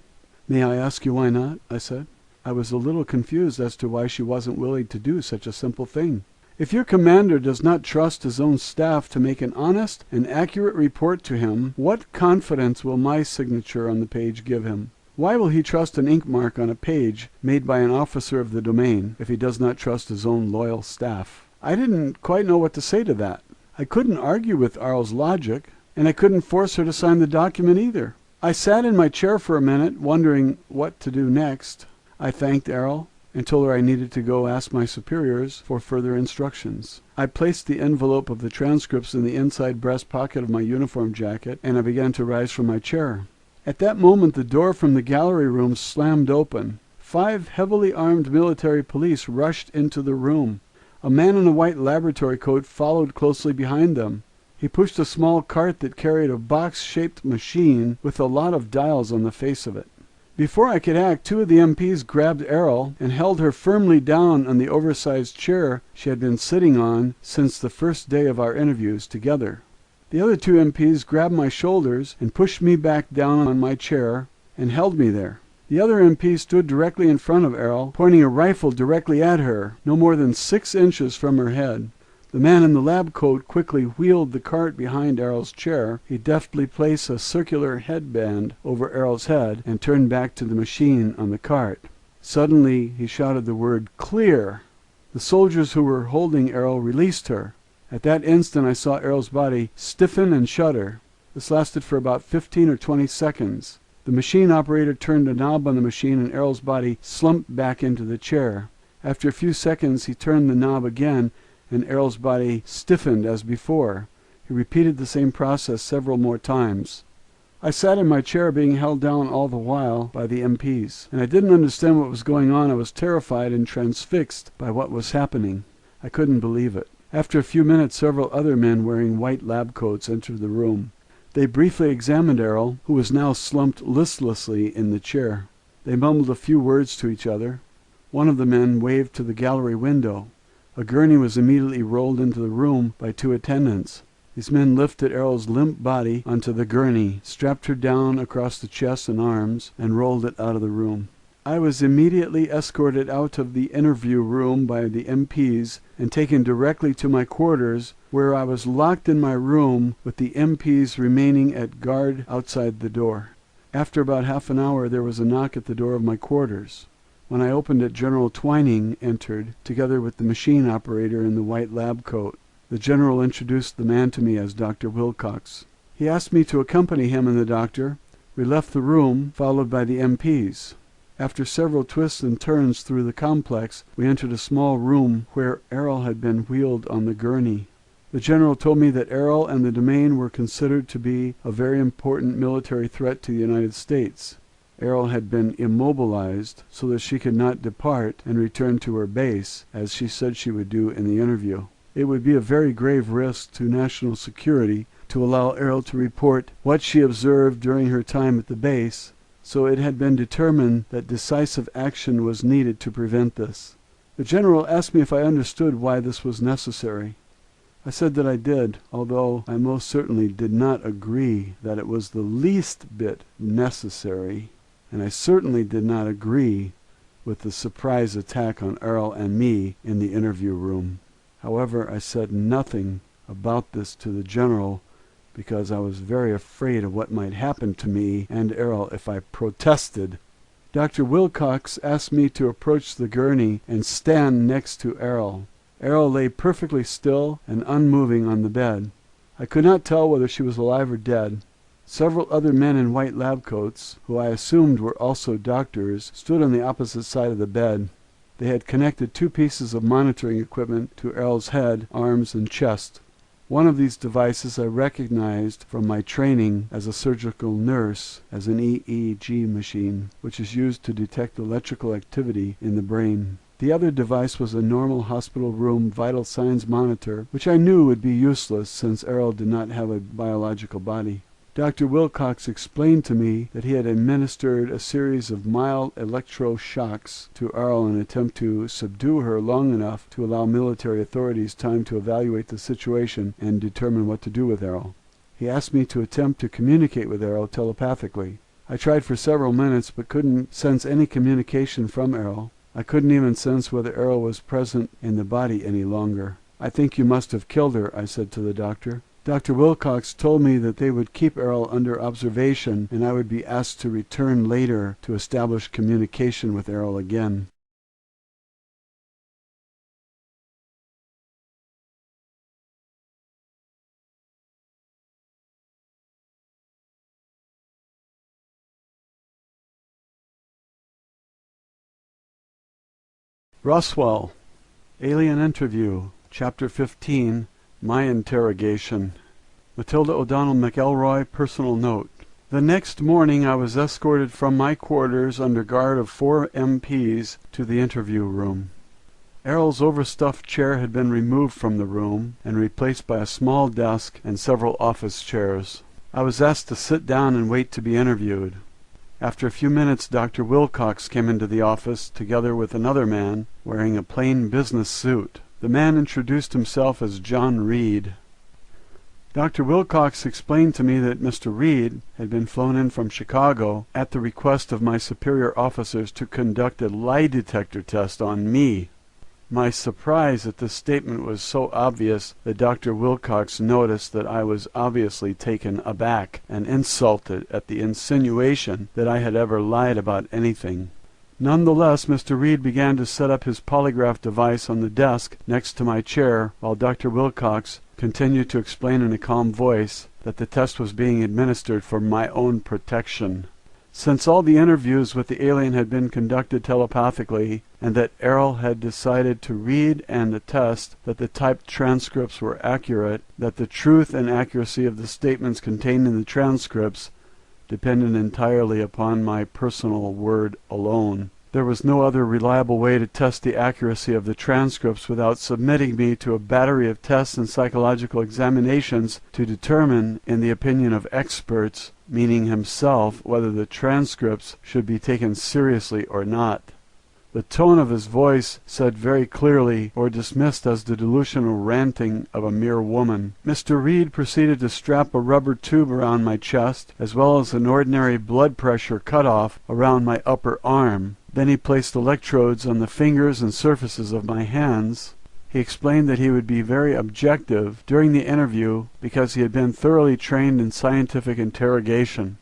S1: "May I ask you why not?" I said. I was a little confused as to why she wasn't willing to do such a simple thing. "If your commander does not trust his own staff to make an honest and accurate report to him, what confidence will my signature on the page give him? Why will he trust an ink mark on a page made by an officer of the domain if he does not trust his own loyal staff?" I didn't quite know what to say to that. I couldn't argue with Errol's logic, and I couldn't force her to sign the document either. I sat in my chair for a minute, wondering what to do next. I thanked Errol and told her I needed to go ask my superiors for further instructions. I placed the envelope of the transcripts in the inside breast pocket of my uniform jacket, and I began to rise from my chair. At that moment the door from the gallery room slammed open. 5 heavily armed military police rushed into the room. A man in a white laboratory coat followed closely behind them. He pushed a small cart that carried a box-shaped machine with a lot of dials on the face of it. Before I could act, 2 of the MPs grabbed Errol and held her firmly down on the oversized chair she had been sitting on since the first day of our interviews together. The other 2 MPs grabbed my shoulders and pushed me back down on my chair and held me there. The other MP stood directly in front of Errol, pointing a rifle directly at her, no more than 6 inches from her head. The man in the lab coat quickly wheeled the cart behind Errol's chair. He deftly placed a circular headband over Errol's head and turned back to the machine on the cart. Suddenly he shouted the word "Clear!" The soldiers who were holding Errol released her. At that instant I saw Errol's body stiffen and shudder. This lasted for about 15 or 20 seconds. The machine operator turned a knob on the machine and Errol's body slumped back into the chair. After a few seconds he turned the knob again and Errol's body stiffened as before. He repeated the same process several more times. I sat in my chair being held down all the while by the MPs, and I didn't understand what was going on. I was terrified and transfixed by what was happening. I couldn't believe it. After a few minutes, several other men wearing white lab coats entered the room. They briefly examined Errol, who was now slumped listlessly in the chair. They mumbled a few words to each other. One of the men waved to the gallery window. A gurney was immediately rolled into the room by 2 attendants. These men lifted Errol's limp body onto the gurney, strapped her down across the chest and arms, and rolled it out of the room. I was immediately escorted out of the interview room by the MPs and taken directly to my quarters, where I was locked in my room with the MPs remaining at guard outside the door. After about half an hour there was a knock at the door of my quarters. When I opened it, General Twining entered, together with the machine operator in the white lab coat. The general introduced the man to me as Dr. Wilcox. He asked me to accompany him and the doctor. We left the room, followed by the MPs. After several twists and turns through the complex, we entered a small room where Errol had been wheeled on the gurney. The general told me that Errol and the domain were considered to be a very important military threat to the United States. Errol had been immobilized so that she could not depart and return to her base, as she said she would do in the interview. It would be a very grave risk to national security to allow Errol to report what she observed during her time at the base, so it had been determined that decisive action was needed to prevent this. The general asked me if I understood why this was necessary. I said that I did, although I most certainly did not agree that it was the least bit necessary, and I certainly did not agree with the surprise attack on Errol and me in the interview room. However, I said nothing about this to the general because I was very afraid of what might happen to me and Errol if I protested. Dr. Wilcox asked me to approach the gurney and stand next to Errol. Errol lay perfectly still and unmoving on the bed. I could not tell whether she was alive or dead. Several other men in white lab coats, who I assumed were also doctors, stood on the opposite side of the bed. They had connected 2 pieces of monitoring equipment to Errol's head, arms, and chest. One of these devices I recognized from my training as a surgical nurse as an EEG machine, which is used to detect electrical activity in the brain. The other device was a normal hospital room vital signs monitor, which I knew would be useless since Errol did not have a biological body. Dr. Wilcox explained to me that he had administered a series of mild electroshocks to Errol in an attempt to subdue her long enough to allow military authorities time to evaluate the situation and determine what to do with Errol. He asked me to attempt to communicate with Errol telepathically. I tried for several minutes but couldn't sense any communication from Errol. I couldn't even sense whether Errol was present in the body any longer. "I think you must have killed her," I said to the doctor. Dr. Wilcox told me that they would keep Errol under observation and I would be asked to return later to establish communication with Errol again. Roswell, Alien Interview, Chapter 15, My Interrogation. Matilda O'Donnell McElroy, personal note. The next morning I was escorted from my quarters under guard of 4 MPs to the interview room. Errol's overstuffed chair had been removed from the room and replaced by a small desk and several office chairs. I was asked to sit down and wait to be interviewed. After a few minutes, Dr. Wilcox came into the office together with another man wearing a plain business suit. The man introduced himself as John Reed. Dr. Wilcox explained to me that Mr. Reed had been flown in from Chicago at the request of my superior officers to conduct a lie detector test on me. My surprise at this statement was so obvious that Dr. Wilcox noticed that I was obviously taken aback and insulted at the insinuation that I had ever lied about anything. Nonetheless, Mr. Reed began to set up his polygraph device on the desk next to my chair, while Dr. Wilcox continued to explain in a calm voice that the test was being administered for my own protection. Since all the interviews with the alien had been conducted telepathically, and that Errol had decided to read and attest that the typed transcripts were accurate, that the truth and accuracy of the statements contained in the transcripts depended entirely upon my personal word alone, there was no other reliable way to test the accuracy of the transcripts without submitting me to a battery of tests and psychological examinations to determine, in the opinion of experts, meaning himself, whether the transcripts should be taken seriously or not. The tone of his voice said very clearly, or dismissed as the delusional ranting of a mere woman. Mr. Reed proceeded to strap a rubber tube around my chest, as well as an ordinary blood pressure cutoff around my upper arm. Then he placed electrodes on the fingers and surfaces of my hands. He explained that he would be very objective during the interview because he had been thoroughly trained in scientific interrogation.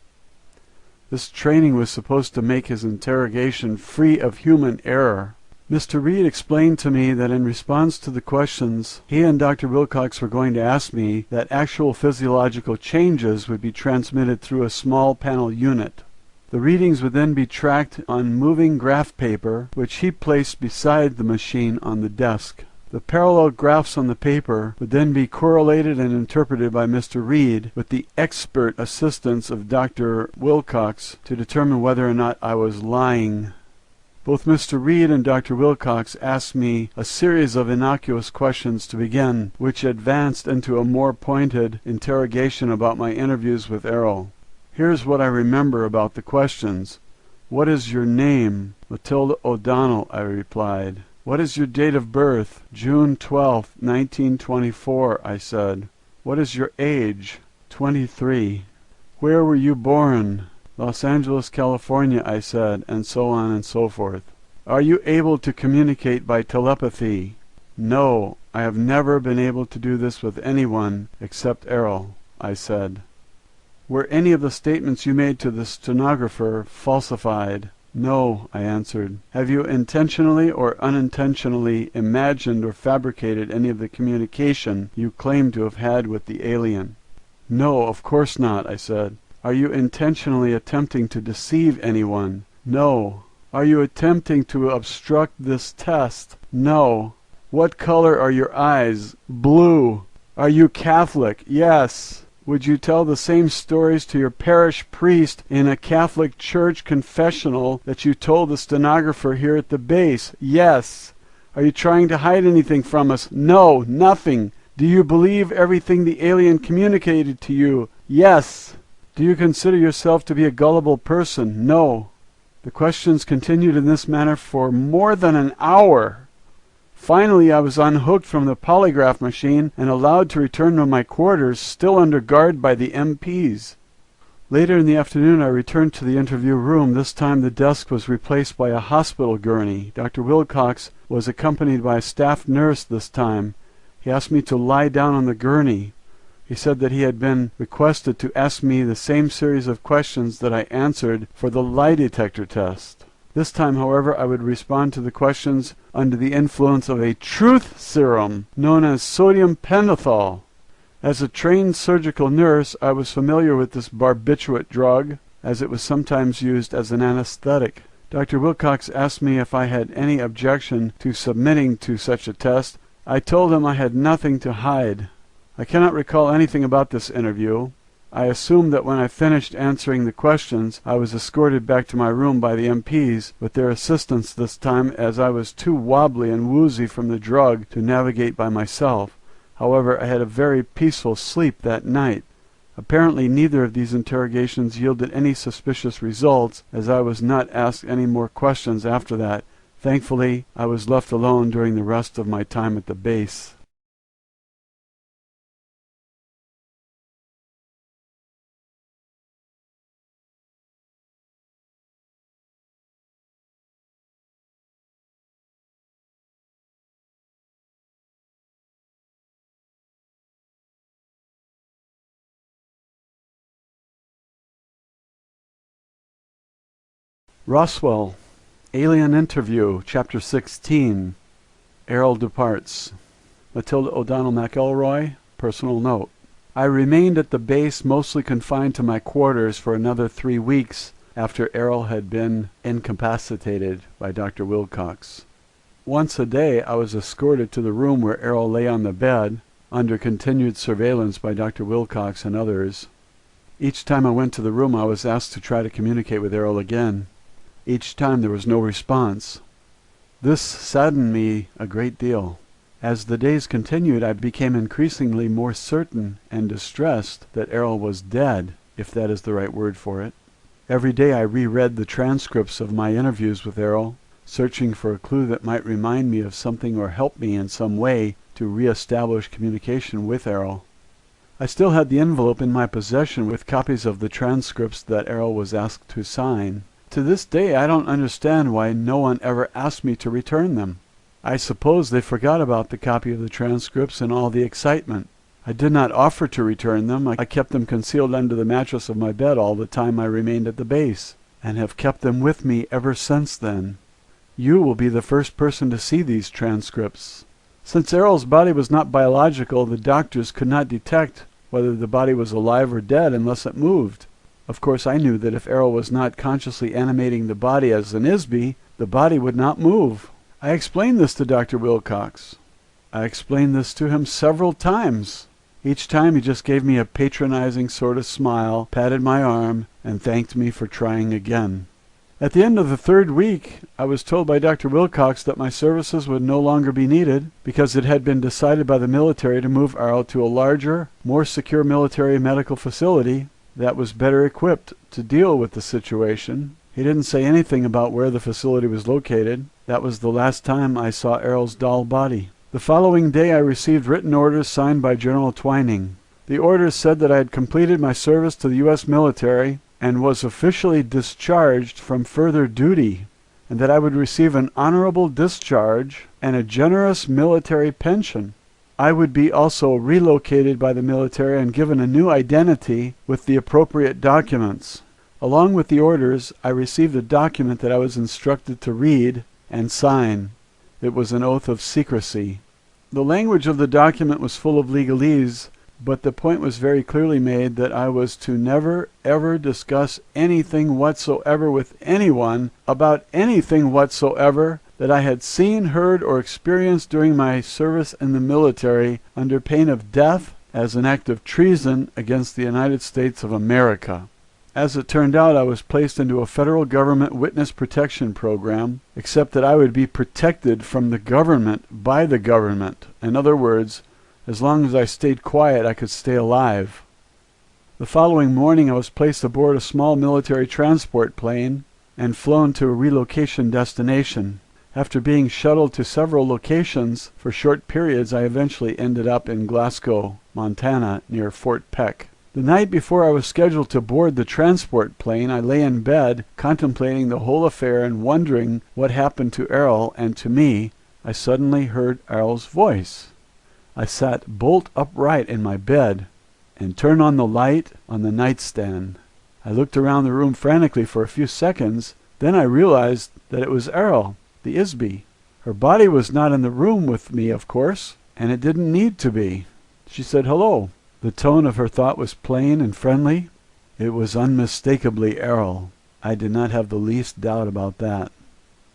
S1: This training was supposed to make his interrogation free of human error. Mr. Reed explained to me that in response to the questions he and Dr. Wilcox were going to ask me, that actual physiological changes would be transmitted through a small panel unit. The readings would then be tracked on moving graph paper, which he placed beside the machine on the desk. The parallel graphs on the paper would then be correlated and interpreted by Mr. Reed with the expert assistance of Dr. Wilcox to determine whether or not I was lying. Both Mr. Reed and Dr. Wilcox asked me a series of innocuous questions to begin, which advanced into a more pointed interrogation about my interviews with Errol. Here's what I remember about the questions. "What is your name?" "Matilda O'Donnell," I replied. "What is your date of birth?" "June 12th, 1924, I said. "What is your age?" 23. "Where were you born?" "Los Angeles, California," I said, and so on and so forth. "Are you able to communicate by telepathy?" "No, I have never been able to do this with anyone except Errol," I said. "Were any of the statements you made to the stenographer falsified?" "No," I answered. "Have you intentionally or unintentionally imagined or fabricated any of the communication you claim to have had with the alien?" "No, of course not," I said. "Are you intentionally attempting to deceive anyone?" "No." "Are you attempting to obstruct this test?" "No." "What color are your eyes?" "Blue." "Are you Catholic?" "Yes." "Would you tell the same stories to your parish priest in a Catholic church confessional that you told the stenographer here at the base?" "Yes." "Are you trying to hide anything from us?" "No, nothing." "Do you believe everything the alien communicated to you?" "Yes." "Do you consider yourself to be a gullible person?" "No." The questions continued in this manner for more than an hour. Finally, I was unhooked from the polygraph machine and allowed to return to my quarters, still under guard by the MPs. Later in the afternoon, I returned to the interview room. This time the desk was replaced by a hospital gurney. Dr. Wilcox was accompanied by a staff nurse this time. He asked me to lie down on the gurney. He said that he had been requested to ask me the same series of questions that I answered for the lie detector test. This time, however, I would respond to the questions under the influence of a truth serum known as sodium pentothal. As a trained surgical nurse, I was familiar with this barbiturate drug, as it was sometimes used as an anesthetic. Dr. Wilcox asked me if I had any objection to submitting to such a test. I told him I had nothing to hide. I cannot recall anything about this interview. I assumed that when I finished answering the questions, I was escorted back to my room by the MPs, with their assistance this time, as I was too wobbly and woozy from the drug to navigate by myself. However, I had a very peaceful sleep that night. Apparently neither of these interrogations yielded any suspicious results, as I was not asked any more questions after that. Thankfully, I was left alone during the rest of my time at the base. Roswell,
S2: Alien Interview, Chapter 16. Errol departs. Matilda O'Donnell McElroy, personal note. I remained at the base, mostly confined to my quarters, for another 3 weeks after Errol had been incapacitated by Dr. Wilcox. Once a day I was escorted to the room where Errol lay on the bed, under continued surveillance by Dr. Wilcox and others. Each time I went to the room I was asked to try to communicate with Errol again. Each time there was no response. This saddened me a great deal. As the days continued, I became increasingly more certain and distressed that Errol was dead, if that is the right word for it. Every day I reread the transcripts of my interviews with Errol, searching for a clue that might remind me of something or help me in some way to re-establish communication with Errol. I still had the envelope in my possession with copies of the transcripts that Errol was asked to sign. To this day I don't understand why no one ever asked me to return them. I suppose they forgot about the copy of the transcripts in all the excitement. I did not offer to return them. I kept them concealed under the mattress of my bed all the time I remained at the base, and have kept them with me ever since then. You will be the first person to see these transcripts. Since Errol's body was not biological, the doctors could not detect whether the body was alive or dead unless it moved. Of course, I knew that if Errol was not consciously animating the body as an ISB, the body would not move. I explained this to Dr. Wilcox. I explained this to him several times. Each time he just gave me a patronizing sort of smile, patted my arm, and thanked me for trying again. At the end of the 3rd week, I was told by Dr. Wilcox that my services would no longer be needed because it had been decided by the military to move Errol to a larger, more secure military medical facility that was better equipped to deal with the situation. He didn't say anything about where the facility was located. That was the last time I saw Errol's doll body. The following day I received written orders signed by General Twining. The orders said that I had completed my service to the U.S. military and was officially discharged from further duty, and that I would receive an honorable discharge and a generous military pension. I would be also relocated by the military and given a new identity with the appropriate documents. Along with the orders, I received a document that I was instructed to read and sign. It was an oath of secrecy. The language of the document was full of legalese, but the point was very clearly made that I was to never ever discuss anything whatsoever with anyone about anything whatsoever that I had seen, heard, or experienced during my service in the military under pain of death as an act of treason against the United States of America. As it turned out, I was placed into a federal government witness protection program, except that I would be protected from the government by the government. In other words, as long as I stayed quiet, I could stay alive. The following morning, I was placed aboard a small military transport plane and flown to a relocation destination. After being shuttled to several locations for short periods, I eventually ended up in Glasgow, Montana, near Fort Peck. The night before I was scheduled to board the transport plane, I lay in bed, contemplating the whole affair and wondering what happened to Errol and to me. I suddenly heard Errol's voice. I sat bolt upright in my bed and turned on the light on the nightstand. I looked around the room frantically for a few seconds. Then I realized that it was Errol, the ISB. Her body was not in the room with me, of course, and it didn't need to be. She said hello. The tone of her thought was plain and friendly. It was unmistakably Errol. I did not have the least doubt about that.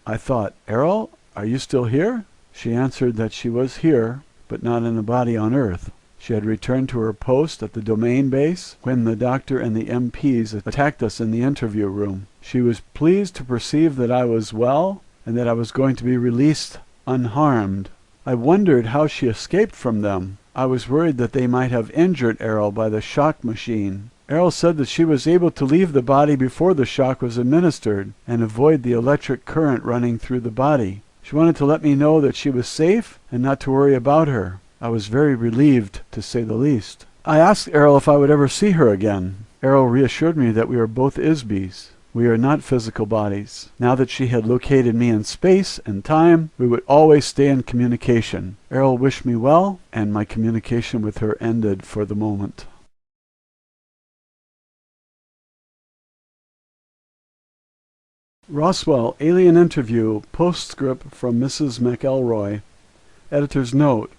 S2: I thought, Errol, are you still here? She answered that she was here, but not in a body on Earth. She had returned to her post at the domain base when the doctor and the MPs attacked us in the interview room. She was pleased to perceive that I was well and that I was going to be released unharmed. I wondered how she escaped from them. I was worried that they might have injured Errol by the shock machine. Errol said that she was able to leave the body before the shock was administered and avoid the electric current running through the body. She wanted to let me know that she was safe and not to worry about her. I was very relieved, to say the least. I asked Errol if I would ever see her again. Errol reassured me that we were both ISBs. We are not physical bodies. Now that she had located me in space and time, we would always stay in communication. Errol wished me well, and my communication with her ended for the moment.
S1: Roswell, alien interview, postscript from Mrs. McElroy. Editor's note: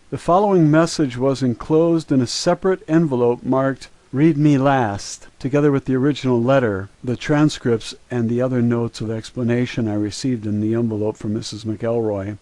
S1: the following message was enclosed in a separate envelope marked "Read Me Last," together with the original letter, the transcripts, and the other notes of explanation I received in the envelope from Mrs. McElroy.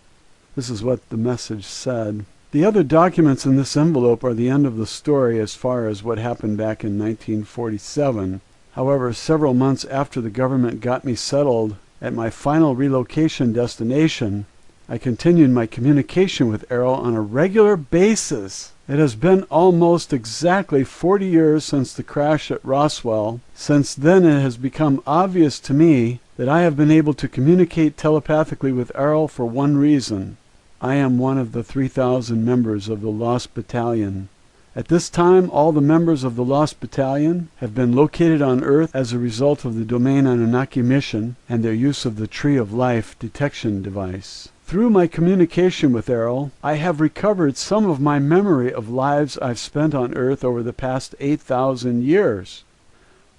S1: This is what the message said. The other documents in this envelope are the end of the story as far as what happened back in 1947. However, several months after the government got me settled at my final relocation destination, I continued my communication with Errol on a regular basis. It has been almost exactly 40 years since the crash at Roswell. Since then, it has become obvious to me that I have been able to communicate telepathically with Errol for one reason. I am one of the 3,000 members of the Lost Battalion. At this time, all the members of the Lost Battalion have been located on Earth as a result of the Domain Anunnaki mission and their use of the Tree of Life detection device. Through my communication with Errol, I have recovered some of my memory of lives I've spent on Earth over the past 8,000 years.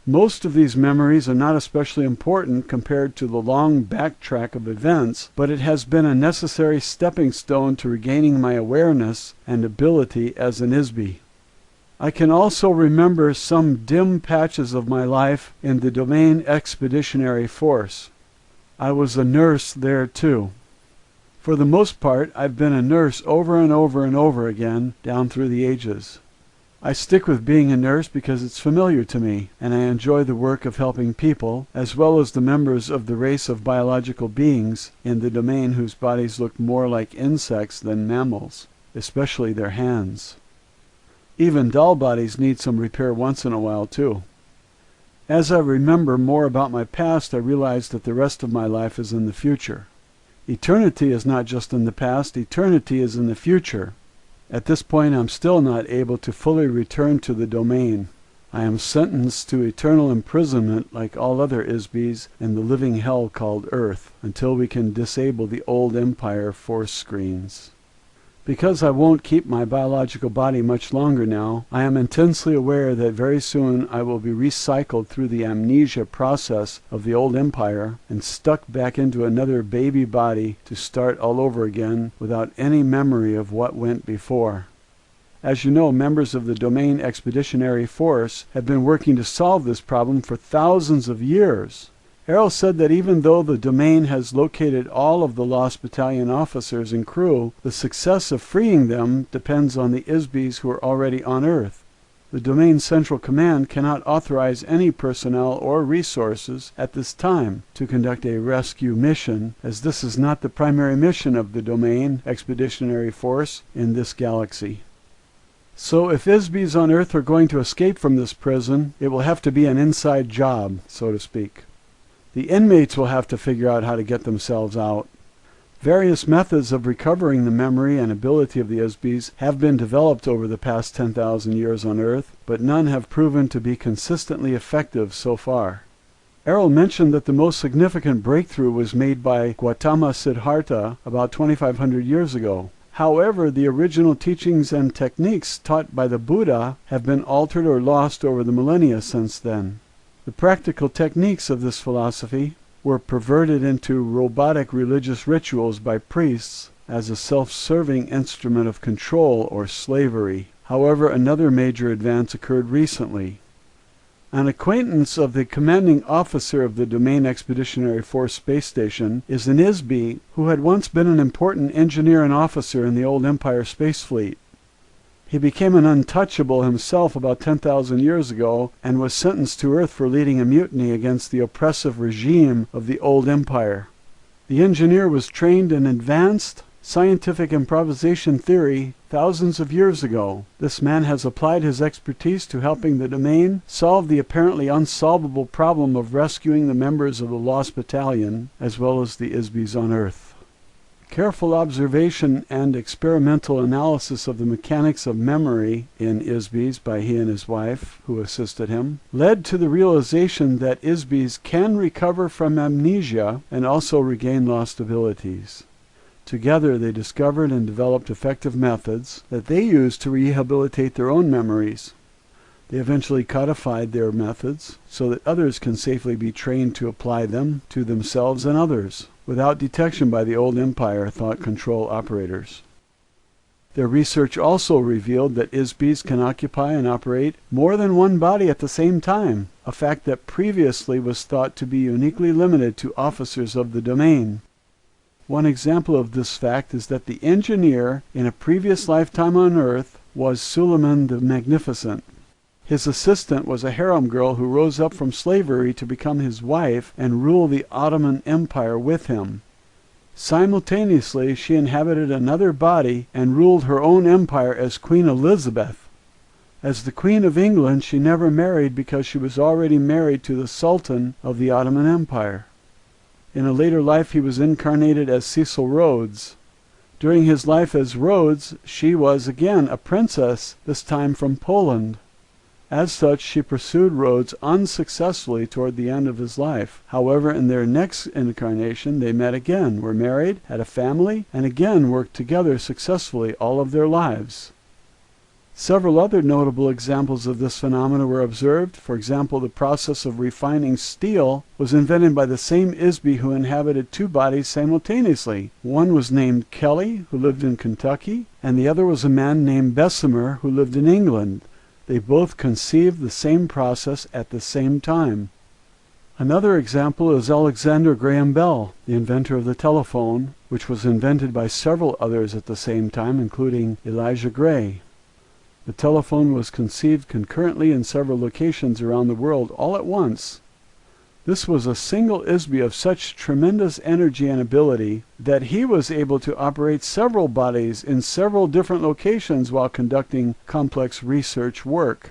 S1: Most of these memories are not especially important compared to the long backtrack of events, but it has been a necessary stepping stone to regaining my awareness and ability as an ISBE. I can also remember some dim patches of my life in the Domain Expeditionary Force. I was a nurse there too. For the most part, I've been a nurse over and over and over again down through the ages. I stick with being a nurse because it's familiar to me, and I enjoy the work of helping people, as well as the members of the race of biological beings in the domain whose bodies look more like insects than mammals, especially their hands. Even doll bodies need some repair once in a while too. As I remember more about my past, I realize that the rest of my life is in the future. Eternity is not just in the past, eternity is in the future. At this point, I'm still not able to fully return to the domain. I am sentenced to eternal imprisonment like all other ISBEs in the living hell called Earth, until we can disable the old Empire force screens. Because I won't keep my biological body much longer now, I am intensely aware that very soon I will be recycled through the amnesia process of the old Empire and stuck back into another baby body to start all over again without any memory of what went before. As you know, members of the Domain Expeditionary Force have been working to solve this problem for thousands of years. Errol said that even though the Domain has located all of the Lost Battalion officers and crew, the success of freeing them depends on the ISBEs who are already on Earth. The Domain Central Command cannot authorize any personnel or resources at this time to conduct a rescue mission, as this is not the primary mission of the Domain Expeditionary Force in this galaxy. So if ISBEs on Earth are going to escape from this prison, it will have to be an inside job, so to speak. The inmates will have to figure out how to get themselves out. Various methods of recovering the memory and ability of the ISBEs have been developed over the past 10,000 years on Earth, but none have proven to be consistently effective so far. Errol mentioned that the most significant breakthrough was made by Gautama Siddhartha about 2,500 years ago. However, the original teachings and techniques taught by the Buddha have been altered or lost over the millennia since then. The practical techniques of this philosophy were perverted into robotic religious rituals by priests as a self-serving instrument of control or slavery. However, another major advance occurred recently. An acquaintance of the commanding officer of the Domain Expeditionary Force space station is an ISBE who had once been an important engineer and officer in the old Empire space fleet. He became an untouchable himself about 10,000 years ago and was sentenced to Earth for leading a mutiny against the oppressive regime of the old Empire. The engineer was trained in advanced scientific improvisation theory thousands of years ago. This man has applied his expertise to helping the Domain solve the apparently unsolvable problem of rescuing the members of the Lost Battalion as well as the ISBEs on Earth. Careful observation and experimental analysis of the mechanics of memory in ISBEs by he and his wife, who assisted him, led to the realization that ISBEs can recover from amnesia and also regain lost abilities. Together they discovered and developed effective methods that they used to rehabilitate their own memories. They eventually codified their methods so that others can safely be trained to apply them to themselves and others, without detection by the old empire thought control operators. Their research also revealed that ISBs can occupy and operate more than one body at the same time, a fact that previously was thought to be uniquely limited to officers of the domain. One example of this fact is that the engineer in a previous lifetime on Earth was Suleiman the Magnificent. His assistant was a harem girl who rose up from slavery to become his wife and rule the Ottoman Empire with him. Simultaneously, she inhabited another body and ruled her own empire as Queen Elizabeth. As the Queen of England, she never married because she was already married to the Sultan of the Ottoman Empire. In a later life, he was incarnated as Cecil Rhodes. During his life as Rhodes, she was again a princess, this time from Poland. As such, she pursued Rhodes unsuccessfully toward the end of his life. However, in their next incarnation, they met again, were married, had a family, and again worked together successfully all of their lives. Several other notable examples of this phenomenon were observed. For example, the process of refining steel was invented by the same ISB who inhabited two bodies simultaneously. One was named Kelly, who lived in Kentucky, and the other was a man named Bessemer, who lived in England. They both conceived the same process at the same time. Another example is Alexander Graham Bell, the inventor of the telephone, which was invented by several others at the same time, including Elijah Gray. The telephone was conceived concurrently in several locations around the world all at once. This was a single ISB of such tremendous energy and ability that he was able to operate several bodies in several different locations while conducting complex research work.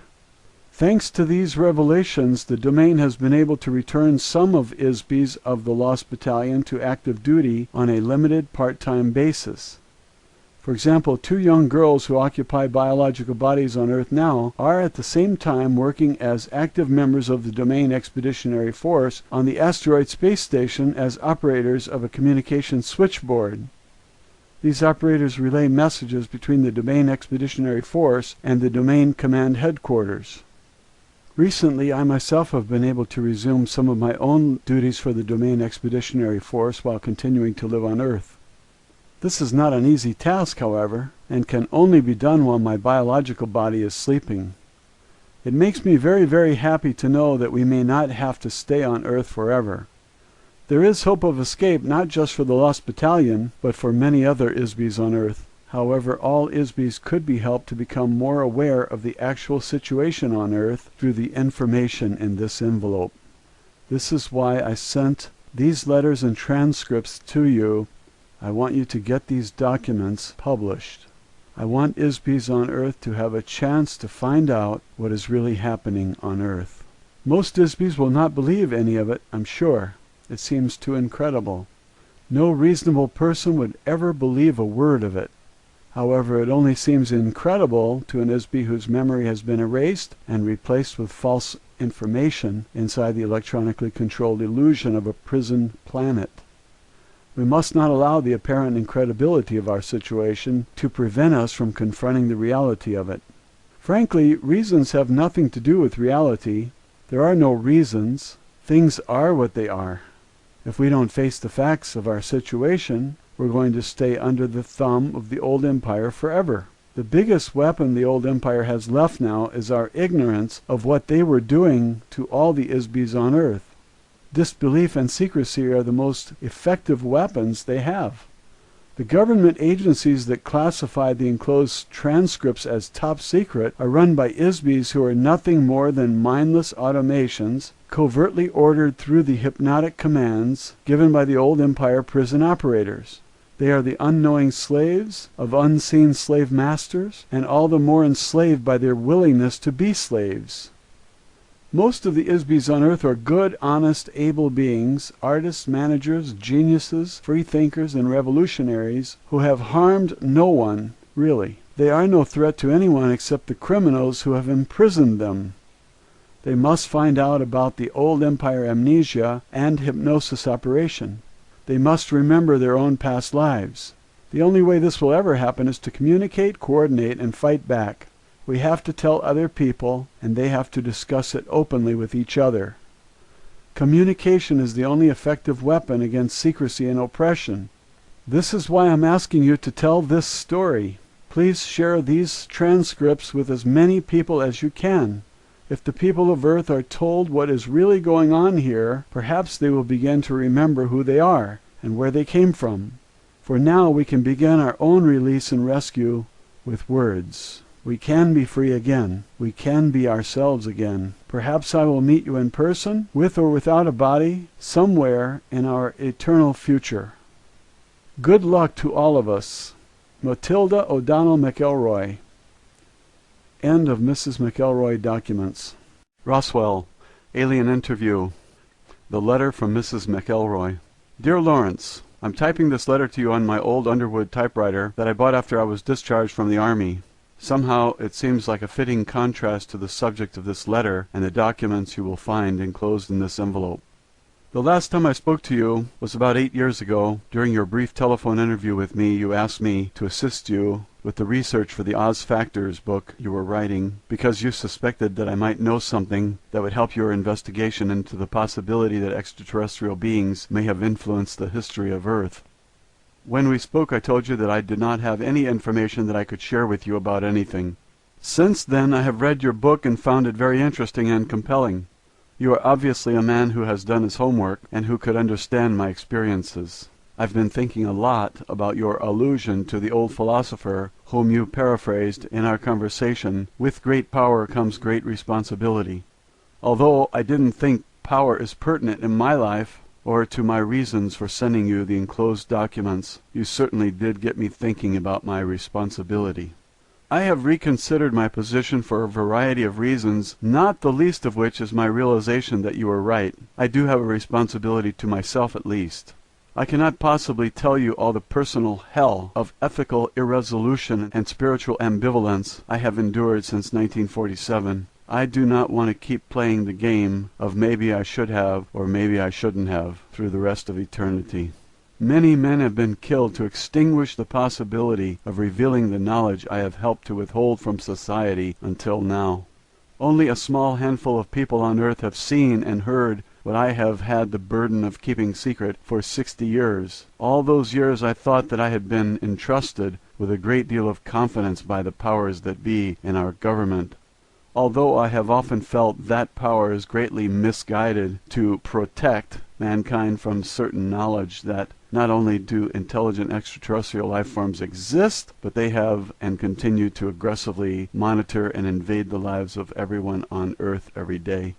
S1: Thanks to these revelations, the domain has been able to return some of ISBs of the Lost Battalion to active duty on a limited part-time basis. For example, two young girls who occupy biological bodies on Earth now are at the same time working as active members of the Domain Expeditionary Force on the Asteroid Space Station as operators of a communication switchboard. These operators relay messages between the Domain Expeditionary Force and the Domain Command Headquarters. Recently, I myself have been able to resume some of my own duties for the Domain Expeditionary Force while continuing to live on Earth. This is not an easy task, however, and can only be done while my biological body is sleeping. It makes me very, very happy to know that we may not have to stay on Earth forever. There is hope of escape not just for the Lost Battalion, but for many other ISBs on Earth. However, all ISBs could be helped to become more aware of the actual situation on Earth through the information in this envelope. This is why I sent these letters and transcripts to you. I want you to get these documents published. I want ISBs on Earth to have a chance to find out what is really happening on Earth. Most ISBs will not believe any of it, I'm sure. It seems too incredible. No reasonable person would ever believe a word of it. However, it only seems incredible to an ISB whose memory has been erased and replaced with false information inside the electronically controlled illusion of a prison planet. We must not allow the apparent incredibility of our situation to prevent us from confronting the reality of it. Frankly, reasons have nothing to do with reality. There are no reasons. Things are what they are. If we don't face the facts of our situation, we're going to stay under the thumb of the old empire forever. The biggest weapon the old empire has left now is our ignorance of what they were doing to all the ISBs on Earth. Disbelief and secrecy are the most effective weapons they have. The government agencies that classify the enclosed transcripts as top secret are run by ISBs who are nothing more than mindless automations covertly ordered through the hypnotic commands given by the old empire prison operators. They are the unknowing slaves of unseen slave masters, and all the more enslaved by their willingness to be slaves. Most of the ISBs on Earth are good, honest, able beings, artists, managers, geniuses, freethinkers, and revolutionaries who have harmed no one, really. They are no threat to anyone except the criminals who have imprisoned them. They must find out about the old empire amnesia and hypnosis operation. They must remember their own past lives. The only way this will ever happen is to communicate, coordinate, and fight back. We have to tell other people, and they have to discuss it openly with each other. Communication is the only effective weapon against secrecy and oppression. This is why I'm asking you to tell this story. Please share these transcripts with as many people as you can. If the people of Earth are told what is really going on here, perhaps they will begin to remember who they are and where they came from. For now we can begin our own release and rescue with words. We can be free again. We can be ourselves again. Perhaps I will meet you in person, with or without a body, somewhere in our eternal future. Good luck to all of us. Matilda O'Donnell McElroy. End of Mrs. McElroy documents.
S2: Roswell, alien interview. The letter from Mrs. McElroy. Dear Lawrence, I'm typing this letter to you on my old Underwood typewriter that I bought after I was discharged from the Army. Somehow it seems like a fitting contrast to the subject of this letter and the documents you will find enclosed in this envelope. The last time I spoke to you was about 8 years ago. During your brief telephone interview with me, you asked me to assist you with the research for the Oz Factors book you were writing, because you suspected that I might know something that would help your investigation into the possibility that extraterrestrial beings may have influenced the history of Earth. When we spoke, I told you that I did not have any information that I could share with you about anything. Since then, I have read your book and found it very interesting and compelling. You are obviously a man who has done his homework and who could understand my experiences. I've been thinking a lot about your allusion to the old philosopher whom you paraphrased in our conversation, "With great power comes great responsibility." Although I didn't think power is pertinent in my life, or to my reasons for sending you the enclosed documents, you certainly did get me thinking about my responsibility. I have reconsidered my position for a variety of reasons, not the least of which is my realization that you are right. I do have a responsibility to myself at least. I cannot possibly tell you all the personal hell of ethical irresolution and spiritual ambivalence I have endured since 1947. I do not want to keep playing the game of maybe I should have or maybe I shouldn't have through the rest of eternity. Many men have been killed to extinguish the possibility of revealing the knowledge I have helped to withhold from society until now. Only a small handful of people on Earth have seen and heard what I have had the burden of keeping secret for 60 years. All those years I thought that I had been entrusted with a great deal of confidence by the powers that be in our government. Although I have often felt that power is greatly misguided to protect mankind from certain knowledge that not only do intelligent extraterrestrial life forms exist, but they have and continue to aggressively monitor and invade the lives of everyone on Earth every day.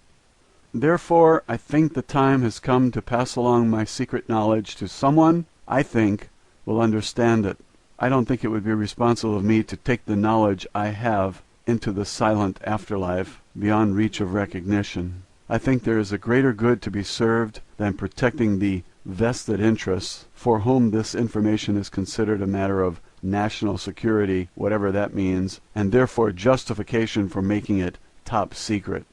S2: Therefore, I think the time has come to pass along my secret knowledge to someone I think will understand it. I don't think it would be responsible of me to take the knowledge I have into the silent afterlife beyond reach of recognition. I think there is a greater good to be served than protecting the vested interests for whom this information is considered a matter of national security, whatever that means, and therefore justification for making it top secret.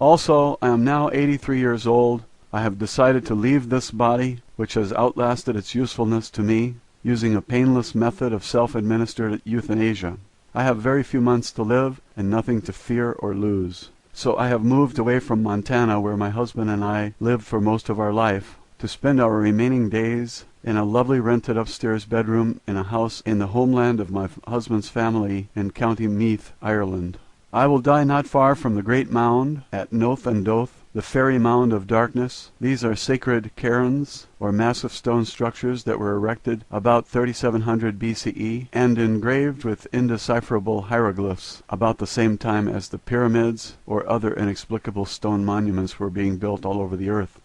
S2: Also, I am now 83 years old. I have decided to leave this body, which has outlasted its usefulness to me, using a painless method of self-administered euthanasia. I have very few months to live and nothing to fear or lose. So I have moved away from Montana, where my husband and I lived for most of our life, to spend our remaining days in a lovely rented upstairs bedroom in a house in the homeland of my husband's family in County Meath, Ireland. I will die not far from the Great Mound at Noth and Doth, the Fairy Mound of Darkness. These are sacred cairns, or massive stone structures that were erected about 3700 BCE and engraved with indecipherable hieroglyphs about the same time as the pyramids or other inexplicable stone monuments were being built all over the earth.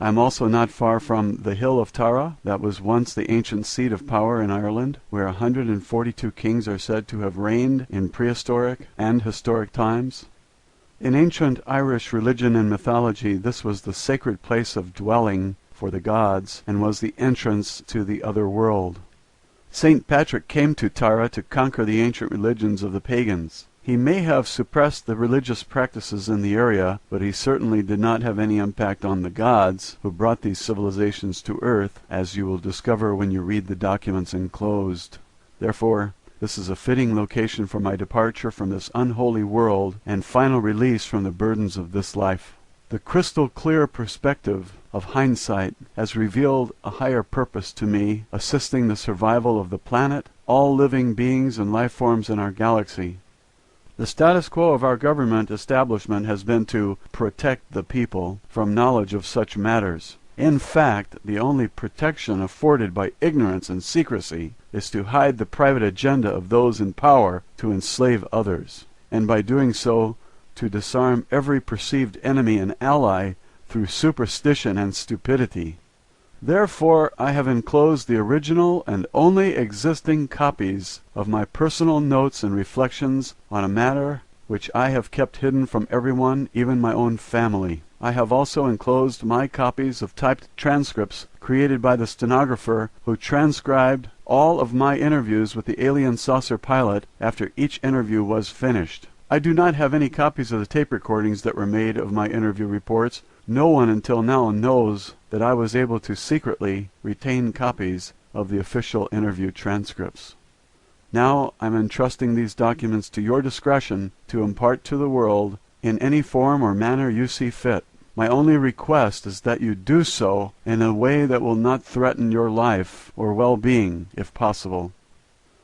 S2: I am also not far from the hill of Tara, that was once the ancient seat of power in Ireland, where 142 kings are said to have reigned in prehistoric and historic times. In ancient Irish religion and mythology, this was the sacred place of dwelling for the gods and was the entrance to the other world. St. Patrick came to Tara to conquer the ancient religions of the pagans. He may have suppressed the religious practices in the area, but he certainly did not have any impact on the gods who brought these civilizations to Earth, as you will discover when you read the documents enclosed. Therefore, this is a fitting location for my departure from this unholy world and final release from the burdens of this life. The crystal clear perspective of hindsight has revealed a higher purpose to me, assisting the survival of the planet, all living beings and life forms in our galaxy. The status quo of our government establishment has been to protect the people from knowledge of such matters. In fact, the only protection afforded by ignorance and secrecy is to hide the private agenda of those in power to enslave others, and by doing so, to disarm every perceived enemy and ally through superstition and stupidity. Therefore, I have enclosed the original and only existing copies of my personal notes and reflections on a matter which I have kept hidden from everyone, even my own family. I have also enclosed my copies of typed transcripts created by the stenographer who transcribed all of my interviews with the alien saucer pilot after each interview was finished. I do not have any copies of the tape recordings that were made of my interview reports. No one until now knows that I was able to secretly retain copies of the official interview transcripts. Now I'm entrusting these documents to your discretion to impart to the world in any form or manner you see fit. My only request is that you do so in a way that will not threaten your life or well-being, if possible.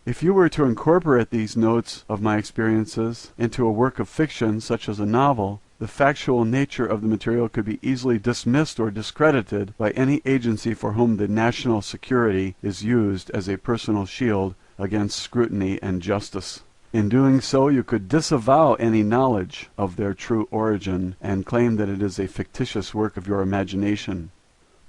S2: If you were to incorporate these notes of my experiences into a work of fiction, such as a novel, the factual nature of the material could be easily dismissed or discredited by any agency for whom the national security is used as a personal shield against scrutiny and justice. In doing so, you could disavow any knowledge of their true origin and claim that it is a fictitious work of your imagination.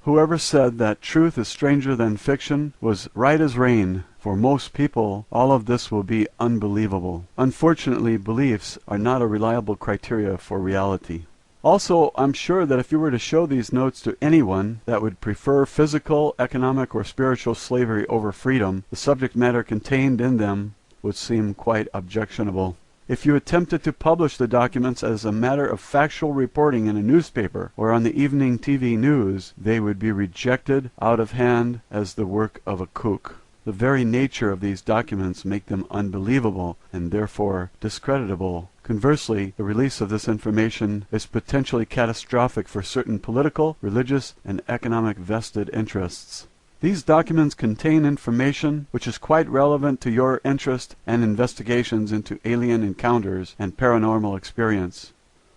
S2: Whoever said that truth is stranger than fiction was right as rain. For most people, all of this will be unbelievable. Unfortunately, beliefs are not a reliable criteria for reality. Also, I'm sure that if you were to show these notes to anyone that would prefer physical, economic, or spiritual slavery over freedom, the subject matter contained in them would seem quite objectionable. If you attempted to publish the documents as a matter of factual reporting in a newspaper or on the evening TV news, they would be rejected out of hand as the work of a kook. The very nature of these documents make them unbelievable and therefore discreditable. Conversely, the release of this information is potentially catastrophic for certain political, religious, and economic vested interests. These documents contain information which is quite relevant to your interest and investigations into alien encounters and paranormal experience.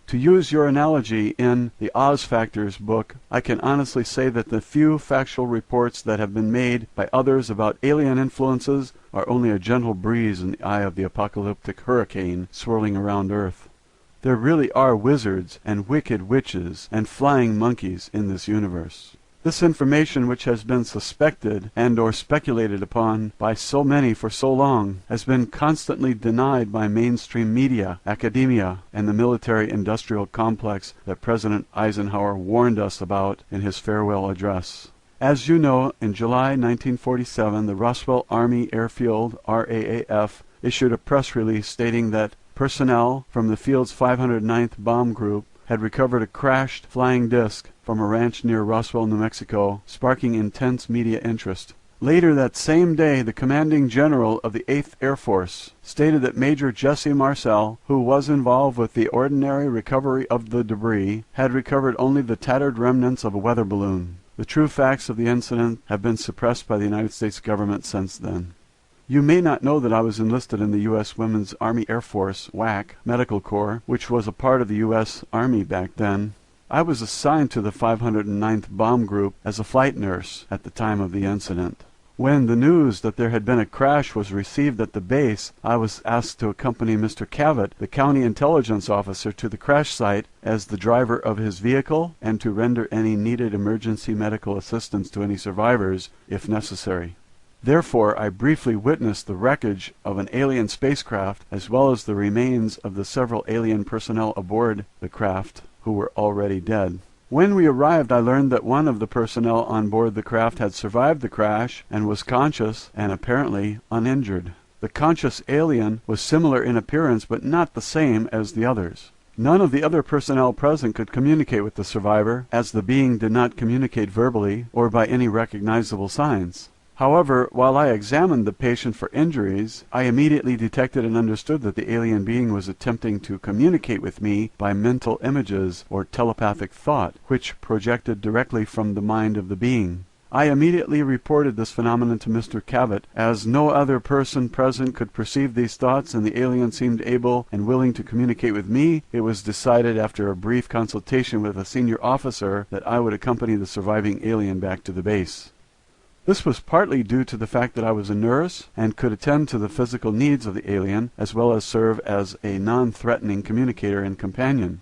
S2: To use your analogy in the Oz Factors book, I can honestly say that the few factual reports that have been made by others about alien influences are only a gentle breeze in the eye of the apocalyptic hurricane swirling around Earth. There really are wizards and wicked witches and flying monkeys in this universe. This information, which has been suspected and or speculated upon by so many for so long, has been constantly denied by mainstream media, academia, and the military-industrial complex that President Eisenhower warned us about in his farewell address. As you know, in July 1947, the Roswell Army Airfield, RAAF, issued a press release stating that personnel from the field's 509th Bomb Group had recovered a crashed flying disc from a ranch near Roswell, New Mexico, sparking intense media interest. Later that same day, the commanding general of the 8th Air Force stated that Major Jesse Marcel, who was involved with the ordinary recovery of the debris, had recovered only the tattered remnants of a weather balloon. The true facts of the incident have been suppressed by the United States government since then. You may not know that I was enlisted in the U.S. Women's Army Air Force, WAC, Medical Corps, which was a part of the U.S. Army back then. I was assigned to the 509th Bomb Group as a flight nurse at the time of the incident. When the news that there had been a crash was received at the base, I was asked to accompany Mr. Cavett, the county intelligence officer, to the crash site as the driver of his vehicle and to render any needed emergency medical assistance to any survivors, if necessary. Therefore, I briefly witnessed the wreckage of an alien spacecraft as well as the remains of the several alien personnel aboard the craft who were already dead. When we arrived, I learned that one of the personnel on board the craft had survived the crash and was conscious and apparently uninjured. The conscious alien was similar in appearance but not the same as the others. None of the other personnel present could communicate with the survivor, as the being did not communicate verbally or by any recognizable signs. However, while I examined the patient for injuries, I immediately detected and understood that the alien being was attempting to communicate with me by mental images or telepathic thought, which projected directly from the mind of the being. I immediately reported this phenomenon to Mr. Cabot, as no other person present could perceive these thoughts and the alien seemed able and willing to communicate with me. It was decided after a brief consultation with a senior officer that I would accompany the surviving alien back to the base. This was partly due to the fact that I was a nurse and could attend to the physical needs of the alien, as well as serve as a non-threatening communicator and companion.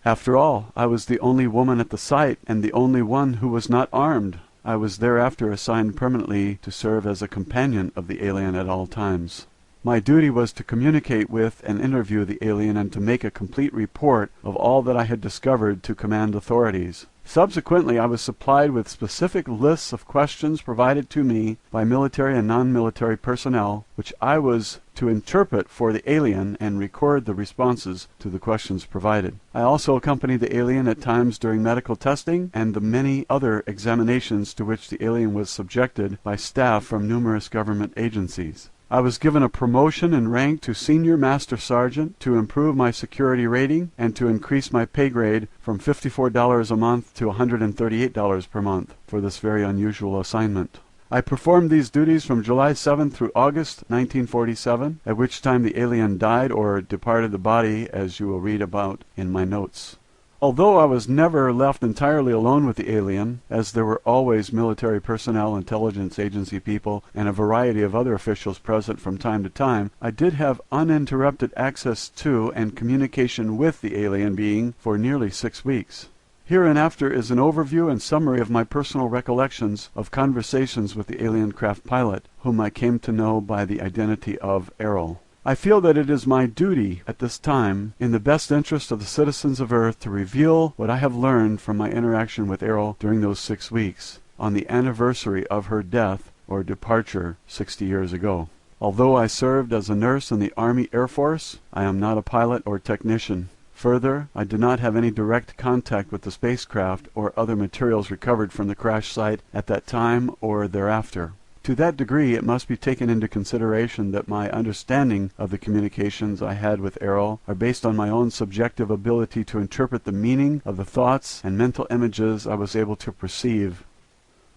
S2: After all, I was the only woman at the site and the only one who was not armed. I was thereafter assigned permanently to serve as a companion of the alien at all times. My duty was to communicate with and interview the alien and to make a complete report of all that I had discovered to command authorities. Subsequently, I was supplied with specific lists of questions provided to me by military and non-military personnel, which I was to interpret for the alien and record the responses to the questions provided. I also accompanied the alien at times during medical testing and the many other examinations to which the alien was subjected by staff from numerous government agencies. I was given a promotion in rank to Senior Master Sergeant to improve my security rating and to increase my pay grade from $54 a month to $138 per month for this very unusual assignment. I performed these duties from July 7 through August 1947, at which time the alien died or departed the body, as you will read about in my notes. Although I was never left entirely alone with the alien, as there were always military personnel, intelligence agency people, and a variety of other officials present from time to time, I did have uninterrupted access to and communication with the alien being for nearly 6 weeks. Hereinafter is an overview and summary of my personal recollections of conversations with the alien craft pilot, whom I came to know by the identity of Errol. I feel that it is my duty at this time, in the best interest of the citizens of Earth, to reveal what I have learned from my interaction with Errol during those 6 weeks, on the anniversary of her death or departure 60 years ago. Although I served as a nurse in the Army Air Force, I am not a pilot or technician. Further, I did not have any direct contact with the spacecraft or other materials recovered from the crash site at that time or thereafter. To that degree, it must be taken into consideration that my understanding of the communications I had with Errol are based on my own subjective ability to interpret the meaning of the thoughts and mental images I was able to perceive.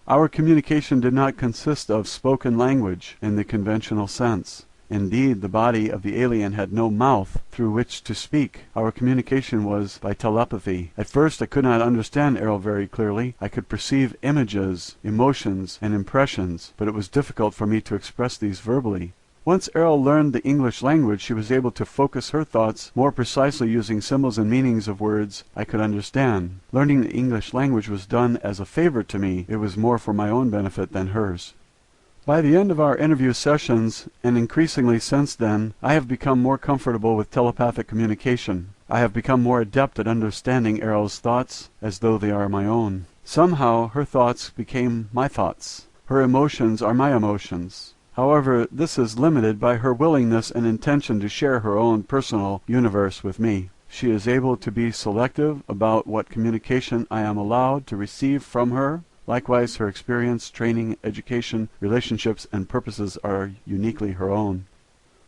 S2: Our communication did not consist of spoken language in the conventional sense. Indeed, the body of the alien had no mouth through which to speak. Our communication was by telepathy. At first I could not understand Errol very clearly. I could perceive images, emotions, and impressions, but it was difficult for me to express these verbally. Once Errol learned the English language, she was able to focus her thoughts more precisely using symbols and meanings of words I could understand. Learning the English language was done as a favor to me. It was more for my own benefit than hers. By the end of our interview sessions, and increasingly since then, I have become more comfortable with telepathic communication. I have become more adept at understanding Errol's thoughts as though they are my own. Somehow her thoughts became my thoughts. Her emotions are my emotions. However, this is limited by her willingness and intention to share her own personal universe with me. She is able to be selective about what communication I am allowed to receive from her. Likewise, her experience, training, education, relationships, and purposes are uniquely her own.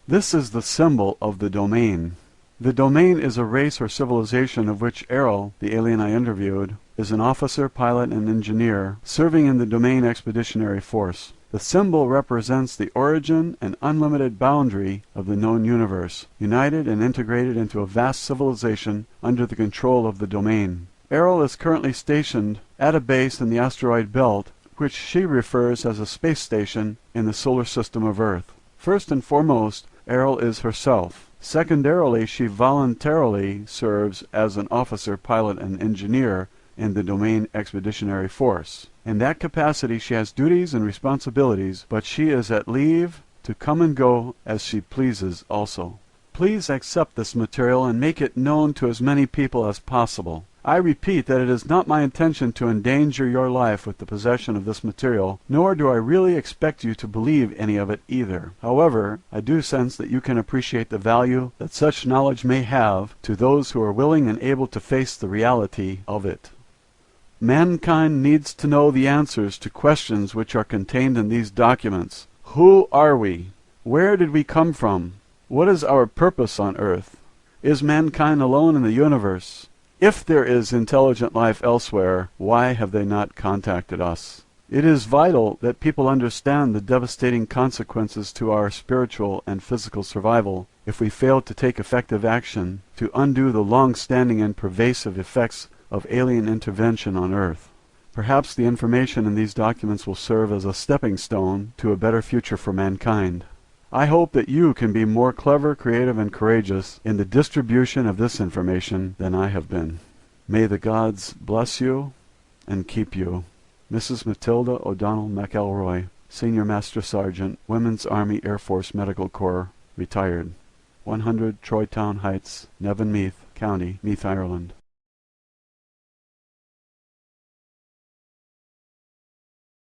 S2: This is the symbol of the domain. The domain is a race or civilization of which Errol, the alien I interviewed, is an officer, pilot, and engineer serving in the Domain Expeditionary Force. The symbol represents the origin and unlimited boundary of the known universe, united and integrated into a vast civilization under the control of the domain. Errol is currently stationed at a base in the asteroid belt, which she refers as a space station in the solar system of Earth. First and foremost, Errol is herself. Secondarily, she voluntarily serves as an officer, pilot, and engineer in the Domain Expeditionary Force. In that capacity, she has duties and responsibilities, but she is at leave to come and go as she pleases also. Please accept this material and make it known to as many people as possible. I repeat that it is not my intention to endanger your life with the possession of this material, nor do I really expect you to believe any of it either. However, I do sense that you can appreciate the value that such knowledge may have to those who are willing and able to face the reality of it. Mankind needs to know the answers to questions which are contained in these documents. Who are we? Where did we come from? What is our purpose on Earth? Is mankind alone in the universe? If there is intelligent life elsewhere, why have they not contacted us? It is vital that people understand the devastating consequences to our spiritual and physical survival if we fail to take effective action to undo the long-standing and pervasive effects of alien intervention on Earth. Perhaps the information in these documents will serve as a stepping stone to a better future for mankind. I hope that you can be more clever, creative, and courageous in the distribution of this information than I have been. May the gods bless you and keep you. Mrs. Matilda O'Donnell McElroy, Senior Master Sergeant, Women's Army Air Force Medical Corps, retired. 100 Troytown Heights, Neven Meath County, Meath, Ireland.